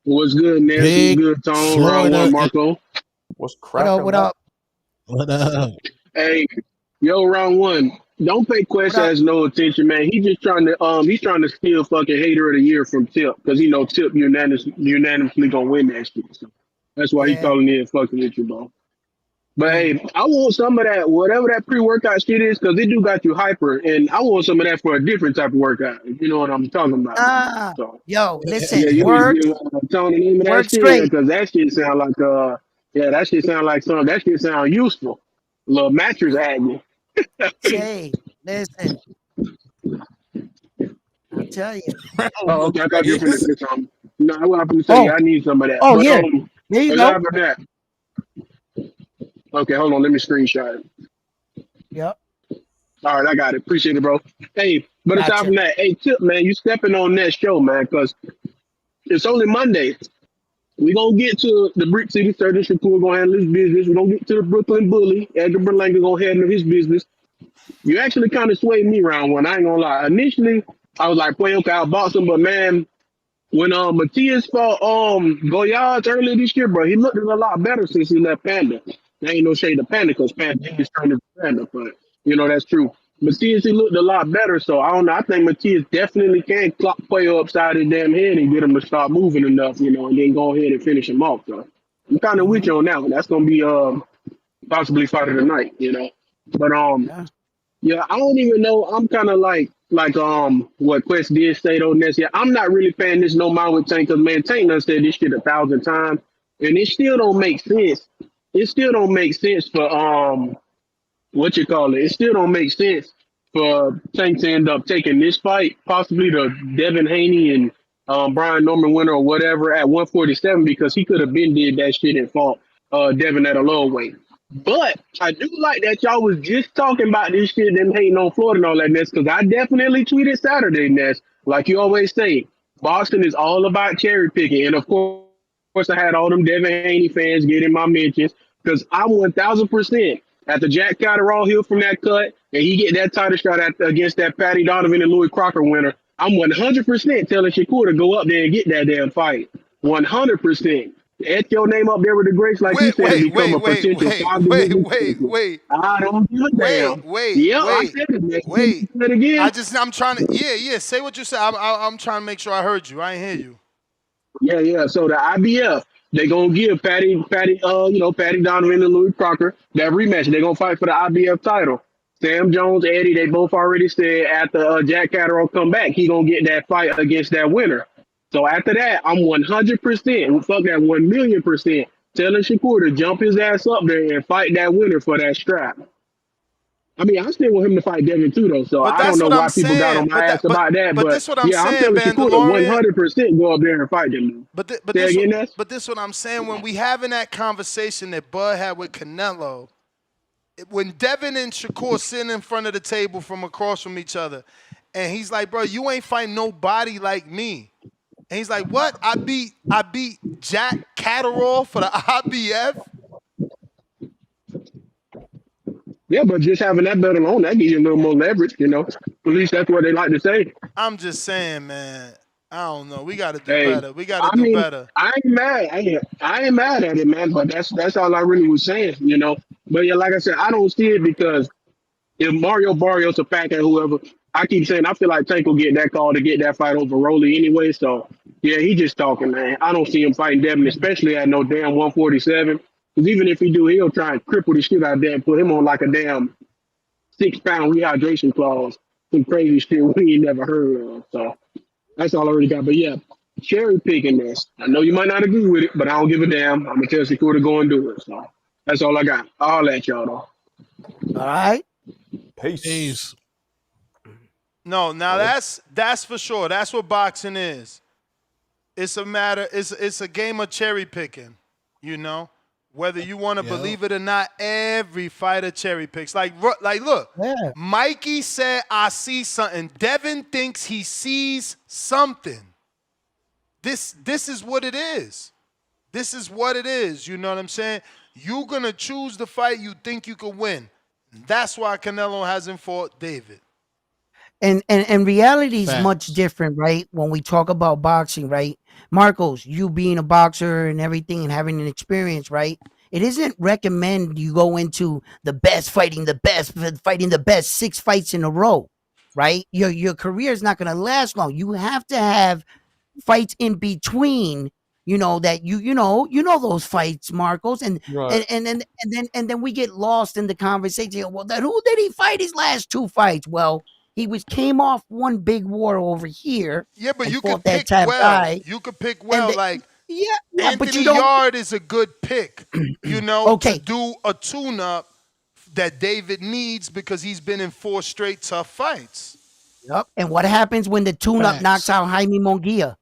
What's good, Nancy? What's good, Tone? Round one, Marco. What's cracking? What up? What up? Hey, yo, round one. Don't pay Quest no attention, man. He's just trying to steal fucking hater of the year from Tip because he know Tip unanimously gonna win that shit. So that's why he's calling in fucking with you, bro. But hey, I want some of that, whatever that pre-workout shit is, because it do got you hyper, and I want some of that for a different type of workout. If you know what I'm talking about. So, yo, listen, yeah, you work, need to tone the name of that works shit great. because that shit sound like that shit sound like something. That shit sound useful. A little mattress agony. Say, listen. I'll tell you. Oh, okay. I thought you were finna say something. No, I was going to say I need some of that. Oh, but, here. There you go. That. Okay, hold on. Let me screenshot it. Yep. All right, I got it. Appreciate it, bro. Hey, but aside from that, hey, Tip, man, you stepping on that show, man, because it's only Monday. We gonna get to the Brick City Surgeon Shakur gonna handle his business. We gonna get to the Brooklyn Bully. Edgar Berlanga gonna handle his business. You actually kind of swayed me round one. I ain't gonna lie. Initially, I was like, okay, I'll box him, but man, when Matias fought Goyard earlier this year, bro, he looked a lot better since he left Panda. There ain't no shade of Panda because Panda is turned into Panda, but you know that's true. Matias, he looked a lot better, so I don't know. I think Matias definitely can clock Puello upside his damn head and get him to start moving enough, you know, and then go ahead and finish him off. So I'm kind of with you on that one. That's gonna be possibly fight of the night, you know. But yeah, I don't even know. I'm kind of like what Quest did say though, Ness. Yeah, I'm not really paying this no mind with Tank because man, Tank done said this shit 1,000 times, and it still don't make sense. It still don't make sense for It still don't make sense for Tank to end up taking this fight, possibly the Devin Haney and Brian Norman winner or whatever at 147 because he could have been did that shit and fought Devin at a low weight. But I do like that y'all was just talking about this shit, them hating on Florida and all that, Ness, because I definitely tweeted Saturday, Ness, like you always say, Boston is all about cherry picking. And of course, I had all them Devin Haney fans getting my mentions because I'm 1,000% after Jack Catterall healed from that cut and he get that title shot against that Patty Donovan and Louis Crocker winner. I'm 100% telling Shakur to go up there and get that damn fight. 100%. Add your name up there with the greats like you said and become a potential Wait. I don't give a damn. I said it again. I'm trying to. Yeah. Say what you said. I'm trying to make sure I heard you. I ain't hear you. Yeah. So the IBF, they gonna give Patty Donovan and Louis Crocker that rematch. They gonna fight for the IBF title. Sam Jones, Eddie, they both already said after Jack Catterall come back, he gonna get that fight against that winner. So after that, I'm 100%, fuck that 1,000,000% telling Shakur to jump his ass up there and fight that winner for that strap. I mean, I still want him to fight Devin too, though. So But I don't that's know what I'm why people got on saying. my ass about that. But But this what I'm yeah, I'm saying, telling Shakur to Mandalorian. 100% go up there and fight him. But Say again, Ness? But this what I'm saying. When we having that conversation that Bud had with Canelo, when Devin and Shakur sitting in front of the table from across from each other, and he's like, bro, you ain't fight nobody like me. And he's like, what? I beat Jack Catterall for the IBF? Yeah, but just having that belt alone, that gives you a little more leverage, you know. At least that's what they like to say. I'm just saying, man. I don't know. We got to do Hey, better. We got to do better. I ain't mad. I ain't mad at it, man. But that's all I really was saying, you know. But yeah, like I said, I don't see it because if Mario Barrios or Pac and whoever, I keep saying I feel like Tank will get that call to get that fight over Rolly anyway. So yeah, he just talking, man. I don't see him fighting Devin, especially at no damn 147. Because even if he do, he'll try and cripple the shit out of that, put him on like a damn 6-pound rehydration clause, some crazy shit we ain't never heard of. So that's all I already got. But yeah, cherry picking this. I know you might not agree with it, but I don't give a damn. I'm gonna tell Shakur to go and do it. So that's all I got. I'll let y'all know. All right. Peace. No, now that's for sure. That's what boxing is. It's a matter. It's a game of cherry picking. You know, whether you want to believe it or not, every fighter cherry picks. Like look, Mikey said, "I see something." Devin thinks he sees something. This is what it is. This is what it is. You know what I'm saying? You're gonna choose the fight you think you can win. That's why Canelo hasn't fought David. And reality is much different, right? When we talk about boxing, right? Marcos, you being a boxer and everything and having an experience, right? It isn't recommend you go into the best fighting the best 6 fights in a row, right? Your career is not going to last long. You have to have fights in between, you know, that you know those fights, Marcos, and then we get lost in the conversation. Well, then who did he fight his last 2 fights? Well, he came off one big war over here. Yeah, but you could pick well. You could pick well. Anthony but you don't. Yard is a good pick, you know, to do a tune-up that David needs because he's been in 4 straight tough fights. Yep. And what happens when the tune-up knocks out Jaime Munguia?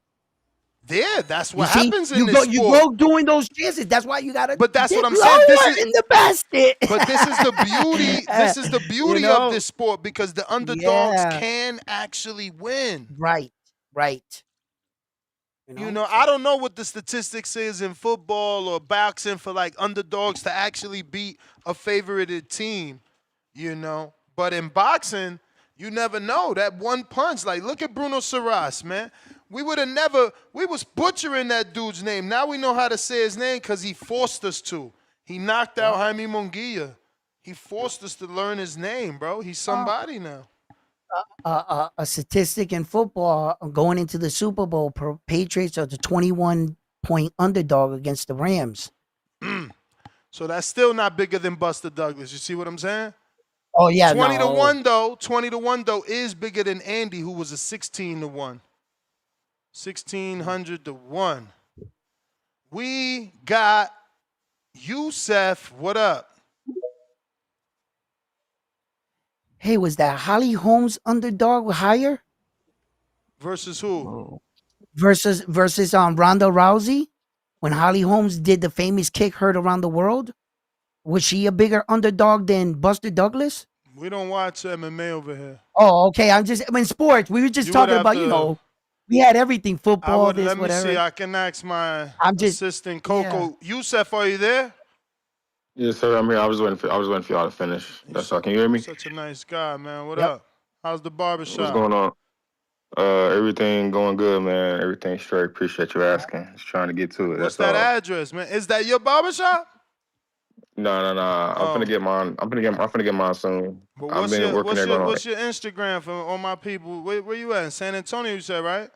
Yeah, that's what happens in this sport. You go doing those chances. That's why you gotta. But that's what I'm saying. This is in the basket. But this is the beauty. This is the beauty of this sport because the underdogs can actually win. Right. You know, I don't know what the statistics is in football or boxing for like underdogs to actually beat a favorited team. You know, but in boxing, you never know. That one punch, like look at Bruno Saras, man. We was butchering that dude's name. Now we know how to say his name because he forced us to. He knocked out Jaime Munguia. He forced us to learn his name, bro. He's somebody now. A statistic in football going into the Super Bowl, Patriots are the 21-point underdog against the Rams. So that's still not bigger than Buster Douglas. You see what I'm saying? Oh, yeah. 20 to 1 though is bigger than Andy, who was a 16 to 1. 1,600 to 1. We got Youssef. What up? Hey, was that Holly Holmes underdog higher? Versus who? Versus Ronda Rousey? When Holly Holmes did the famous kick heard around the world? Was she a bigger underdog than Buster Douglas? We don't watch MMA over here. Oh, okay. In sports, we were just talking about, you know, we had everything, football, let me whatever. see. I can ask my assistant, Coco. Yeah. Youssef, are you there? Yes, sir. I'm here. I was waiting for y'all to finish. That's all. Can you hear me? Such a nice guy, man. What up? How's the barbershop? What's going on? Everything going good, man. Everything straight. Appreciate you asking. Just trying to get to it. What's that address, man? Is that your barbershop? No. I'm finna get mine. I'm finna get mine soon. But what's your Instagram for all my people? Where you at? In San Antonio, you said, right?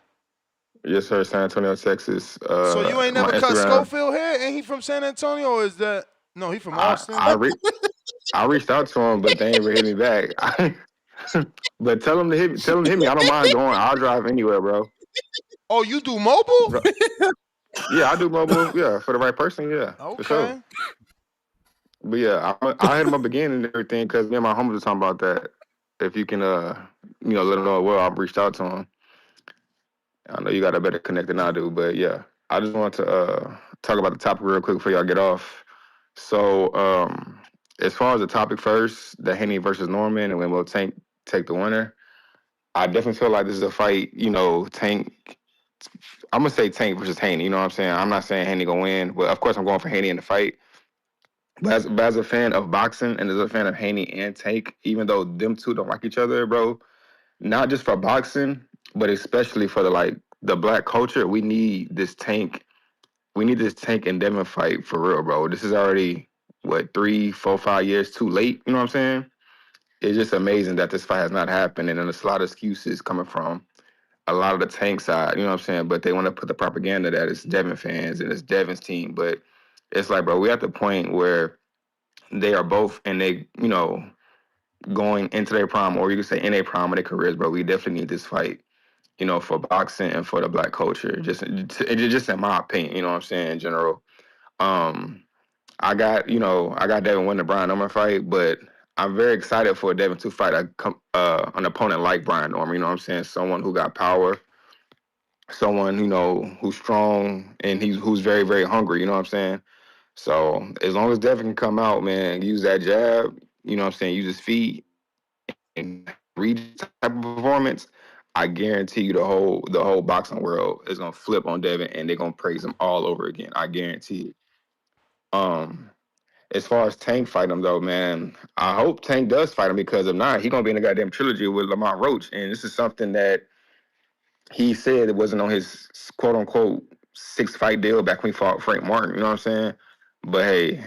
Yes, sir. San Antonio, Texas. So you ain't never cut Schofield hair? Ain't he from San Antonio? Or is that no? He from Austin. I reached out to him, but they ain't hit me back. But tell him to hit me. I don't mind going. I'll drive anywhere, bro. Oh, you do mobile? Yeah, I do mobile. Yeah, for the right person. Yeah. Okay. For sure. But yeah, I hit him up again and everything because me and my homies were talking about that. If you can, let him know well, I've reached out to him. I know you got a better connect than I do, but yeah, I just want to talk about the topic real quick before y'all get off. So, as far as the topic first, the Haney versus Norman, and when will Tank take the winner? I definitely feel like this is a fight. Tank. I'm gonna say Tank versus Haney. You know what I'm saying? I'm not saying Haney gonna win, but of course I'm going for Haney in the fight. But as a fan of boxing and as a fan of Haney and Tank, even though them two don't like each other, bro, not just for boxing, but especially for the black culture, we need this Tank. We need this Tank and Devin fight for real, bro. This is already 3, 4, 5 years too late. You know what I'm saying? It's just amazing that this fight has not happened, and then there's a lot of excuses coming from a lot of the Tank side. You know what I'm saying? But they want to put the propaganda that it's Devin fans and it's Devin's team. But it's like, bro, we're at the point where they are both and they, going into their prime, or you could say in their prime of their careers, bro. We definitely need this fight, for boxing and for the black culture. Just in my opinion, you know what I'm saying, in general. I got Devin win the Brian Norman fight, but I'm very excited for Devin to fight an opponent like Brian Norman. You know what I'm saying? Someone who got power, someone who's strong and who's very, very hungry. You know what I'm saying? So as long as Devin can come out, man, use that jab, you know what I'm saying, use his feet and read type of performance, I guarantee you the whole boxing world is gonna flip on Devin and they're gonna praise him all over again. I guarantee it. As far as Tank fight him though, man, I hope Tank does fight him because if not, he gonna be in the goddamn trilogy with Lamont Roach, and this is something that he said it wasn't on his quote unquote 6-fight deal back when he fought Frank Martin. You know what I'm saying? But hey,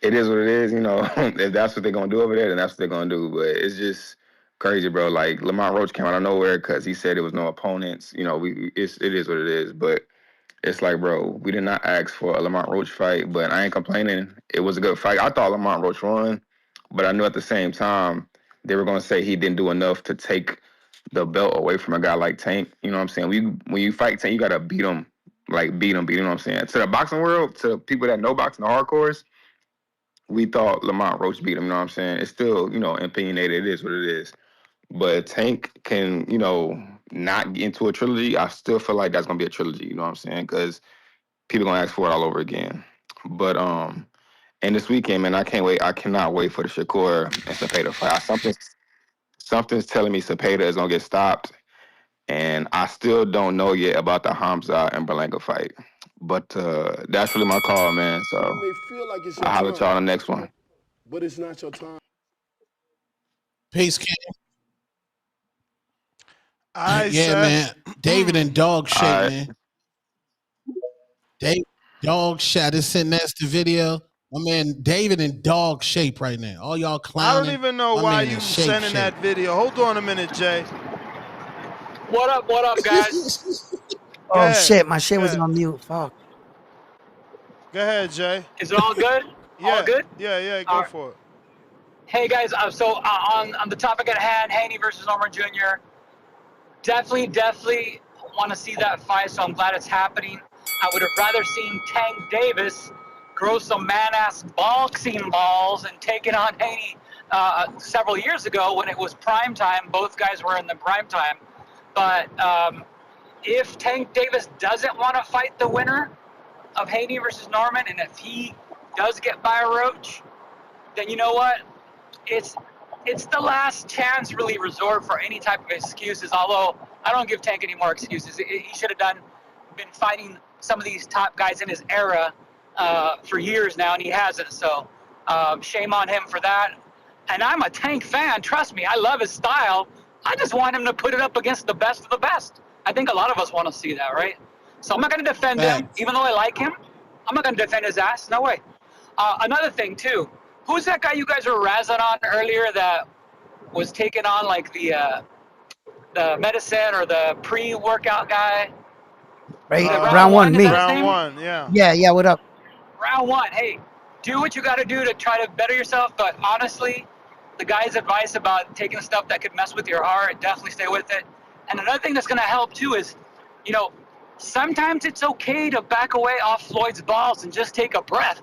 it is what it is. If that's what they're gonna do over there, then that's what they're gonna do. But it's just crazy, bro. Like Lamont Roach came out of nowhere because he said there was no opponents. It is what it is. But it's like, bro, we did not ask for a Lamont Roach fight, but I ain't complaining. It was a good fight. I thought Lamont Roach won, but I knew at the same time they were going to say he didn't do enough to take the belt away from a guy like Tank. You know what I'm saying? When you fight Tank, you got to beat him. Beat him, you know what I'm saying? To the boxing world, to people that know boxing, the hardcores, we thought Lamont Roach beat him, you know what I'm saying? It's still, opinionated. It is what it is. But Tank can, not get into a trilogy. I still feel like that's going to be a trilogy, you know what I'm saying? Because people gonna ask for it all over again. But and this weekend, man, I can't wait. I cannot wait for the Shakur and Cepeda fight. Something's telling me Cepeda is gonna get stopped, and I still don't know yet about the Hamza and Berlanga fight. But that's really my call, man. So You may feel like it's your I'll holler at y'all on the next one. but it's not your time. Peace, King. Yeah, sir. Man. David in dog shape, man. David, dog shot. It's in that's the video. My man, David in dog shape right now. All y'all clowning. I don't even know why you sending that video. Hold on a minute, Jay. What up, guys? Oh shit, my shit was on mute. Fuck. Go ahead, Jay. Is it all good? Yeah. All good? Yeah, go for it. Hey guys, so on the topic at hand, Haney versus Norman Jr. Definitely want to see that fight, so I'm glad it's happening. I would have rather seen Tank Davis grow some man-ass boxing balls and take it on Haney several years ago when it was prime time. Both guys were in the prime time. But if Tank Davis doesn't want to fight the winner of Haney versus Norman, and if he does get by a Roach, then you know what? It's the last chance really resort for any type of excuses, although I don't give Tank any more excuses. He should have been fighting some of these top guys in his era for years now, and he hasn't. So shame on him for that. And I'm a Tank fan. Trust me, I love his style. I just want him to put it up against the best of the best. I think a lot of us want to see that, right? So I'm not going to defend him, even though I like him. I'm not going to defend his ass. No way. Another thing, too. Who's that guy you guys were razzing on earlier that was taking on, like, the medicine or the pre-workout guy? Right, round one, me. Round one, yeah. Yeah, what up? Round one, hey, do what you got to do to try to better yourself, but honestly, the guy's advice about taking stuff that could mess with your heart, definitely stay with it. And another thing that's going to help, too, is, sometimes it's okay to back away off Floyd's balls and just take a breath.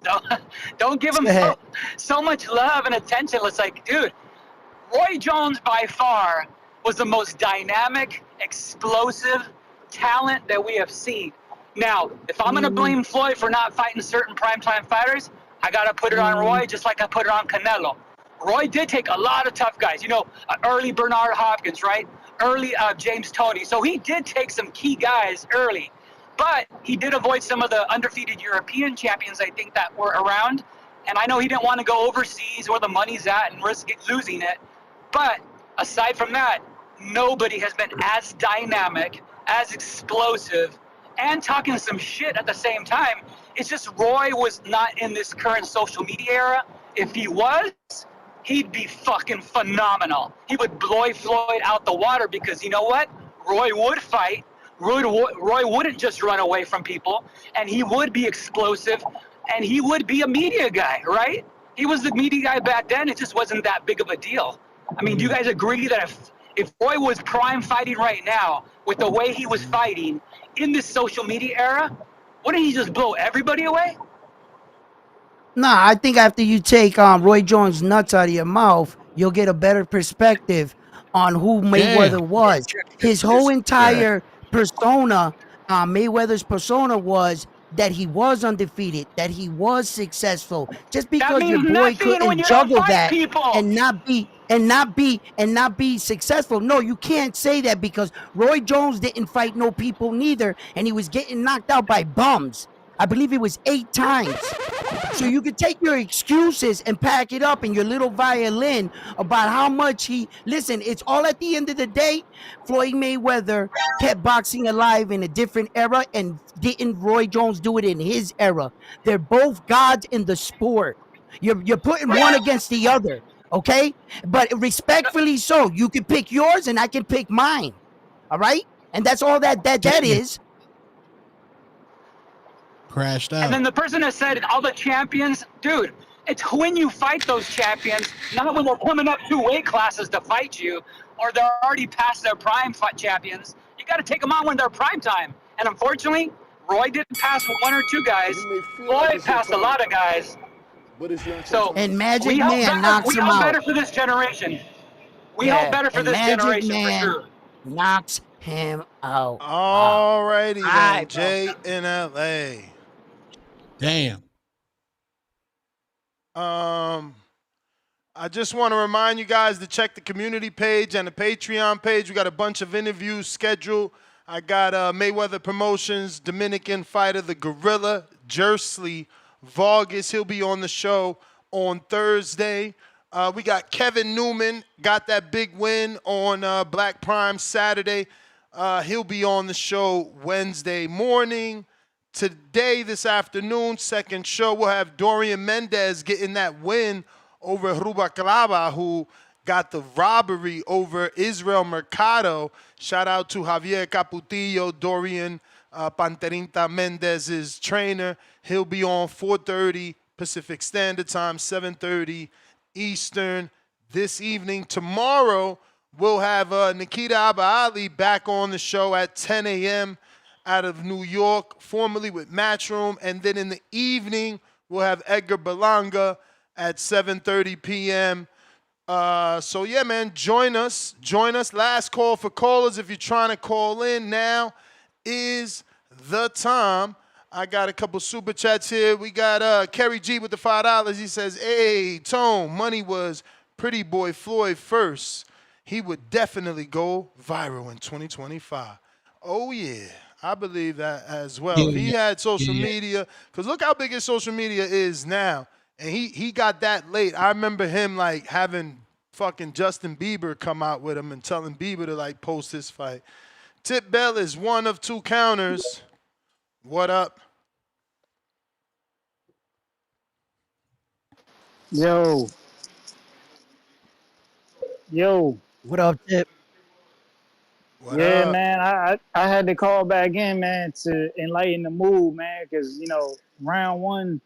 Don't give him so much love and attention. It's like, dude, Roy Jones by far was the most dynamic, explosive talent that we have seen. Now, if I'm going to blame Floyd for not fighting certain primetime fighters, I got to put it on Roy just like I put it on Canelo. Roy did take a lot of tough guys. You know, early Bernard Hopkins, right? Early James Toney. So he did take some key guys early. But he did avoid some of the undefeated European champions, I think, that were around. And I know he didn't want to go overseas where the money's at and risk losing it. But aside from that, nobody has been as dynamic, as explosive, and talking some shit at the same time. It's just Roy was not in this current social media era. If he was, he'd be fucking phenomenal. He would blow Floyd out the water because you know what? Roy would fight. Roy wouldn't just run away from people, and he would be explosive, and he would be a media guy, right? He was the media guy back then. It just wasn't that big of a deal. I mean, do you guys agree that if Roy was prime fighting right now with the way he was fighting in this social media era, wouldn't he just blow everybody away? Nah, I think after you take Roy Jones' nuts out of your mouth, you'll get a better perspective on who Mayweather was. His whole entire persona, Mayweather's persona was that he was undefeated, that he was successful. Just because your boy couldn't juggle that and not be successful. No, you can't say that because Roy Jones didn't fight no people neither, and he was getting knocked out by bums. I believe it was 8 times. So you can take your excuses and pack it up in your little violin about how much he... Listen, it's all at the end of the day, Floyd Mayweather kept boxing alive in a different era, and didn't Roy Jones do it in his era? They're both gods in the sport. You're putting one against the other, okay? But respectfully so, you can pick yours and I can pick mine, all right? And that's all that is. Crashed out. And then the person that said all the champions, dude, it's when you fight those champions, not when they're coming up 2 weight classes to fight you, or they're already past their prime fight champions. You got to take them on when they're prime time. And unfortunately, Roy didn't pass 1 or 2 guys. Floyd passed a lot of guys. But it's not so and Magic Man knocks him out. We hope better for this generation. We hope better for this generation for sure. Knocks him out. All righty then, Jay in LA. Damn. I just want to remind you guys to check the community page and the Patreon page. We got a bunch of interviews scheduled. I got Mayweather Promotions, Dominican fighter, the Gorilla, Jersley Vargas. He'll be on the show on Thursday. We got Kevin Newman, got that big win on Black Prime Saturday. He'll be on the show Wednesday morning. Today, this afternoon, second show, we'll have Dorian Mendez getting that win over Rubalcaba, who got the robbery over Israel Mercado. Shout out to Javier Caputillo, Dorian Panterinta Mendez's trainer. He'll be on 4:30 Pacific Standard Time, 7:30 Eastern this evening. Tomorrow, we'll have Nikita Abba Ali back on the show at 10 a.m. out of New York, formerly with Matchroom. And then in the evening, we'll have Edgar Berlanga at 7:30 p.m. So, yeah, man, join us. Join us. Last call for callers. If you're trying to call in, now is the time. I got a couple super chats here. We got Kerry G with the $5. He says, hey, Tone, money was Pretty Boy Floyd first. He would definitely go viral in 2025. Oh, yeah. I believe that as well. If he had social media, because look how big his social media is now. And he got that late. I remember him like having fucking Justin Bieber come out with him and telling Bieber to like post his fight. Tip Bell is 1 of 2 counters. What up? Yo. What up, Tip? What yeah, up? man, I had to call back in, man, to enlighten the mood, man, because, you know, round 1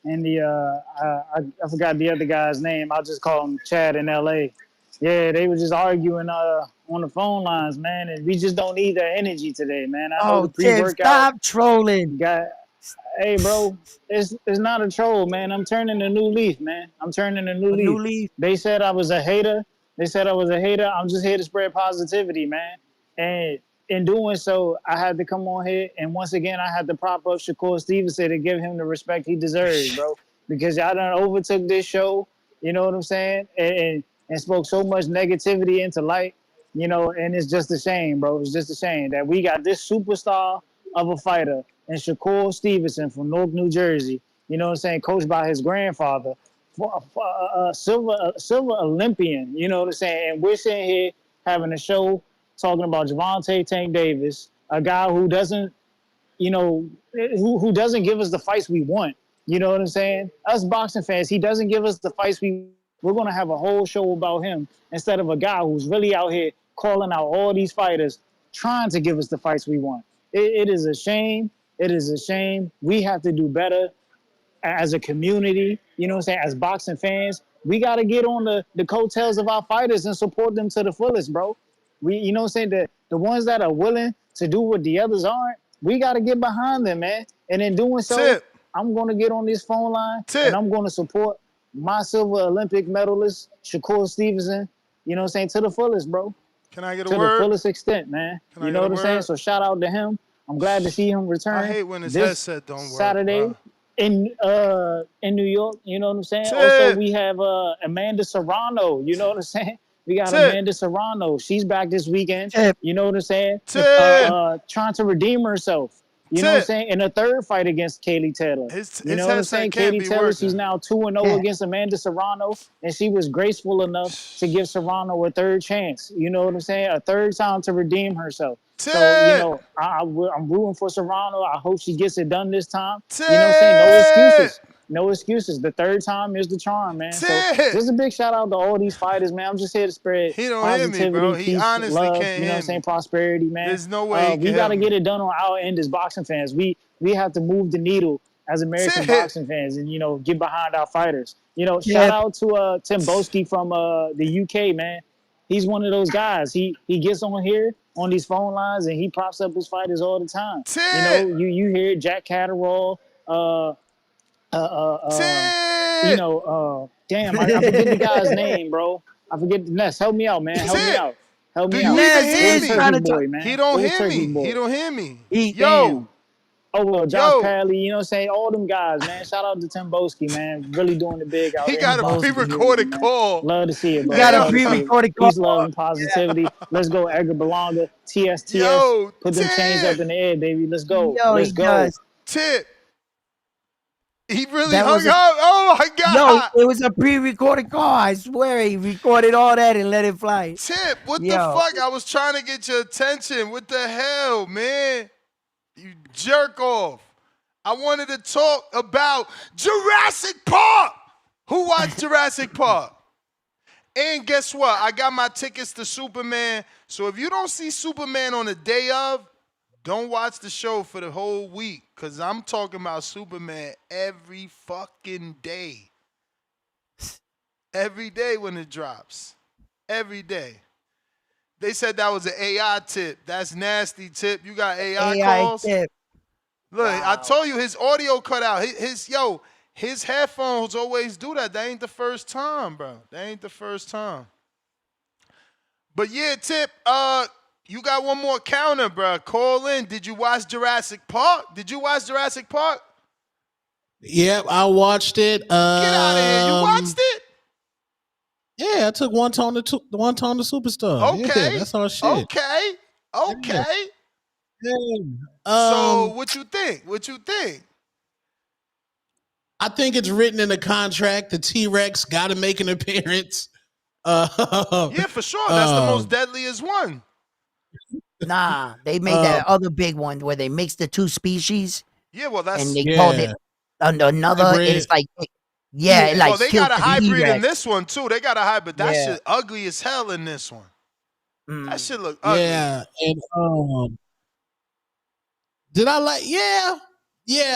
and the, I forgot the other guy's name. I'll just call him Chad in L.A. Yeah, they were just arguing on the phone lines, man, and we just don't need that energy today, man. I know the Oh, Tim, pre-workout stop trolling. Hey, bro, it's not a troll, man. I'm turning a new leaf, man. I'm turning a new leaf. They said I was a hater. I'm just here to spread positivity, man. And in doing so, I had to come on here, and once again, I had to prop up Shakur Stevenson to give him the respect he deserves, bro. Because y'all done overtook this show, you know what I'm saying? And spoke so much negativity into light, you know, and it's just a shame, bro. It's just a shame that we got this superstar of a fighter and Shakur Stevenson from Newark, New Jersey, you know what I'm saying, coached by his grandfather, silver Olympian, you know what I'm saying, and we're sitting here having a show talking about Gervonta Tank Davis, a guy who doesn't, you know, who doesn't give us the fights we want, you know what I'm saying? Us boxing fans, he doesn't give us the fights we're going to have a whole show about him instead of a guy who's really out here calling out all these fighters, trying to give us the fights we want. It is a shame. It is a shame. We have to do better as a community, you know what I'm saying, as boxing fans. We got to get on the coattails of our fighters and support them to the fullest, bro. You know what I'm saying, the ones that are willing to do what the others aren't, we got to get behind them, man. And in doing so, I'm going to get on this phone line and I'm going to support my silver Olympic medalist, Shakur Stevenson, you know what I'm saying, to the fullest, bro. Can I get a to word? The fullest extent, man. You know what I'm saying? So shout out to him. I'm glad to see him return. I hate when his this headset don't work. Saturday in New York. You know what I'm saying? Also, we have Amanda Serrano. You know what I'm saying? We got Amanda Serrano. She's back this weekend. You know what I'm saying? Trying to redeem herself. You know what I'm saying? In a third fight against Kaylee Taylor. You know what I'm saying? Kaylee Taylor, she's now 2-0 against Amanda Serrano, and she was graceful enough to give Serrano a third chance. You know what I'm saying? A third time to redeem herself. So, you know, I'm rooting for Serrano. I hope she gets it done this time. You know what I'm saying? No excuses. No excuses. The third time is the charm, man. So just a big shout out to all these fighters, man. I'm just here to spread positivity, hear me, bro. He peace, honestly love, can't you know what I'm hear saying, me. prosperity, man. There's no way we got to get it done on our end as boxing fans. We have to move the needle as American boxing fans and, you know, get behind our fighters. You know, shout out to Tim Boski from the UK, man. He's one of those guys. He gets on here on these phone lines and he props up his fighters all the time. You know, you hear Jack Catterall, you know, damn, I forget the guy's name, bro. I forget the Ness. Help me out, man. Help me out. Help me out. Even hear me? Boy, man. He don't hear me. He don't hear me. Yo. Oh, well, Josh Padley, you know what I'm saying? All them guys, man. Shout out to Tim Boski, man. Really doing the big out He there. got a pre-recorded call. Love to see it, bro. He got a pre-recorded call. Peace, love, and positivity. Let's go, Edgar Berlanga. TSTS. Yo, put them chains up in the air, baby. Let's go. Yo, Let's go. Tip. He really hung up. Oh, my God. Yo, it was a pre-recorded call. I swear he recorded all that and let it fly. Tip, what the fuck? I was trying to get your attention. What the hell, man? You jerk off. I wanted to talk about Jurassic Park. Who watched Jurassic Park? And guess what? I got my tickets to Superman. So if you don't see Superman on the day of, don't watch the show for the whole week. Because I'm talking about Superman every fucking day. Every day when it drops. Every day. They said that was an AI tip. That's nasty, Tip. You got AI calls? Tip. Look, I told you his audio cut out. His headphones always do that. That ain't the first time, bro. That ain't the first time. But yeah, Tip, you got one more counter, bro. Call in. Did you watch Jurassic Park? Yep, I watched it. Get out of here. You watched it? Yeah, I took one tone to Superstar. Okay. Yeah, that's all shit. Okay. Yeah. So what you think? I think it's written in the contract. The T-Rex got to make an appearance. Yeah, for sure. That's the most deadliest one. Nah, they made that other big one where they mix the two species. Yeah, well, that's and they called it another. Hybrid. It's like, it like well, they got a hybrid T-Rex. in this one too. They got a hybrid. That shit ugly as hell in this one. That shit look ugly. Yeah, and did I like? Yeah,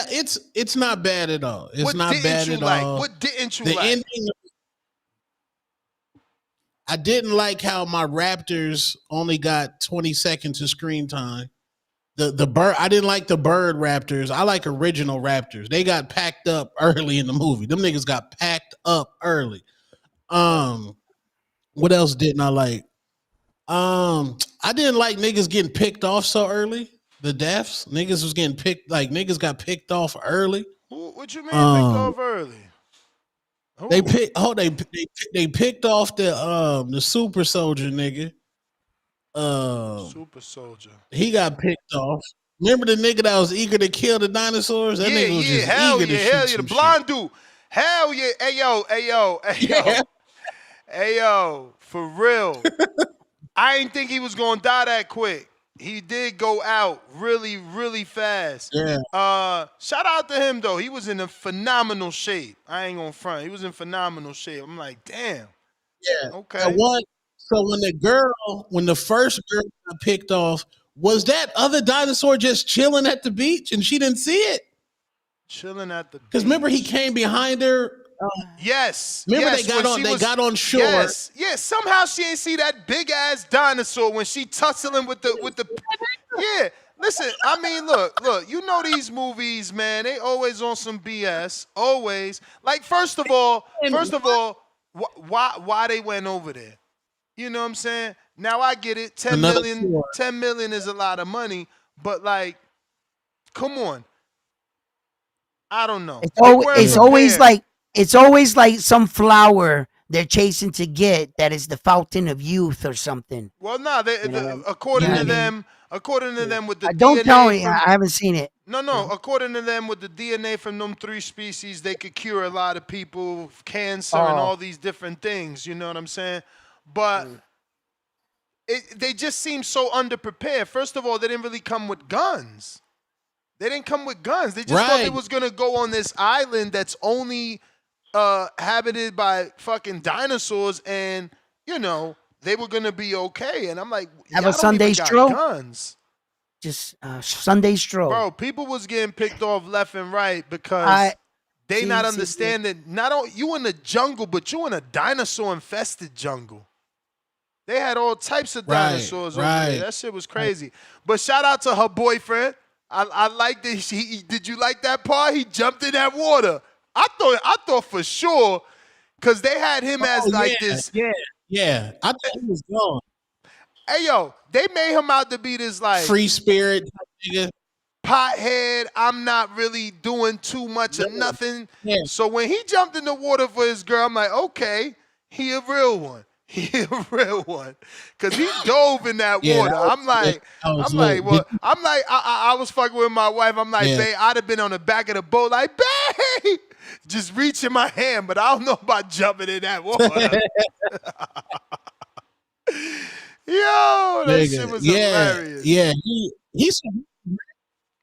it's not bad at all. It's not bad at all. What didn't you the like? Ending, I didn't like how my Raptors only got 20 seconds of screen time. The bird, I didn't like the bird Raptors. I like original Raptors. They got packed up early in the movie. Them niggas got packed up early. What else didn't I like? I didn't like niggas getting picked off so early. The deaths, niggas was getting picked. Like niggas got picked off early. What you mean picked off early? They picked off the super soldier nigga. Super soldier. He got picked off. Remember the nigga that was eager to kill the dinosaurs? That nigga was just eager to shoot hell yeah, the blonde shit. dude. Hell yeah. Hey yo, for real. I didn't think he was gonna die that quick. He did go out really, really fast. Yeah. Shout out to him though. He was in a phenomenal shape. I ain't gonna front. He was in phenomenal shape. I'm like, damn. Yeah. Okay. So when the first girl got picked off, was that other dinosaur just chilling at the beach and she didn't see it? Chilling at the beach. Because remember he came behind her. Yes. Remember yes, they got on shore. Yes. Yes. Somehow she ain't see that big ass dinosaur when she tussling with the. Yeah. Listen. I mean, look. You know these movies, man. They always on some BS. Always. Like first of all, why they went over there? You know what I'm saying? Now I get it. 10 million is a lot of money, but like, come on. I don't know. It's always like some flower they're chasing to get that is the fountain of youth or something. Well, no, according to them, with the don't DNA tell me. I haven't seen it. No. According to them, with the DNA from them 3 species, they could cure a lot of people, cancer and all these different things. You know what I'm saying? But they just seem so underprepared. First of all, they didn't really come with guns. They didn't come with guns. They just thought they was gonna go on this island that's only habited by fucking dinosaurs, and you know they were gonna be okay. And I'm like, have a Sunday stroll. Guns. Just Sunday stroll, bro. People was getting picked off left and right because they not understanding. Not only you in the jungle, but you in a dinosaur infested jungle. They had all types of dinosaurs over there. That shit was crazy. But shout out to her boyfriend. I like that. Did you like that part? He jumped in that water. I thought for sure, because they had him as this. Yeah. I thought he was gone. Hey yo, they made him out to be this like free spirit nigga. Pothead. I'm not really doing too much of nothing. Yeah. So when he jumped in the water for his girl, I'm like, okay, he a real one. He a real one, cause he dove in that water. I was fucking with my wife. I'm like, babe, I'd have been on the back of the boat, like, babe, just reaching my hand, but I don't know about jumping in that water. Yo, that shit was hilarious. Yeah, he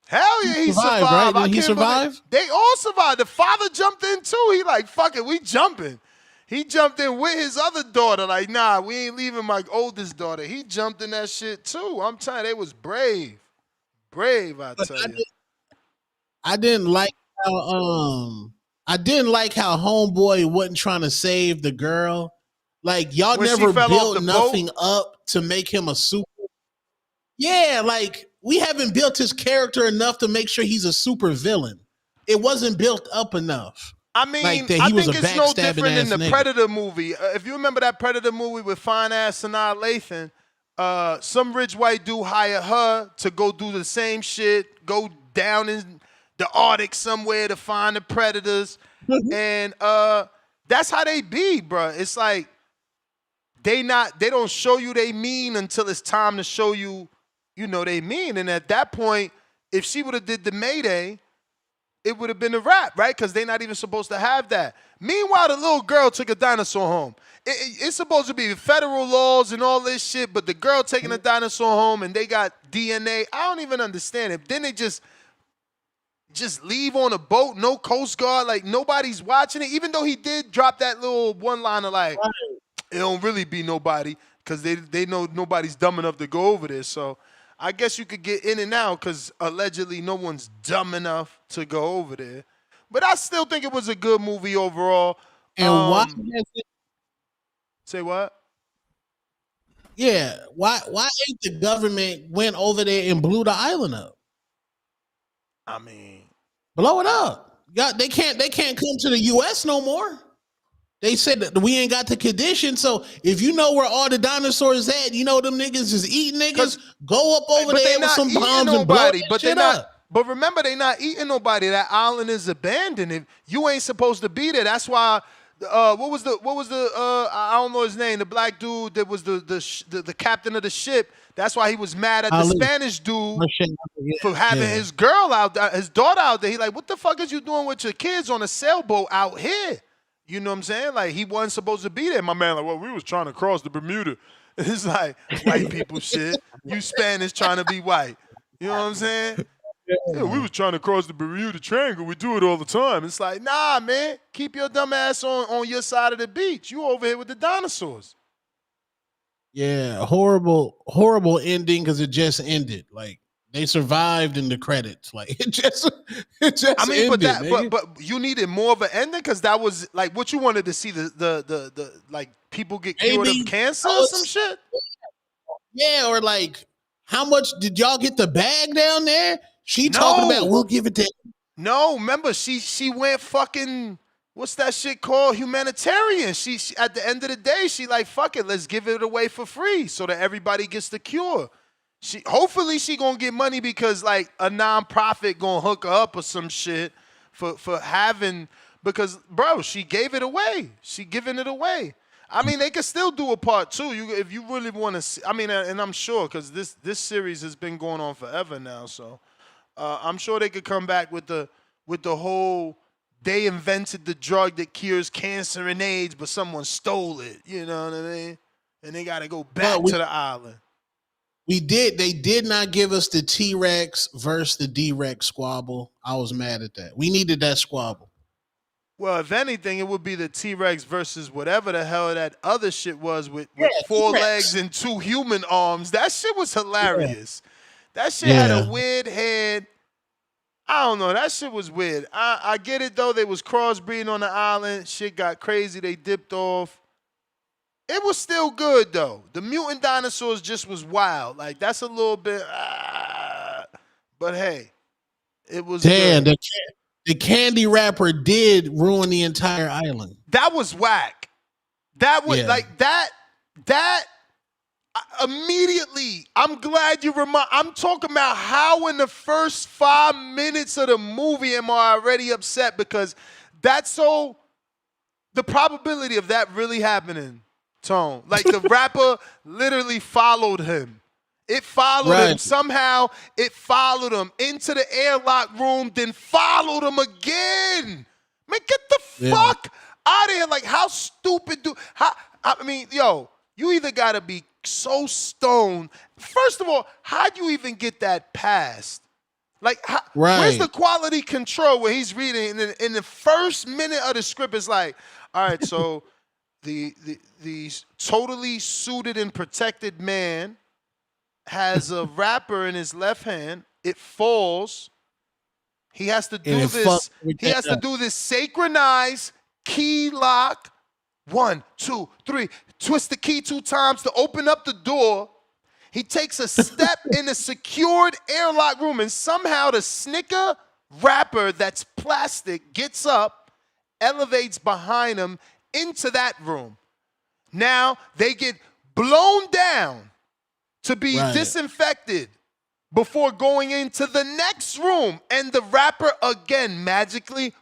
hell yeah, he survived. Right? Did he survive? They all survived. The father jumped in too. He like, fuck it, we jumping. He jumped in with his other daughter. Like, nah, we ain't leaving my oldest daughter. He jumped in that shit too. I'm telling you, they was brave. Brave, I tell you. I didn't like how homeboy wasn't trying to save the girl. Like, y'all when never built nothing boat? up to make him a super. Yeah, like, we haven't built his character enough to make sure he's a super villain. It wasn't built up enough. I mean, like I think it's no different than the Predator movie. If you remember that Predator movie with fine-ass Sanaa Lathan, some rich white dude hired her to go do the same shit, go down in the Arctic somewhere to find the predators. And that's how they be, bro. It's like they don't show you they mean until it's time to show you, you know, they mean. And at that point, if she would have did the Mayday, it would have been a wrap, right? Because they're not even supposed to have that. Meanwhile, the little girl took a dinosaur home. It's supposed to be federal laws and all this shit, but the girl taking a dinosaur home and they got DNA. I don't even understand it. Then they just leave on a boat, no Coast Guard, like nobody's watching it. Even though he did drop that little one-liner like, it don't really be nobody because they know nobody's dumb enough to go over there. So I guess you could get in and out because allegedly no one's dumb enough to go over there. But I still think it was a good movie overall. And why? Say what? Yeah, why ain't the government went over there and blew the island up? I mean, blow it up. They can't come to the U.S. no more. They said that we ain't got the condition. So if you know where all the dinosaurs at, you know them niggas is eating niggas. Go up over there with some bombs and blow that shit up. But remember, they not eating nobody. That island is abandoned. If you ain't supposed to be there, that's why. What was the I don't know his name. The black dude that was the captain of the ship. That's why he was mad at the Spanish dude for having his girl out there, his daughter out there. He like, what the fuck is you doing with your kids on a sailboat out here? You know what I'm saying? Like, he wasn't supposed to be there. My man like, well, we was trying to cross the Bermuda. It's like white people shit. You Spanish trying to be white. You know what I'm saying? Yeah, we was trying to cross the Bermuda Triangle. We do it all the time. It's like, nah, man. Keep your dumb ass on your side of the beach. You over here with the dinosaurs. Yeah, horrible ending because it just ended. Like, they survived in the credits. Like, it just I mean, ended, but you needed more of an ending because that was like what you wanted to see the like people get cured of cancer or some shit. Yeah, or like, how much did y'all get the bag down there? She talking about we'll give it to. No, remember she went fucking. What's that shit called? Humanitarian. She at the end of the day, she like, fuck it, let's give it away for free so that everybody gets the cure. Hopefully she gonna get money because like a nonprofit gonna hook her up or some shit for having, because bro, she gave it away. She giving it away. I mean, they could still do a part 2. If you really want to see. I mean, and I'm sure because this series has been going on forever now, so I'm sure they could come back with the whole. They invented the drug that cures cancer and AIDS, but someone stole it. You know what I mean? And they got to go back to the island. They did not give us the T-Rex versus the D-Rex squabble. I was mad at that. We needed that squabble. Well, if anything, it would be the T-Rex versus whatever the hell that other shit was with 4 legs and 2 human arms. That shit was hilarious. Yeah. That shit had a weird head. I don't know. That shit was weird. I get it, though. They was crossbreeding on the island. Shit got crazy. They dipped off. It was still good, though. The mutant dinosaurs just was wild. Like, that's a little bit... but, hey, it was good. The candy wrapper did ruin the entire island. That was whack. That was, like, that immediately, I'm glad you I'm talking about how in the first 5 minutes of the movie am I already upset because that's so, the probability of that really happening, Tone. Like the rapper literally followed him. It followed him. Somehow it followed him into the airlock room, then followed him again. Man, get the fuck out of here. Like, how stupid I mean, yo, you either gotta be so stoned. First of all, how'd you even get that passed? Like, where's the quality control where he's reading and in the first minute of the script is like, all right, so the totally suited and protected man has a wrapper in his left hand. It falls. He has to do this. He has to do this synchronized key lock. 1, 2, 3. Twist the key 2 times to open up the door. He takes a step in a secured airlock room, and somehow the Snicker wrapper that's plastic gets up, elevates behind him into that room. Now they get blown down to be disinfected before going into the next room, and the wrapper again magically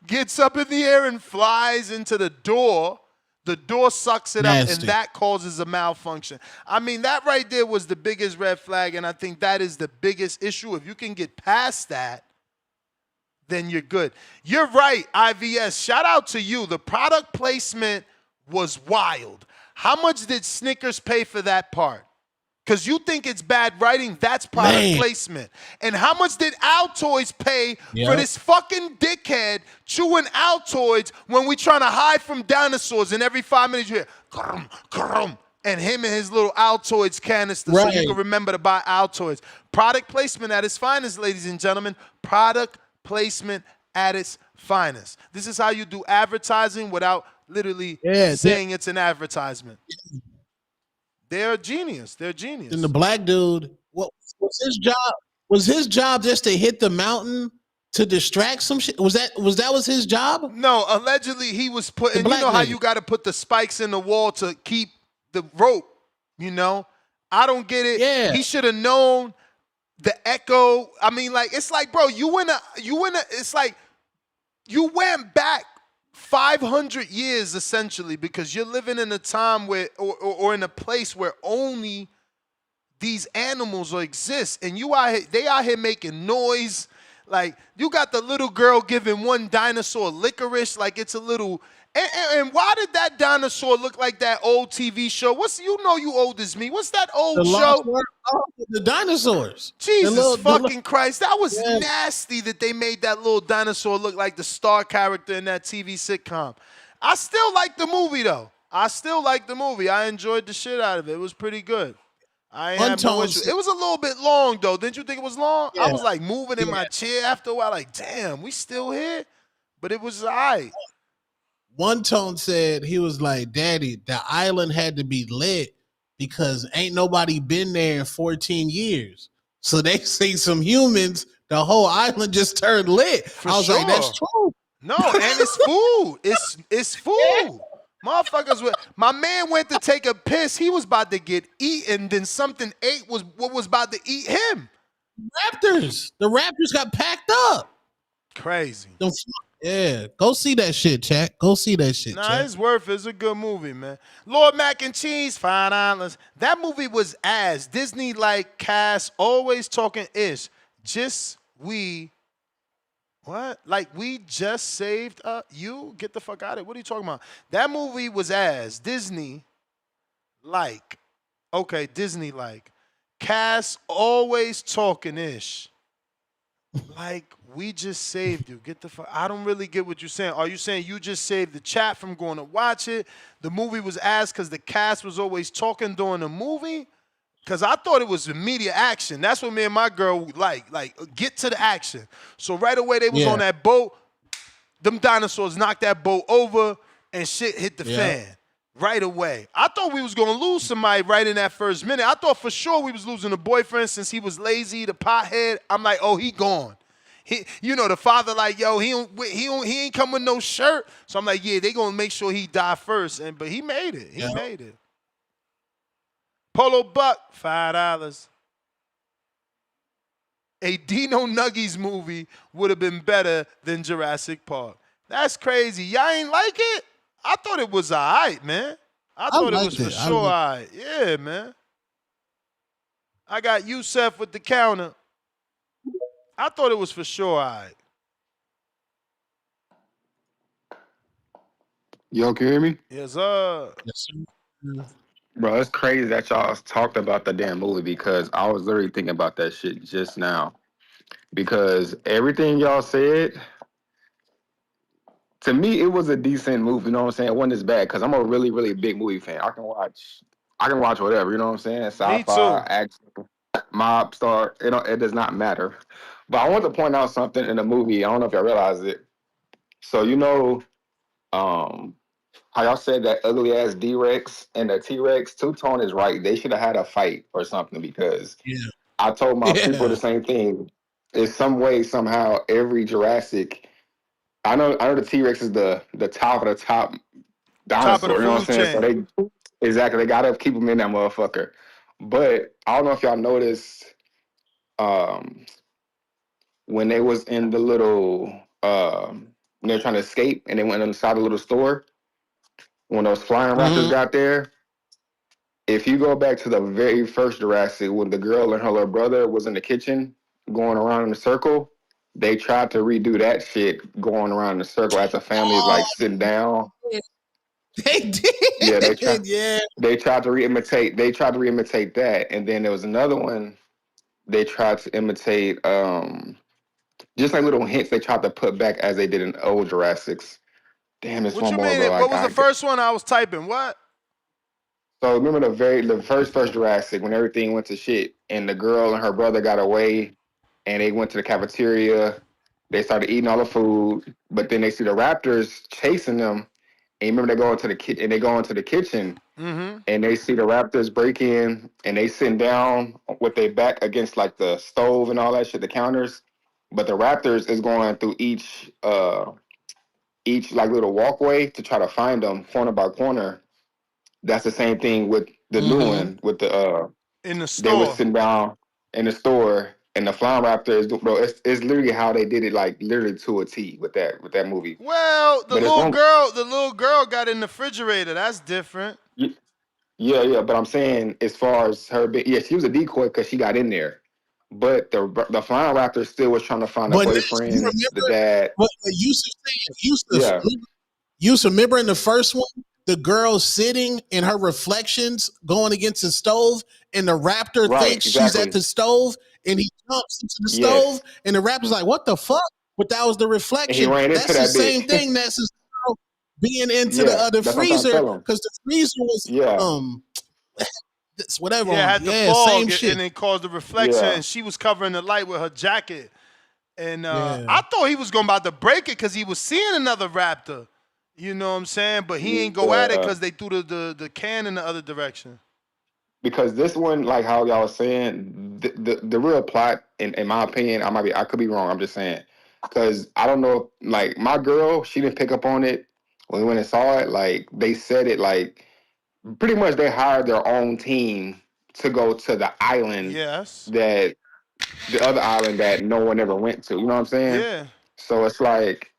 gets up in the air and flies into the door. The door sucks it up, and that causes a malfunction. I mean, that right there was the biggest red flag, and I think that is the biggest issue. If you can get past that, then you're good. You're right, IVS. Shout out to you. The product placement was wild. How much did Snickers pay for that part? Because you think it's bad writing, that's product placement. And how much did Altoids pay for this fucking dickhead chewing Altoids when we trying to hide from dinosaurs and every 5 minutes you hear, krum, krum, and him and his little Altoids canister so you can remember to buy Altoids. Product placement at its finest, ladies and gentlemen. Product placement at its finest. This is how you do advertising without literally Yeah, saying it's an advertisement. They're genius. They're genius. And the black dude, what was his job? Was his job just to hit the mountain to distract some shit? Was that his job? No, allegedly he was putting. You know how you got to put the spikes in the wall to keep the rope. You know, I don't get it. Yeah, he should have known the echo. I mean, like it's like, bro, you in a. It's like you went back 500 years essentially because you're living in a time where, or in a place where only these animals exist, and they out here making noise. Like you got the little girl giving one dinosaur licorice, like it's a little. And why did that dinosaur look like that old TV show? You old as me. What's that old show? The dinosaurs. Jesus fucking Christ. That was nasty that they made that little dinosaur look like the star character in that TV sitcom. I still like the movie, though. I enjoyed the shit out of it. It was pretty good. I ain't have no issue. It was a little bit long, though. Didn't you think it was long? Yeah. I was like moving in my chair after a while, like, damn, we still here? But it was all right. One Tone said, he was like, Daddy, the island had to be lit because ain't nobody been there in 14 years. So they see some humans, the whole island just turned lit. I was like, that's true. No, and it's food. It's food. Motherfuckers, my man went to take a piss. He was about to get eaten. Then something was about to eat him. Raptors. The Raptors got packed up. Crazy. Yeah, go see that shit, chat. Go see that shit, Nah, chat. it's worth it. It's a good movie, man. Lord Mac and Cheese, $5. That movie was ass. Disney like cast, always talking ish. What? Like we just saved you? Get the fuck out of it. What are you talking about? That movie was ass. Disney like. Okay, Disney like. Cast always talking ish. Like we just saved you. Get the fuck. I don't really get what you're saying. Are you saying you just saved the chat from going to watch it? The movie was ass because the cast was always talking during the movie? Because I thought it was immediate action. That's what me and my girl like get to the action. So right away they was on that boat. Them dinosaurs knocked that boat over and shit hit the fan. Right away. I thought we was going to lose somebody right in that first minute. I thought for sure we was losing the boyfriend since he was lazy, the pothead. I'm like, oh, he gone. The father like, yo, he ain't come with no shirt. So I'm like, yeah, they going to make sure he die first. But he made it. He made it. Polo Buck, $5. A Dino Nuggies movie would have been better than Jurassic Park. That's crazy. Y'all ain't like it? I thought it was all right, man. I thought it was for sure all right. Yeah, man. I got Youssef with the counter. I thought it was for sure all right. Yo, can you hear me? Yes, sir. Bro, it's crazy that y'all talked about the damn movie because I was literally thinking about that shit just now. Because everything y'all said, to me, it was a decent movie. You know what I'm saying? It wasn't as bad because I'm a really, really big movie fan. I can watch whatever. You know what I'm saying? Sci-fi, action, mob star. It does not matter. But I want to point out something in the movie. I don't know if y'all realize it. So how y'all said that ugly ass D-Rex and the T-Rex, Two-Tone is right. They should have had a fight or something because I told my people the same thing. In some way, somehow, every Jurassic. I know the T-Rex is the top of the top dinosaur. You know what I'm saying? So they gotta keep them in that motherfucker. But I don't know if y'all noticed when they was in the little when they were trying to escape and they went inside the little store. When those flying raptors got there, if you go back to the very first Jurassic, when the girl and her little brother was in the kitchen going around in a circle, they tried to redo that shit going around in a circle as the family is like sitting down. They did. Yeah, they tried to re-imitate that. And then there was another one they tried to imitate just like little hints they tried to put back as they did in old Jurassics. Damn, it's one more. What you mean? What was the first one? I was typing. What? So remember the first Jurassic when everything went to shit and the girl and her brother got away and they went to the cafeteria. They started eating all the food, but then they see the raptors chasing them And you remember they go into the kitchen, and they see the Raptors break in, and they sit down with their back against like the stove and all that shit, the counters. But the Raptors is going through each like little walkway to try to find them corner by corner. That's the same thing with the new one with the in the they were store. sitting down in the store, and the Flying Raptors, bro. It's literally how they did it, like literally to a T with that movie. Well, the But little girl got in the refrigerator. That's different. Yeah. But I'm saying, as far as her, she was a decoy because she got in there. But the Flying Raptor still was trying to find a But boyfriend, you remember, the dad. what Yusuf, remember in the first one, the girl sitting in her reflections going against the stove, and the raptor Right, thinks she's at exactly. the stove, and he jumps into the Yes. stove, and the raptor's like, "What the fuck?" But that was the And he reflection. ran into That's the that same bitch. thing. That's his girl being into Yeah, the that's what I'm trying to freezer, tell him. because the freezer was whatever. Yeah, had the same fog shit. and it caused the reflection, Yeah. and she was covering the light with her jacket. And Yeah. I thought he was going about to break it because he was seeing another raptor. You know what I'm saying? But he ain't go at it because they threw the can in the other direction. Because this one, like how y'all was saying, the real plot, in my opinion, I could be wrong. I'm just saying, because I don't know. Like my girl, she didn't pick up on it when we went and saw it. Like they said it, like pretty much they hired their own team to go to the island. Yes. That the other island that no one ever went to. You know what I'm saying? Yeah. So it's like,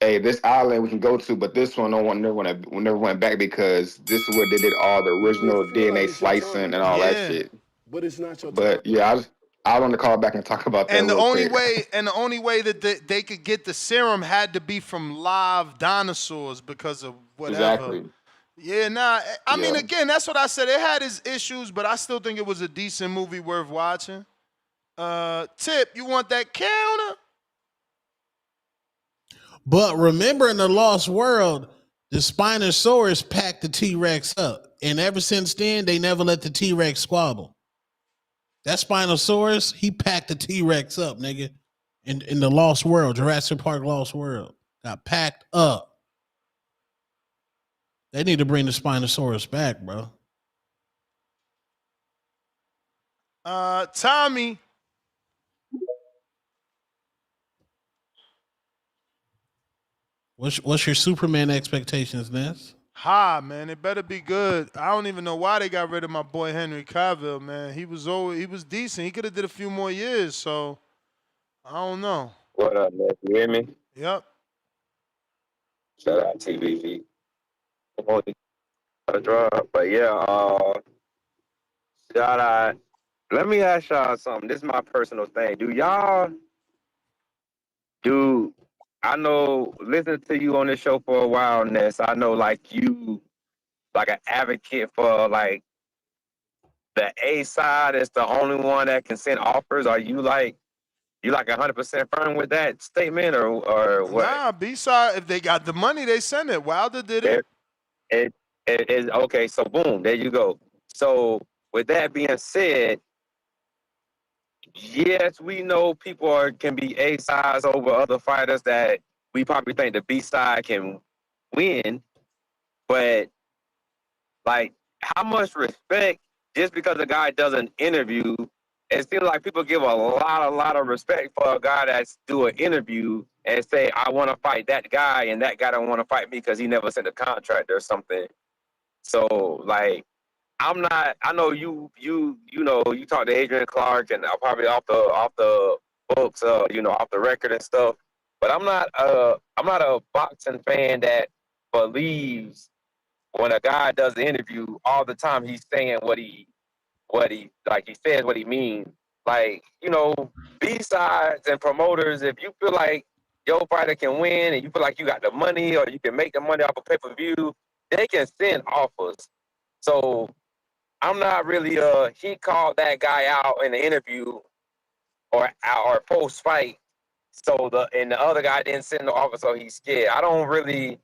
hey, this island we can go to, but this one no one never went back because this is where they did all the original DNA slicing and all that shit. But it's not your time. But yeah, I want to call back and talk about that And the real only quick. way that they could get the serum had to be from live dinosaurs because of whatever. Exactly. Yeah, nah. I mean, Yeah. again, that's what I said. It had its issues, but I still think it was a decent movie worth watching. Tip, you want that counter? But remember, in the Lost World, the Spinosaurus packed the T-Rex up. And ever since then, they never let the T-Rex squabble. That Spinosaurus, he packed the T-Rex up, nigga. In the Lost World, Jurassic Park Lost World. Got packed up. They need to bring the Spinosaurus back, bro. Tommy. What's your Superman expectations, Ness? High, man. It better be good. I don't even know why they got rid of my boy Henry Cavill, man. He was decent. He could have did a few more years, so I don't know. What up, man? You hear me? Yep. Shout out TVV. But yeah, shout out. Let me ask y'all something. This is my personal thing. I know, listening to you on this show for a while, Ness, I know like you like an advocate for like the A side is the only one that can send offers. Are you like 100% firm with that statement or what? Nah, B-side, if they got the money, they send it. Wilder did it. It is okay, so boom, there you go. So with that being said, yes, we know people can be A sides over other fighters that we probably think the B side can win, but like how much respect just because a guy does an interview? It seems like people give a lot of respect for a guy that's do an interview and say, I want to fight that guy, and that guy don't want to fight me because he never sent a contract or something. So like, I know you know, you talk to Adrian Clark and probably off the books, off the record and stuff. But I'm not a boxing fan that believes when a guy does the interview all the time he's saying what he says what he means. Like, B-sides and promoters, if you feel like your fighter can win and you feel like you got the money or you can make the money off a pay-per-view, they can send offers. So I'm not really he called that guy out in the interview or post fight. So the other guy didn't send the offer, so he's scared. I don't really,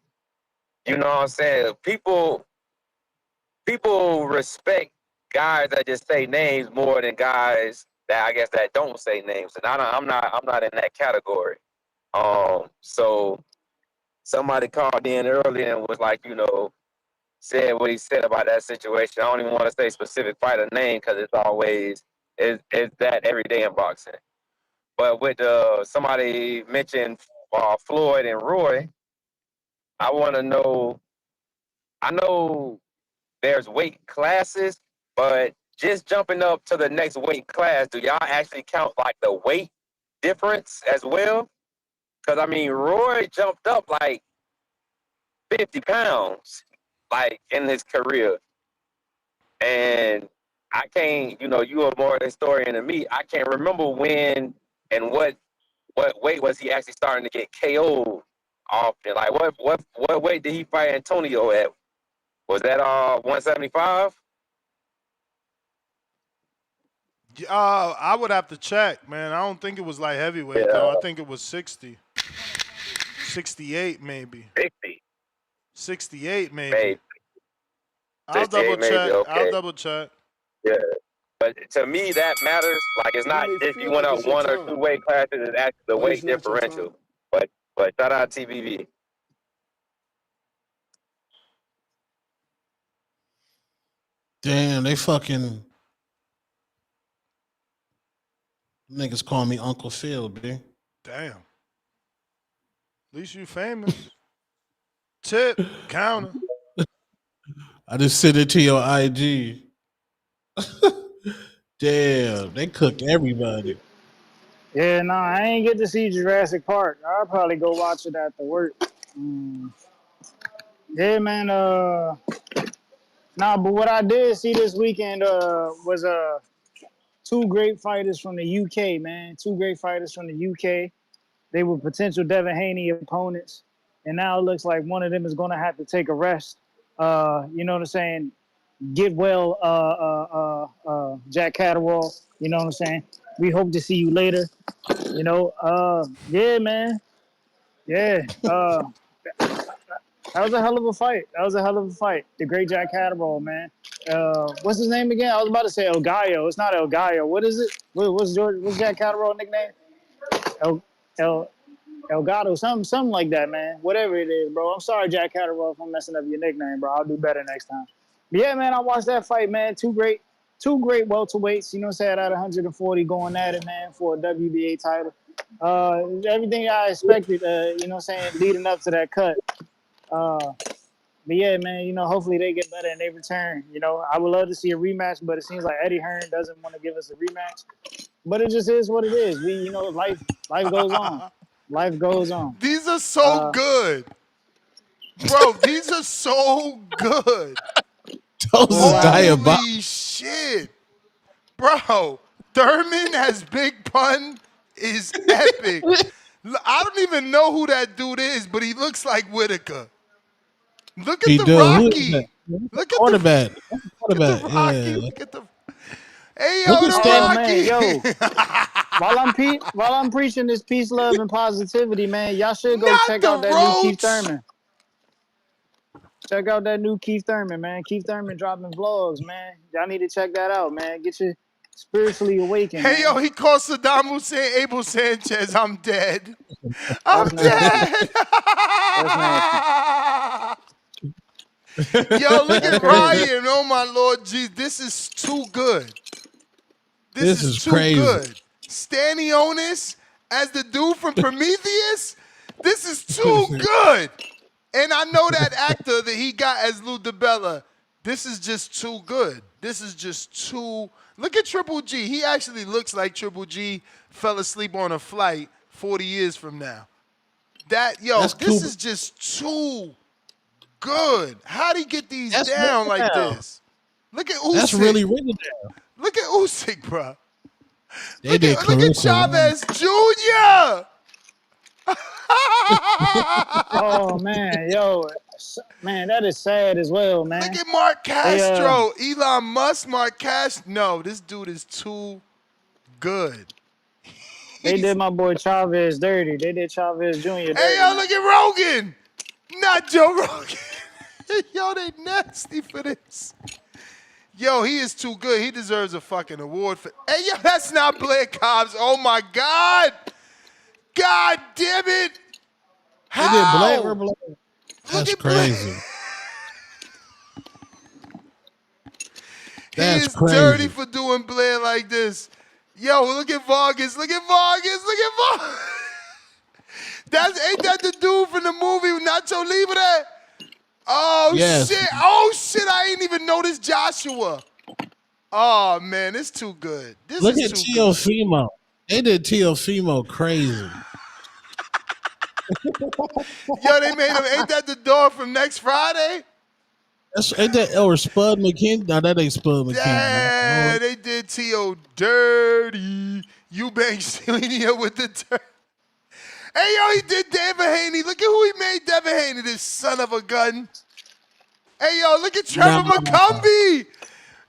you know what I'm saying? People respect guys that just say names more than guys that I guess that don't say names. And I'm not in that category. So somebody called in earlier and was like, said what he said about that situation. I don't even want to say specific fighter name because it's always it's that every day in boxing. But with somebody mentioned Floyd and Roy, I want to know. I know there's weight classes, but just jumping up to the next weight class, do y'all actually count like the weight difference as well? Because I mean, Roy jumped up like 50 pounds, like in his career, and I can't. You are more a historian than me. I can't remember when and what weight was he actually starting to get KO'd often. Like what weight did he fight Antonio at? Was that 175? I would have to check, man. I don't think it was like heavyweight though. I think it was 60, 68 maybe. 60. 68 maybe. I'll 68 double maybe, check. okay. I'll double check. Yeah. But to me, that matters. Like, it's not if you went up one or two weight classes, it's actually the weight differential. But shout out TBV. Damn, they fucking niggas call me Uncle Phil, B. Damn. At least you famous. Tip, counter. I just sent it to your IG. Damn, they cook everybody. Yeah, nah, I ain't get to see Jurassic Park. I'll probably go watch it after work. Yeah, man. Nah, but what I did see this weekend was two great fighters from the UK, man. Two great fighters from the UK. They were potential Devin Haney opponents, and now it looks like one of them is going to have to take a rest. You know what I'm saying? Get well, Jack Catterwall. You know what I'm saying? We hope to see you later. Yeah, man. Yeah. That was a hell of a fight. The great Jack Catterwall, man. What's his name again? I was about to say El Gallo. It's not El Gallo. What is it? What's Jack Catterwall nickname? El Gato, something like that, man. Whatever it is, bro. I'm sorry, Jack Catterwall, if I'm messing up your nickname, bro. I'll do better next time. But yeah, man, I watched that fight, man. Two great welterweights, you know what I'm saying, at 140 going at it, man, for a WBA title. Everything I expected, you know what I'm saying, leading up to that cut. But yeah, man, hopefully they get better and they return. I would love to see a rematch, but it seems like Eddie Hearn doesn't want to give us a rematch. But it just is what it is. Life goes on. Life goes on. These are so good. Bro, these are so good. Holy shit. Bro, Thurman as Big Pun is epic. I don't even know who that dude is, but he looks like Whitaker. Look at the Rocky. Look at quarterback. Look at the Rocky. Yeah. Look at the. Hey, yo, the Rocky. Man, while I'm preaching this peace, love, and positivity, man, y'all should go check out that new Keith Thurman. Check out that new Keith Thurman, man. Keith Thurman dropping vlogs, man. Y'all need to check that out, man. Get you spiritually awakened. Hey, yo, he called Saddam Hussein Abel Sanchez. I'm dead. I'm dead. Yo, look at Ryan. Oh, my Lord Jesus. This is too good. This is too crazy. Good. Stanionis as the dude from Prometheus. This is too good. And I know that actor that he got as Lou DiBella. This is just too good. This is just too. Look at Triple G. He actually looks like Triple G fell asleep on a flight 40 years from now. This is just too good. How'd he get these down like this? Look at Usyk. That's really down. Look at Usyk, bro. Look at Chavez Jr. Oh, man, man, that is sad as well, man. Look at Mark Castro, Elon Musk, Mark Castro. No, this dude is too good. They did my boy Chavez dirty. They did Chavez Jr. dirty. Hey, yo, look at Rogan. Not Joe Rogan. Yo, they nasty for this. Yo, he is too good. He deserves a fucking award for. Hey, yo, that's not Blair Cobbs. Oh, my God. God damn it. They did Blair How? or Blair? Look That's at Blair. crazy. He is dirty for doing Blair like this. Yo, look at Vargas. Look at Vargas. Look at Vargas. Ain't that the dude from the movie Nacho Libre? Oh, Yes. shit. Oh, shit. I ain't even noticed Joshua. Oh, man. It's too good. This Look is at too good. Teofimo. They did Teofimo crazy. Yo, they made him. Ain't that the dog from Next Friday? Ain't that or Spud McKinney? No, that ain't Spud McKinney. Yeah, they did T.O. dirty. Eubanks Sr. with the dirt. Hey, yo, he did Devin Haney. Look at who he made Devin Haney, this son of a gun. Hey, yo, look at Trevor McCumbee.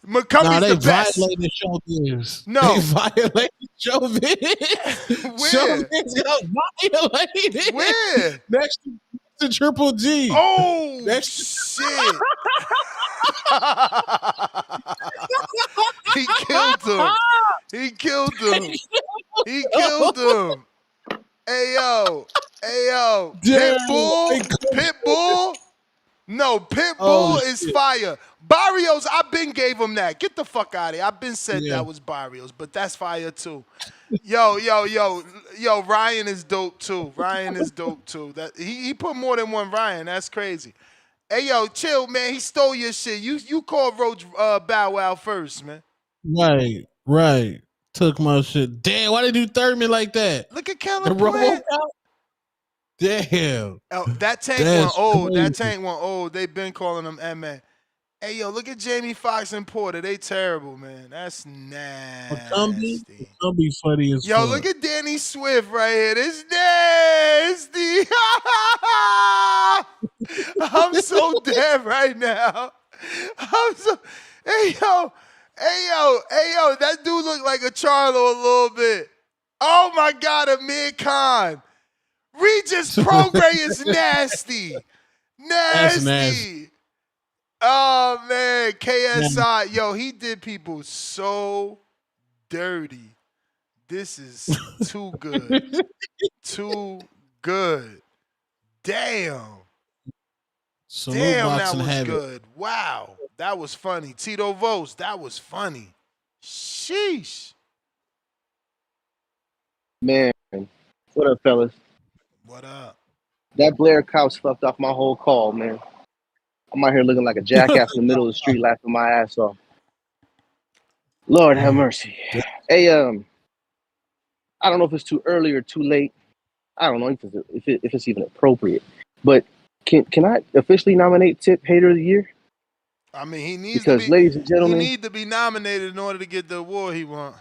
McCumbie's they the best. violated showbiz. No. They violated showbiz. Where? Showbiz got violated. Where? Next to Triple G. Oh, shit. He killed him. He killed him. He killed him. Hey, yo. Hey, yo. Pitbull? No, Pitbull is fire. Barrios, I been gave him that. Get the fuck out of here. I been said that was Barrios, but that's fire too. Yo, Ryan is dope too. Ryan is dope too. That he put more than one Ryan. That's crazy. Hey, yo, chill, man. He stole your shit. You called Roach Bow Wow first, man. Right. Took my shit. Damn, why they do Thurman like that? Look at Kellen Plant. Damn. Oh, that tank went old. Crazy. That tank went old. They been calling him M.A. Hey, yo, look at Jamie Foxx and Porter. They terrible, man. That's nasty. McCumbie funny as fuck. Yo, look at Danny Swift right here. This nasty. I'm so dead right now. Hey, yo. That dude look like a Charlo a little bit. Oh, my God, Amir Khan. Regis Prograis is nasty. Nasty. Oh, man. KSI. Yo, he did people so dirty. This is too good. Too good. Damn. Damn, that was good. Wow. That was funny. Tito Vos, that was funny. Sheesh. Man. What up, fellas? What up? That Blair couch fucked off my whole call, man. I'm out here looking like a jackass in the middle of the street laughing my ass off. Lord have mercy. Hey, I don't know if it's too early or too late. I don't know if it's even appropriate. But can I officially nominate Tip Hater of the Year? I mean, he needs because, to be, ladies and gentlemen, he needs to be nominated in order to get the award he wants.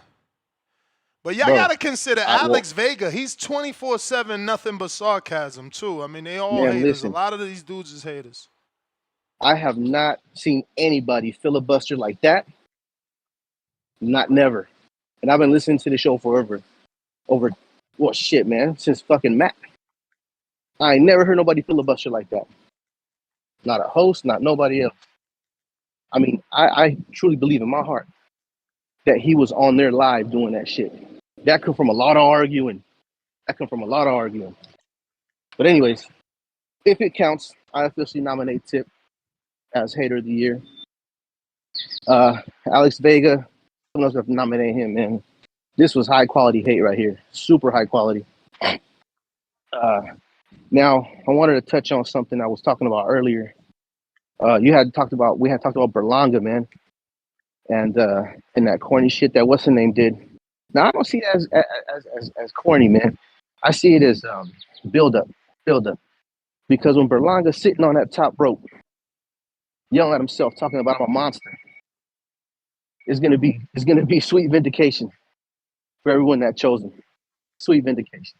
But y'all got to consider Alex Vega. He's 24/7 nothing but sarcasm, too. I mean, they all haters. Listen, a lot of these dudes is haters. I have not seen anybody filibuster like that. Never. And I've been listening to the show forever. Since fucking Matt. I ain't never heard nobody filibuster like that. Not a host, not nobody else. I mean, I truly believe in my heart that he was on there live doing that shit. That come from a lot of arguing. But anyways, if it counts, I officially nominate Tip as Hater of the Year. Alex Vega, someone else have to nominate him, man. This was high quality hate right here. Super high quality. Now, I wanted to touch on something I was talking about earlier. We had talked about Berlanga, man. And that corny shit that what's her name did. Now I don't see it as corny, man. I see it as build up. Because when Berlanga's sitting on that top rope, yelling at himself, talking about I'm a monster, it's gonna be sweet vindication for everyone that chose him. Sweet vindication.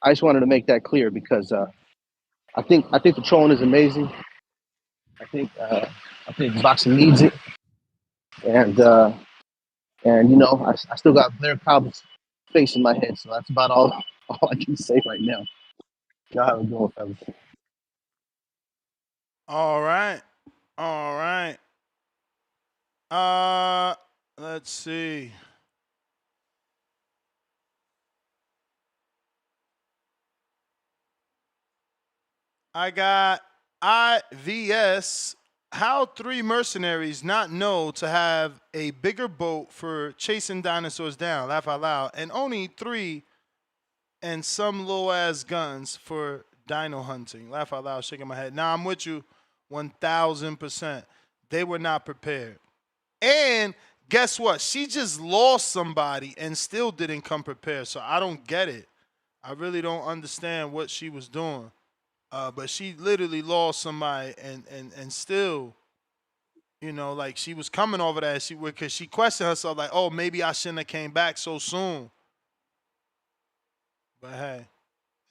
I just wanted to make that clear because I think the trolling is amazing. I think boxing needs it, and you know I still got Blair Cobb's face in my head, so that's about all I can say right now. Y'all have a good one, fellas. All right. Let's see. I got IVS. How three mercenaries not know to have a bigger boat for chasing dinosaurs down? Laugh out loud. And only three and some low ass guns for dino hunting. Laugh out loud, shaking my head. Now I'm with you 1000%. They were not prepared. And guess what? She just lost somebody and still didn't come prepared. So I don't get it. I really don't understand what she was doing. But she literally lost somebody and still, like she was coming over that because she questioned herself like, oh, maybe I shouldn't have came back so soon. But hey,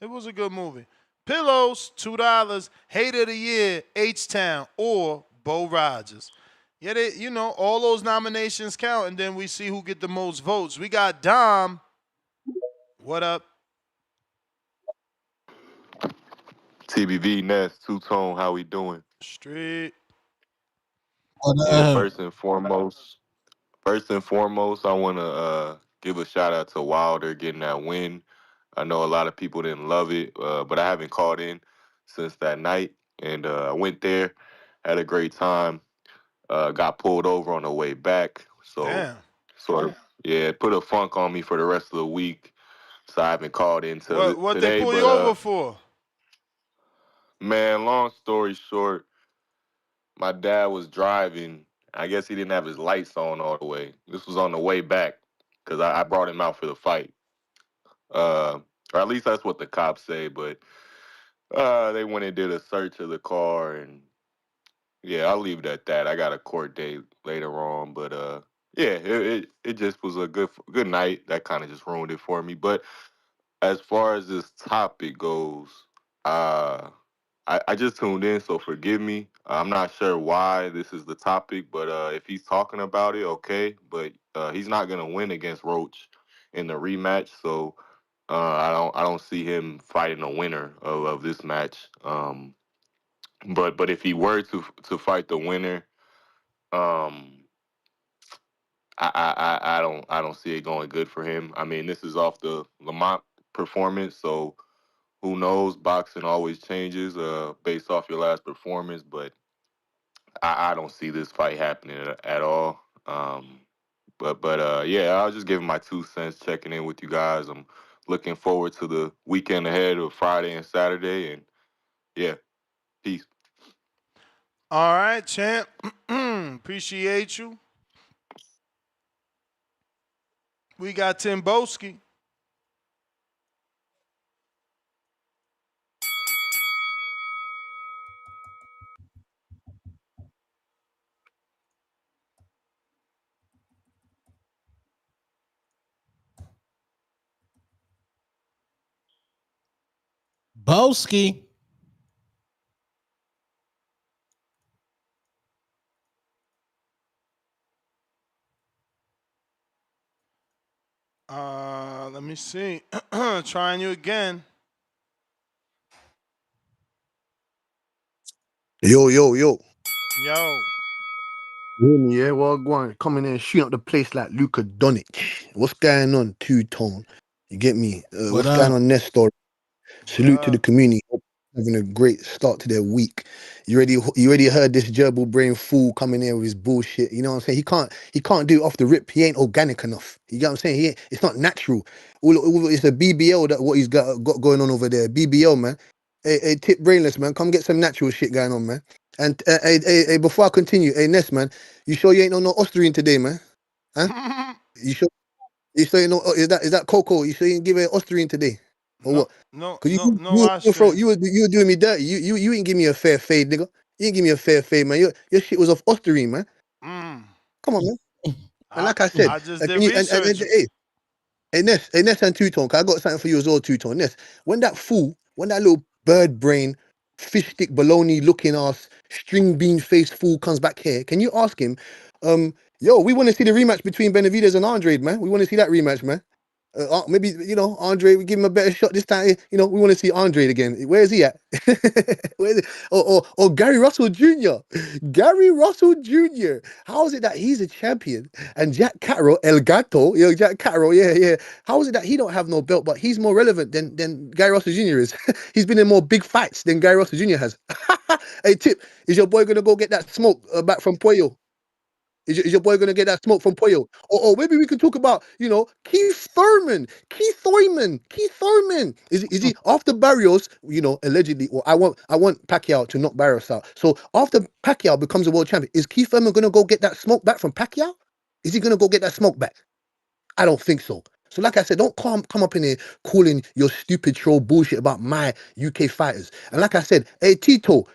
it was a good movie. Pillows, $2. Hate of the Year, H-Town or Bo Rogers. Yeah, all those nominations count, and then we see who get the most votes. We got Dom. What up? TBV Ness, two-tone, how we doing? Street. Yeah, first and foremost, I want to give a shout out to Wilder getting that win. I know a lot of people didn't love it, but I haven't called in since that night, and I went there, had a great time. Got pulled over on the way back, so Damn. sort of it put a funk on me for the rest of the week. So I haven't called in till What today. they pull you over for? Man, long story short, my dad was driving. I guess he didn't have his lights on all the way. This was on the way back because I brought him out for the fight. Or at least that's what the cops say. But they went and did a search of the car, and yeah, I'll leave it at that. I got a court date later on, but yeah, it just was a good night. That kind of just ruined it for me. But as far as this topic goes, I just tuned in, so forgive me. I'm not sure why this is the topic, but if he's talking about it, okay. But he's not gonna win against Roach in the rematch, so I don't see him fighting a winner of this match. But if he were to fight the winner, um, I don't see it going good for him. I mean, this is off the Lamont performance, so who knows? Boxing always changes based off your last performance, but I don't see this fight happening at all. But yeah, I'll just give my 2 cents checking in with you guys. I'm looking forward to the weekend ahead of Friday and Saturday, and yeah, peace. All right, champ. Appreciate you. We got Tim Boski. Boski. Let me see. Trying you again. Yo. Yo. Yeah, well, go on, coming in, shooting up the place like Luka Doncic. What's going on, two-tone? You get me? What's going on, Nestor? Salute to the community. Hope having a great start to their week. You already heard this gerbil brain fool coming in with his bullshit. You know what I'm saying? He can't do it off the rip. He ain't organic enough. You get what I'm saying? It's not natural. It's a BBL that what he's got going on over there. BBL, man. Hey, tip brainless, man. Come get some natural shit going on, man. And hey, before I continue, hey Ness, man, you sure you ain't on no Osterine today, man? Huh? You sure? You sure you know? Is that Coco? You sure you didn't give her Osterine today, or what? No Cause you Osterine. you were doing me dirty. You ain't give me a fair fade, nigga. You ain't give me a fair fade, man. Your shit was off Osterine, man. Come on, man. And like I said, I just like, did research. Hey Ness and Two Tone, 'cause I got something for you as well, Two Tone. Ness, when that little bird brain, fish stick baloney looking ass, string bean faced fool comes back here, can you ask him, yo, we want to see the rematch between Benavidez and Andrade, man. We want to see that rematch, man. Maybe, Andre, we give him a better shot this time. We want to see Andre again. Where is he at? Where is it? Or Gary Russell Jr. Gary Russell Jr. How is it that he's a champion and Jack Catterall, El Gato, Jack Catterall, yeah. How is it that he don't have no belt, but he's more relevant than Gary Russell Jr. is? He's been in more big fights than Gary Russell Jr. has. Hey, Tip, is your boy going to go get that smoke back from Puyo? Is your boy going to get that smoke from Puyo? Or maybe we could talk about, Keith Thurman. Keith Thurman. Is he after Barrios, allegedly, or I want Pacquiao to knock Barrios out. So after Pacquiao becomes a world champion, is Keith Thurman going to go get that smoke back from Pacquiao? Is he going to go get that smoke back? I don't think so. So like I said, don't come up in here calling your stupid troll bullshit about my UK fighters. And like I said, hey, Tito,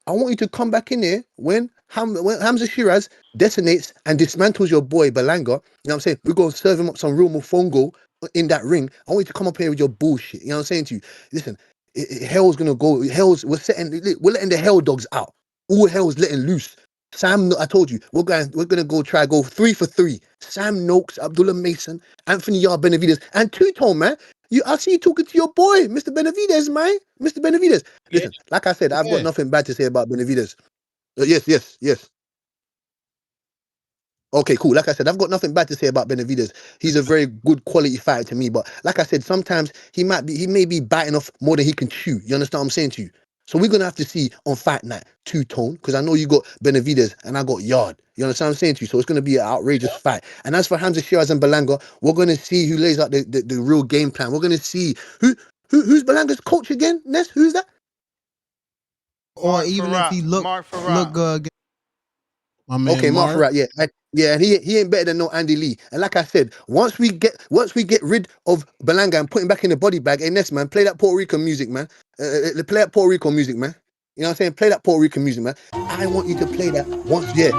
I want you to come back in here when Hamza Shiraz detonates and dismantles your boy Berlanga. You know what I'm saying? We're going to serve him up some real mofongo in that ring. I want you to come up here with your bullshit. You know what I'm saying to you? Listen, hell's going to go. We're letting the hell dogs out. All hell's letting loose. Sam, I told you, we're gonna go 3 for 3. Sam Noakes, Abdullah Mason, Anthony Yard Benavides, and Two-Tone, man. I see you talking to your boy, Mr. Benavides, man. Mr. Benavides. Listen, like I said, I've got nothing bad to say about Benavides. Yes. Okay, cool. Like I said, I've got nothing bad to say about Benavides. He's a very good quality fighter to me. But like I said, sometimes he may be biting off more than he can chew. You understand what I'm saying to you? So we're gonna have to see on fight night Two-Tone, because I know you got Benavides and I got Yard. You understand what I'm saying to you? So it's gonna be an outrageous fight. And as for Hamza Shiraz and Berlanga, we're gonna see who lays out the real game plan. We're gonna see who's Berlanga's coach again. Ness, who's that? Or even if he look good. My man, okay, Mark Farrat, yeah, and he ain't better than no Andy Lee. And like I said, once we get rid of Berlanga and put him back in the body bag, hey Ness, man, play that Puerto Rican music, man. Play that Puerto Rican music, man. You know what I'm saying? Play that Puerto Rican music, man. I want you to play that once, yeah.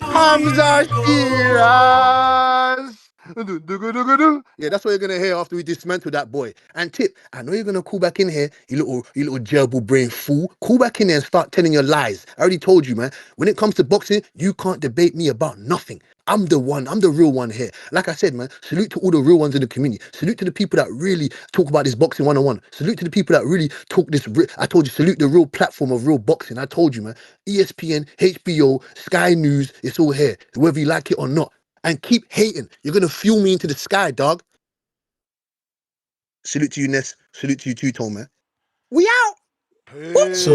Hamza Shiraz. Yeah, that's what you're gonna hear after we dismantle that boy. And Tip, I know you're gonna call back in here, you little gerbil brain fool. Call back in there and start telling your lies. I already told you, man. When it comes to boxing, you can't debate me about nothing. I'm the real one here. Like I said, man, salute to all the real ones in the community. Salute to the people that really talk about this boxing 101. Salute to the people that really talk this. I told you, salute the real platform of real boxing. I told you, man. ESPN, HBO, Sky News, it's all here, whether you like it or not. And keep hating. You're going to fuel me into the sky, dog. Salute to you, Ness. Salute to you, Two-Tone, man. We out. Peace.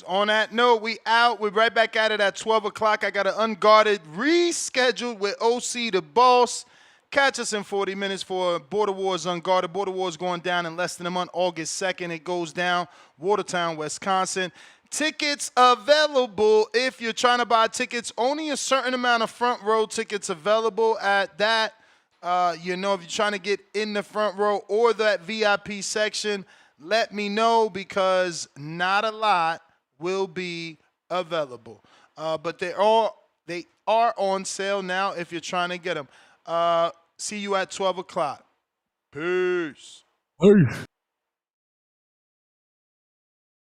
On that note, we out. We're right back at it at 12 o'clock. I got an unguarded rescheduled with OC the Boss. Catch us in 40 minutes for Border Wars Unguarded. Border Wars going down in less than a month. August 2nd, it goes down. Watertown, Wisconsin. Tickets available if you're trying to buy tickets. Only a certain amount of front row tickets available at that. If you're trying to get in the front row or that VIP section, let me know, because not a lot will be available. But they are on sale now if you're trying to get them. See you at 12 o'clock. Peace.